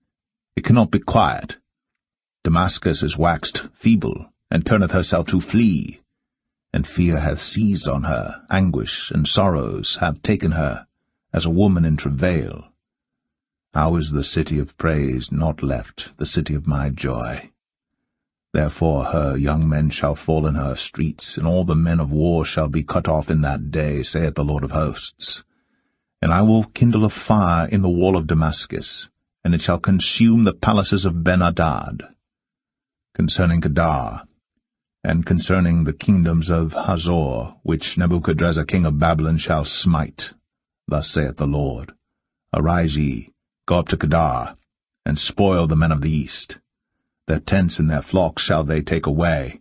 it cannot be quiet. Damascus is waxed feeble, and turneth herself to flee, and fear hath seized on her, anguish and sorrows have taken her, as a woman in travail. How is the city of praise not left, the city of my joy? Therefore her young men shall fall in her streets, and all the men of war shall be cut off in that day, saith the Lord of hosts. And I will kindle a fire in the wall of Damascus, and it shall consume the palaces of Ben-Hadad. Concerning Kedar, and concerning the kingdoms of Hazor, which Nebuchadrezzar king of Babylon shall smite, thus saith the Lord, Arise ye, go up to Kedar, and spoil the men of the east. Their tents and their flocks shall they take away.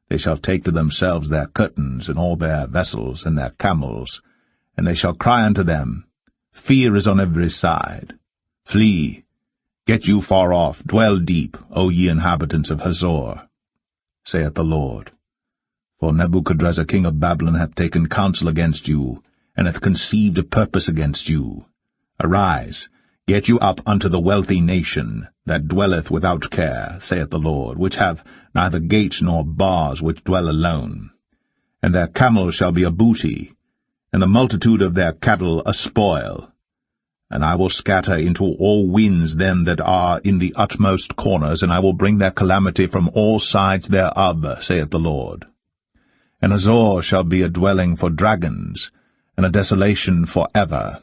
They shall take to themselves their curtains, and all their vessels, and their camels, and they shall cry unto them, Fear is on every side. Flee, get you far off, dwell deep, O ye inhabitants of Hazor, saith the Lord. For Nebuchadrezzar king of Babylon hath taken counsel against you, and hath conceived a purpose against you. Arise, get you up unto the wealthy nation, that dwelleth without care, saith the Lord, which have neither gates nor bars, which dwell alone. And their camels shall be a booty, and the multitude of their cattle a spoil. And I will scatter into all winds them that are in the utmost corners, and I will bring their calamity from all sides thereof, saith the Lord. And Hazor shall be a dwelling for dragons, and a desolation for ever.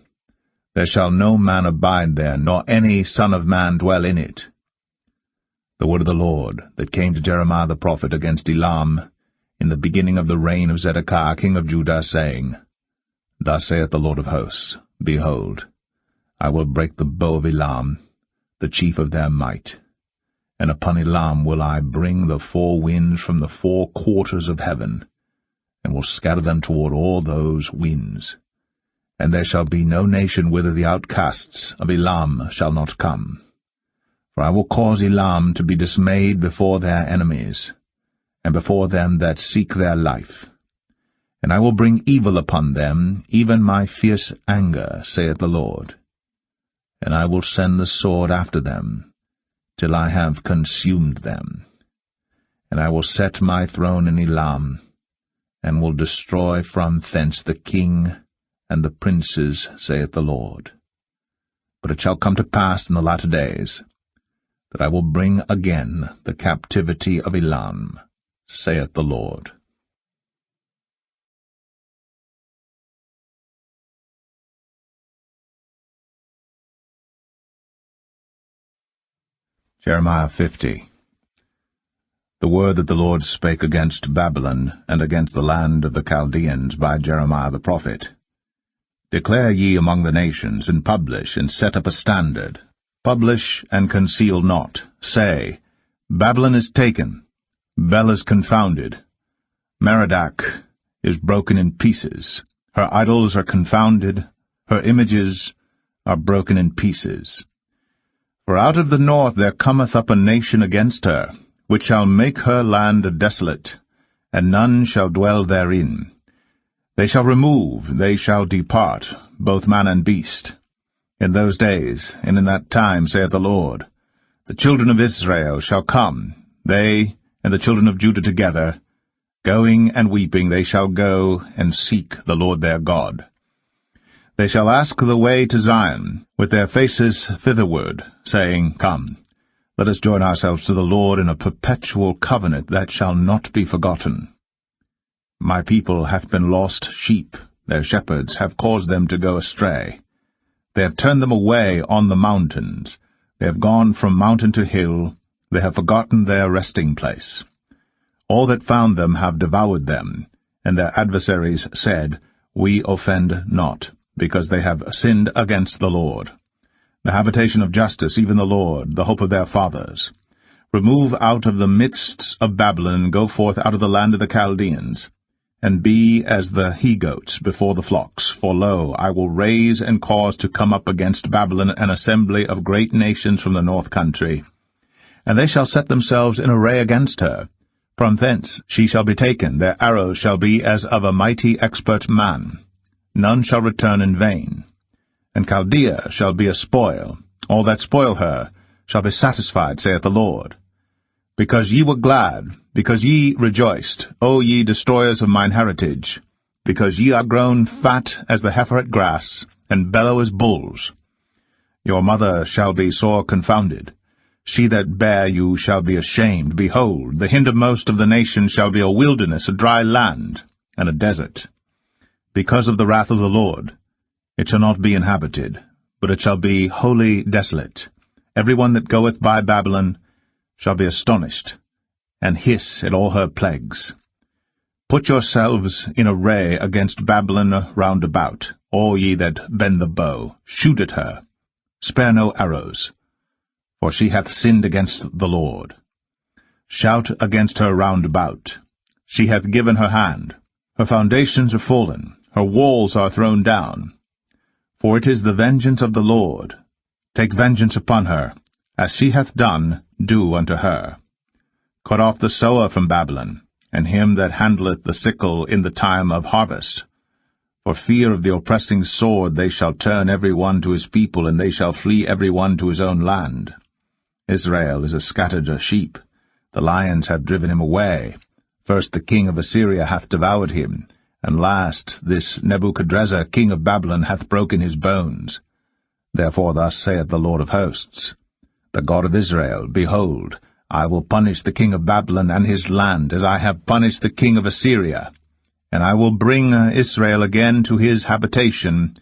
There shall no man abide there, nor any son of man dwell in it. The word of the Lord that came to Jeremiah the prophet against Elam in the beginning of the reign of Zedekiah king of Judah, saying, Thus saith the Lord of hosts, Behold, I will break the bow of Elam, the chief of their might, and upon Elam will I bring the four winds from the four quarters of heaven, and will scatter them toward all those winds. And there shall be no nation whither the outcasts of Elam shall not come. For I will cause Elam to be dismayed before their enemies, and before them that seek their life. And I will bring evil upon them, even my fierce anger, saith the Lord. And I will send the sword after them, till I have consumed them. And I will set my throne in Elam, and will destroy from thence the king and the princes, saith the Lord. But it shall come to pass in the latter days, that I will bring again the captivity of Elam, saith the Lord. Jeremiah 50. The word that the Lord spake against Babylon, and against the land of the Chaldeans by Jeremiah the prophet. Declare ye among the nations, and publish, and set up a standard. Publish, and conceal not. Say, Babylon is taken, Bel is confounded, Merodach is broken in pieces. Her idols are confounded, her images are broken in pieces. For out of the north there cometh up a nation against her, which shall make her land desolate, and none shall dwell therein. They shall remove, they shall depart, both man and beast. In those days, and in that time, saith the Lord, the children of Israel shall come, they and the children of Judah together. Going and weeping they shall go and seek the Lord their God. They shall ask the way to Zion, with their faces thitherward, saying, Come, let us join ourselves to the Lord in a perpetual covenant that shall not be forgotten. My people hath been lost sheep, their shepherds have caused them to go astray. They have turned them away on the mountains, they have gone from mountain to hill, They have forgotten their resting place. All that found them have devoured them, and their adversaries said, We offend not, because they have sinned against the Lord. The habitation of justice, even the Lord, the hope of their fathers. Remove out of the midst of Babylon, and go forth out of the land of the Chaldeans, and be as the he-goats before the flocks. For lo, I will raise and cause to come up against Babylon an assembly of great nations from the north country. And they shall set themselves in array against her. From thence she shall be taken, their arrows shall be as of a mighty expert man. None shall return in vain. And Chaldea shall be a spoil. All that spoil her shall be satisfied, saith the Lord. Because ye were glad, because ye rejoiced, O ye destroyers of mine heritage, because ye are grown fat as the heifer at grass, and bellow as bulls. Your mother shall be sore confounded. She that bare you shall be ashamed. Behold, the hindermost of the nations shall be a wilderness, a dry land, and a desert. Because of the wrath of the Lord, it shall not be inhabited, but it shall be wholly desolate. Every one that goeth by Babylon shall be astonished, and hiss at all her plagues. Put yourselves in array against Babylon round about, all ye that bend the bow. Shoot at her. Spare no arrows, for she hath sinned against the Lord. Shout against her round about. She hath given her hand. Her foundations are fallen. Her walls are thrown down. For it is the vengeance of the Lord. Take vengeance upon her. As she hath done, do unto her. Cut off the sower from Babylon, and him that handleth the sickle in the time of harvest. For fear of the oppressing sword they shall turn every one to his people, and they shall flee every one to his own land. Israel is a scattered sheep. The lions have driven him away. First the king of Assyria hath devoured him, and last this Nebuchadrezzar king of Babylon hath broken his bones. Therefore thus saith the Lord of hosts, the God of Israel, Behold, I will punish the king of Babylon and his land, as I have punished the king of Assyria. And I will bring Israel again to his habitation,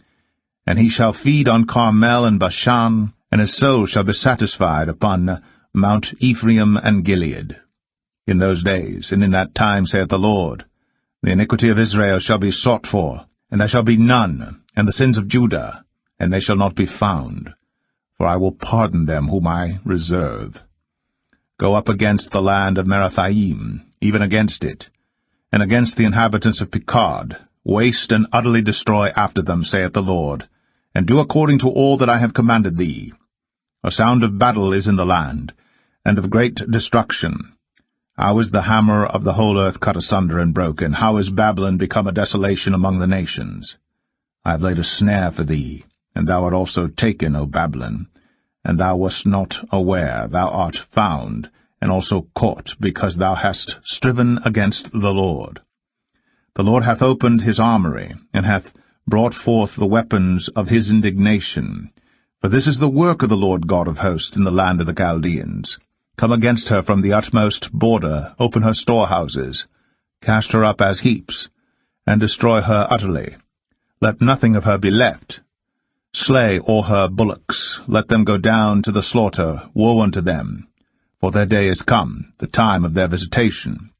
and he shall feed on Carmel and Bashan, and his soul shall be satisfied upon Mount Ephraim and Gilead. In those days, and in that time, saith the Lord, the iniquity of Israel shall be sought for, and there shall be none, and the sins of Judah, and they shall not be found. For I will pardon them whom I reserve. Go up against the land of Merathaim, even against it, and against the inhabitants of Pekod. Waste and utterly destroy after them, saith the Lord, and do according to all that I have commanded thee. A sound of battle is in the land, and of great destruction. How is the hammer of the whole earth cut asunder and broken? How is Babylon become a desolation among the nations? I have laid a snare for thee, and thou art also taken, O Babylon. And thou wast not aware, thou art found, and also caught, because thou hast striven against the Lord. The Lord hath opened his armory, and hath brought forth the weapons of his indignation. For this is the work of the Lord God of hosts in the land of the Chaldeans. Come against her from the utmost border, open her storehouses, cast her up as heaps, and destroy her utterly. Let nothing of her be left. Slay all her bullocks, let them go down to the slaughter. Woe unto them, for their day is come, the time of their visitation.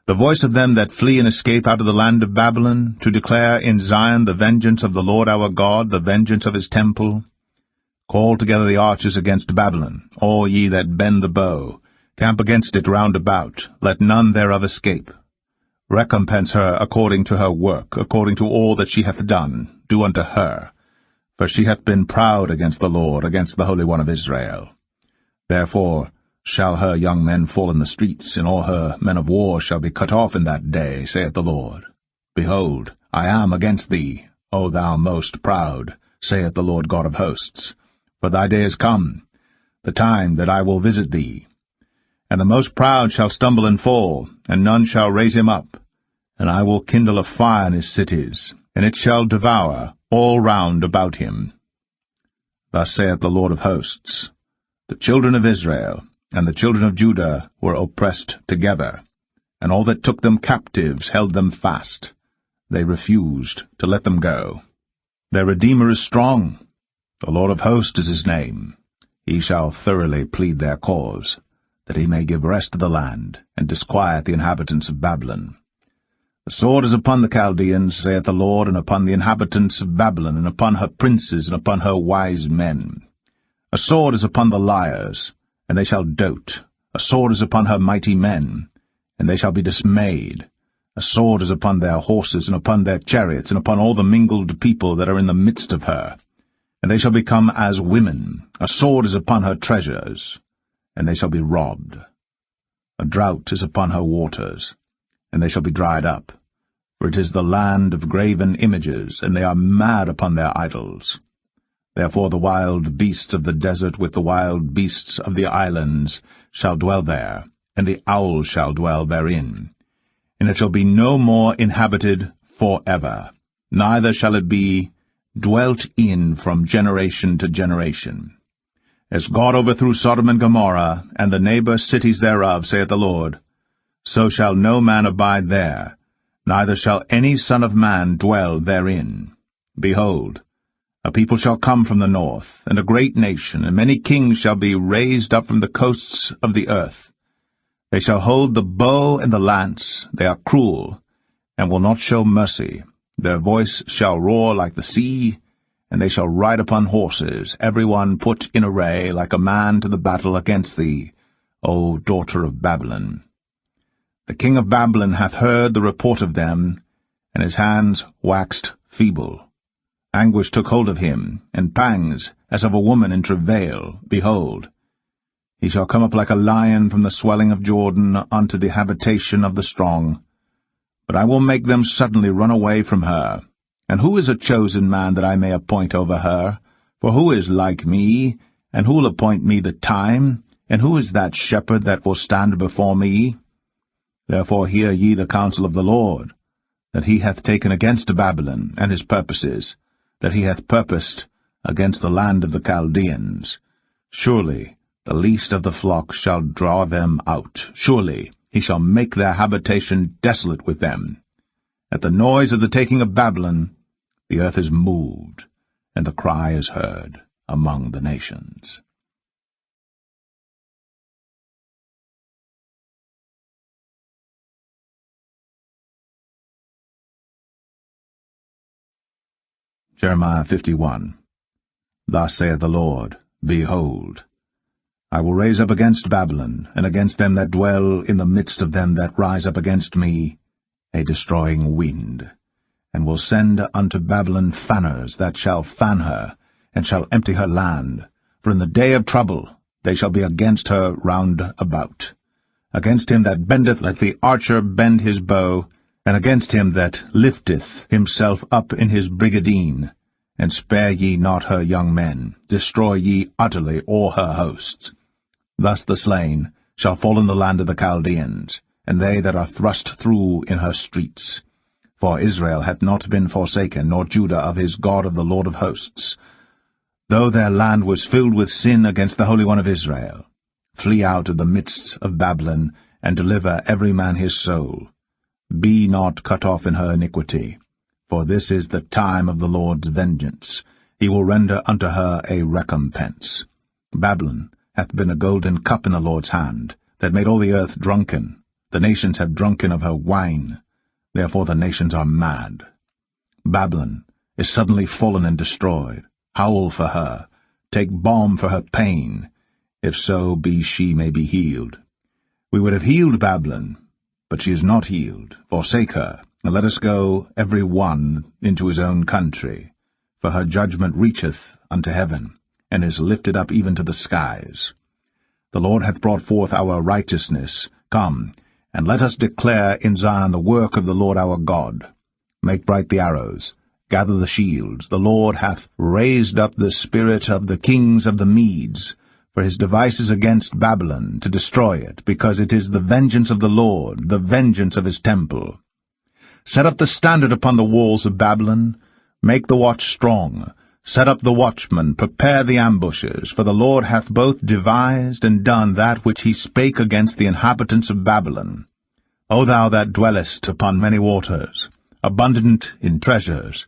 The voice of them that flee and escape out of the land of Babylon, to declare in Zion the vengeance of the Lord our God, the vengeance of his temple. Call together the archers against Babylon, all ye that bend the bow. Camp against it round about, let none thereof escape. Recompense her according to her work, according to all that she hath done, do unto her. For she hath been proud against the Lord, against the Holy One of Israel. Therefore shall her young men fall in the streets, and all her men of war shall be cut off in that day, saith the Lord. Behold, I am against thee, O thou most proud, saith the Lord God of hosts. For thy day is come, the time that I will visit thee. And the most proud shall stumble and fall, and none shall raise him up. And I will kindle a fire in his cities, and it shall devour all round about him. Thus saith the Lord of hosts, The children of Israel and the children of Judah were oppressed together, and all that took them captives held them fast. They refused to let them go. Their Redeemer is strong. The Lord of hosts is his name. He shall thoroughly plead their cause, that he may give rest to the land, and disquiet the inhabitants of Babylon. The sword is upon the Chaldeans, saith the Lord, and upon the inhabitants of Babylon, and upon her princes, and upon her wise men. A sword is upon the liars, and they shall dote. A sword is upon her mighty men, and they shall be dismayed. A sword is upon their horses, and upon their chariots, and upon all the mingled people that are in the midst of her. And they shall become as women. A sword is upon her treasures, and they shall be robbed. A drought is upon her waters, and they shall be dried up. For it is the land of graven images, and they are mad upon their idols. Therefore the wild beasts of the desert with the wild beasts of the islands shall dwell there, and the owl shall dwell therein. And it shall be no more inhabited forever, neither shall it be dwelt in from generation to generation. As God overthrew Sodom and Gomorrah, and the neighbor cities thereof, saith the Lord, so shall no man abide there, neither shall any son of man dwell therein. Behold, a people shall come from the north, and a great nation, and many kings shall be raised up from the coasts of the earth. They shall hold the bow and the lance. They are cruel, and will not show mercy. Their voice shall roar like the sea, and they shall ride upon horses, every one put in array like a man to the battle against thee, O daughter of Babylon. The king of Babylon hath heard the report of them, and his hands waxed feeble. Anguish took hold of him, and pangs, as of a woman in travail. Behold, he shall come up like a lion from the swelling of Jordan unto the habitation of the strong. But I will make them suddenly run away from her. And who is a chosen man that I may appoint over her? For who is like me, and who will appoint me the time? And who is that shepherd that will stand before me? Therefore hear ye the counsel of the Lord, that he hath taken against Babylon, and his purposes, that he hath purposed against the land of the Chaldeans. Surely the least of the flock shall draw them out. Surely he shall make their habitation desolate with them. At the noise of the taking of Babylon, the earth is moved, and the cry is heard among the nations. Jeremiah 51. Thus saith the Lord, Behold, I will raise up against Babylon, and against them that dwell in the midst of them that rise up against me, a destroying wind, and will send unto Babylon fanners that shall fan her, and shall empty her land. For in the day of trouble they shall be against her round about. Against him that bendeth let the archer bend his bow, and against him that lifteth himself up in his brigadine. And spare ye not her young men, destroy ye utterly all her hosts. Thus the slain shall fall in the land of the Chaldeans, and they that are thrust through in her streets. For Israel hath not been forsaken, nor Judah of his God of the Lord of hosts. Though their land was filled with sin against the Holy One of Israel, flee out of the midst of Babylon, and deliver every man his soul. Be not cut off in her iniquity, for this is the time of the Lord's vengeance. He will render unto her a recompense. Babylon hath been a golden cup in the Lord's hand, that made all the earth drunken. The nations have drunken of her wine, therefore the nations are mad. Babylon is suddenly fallen and destroyed. Howl for her, take balm for her pain, if so be she may be healed. We would have healed Babylon, but she is not healed. Forsake her, and let us go every one into his own country. For her judgment reacheth unto heaven, and is lifted up even to the skies. The Lord hath brought forth our righteousness. Come, and let us declare in Zion the work of the Lord our God. Make bright the arrows, gather the shields. The Lord hath raised up the spirit of the kings of the Medes, for his devices against Babylon, to destroy it, because it is the vengeance of the Lord, the vengeance of his temple. Set up the standard upon the walls of Babylon, make the watch strong, set up the watchmen, prepare the ambushes, for the Lord hath both devised and done that which he spake against the inhabitants of Babylon. O thou that dwellest upon many waters, abundant in treasures,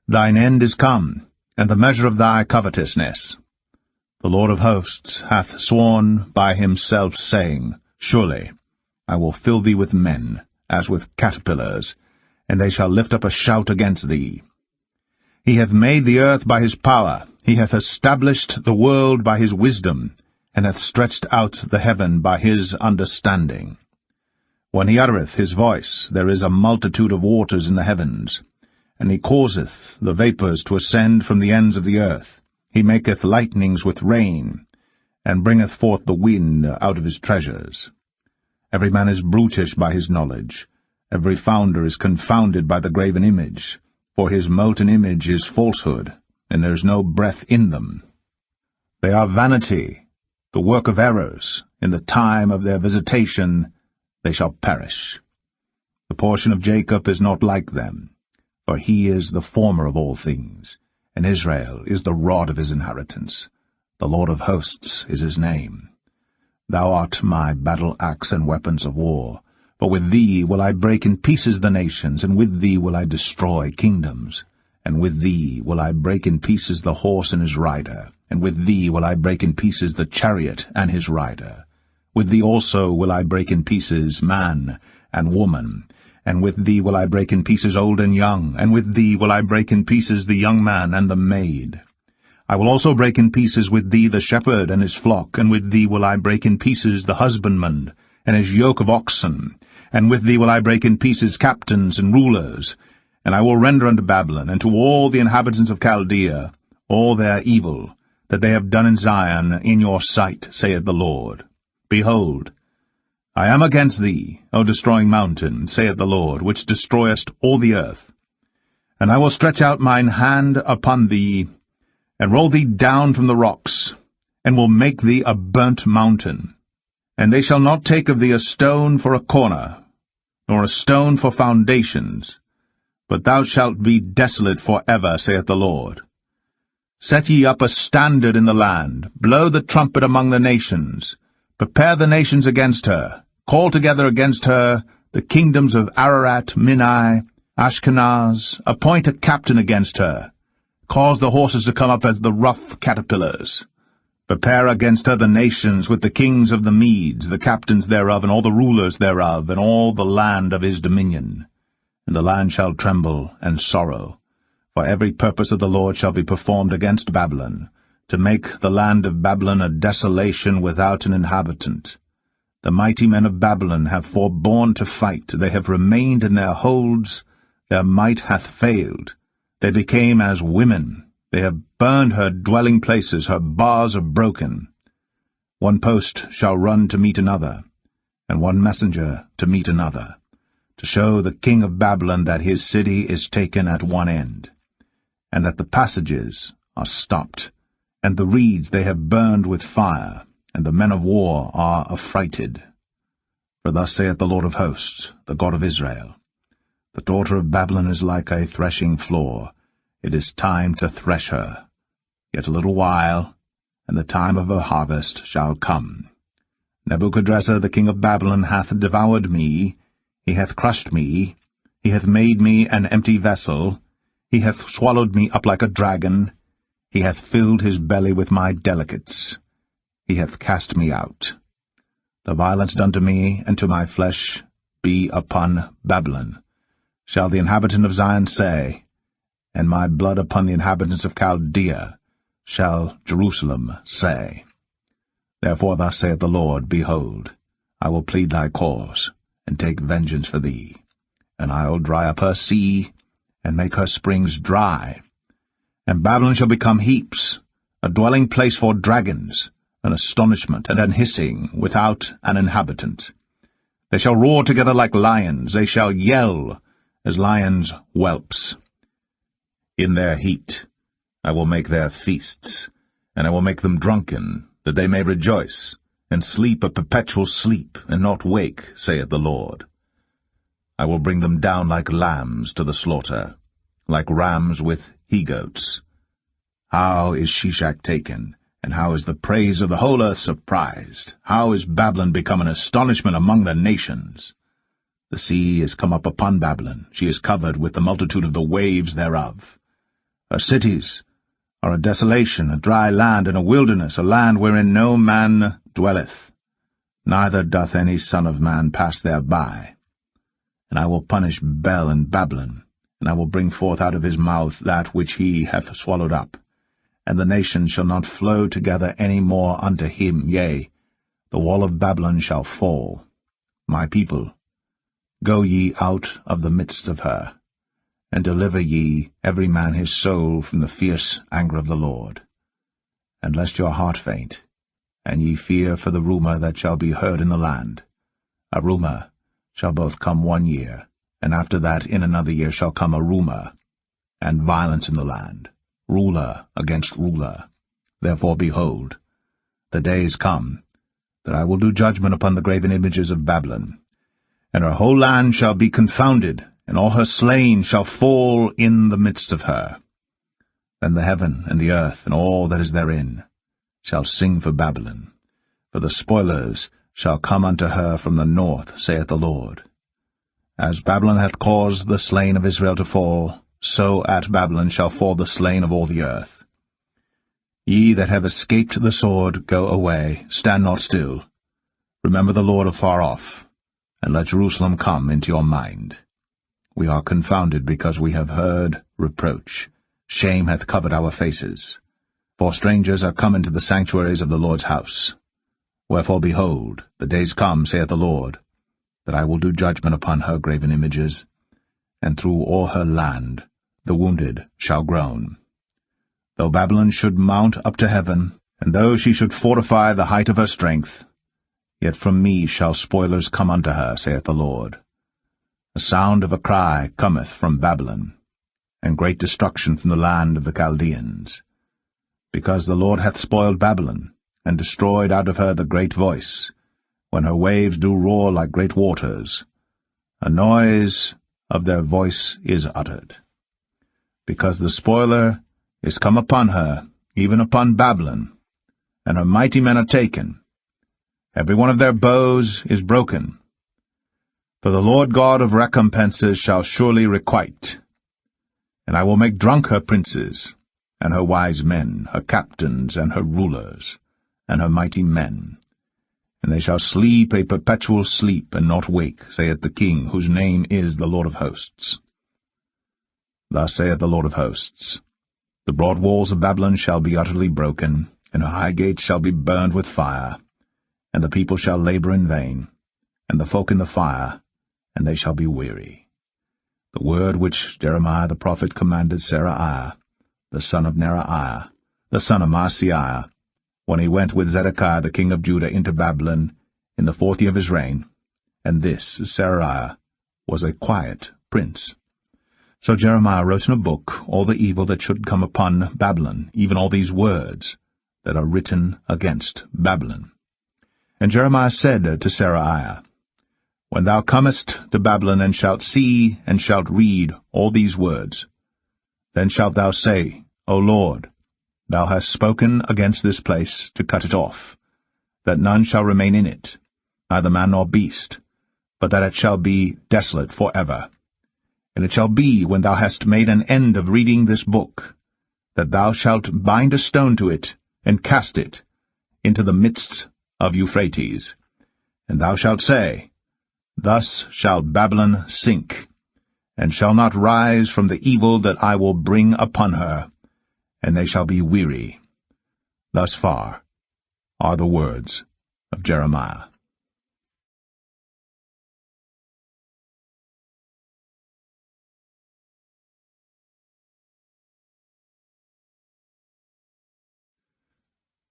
thine end is come, and the measure of thy covetousness. The Lord of hosts hath sworn by himself, saying, Surely I will fill thee with men, as with caterpillars, and they shall lift up a shout against thee. He hath made the earth by his power, he hath established the world by his wisdom, and hath stretched out the heaven by his understanding. When he uttereth his voice, there is a multitude of waters in the heavens, and he causeth the vapours to ascend from the ends of the earth. He maketh lightnings with rain, and bringeth forth the wind out of his treasures. Every man is brutish by his knowledge. Every founder is confounded by the graven image, for his molten image is falsehood, and there is no breath in them. They are vanity, the work of errors. In the time of their visitation they shall perish. The portion of Jacob is not like them, for he is the former of all things, and Israel is the rod of his inheritance. The Lord of hosts is his name. Thou art my battle-axe and weapons of war. For with thee will I break in pieces the nations, and with thee will I destroy kingdoms. And with thee will I break in pieces the horse and his rider, and with thee will I break in pieces the chariot and his rider. With thee also will I break in pieces man and woman, and with thee will I break in pieces old and young, and with thee will I break in pieces the young man and the maid. I will also break in pieces with thee the shepherd and his flock, and with thee will I break in pieces the husbandman and his yoke of oxen, and with thee will I break in pieces captains and rulers. And I will render unto Babylon and to all the inhabitants of Chaldea all their evil that they have done in Zion in your sight, saith the Lord. Behold, I am against thee, O destroying mountain, saith the Lord, which destroyest all the earth. And I will stretch out mine hand upon thee, and roll thee down from the rocks, and will make thee a burnt mountain. And they shall not take of thee a stone for a corner, nor a stone for foundations, but thou shalt be desolate for ever, saith the Lord. Set ye up a standard in the land, blow the trumpet among the nations, prepare the nations against her, call together against her the kingdoms of Ararat, Minai, Ashkenaz, appoint a captain against her, cause the horses to come up as the rough caterpillars. Prepare against her the nations with the kings of the Medes, the captains thereof, and all the rulers thereof, and all the land of his dominion. And the land shall tremble and sorrow, for every purpose of the Lord shall be performed against Babylon, to make the land of Babylon a desolation without an inhabitant. The mighty men of Babylon have forborne to fight, they have remained in their holds, their might hath failed. They became as women, they have burned her dwelling places, her bars are broken. One post shall run to meet another, and one messenger to meet another, to show the king of Babylon that his city is taken at one end, and that the passages are stopped, and the reeds they have burned with fire, and the men of war are affrighted. For thus saith the Lord of hosts, the God of Israel, the daughter of Babylon is like a threshing floor. It is time to thresh her. Yet a little while, and the time of her harvest shall come. Nebuchadrezzar the king of Babylon hath devoured me, he hath crushed me, he hath made me an empty vessel, he hath swallowed me up like a dragon, he hath filled his belly with my delicates, he hath cast me out. The violence done to me and to my flesh be upon Babylon, shall the inhabitant of Zion say, and my blood upon the inhabitants of Chaldea, shall Jerusalem say. Therefore thus saith the Lord, Behold, I will plead thy cause, and take vengeance for thee, and I will dry up her sea, and make her springs dry. And Babylon shall become heaps, a dwelling place for dragons, an astonishment and an hissing, without an inhabitant. They shall roar together like lions, they shall yell as lions' whelps. In their heat I will make their feasts, and I will make them drunken, that they may rejoice, and sleep a perpetual sleep, and not wake, saith the Lord. I will bring them down like lambs to the slaughter, like rams with he-goats. How is Shishak taken, and how is the praise of the whole earth surprised? How is Babylon become an astonishment among the nations? The sea is come up upon Babylon, she is covered with the multitude of the waves thereof. Her cities are a desolation, a dry land, and a wilderness, a land wherein no man dwelleth, neither doth any son of man pass thereby. And I will punish Bel and Babylon, and I will bring forth out of his mouth that which he hath swallowed up, and the nations shall not flow together any more unto him. Yea, the wall of Babylon shall fall. My people, go ye out of the midst of her, and deliver ye every man his soul from the fierce anger of the Lord. And lest your heart faint, and ye fear for the rumour that shall be heard in the land. A rumour shall both come 1 year, and after that in another year shall come a rumour, and violence in the land, ruler against ruler. Therefore, behold, the days come, that I will do judgment upon the graven images of Babylon, and her whole land shall be confounded, and all her slain shall fall in the midst of her. Then the heaven and the earth and all that is therein shall sing for Babylon, for the spoilers shall come unto her from the north, saith the Lord. As Babylon hath caused the slain of Israel to fall, so at Babylon shall fall the slain of all the earth. Ye that have escaped the sword, go away, stand not still. Remember the Lord afar off, and let Jerusalem come into your mind. We are confounded because we have heard reproach. Shame hath covered our faces. For strangers are come into the sanctuaries of the Lord's house. Wherefore, behold, the days come, saith the Lord, that I will do judgment upon her graven images, and through all her land the wounded shall groan. Though Babylon should mount up to heaven, and though she should fortify the height of her strength, yet from me shall spoilers come unto her, saith the Lord. The sound of a cry cometh from Babylon, and great destruction from the land of the Chaldeans. Because the Lord hath spoiled Babylon, and destroyed out of her the great voice, when her waves do roar like great waters. A noise of their voice is uttered. Because the spoiler is come upon her, even upon Babylon, and her mighty men are taken. Every one of their bows is broken. For the Lord God of recompenses shall surely requite. And I will make drunk her princes, and her wise men, her captains, and her rulers, and her mighty men. And they shall sleep a perpetual sleep, and not wake, saith the King, whose name is the Lord of hosts. Thus saith the Lord of hosts, the broad walls of Babylon shall be utterly broken, and her high gates shall be burned with fire, and the people shall labor in vain, and the folk in the fire, and they shall be weary. The word which Jeremiah the prophet commanded Seraiah, the son of Neraiah, the son of Maaseiah, when he went with Zedekiah the king of Judah into Babylon in the 4th year of his reign, and this Seraiah was a quiet prince. So Jeremiah wrote in a book all the evil that should come upon Babylon, even all these words that are written against Babylon. And Jeremiah said to Seraiah, When thou comest to Babylon, and shalt see and shalt read all these words, then shalt thou say, O Lord, thou hast spoken against this place to cut it off, that none shall remain in it, neither man nor beast, but that it shall be desolate for ever. And it shall be, when thou hast made an end of reading this book, that thou shalt bind a stone to it, and cast it into the midst of Euphrates. And thou shalt say, Thus shall Babylon sink, and shall not rise from the evil that I will bring upon her, and they shall be weary. Thus far are the words of Jeremiah.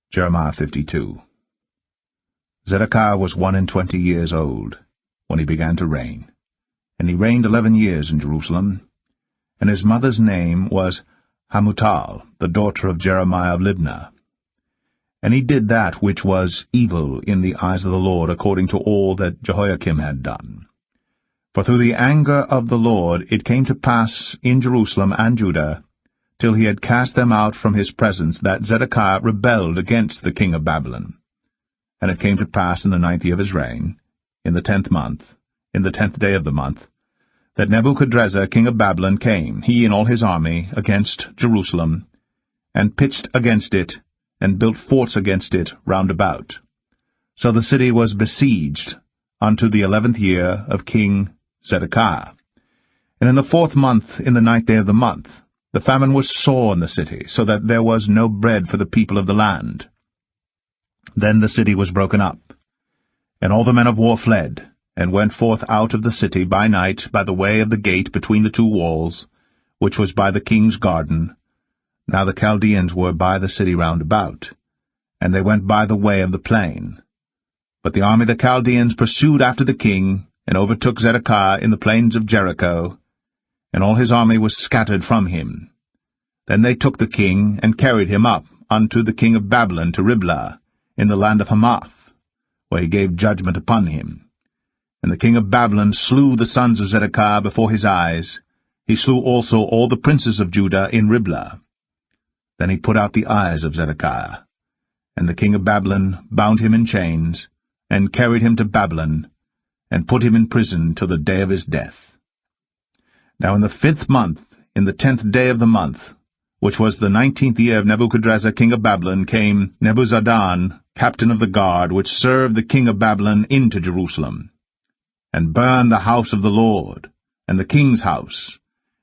Jeremiah 52. Zedekiah was 21 years old when he began to reign, and he reigned 11 years in Jerusalem. And his mother's name was Hamutal, the daughter of Jeremiah of Libnah. And he did that which was evil in the eyes of the Lord, according to all that Jehoiakim had done. For through the anger of the Lord it came to pass in Jerusalem and Judah, till he had cast them out from his presence, that Zedekiah rebelled against the king of Babylon. And it came to pass in the 9th year of his reign, in the 10th month, in the 10th day of the month, that Nebuchadrezzar king of Babylon came, he and all his army, against Jerusalem, and pitched against it, and built forts against it round about. So the city was besieged unto the 11th year of King Zedekiah. And in the 4th month, in the 9th day of the month, the famine was sore in the city, so that there was no bread for the people of the land. Then the city was broken up, and all the men of war fled, and went forth out of the city by night by the way of the gate between the two walls, which was by the king's garden. Now the Chaldeans were by the city round about, and they went by the way of the plain. But the army of the Chaldeans pursued after the king, and overtook Zedekiah in the plains of Jericho, and all his army was scattered from him. Then they took the king, and carried him up unto the king of Babylon to Riblah, in the land of Hamath, where he gave judgment upon him. And the king of Babylon slew the sons of Zedekiah before his eyes. He slew also all the princes of Judah in Riblah. Then he put out the eyes of Zedekiah. And the king of Babylon bound him in chains, and carried him to Babylon, and put him in prison till the day of his death. Now in the 5th month, in the 10th day of the month, which was the 19th year of Nebuchadrezzar king of Babylon, came Nebuzaradan, captain of the guard, which served the king of Babylon, into Jerusalem, and burned the house of the Lord, and the king's house,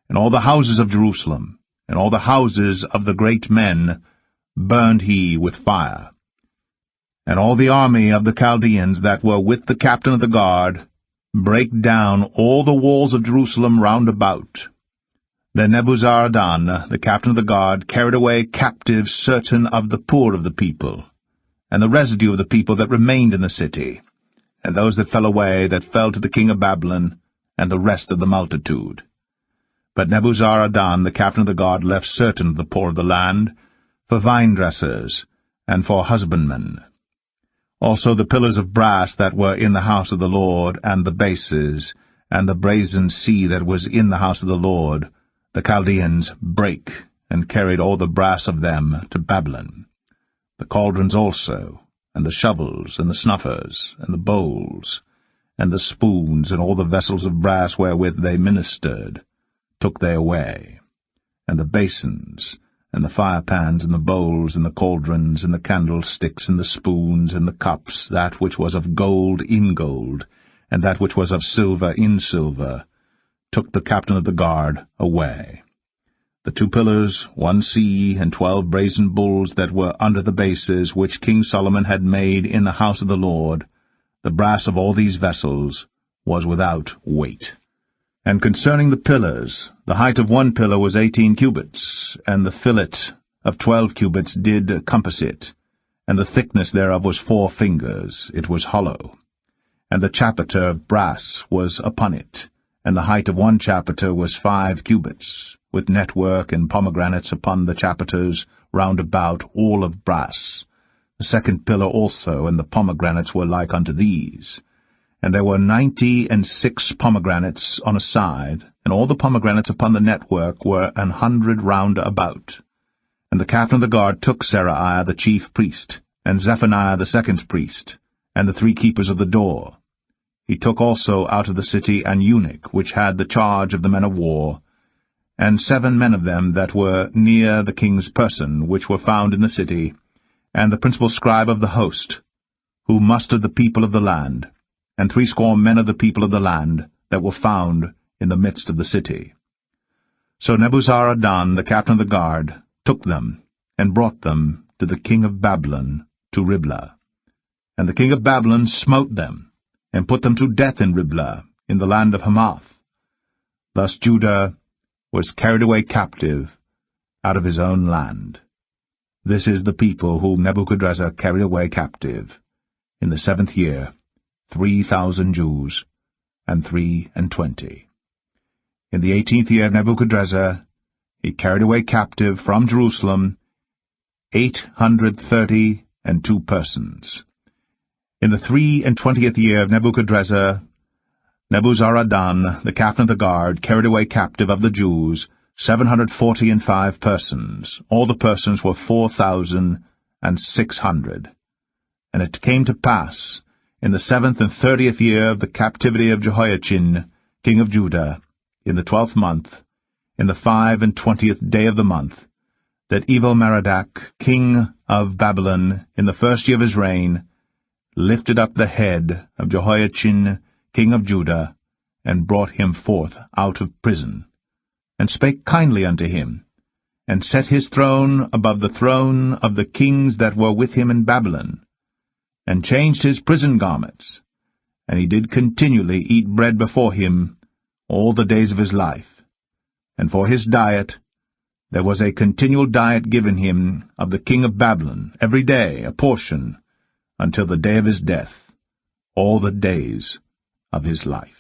and all the houses of Jerusalem, and all the houses of the great men burned he with fire. And all the army of the Chaldeans that were with the captain of the guard brake down all the walls of Jerusalem round about. Then Nebuzaradan, the captain of the guard, carried away captive certain of the poor of the people, and the residue of the people that remained in the city, and those that fell away, that fell to the king of Babylon, and the rest of the multitude. But Nebuzaradan, the captain of the guard, left certain of the poor of the land, for vine-dressers, and for husbandmen. Also the pillars of brass that were in the house of the Lord, and the bases, and the brazen sea that was in the house of the Lord, the Chaldeans brake, and carried all the brass of them to Babylon. The cauldrons also, and the shovels, and the snuffers, and the bowls, and the spoons, and all the vessels of brass wherewith they ministered, took they away. And the basins, and the firepans, and the bowls, and the cauldrons, and the candlesticks, and the spoons, and the cups, that which was of gold in gold, and that which was of silver in silver, took the captain of the guard away. The 2 pillars, 1 sea, and 12 brazen bulls that were under the bases, which King Solomon had made in the house of the Lord, the brass of all these vessels was without weight. And concerning the pillars, the height of 1 pillar was 18 cubits, and the fillet of 12 cubits did compass it, and the thickness thereof was 4 fingers, it was hollow. And the chapiter of brass was upon it, and the height of 1 chapiter was 5 cubits, with network and pomegranates upon the chapiters round about, all of brass. The 2nd pillar also, and the pomegranates were like unto these. And there were 96 pomegranates on a side, and all the pomegranates upon the network were 100 round about. And the captain of the guard took Seraiah the chief priest, and Zephaniah the 2nd priest, and the 3 keepers of the door. He took also out of the city an eunuch, which had the charge of the men of war, and 7 men of them that were near the king's person, which were found in the city, and the principal scribe of the host, who mustered the people of the land, and 80 men of the people of the land that were found in the midst of the city. So Nebuzaradan, the captain of the guard, took them, and brought them to the king of Babylon to Riblah. And the king of Babylon smote them, and put them to death in Riblah, in the land of Hamath. Thus Judah was carried away captive out of his own land. This is the people whom Nebuchadrezzar carried away captive, in the 7th year, 3,000 Jews, and 23. In the 18th year of Nebuchadrezzar, he carried away captive from Jerusalem 832 persons. In the 23 year of Nebuchadrezzar, Nebuzaradan, the captain of the guard, carried away captive of the Jews 745 persons. All the persons were 4,600. And it came to pass, in the 7th and 30th year of the captivity of Jehoiakim, king of Judah, in the 12th month, in the 25th day of the month, that Evil-Merodach, king of Babylon, in the first year of his reign, lifted up the head of Jehoiachin, king of Judah, and brought him forth out of prison, and spake kindly unto him, and set his throne above the throne of the kings that were with him in Babylon, and changed his prison garments, and he did continually eat bread before him all the days of his life. And for his diet there was a continual diet given him of the king of Babylon, every day a portion, until the day of his death, all the days of his life.